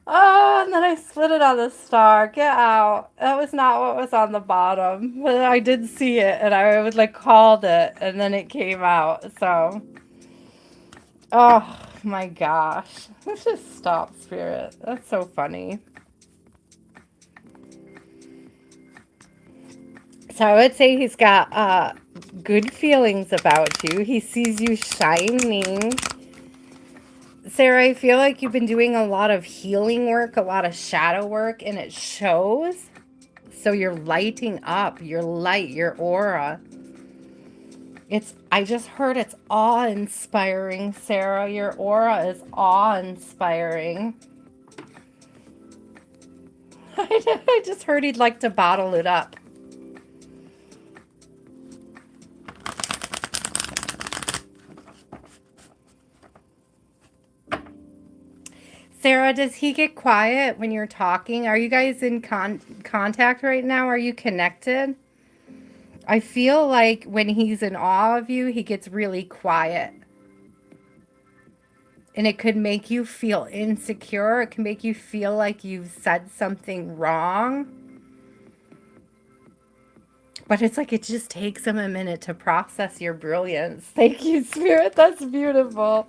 A: Oh, and then I split it on the star. Get out. That was not what was on the bottom. But I did see it, and I was like called it, and then it came out. So, oh my gosh. Let's just stop, Spirit. That's so funny. So I would say he's got good feelings about you. He sees you shining. Sarah, I feel like you've been doing a lot of healing work, a lot of shadow work, and it shows. So you're lighting up, your light, your aura. I just heard it's awe-inspiring, Sarah. Your aura is awe-inspiring. I just heard he'd like to bottle it up. Sarah, does he get quiet when you're talking? Are you guys in contact right now? Are you connected? I feel like when he's in awe of you, he gets really quiet. And it could make you feel insecure. It can make you feel like you've said something wrong. But it's like it just takes him a minute to process your brilliance. Thank you, Spirit. That's beautiful.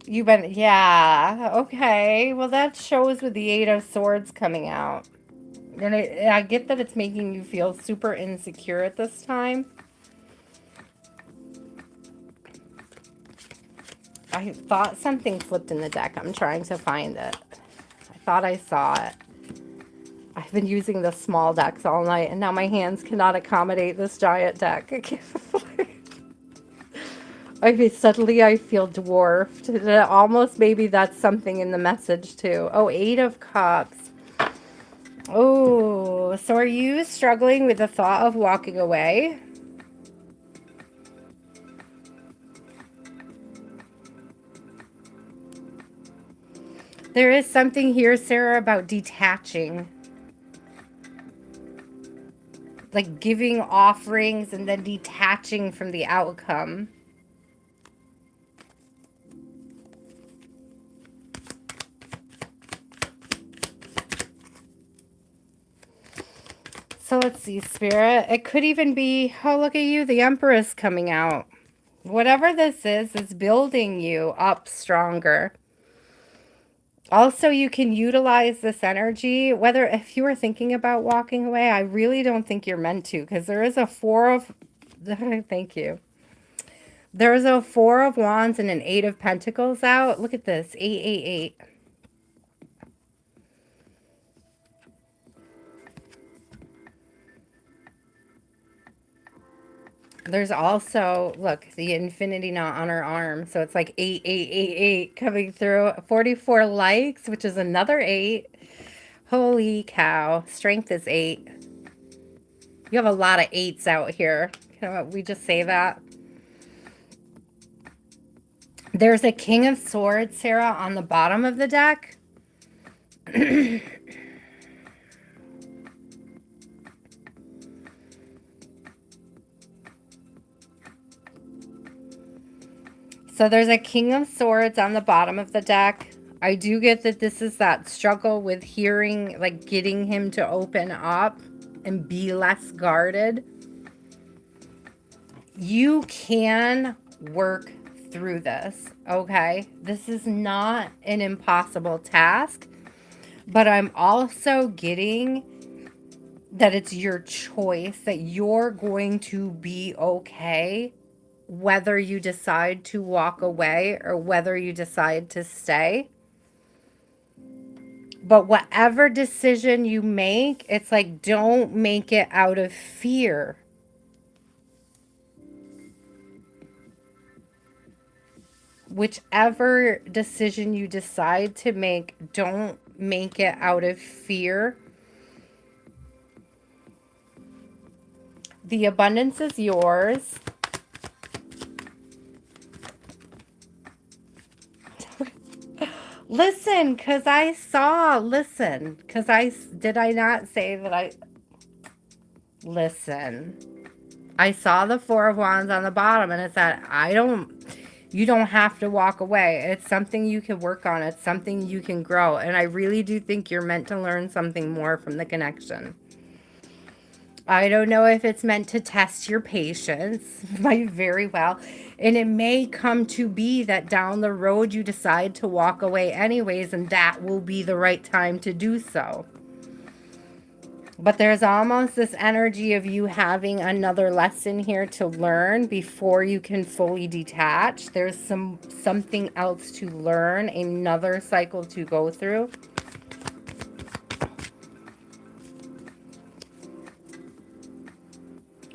A: You've been, yeah, okay. Well, that shows with the Eight of Swords coming out. And I get that it's making you feel super insecure at this time. I thought something flipped in the deck. I'm trying to find it. I thought I saw it. I've been using the small decks all night, and now my hands cannot accommodate this giant deck. I mean, suddenly I feel dwarfed. And almost maybe that's something in the message too. Oh, Eight of Cups. Oh, so are you struggling with the thought of walking away? There is something here, Sarah, about detaching. Like giving offerings and then detaching from the outcome. So let's see, Spirit. It could even be, oh, look at you. The Empress coming out. Whatever this is building you up stronger. Also, you can utilize this energy, whether if you were thinking about walking away, I really don't think you're meant to, because there is a four of, thank you. There's a Four of Wands and an Eight of Pentacles out. Look at this, 888. There's also, look, the infinity knot on her arm. So it's like 8888 coming through. 44 likes, which is another 8. Holy cow. Strength is 8. You have a lot of 8s out here. You know what? We just say that. There's a King of Swords, Sarah, on the bottom of the deck. So there's a King of Swords on the bottom of the deck. I do get that this is that struggle with hearing, like getting him to open up and be less guarded. You can work through this, okay? This is not an impossible task, but I'm also getting that it's your choice, that you're going to be okay whether you decide to walk away or whether you decide to stay. But whatever decision you make, it's like, don't make it out of fear. Whichever decision you decide to make, don't make it out of fear. The abundance is yours. Listen, because I saw, listen, because did I not say that listen. I saw the Four of Wands on the bottom and it said, you don't have to walk away. It's something you can work on. It's something you can grow. And I really do think you're meant to learn something more from the connection. I don't know if it's meant to test your patience, might very well. And it may come to be that down the road you decide to walk away anyways, and that will be the right time to do so. But there's almost this energy of you having another lesson here to learn before you can fully detach. There's something else to learn, another cycle to go through.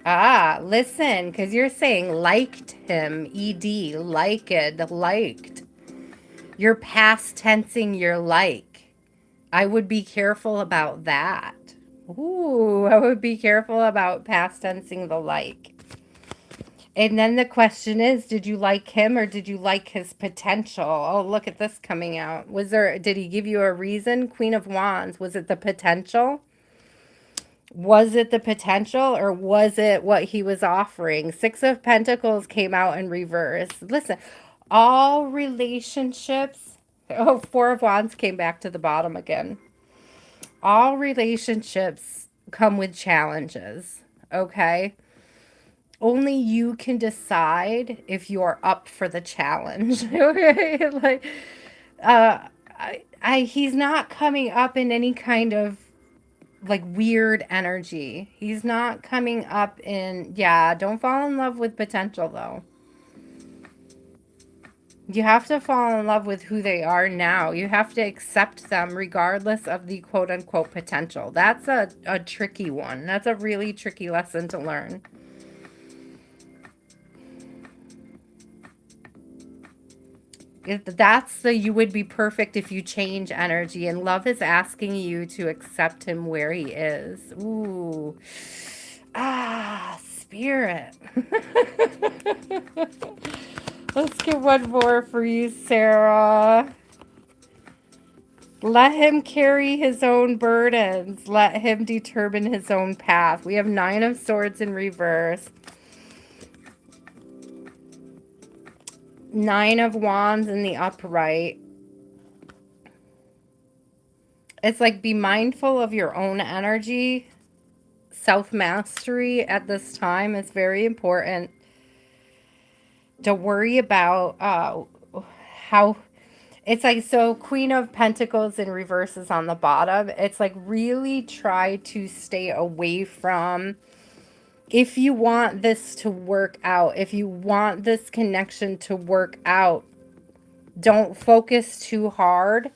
A: Ah, listen, because you're saying liked him, ed, liked. You're past tensing your like. I would be careful about that. Ooh, I would be careful about past tensing the like. And then the question is, did you like him or did you like his potential? Oh, look at this coming out. Did he give you a reason? Queen of Wands, was it the potential? Was it the potential or was it what he was offering? Six of Pentacles came out in reverse. Listen, all relationships, oh, Four of Wands came back to the bottom again. All relationships come with challenges, okay? only you can decide if you're up for the challenge. Okay? Like, uh, he's not coming up in any kind of like weird energy. He's not coming up in, yeah, don't fall in love with potential though. You have to fall in love with who they are now. You have to accept them regardless of the quote unquote potential. That's a tricky one. That's a really tricky lesson to learn. That's the you would be perfect if you change energy, and love is asking you to accept him where he is. Ooh. Ah, spirit. Let's get one more for you, Sarah. Let him carry his own burdens. Let him determine his own path. We have 9 of Swords in reverse. 9 of Wands in the upright. It's like be mindful of your own energy. Self-mastery at this time is very important. Don't worry about how it's like, so Queen of Pentacles in reverse is on the bottom. It's like really try to stay away from, if you want this to work out, if you want this connection to work out, don't focus too hard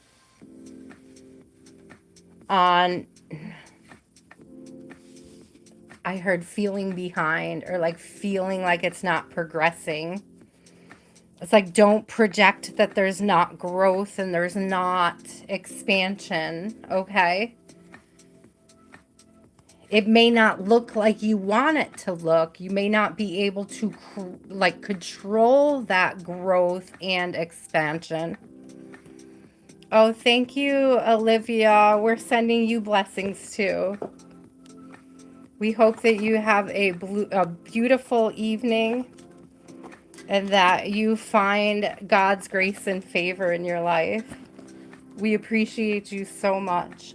A: on, I heard feeling behind, or like feeling like it's not progressing. It's like, don't project that there's not growth and there's not expansion, okay? It may not look like you want it to look. You may not be able to like control that growth and expansion. Oh, thank you, Olivia. We're sending you blessings too. We hope that you have a beautiful evening and that you find God's grace and favor in your life. We appreciate you so much.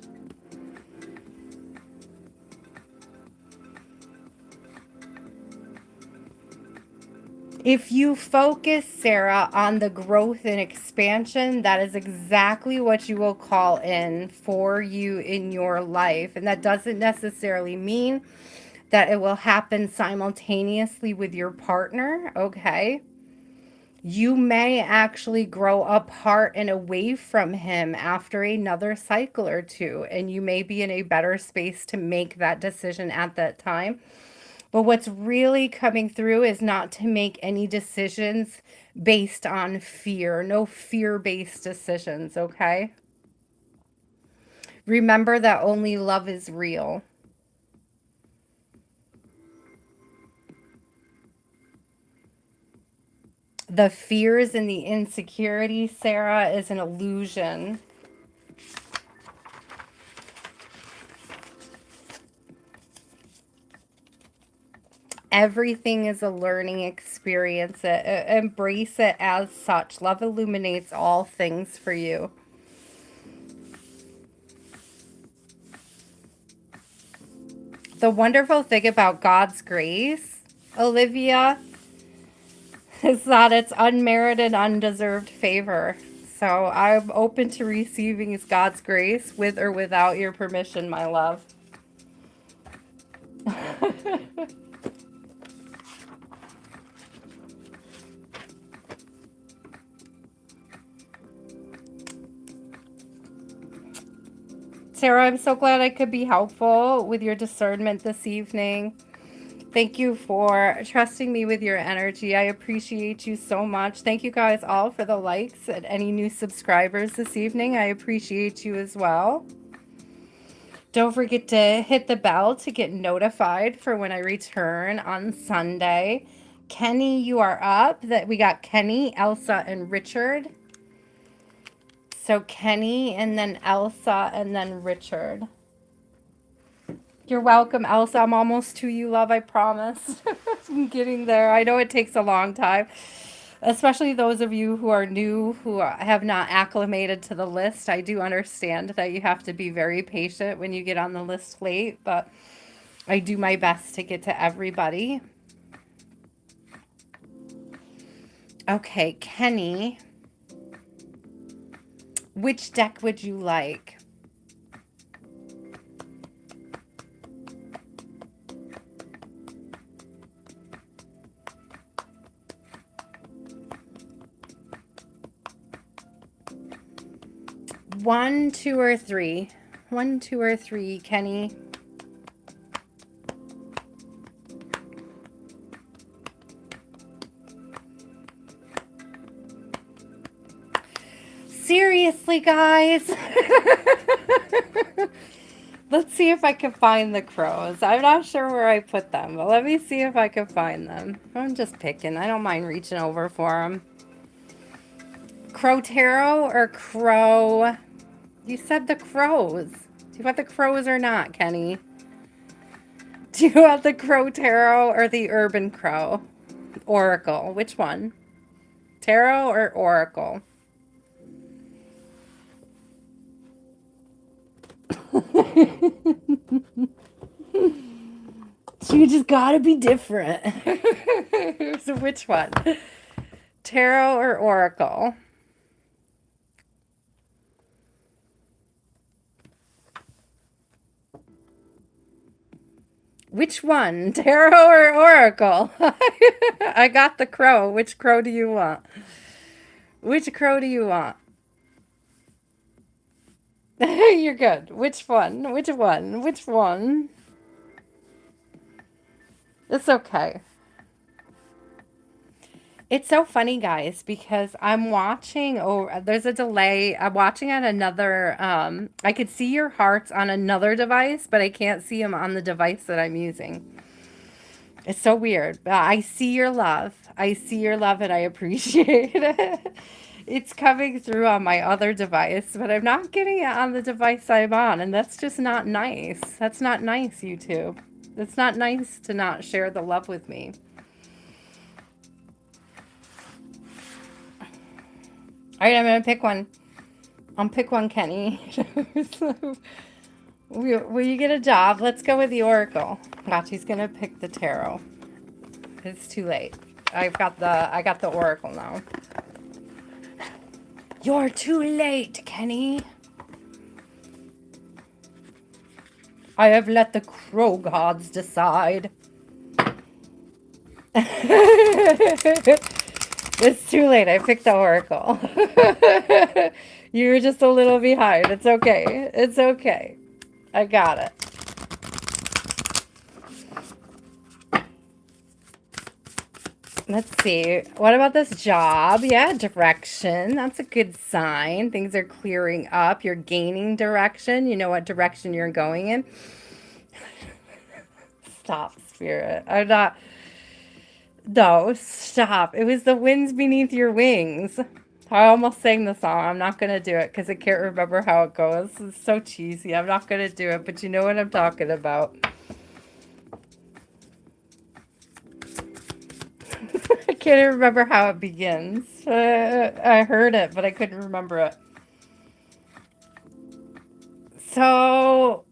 A: If you focus, Sarah, on the growth and expansion, that is exactly what you will call in for you in your life. And that doesn't necessarily mean that it will happen simultaneously with your partner, okay? You may actually grow apart and away from him after another cycle or two, and you may be in a better space to make that decision at that time. But what's really coming through is not to make any decisions based on fear. No fear-based decisions, okay? Remember that only love is real. The fears and the insecurity, Sarah, is an illusion. Everything is a learning experience. Embrace it as such. Love illuminates all things for you. The wonderful thing about God's grace, Olivia, is that it's unmerited, undeserved favor. So I'm open to receiving God's grace with or without your permission, my love. Sarah, I'm so glad I could be helpful with your discernment this evening. Thank you for trusting me with your energy. I appreciate you so much. Thank you guys all for the likes and any new subscribers this evening. I appreciate you as well. Don't forget to hit the bell to get notified for when I return on Sunday. Kenny, you are up. That we got Kenny, Elsa, and Richard. So Kenny, and then Elsa, and then Richard. You're welcome, Elsa. I'm almost to you, love. I promise. I'm getting there. I know it takes a long time, especially those of you who are new, who have not acclimated to the list. I do understand that you have to be very patient when you get on the list late, but I do my best to get to everybody. Okay, Kenny, which deck would you like? One, two, or three? One, two, or three, Kenny? Seriously, guys? Let's see if I can find the crows. I'm not sure where I put them, but let me see if I can find them. I'm just picking. I don't mind reaching over for them. Crow Tarot or Crow? You said the crows. Do you want the crows or not, Kenny? Do you want the Crow Tarot or the Urban Crow? Oracle. Which one? Tarot or Oracle? So you just gotta be different. So which one? Tarot or Oracle? Which one? Tarot or Oracle? I got the crow. Which crow do you want? Which crow do you want? You're good. Which one? Which one? Which one? It's okay. It's so funny, guys, because I'm watching, there's a delay. I'm watching on another, I could see your hearts on another device, but I can't see them on the device that I'm using. It's so weird. I see your love. I see your love and I appreciate it. It's coming through on my other device, but I'm not getting it on the device I'm on, and that's just not nice. That's not nice, YouTube. It's not nice to not share the love with me. All right, I'm going to pick one. I'll pick one, Kenny. So, will you get a job? Let's go with the Oracle. Watch, he's going to pick the Tarot. It's too late. I got the Oracle now. You're too late, Kenny. I have let the crow gods decide. It's too late. I picked the Oracle. You were just a little behind. It's okay. It's okay. I got it. Let's see. What about this job? Yeah, direction. That's a good sign. Things are clearing up. You're gaining direction. You know what direction you're going in. Stop, Spirit. I'm not... No, stop. It was the winds beneath your wings. I almost sang the song. I'm not going to do it because I can't remember how it goes. It's so cheesy. I'm not going to do it, but you know what I'm talking about. I can't even remember how it begins. I heard it, but I couldn't remember it. So...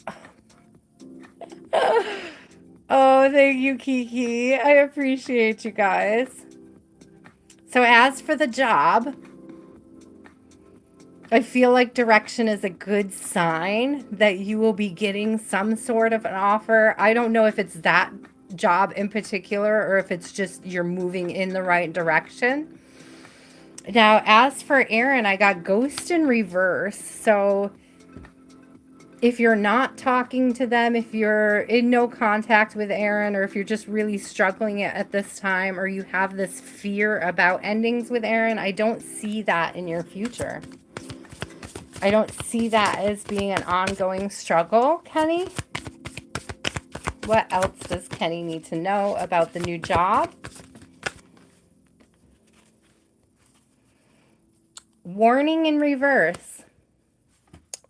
A: Oh, thank you, Kiki. I appreciate you guys. So as for the job, I feel like direction is a good sign that you will be getting some sort of an offer. I don't know if it's that job in particular or if it's just you're moving in the right direction. Now, as for Aaron, I got ghost in reverse. So if you're not talking to them, if you're in no contact with Aaron, or if you're just really struggling at this time, or you have this fear about endings with Aaron, I don't see that in your future. I don't see that as being an ongoing struggle, Kenny. What else does Kenny need to know about the new job? Warning in reverse.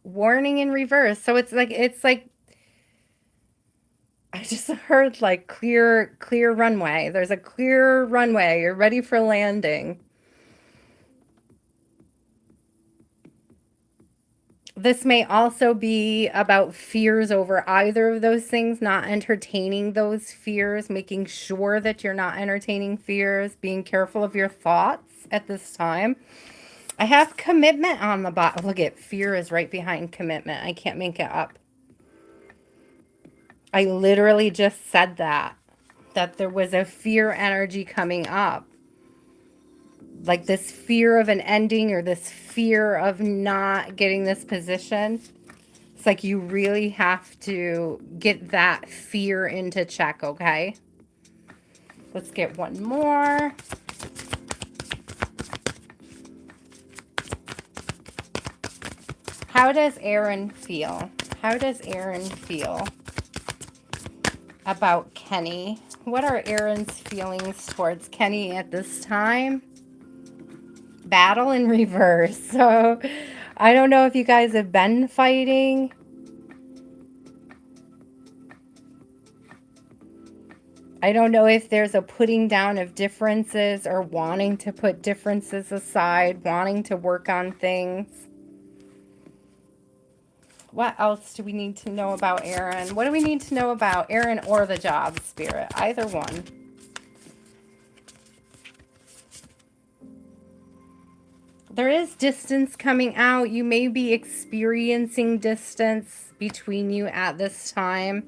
A: Warning in reverse. So it's like I just heard like clear runway. There's a clear runway. You're ready for landing. This may also be about fears over either of those things, not entertaining those fears, making sure that you're not entertaining fears, being careful of your thoughts at this time. I have commitment on the bottom. Look at fear is right behind commitment. I can't make it up. I literally just said that there was a fear energy coming up. Like this fear of an ending or this fear of not getting this position. It's like you really have to get that fear into check, okay? Let's get one more. How does Aaron feel? How does Aaron feel about Kenny? What are Aaron's feelings towards Kenny at this time? Battle in reverse. So I don't know if you guys have been fighting. I don't know if there's a putting down of differences or wanting to put differences aside, wanting to work on things. What else do we need to know about Aaron? What do we need to know about Aaron or the job spirit? Either one. There is distance coming out. You may be experiencing distance between you at this time.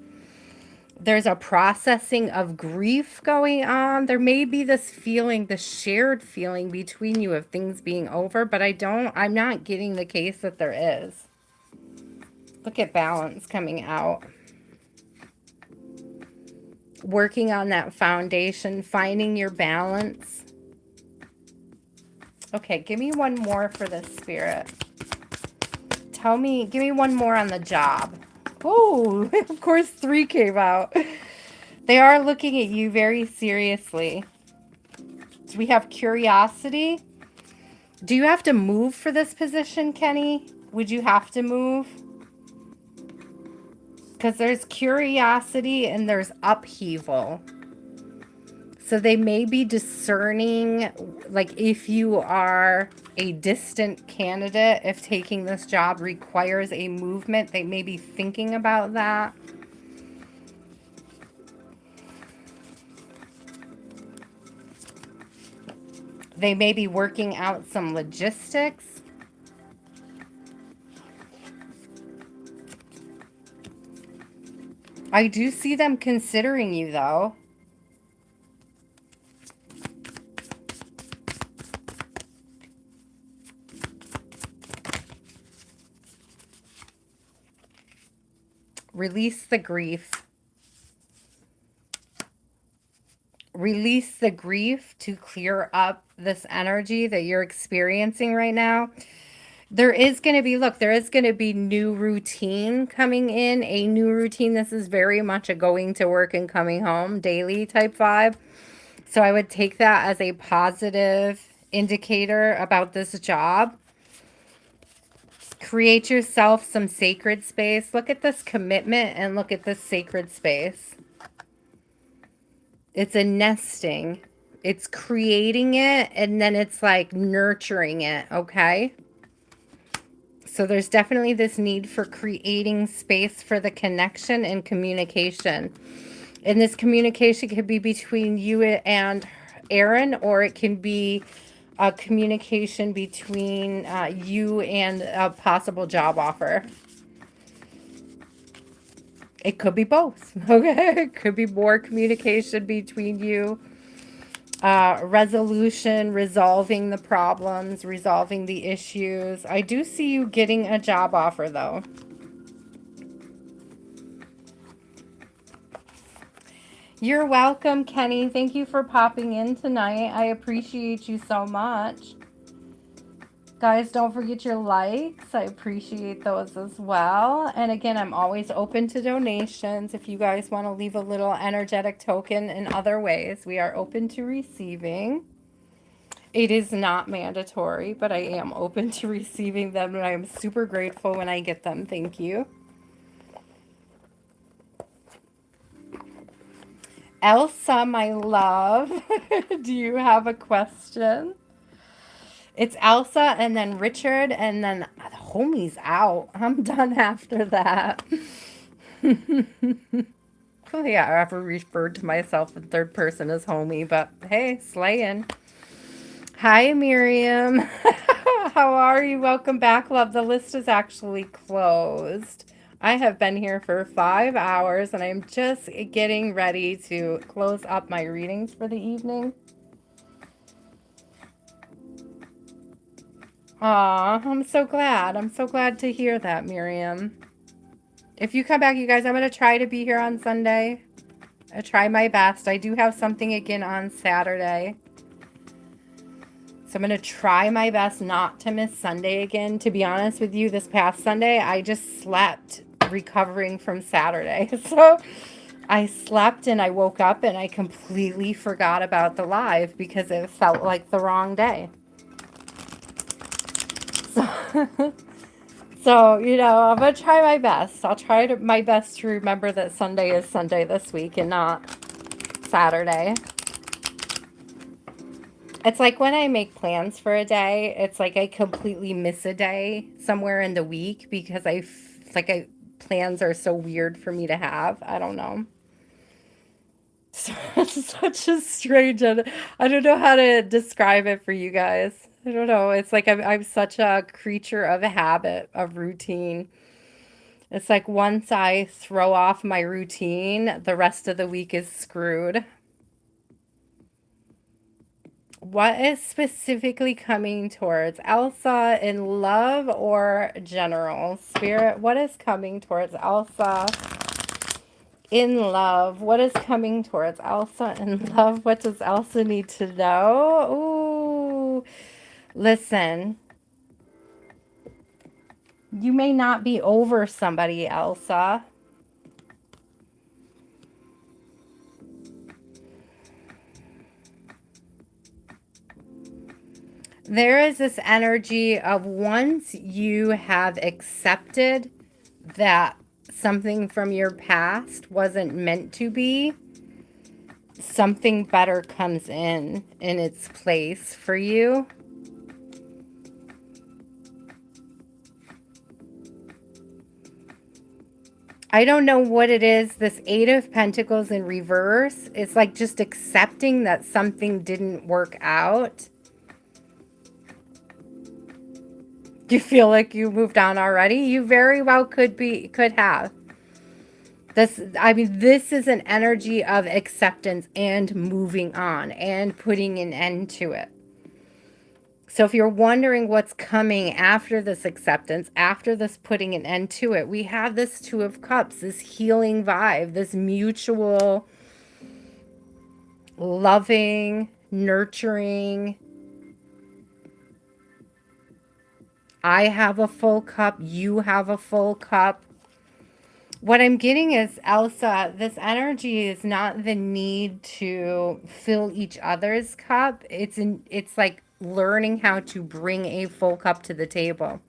A: There's a processing of grief going on. There may be this feeling, the shared feeling between you of things being over, but I'm not getting the case that there is. Look at balance coming out. Working on that foundation, finding your balance. Okay, give me one more for this spirit. Give me one more on the job. Oh, of course 3 came out. They are looking at you very seriously. So we have curiosity. Do you have to move for this position, Kenny? Would you have to move? Because there's curiosity and there's upheaval. So they may be discerning, like if you are a distant candidate, if taking this job requires a movement, they may be thinking about that. They may be working out some logistics. I do see them considering you, though. Release the grief. Release the grief to clear up this energy that you're experiencing right now. There is going to be, look, there is going to be new routine coming in, a new routine. This is very much a going to work and coming home daily type vibe. So I would take that as a positive indicator about this job. Create yourself some sacred space. Look at this commitment and look at this sacred space. It's a nesting. It's creating it and then it's like nurturing it, okay? So there's definitely this need for creating space for the connection and communication. And this communication could be between you and Aaron, or it can be a communication between you and a possible job offer. It could be both, okay? It could be more communication between you. Resolution, resolving the problems, resolving the issues. I do see you getting a job offer, though. You're welcome, Kenny. Thank you for popping in tonight. I appreciate you so much. Guys, don't forget your likes. I appreciate those as well. And again, I'm always open to donations. If you guys want to leave a little energetic token in other ways, we are open to receiving. It is not mandatory, but I am open to receiving them, and I am super grateful when I get them. Thank you. Elsa, my love, do you have a question? It's Elsa and then Richard and then the homie's out. I'm done after that. Yeah, I ever referred to myself in third person as homie, but hey, slaying. Hi, Miriam. How are you? Welcome back, love. The list is actually closed. I have been here for 5 hours and I'm just getting ready to close up my readings for the evening. Aw, I'm so glad. I'm so glad to hear that, Miriam. If you come back, you guys, I'm going to try to be here on Sunday. I try my best. I do have something again on Saturday. So I'm going to try my best not to miss Sunday again. To be honest with you, this past Sunday, I just slept recovering from Saturday. So I slept and I woke up and I completely forgot about the live because it felt like the wrong day. So, so I'm going to try my best. I'll try my best to remember that Sunday is Sunday this week and not Saturday. It's like when I make plans for a day, it's like I completely miss a day somewhere in the week because plans are so weird for me to have. I don't know. It's such a strange, I don't know how to describe it for you guys. I don't know. It's like I'm such a creature of habit, of routine. It's like once I throw off my routine, the rest of the week is screwed. What is specifically coming towards Elsa in love or general? Spirit, what is coming towards Elsa in love? What is coming towards Elsa in love? What does Elsa need to know? Ooh, listen. You may not be over somebody, Elsa. There is this energy of once you have accepted that something from your past wasn't meant to be, something better comes in its place for you. I don't know what it is. This Eight of Pentacles in reverse, it's like just accepting that something didn't work out. Do you feel like you moved on already? You very well could have. This is an energy of acceptance and moving on and putting an end to it. So if you're wondering what's coming after this acceptance, after this putting an end to it, we have this Two of Cups, this healing vibe, this mutual loving, nurturing. I have a full cup. You have a full cup. What I'm getting is, Elsa, this energy is not the need to fill each other's cup. It's like learning how to bring a full cup to the table.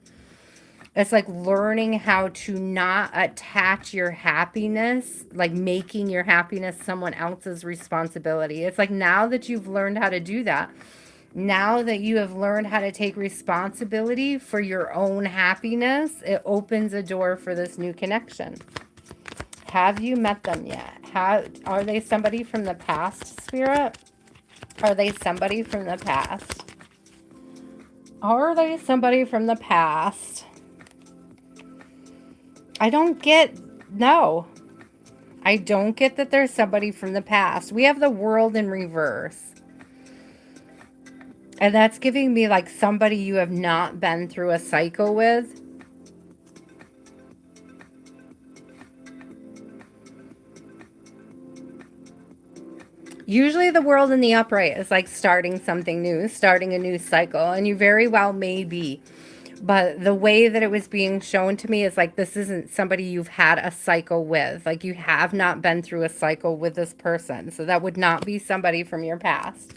A: It's like learning how to not attach your happiness, like making your happiness someone else's responsibility. It's like now that you've learned how to do that, now that you have learned how to take responsibility for your own happiness, it opens a door for this new connection. Have you met them yet? Are they somebody from the past, Spirit? Are they somebody from the past? Are they somebody from the past? No. I don't get that there's somebody from the past. We have the World in reverse. And that's giving me like somebody you have not been through a cycle with. Usually the World in the upright is like starting something new, starting a new cycle, and you very well may be. But the way that it was being shown to me is like this isn't somebody you've had a cycle with. Like you have not been through a cycle with this person. So that would not be somebody from your past.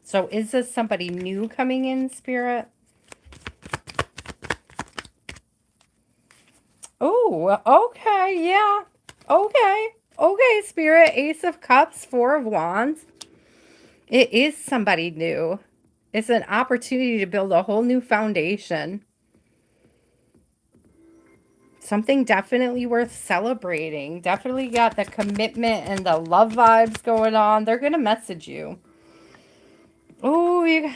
A: So is this somebody new coming in, Spirit? Oh, okay, yeah. Okay, Spirit. Ace of Cups, Four of Wands. It is somebody new. It's an opportunity to build a whole new foundation. Something definitely worth celebrating. Definitely got the commitment and the love vibes going on. They're going to message you. Oh, you,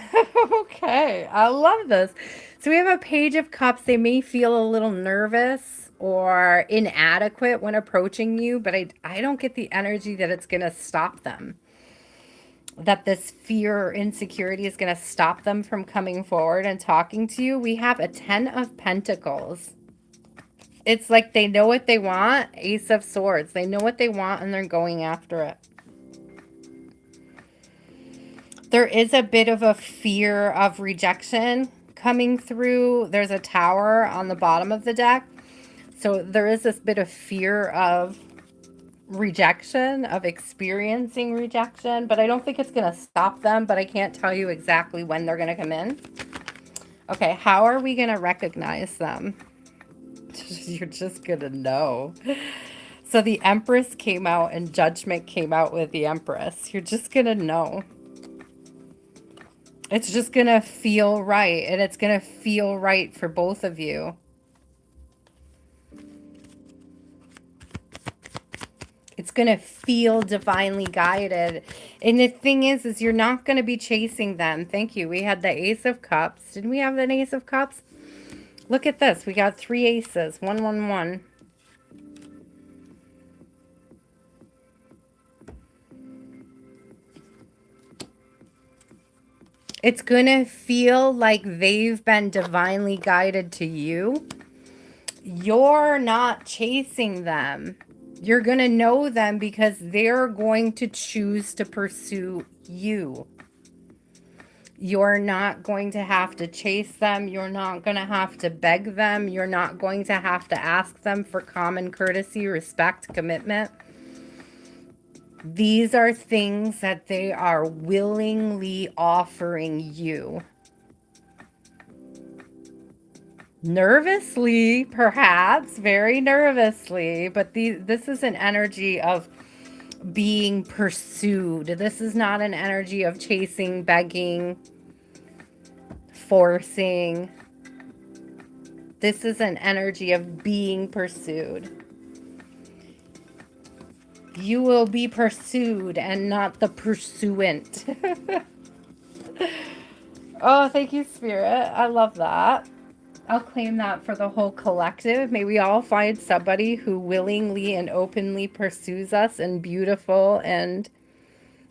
A: okay. I love this. So we have a Page of Cups. They may feel a little nervous or inadequate when approaching you, but I don't get the energy that it's going to stop them. That this fear or insecurity is going to stop them from coming forward and talking to you. We have a 10 of Pentacles. It's like they know what they want. Ace of Swords. They know what they want and they're going after it. There is a bit of a fear of rejection coming through. There's a tower on the bottom of the deck. So there is this bit of fear of rejection, of experiencing rejection, but I don't think it's going to stop them, but I can't tell you exactly when they're going to come in. Okay, how are we going to recognize them? You're just going to know. So the Empress came out and Judgment came out with the Empress. You're just going to know. It's just going to feel right, and it's going to feel right for both of you. It's going to feel divinely guided. And the thing is you're not going to be chasing them. Thank you. We had the Ace of Cups. Didn't we have an Ace of Cups? Look at this. We got 3 aces. 1, 1, 1. It's going to feel like they've been divinely guided to you. You're not chasing them. You're going to know them because they're going to choose to pursue you. You're not going to have to chase them. You're not going to have to beg them. You're not going to have to ask them for common courtesy, respect, commitment. These are things that they are willingly offering you. Nervously, perhaps, very nervously, but this is an energy of being pursued. This is not an energy of chasing, begging, forcing. This is an energy of being pursued. You will be pursued and not the pursuant. Oh, thank you, Spirit. I love that. I'll claim that for the whole collective. May we all find somebody who willingly and openly pursues us in beautiful and,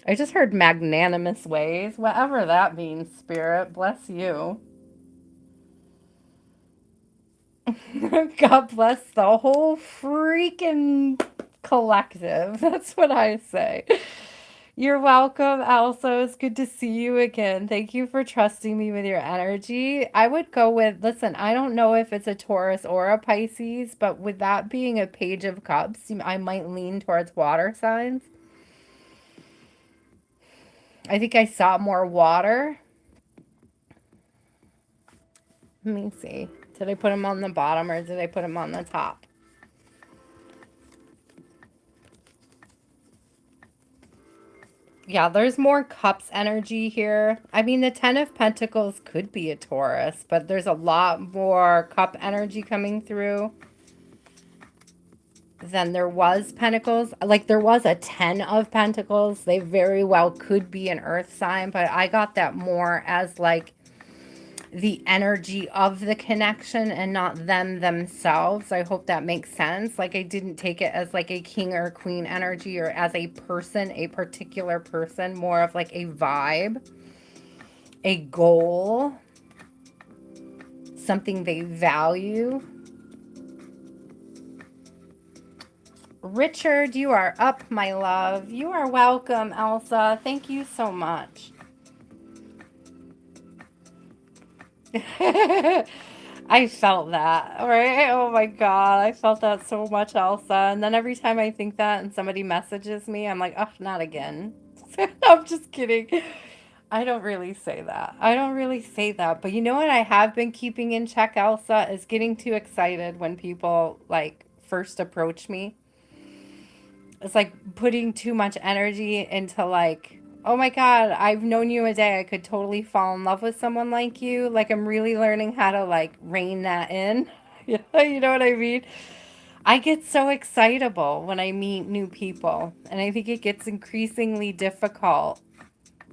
A: I just heard magnanimous ways. Whatever that means, Spirit. Bless you. God bless the whole freaking collective. That's what I say. You're welcome, Elsa. It's good to see you again. Thank you for trusting me with your energy. I would go with, listen, I don't know if it's a Taurus or a Pisces, but with that being a Page of Cups, I might lean towards water signs. I think I saw more water. Let me see. Did I put them on the bottom or did I put them on the top? Yeah, there's more cups energy here. I mean, the 10 of Pentacles could be a Taurus, but there's a lot more cup energy coming through than there was Pentacles. Like, there was a 10 of Pentacles. They very well could be an earth sign, but I got that more as, like, the energy of the connection and not them themselves. I hope that makes sense. Like, I didn't take it as like a king or queen energy or as a person, a particular person, more of like a vibe, a goal, something they value. Richard, you are up, my love. You are welcome, Elsa. Thank you so much. I felt that, right? Oh my God, I felt that so much, Elsa. And then every time I think that and somebody messages me, I'm like, oh, not again. I'm just kidding. I don't really say that. I don't really say that. But you know what I have been keeping in check, Elsa, is getting too excited when people like first approach me. It's like putting too much energy into like Oh my God, I've known you a day. I could totally fall in love with someone like you. Like I'm really learning how to like rein that in. You know what I mean? I get so excitable when I meet new people, and I think it gets increasingly difficult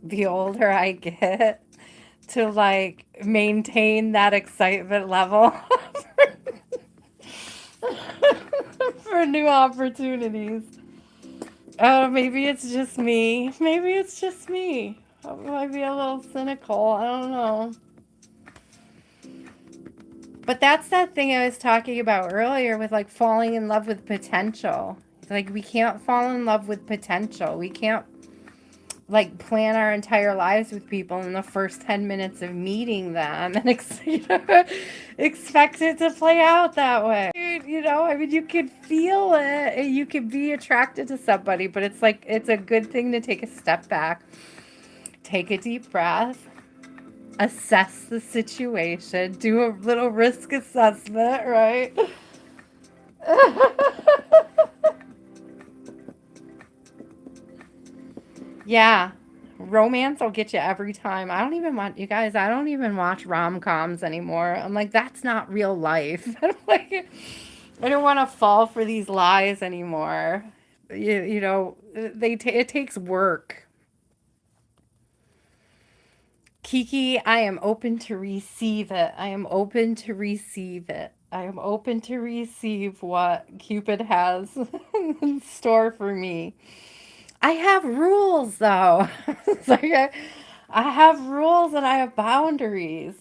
A: the older I get to like maintain that excitement level for new opportunities. Oh, maybe it's just me. Maybe it's just me. I might be a little cynical. I don't know. But that's that thing I was talking about earlier with like falling in love with potential. Like we can't fall in love with potential. We can't like plan our entire lives with people in the first 10 minutes of meeting them and expect it to play out that way. You know, I mean, you could feel it and you could be attracted to somebody, but it's like, it's a good thing to take a step back, take a deep breath, assess the situation, do a little risk assessment, right? Yeah. Romance will get you every time. I don't even want you guys, I don't even watch rom-coms anymore. I'm like, that's not real life. I'm like, I don't want to fall for these lies anymore. You know, it takes work. Kiki, I am open to receive it. I am open to receive it. I am open to receive what Cupid has in store for me. I have rules though. It's like I have rules and I have boundaries.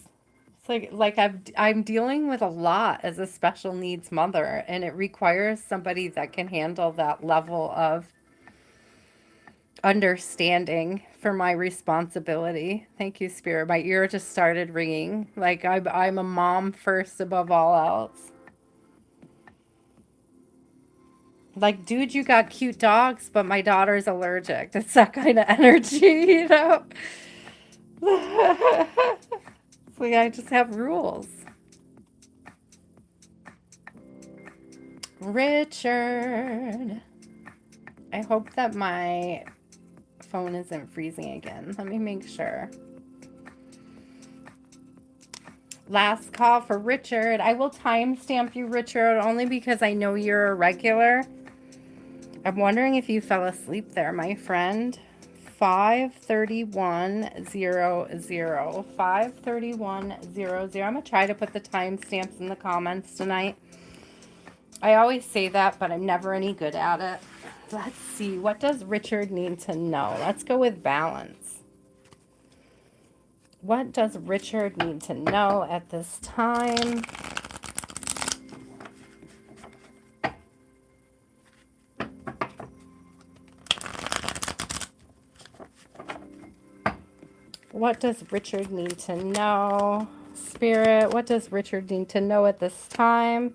A: It's I'm dealing with a lot as a special needs mother, and it requires somebody that can handle that level of understanding for my responsibility. Thank you, Spirit. My ear just started ringing. Like I'm a mom first above all else. Like, dude, you got cute dogs, but my daughter's allergic. That's that kind of energy, you know? It's like I just have rules. Richard. I hope that my phone isn't freezing again. Let me make sure. Last call for Richard. I will timestamp you, Richard, only because I know you're a regular. I'm wondering if you fell asleep there, my friend. 53100. 53100. I'm going to try to put the timestamps in the comments tonight. I always say that, but I'm never any good at it. Let's see. What does Richard need to know? Let's go with balance. What does Richard need to know at this time? What does Richard need to know? Spirit, what does Richard need to know at this time?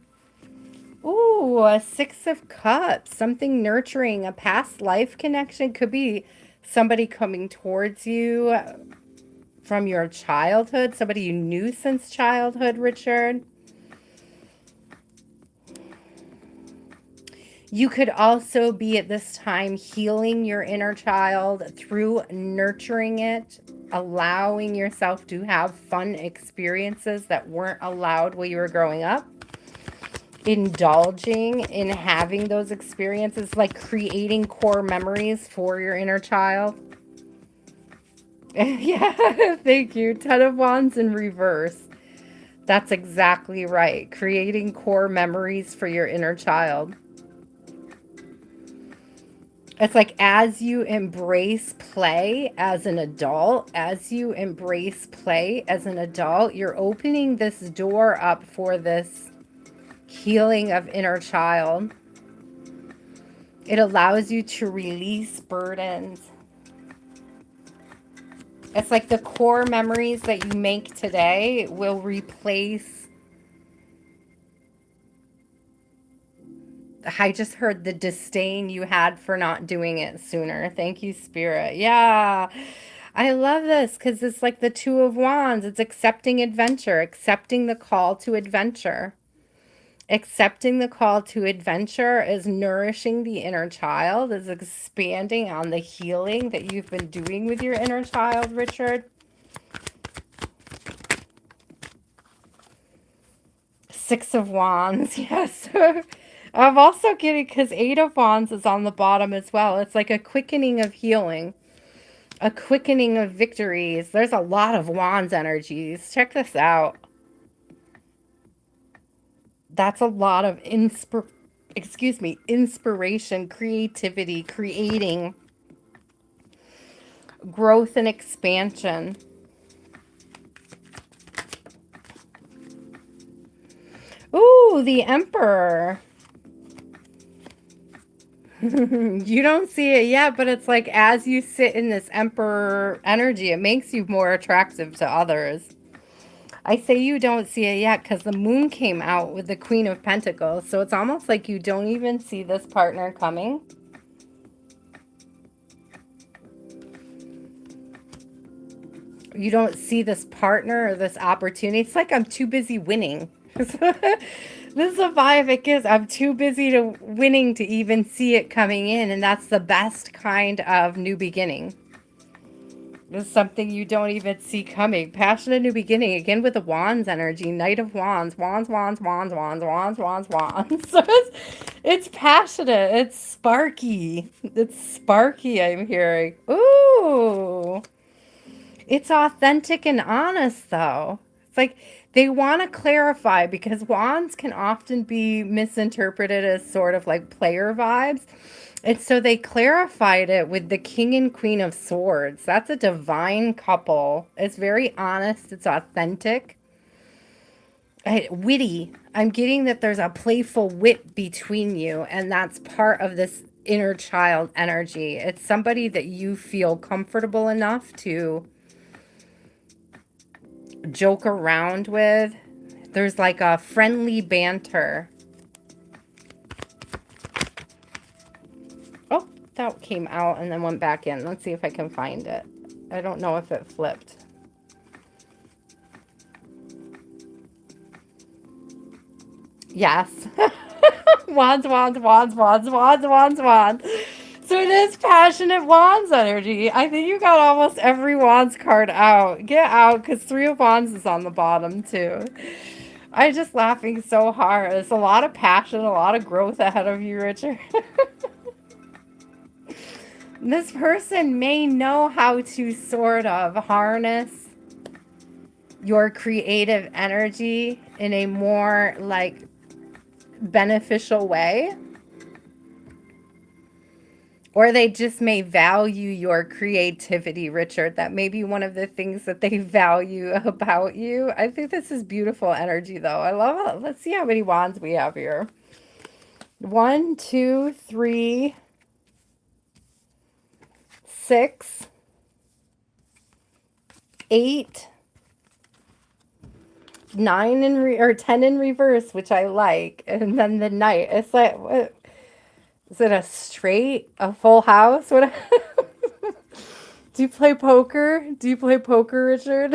A: Ooh, a Six of Cups. Something nurturing. A past life connection. Could be somebody coming towards you from your childhood. Somebody you knew since childhood, Richard. You could also be at this time healing your inner child through nurturing it, allowing yourself to have fun experiences that weren't allowed while you were growing up, indulging in having those experiences, like creating core memories for your inner child. Yeah, thank you. Ten of Wands in reverse. That's exactly right. Creating core memories for your inner child. It's like as you embrace play as an adult, you're opening this door up for this healing of inner child. It allows you to release burdens. It's like the core memories that you make today will replace. I just heard the disdain you had for not doing it sooner. Thank you, Spirit. Yeah. I love this because it's like the Two of Wands. It's accepting adventure, accepting the call to adventure. Accepting the call to adventure is nourishing the inner child, is expanding on the healing that you've been doing with your inner child, Richard. Six of Wands, yes. I'm also getting, because Eight of Wands is on the bottom as well. It's like a quickening of healing, a quickening of victories. There's a lot of Wands energies. Check this out. That's a lot of inspiration, creativity, creating, growth and expansion. Ooh, the Emperor. You don't see it yet, but it's like as you sit in this Emperor energy, it makes you more attractive to others. I say you don't see it yet because the moon came out with the Queen of Pentacles. So it's almost like you don't even see this partner coming. You don't see this partner or this opportunity. It's like I'm too busy winning. This is a vibe it gives. I'm too busy to winning to even see it coming in. And that's the best kind of new beginning. This is something you don't even see coming. Passionate new beginning. Again with the Wands energy. Knight of Wands. Wands, wands, wands, wands, wands, wands, wands. So it's passionate. It's sparky. It's sparky, I'm hearing. Ooh. It's authentic and honest, though. It's like they want to clarify because wands can often be misinterpreted as sort of like player vibes. And so they clarified it with the King and Queen of Swords. That's a divine couple. It's very honest. It's authentic. Witty. I'm getting that there's a playful wit between you, and that's part of this inner child energy. It's somebody that you feel comfortable enough to joke around with. There's like a friendly banter. Oh, that came out and then went back in. Let's see if I can find it. I don't know if it flipped. Yes. Wands, wands, wands, wands, wands, wands, wands. So it is passionate wands energy. I think you got almost every wands card out. Get out, because Three of Wands is on the bottom too. I'm just laughing so hard. There's a lot of passion, a lot of growth ahead of you, Richard. This person may know how to sort of harness your creative energy in a more like beneficial way. Or they just may value your creativity, Richard. That may be one of the things that they value about you. I think this is beautiful energy, though. I love it. Let's see how many wands we have here. 1, 2, 3, 6, 8, 9 or 10 in reverse, which I like. And then the Knight. It's like, what? Is it a straight? A full house? What? Do you play poker? Do you play poker, Richard?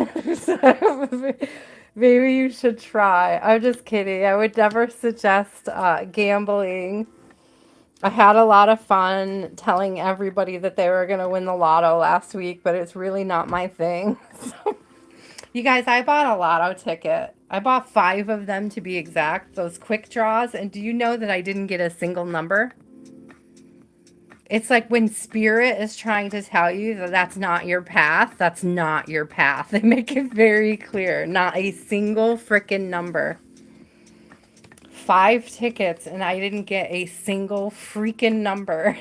A: Maybe you should try. I'm just kidding. I would never suggest gambling. I had a lot of fun telling everybody that they were going to win the lotto last week, but it's really not my thing. So, you guys, I bought a lotto ticket. I bought 5 of them to be exact, those quick draws. And do you know that I didn't get a single number? It's like when spirit is trying to tell you that that's not your path, that's not your path. They make it very clear. Not a single freaking number. 5 tickets and I didn't get a single freaking number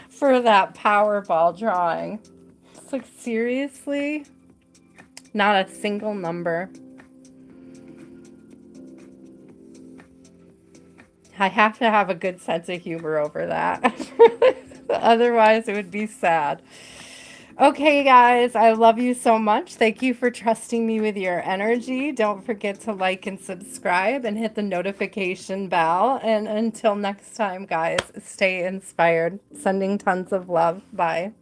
A: for that Powerball drawing. It's like, seriously? Not a single number. I have to have a good sense of humor over that. Otherwise, it would be sad. Okay, guys, I love you so much. Thank you for trusting me with your energy. Don't forget to like and subscribe and hit the notification bell. And until next time, guys, stay inspired. Sending tons of love. Bye.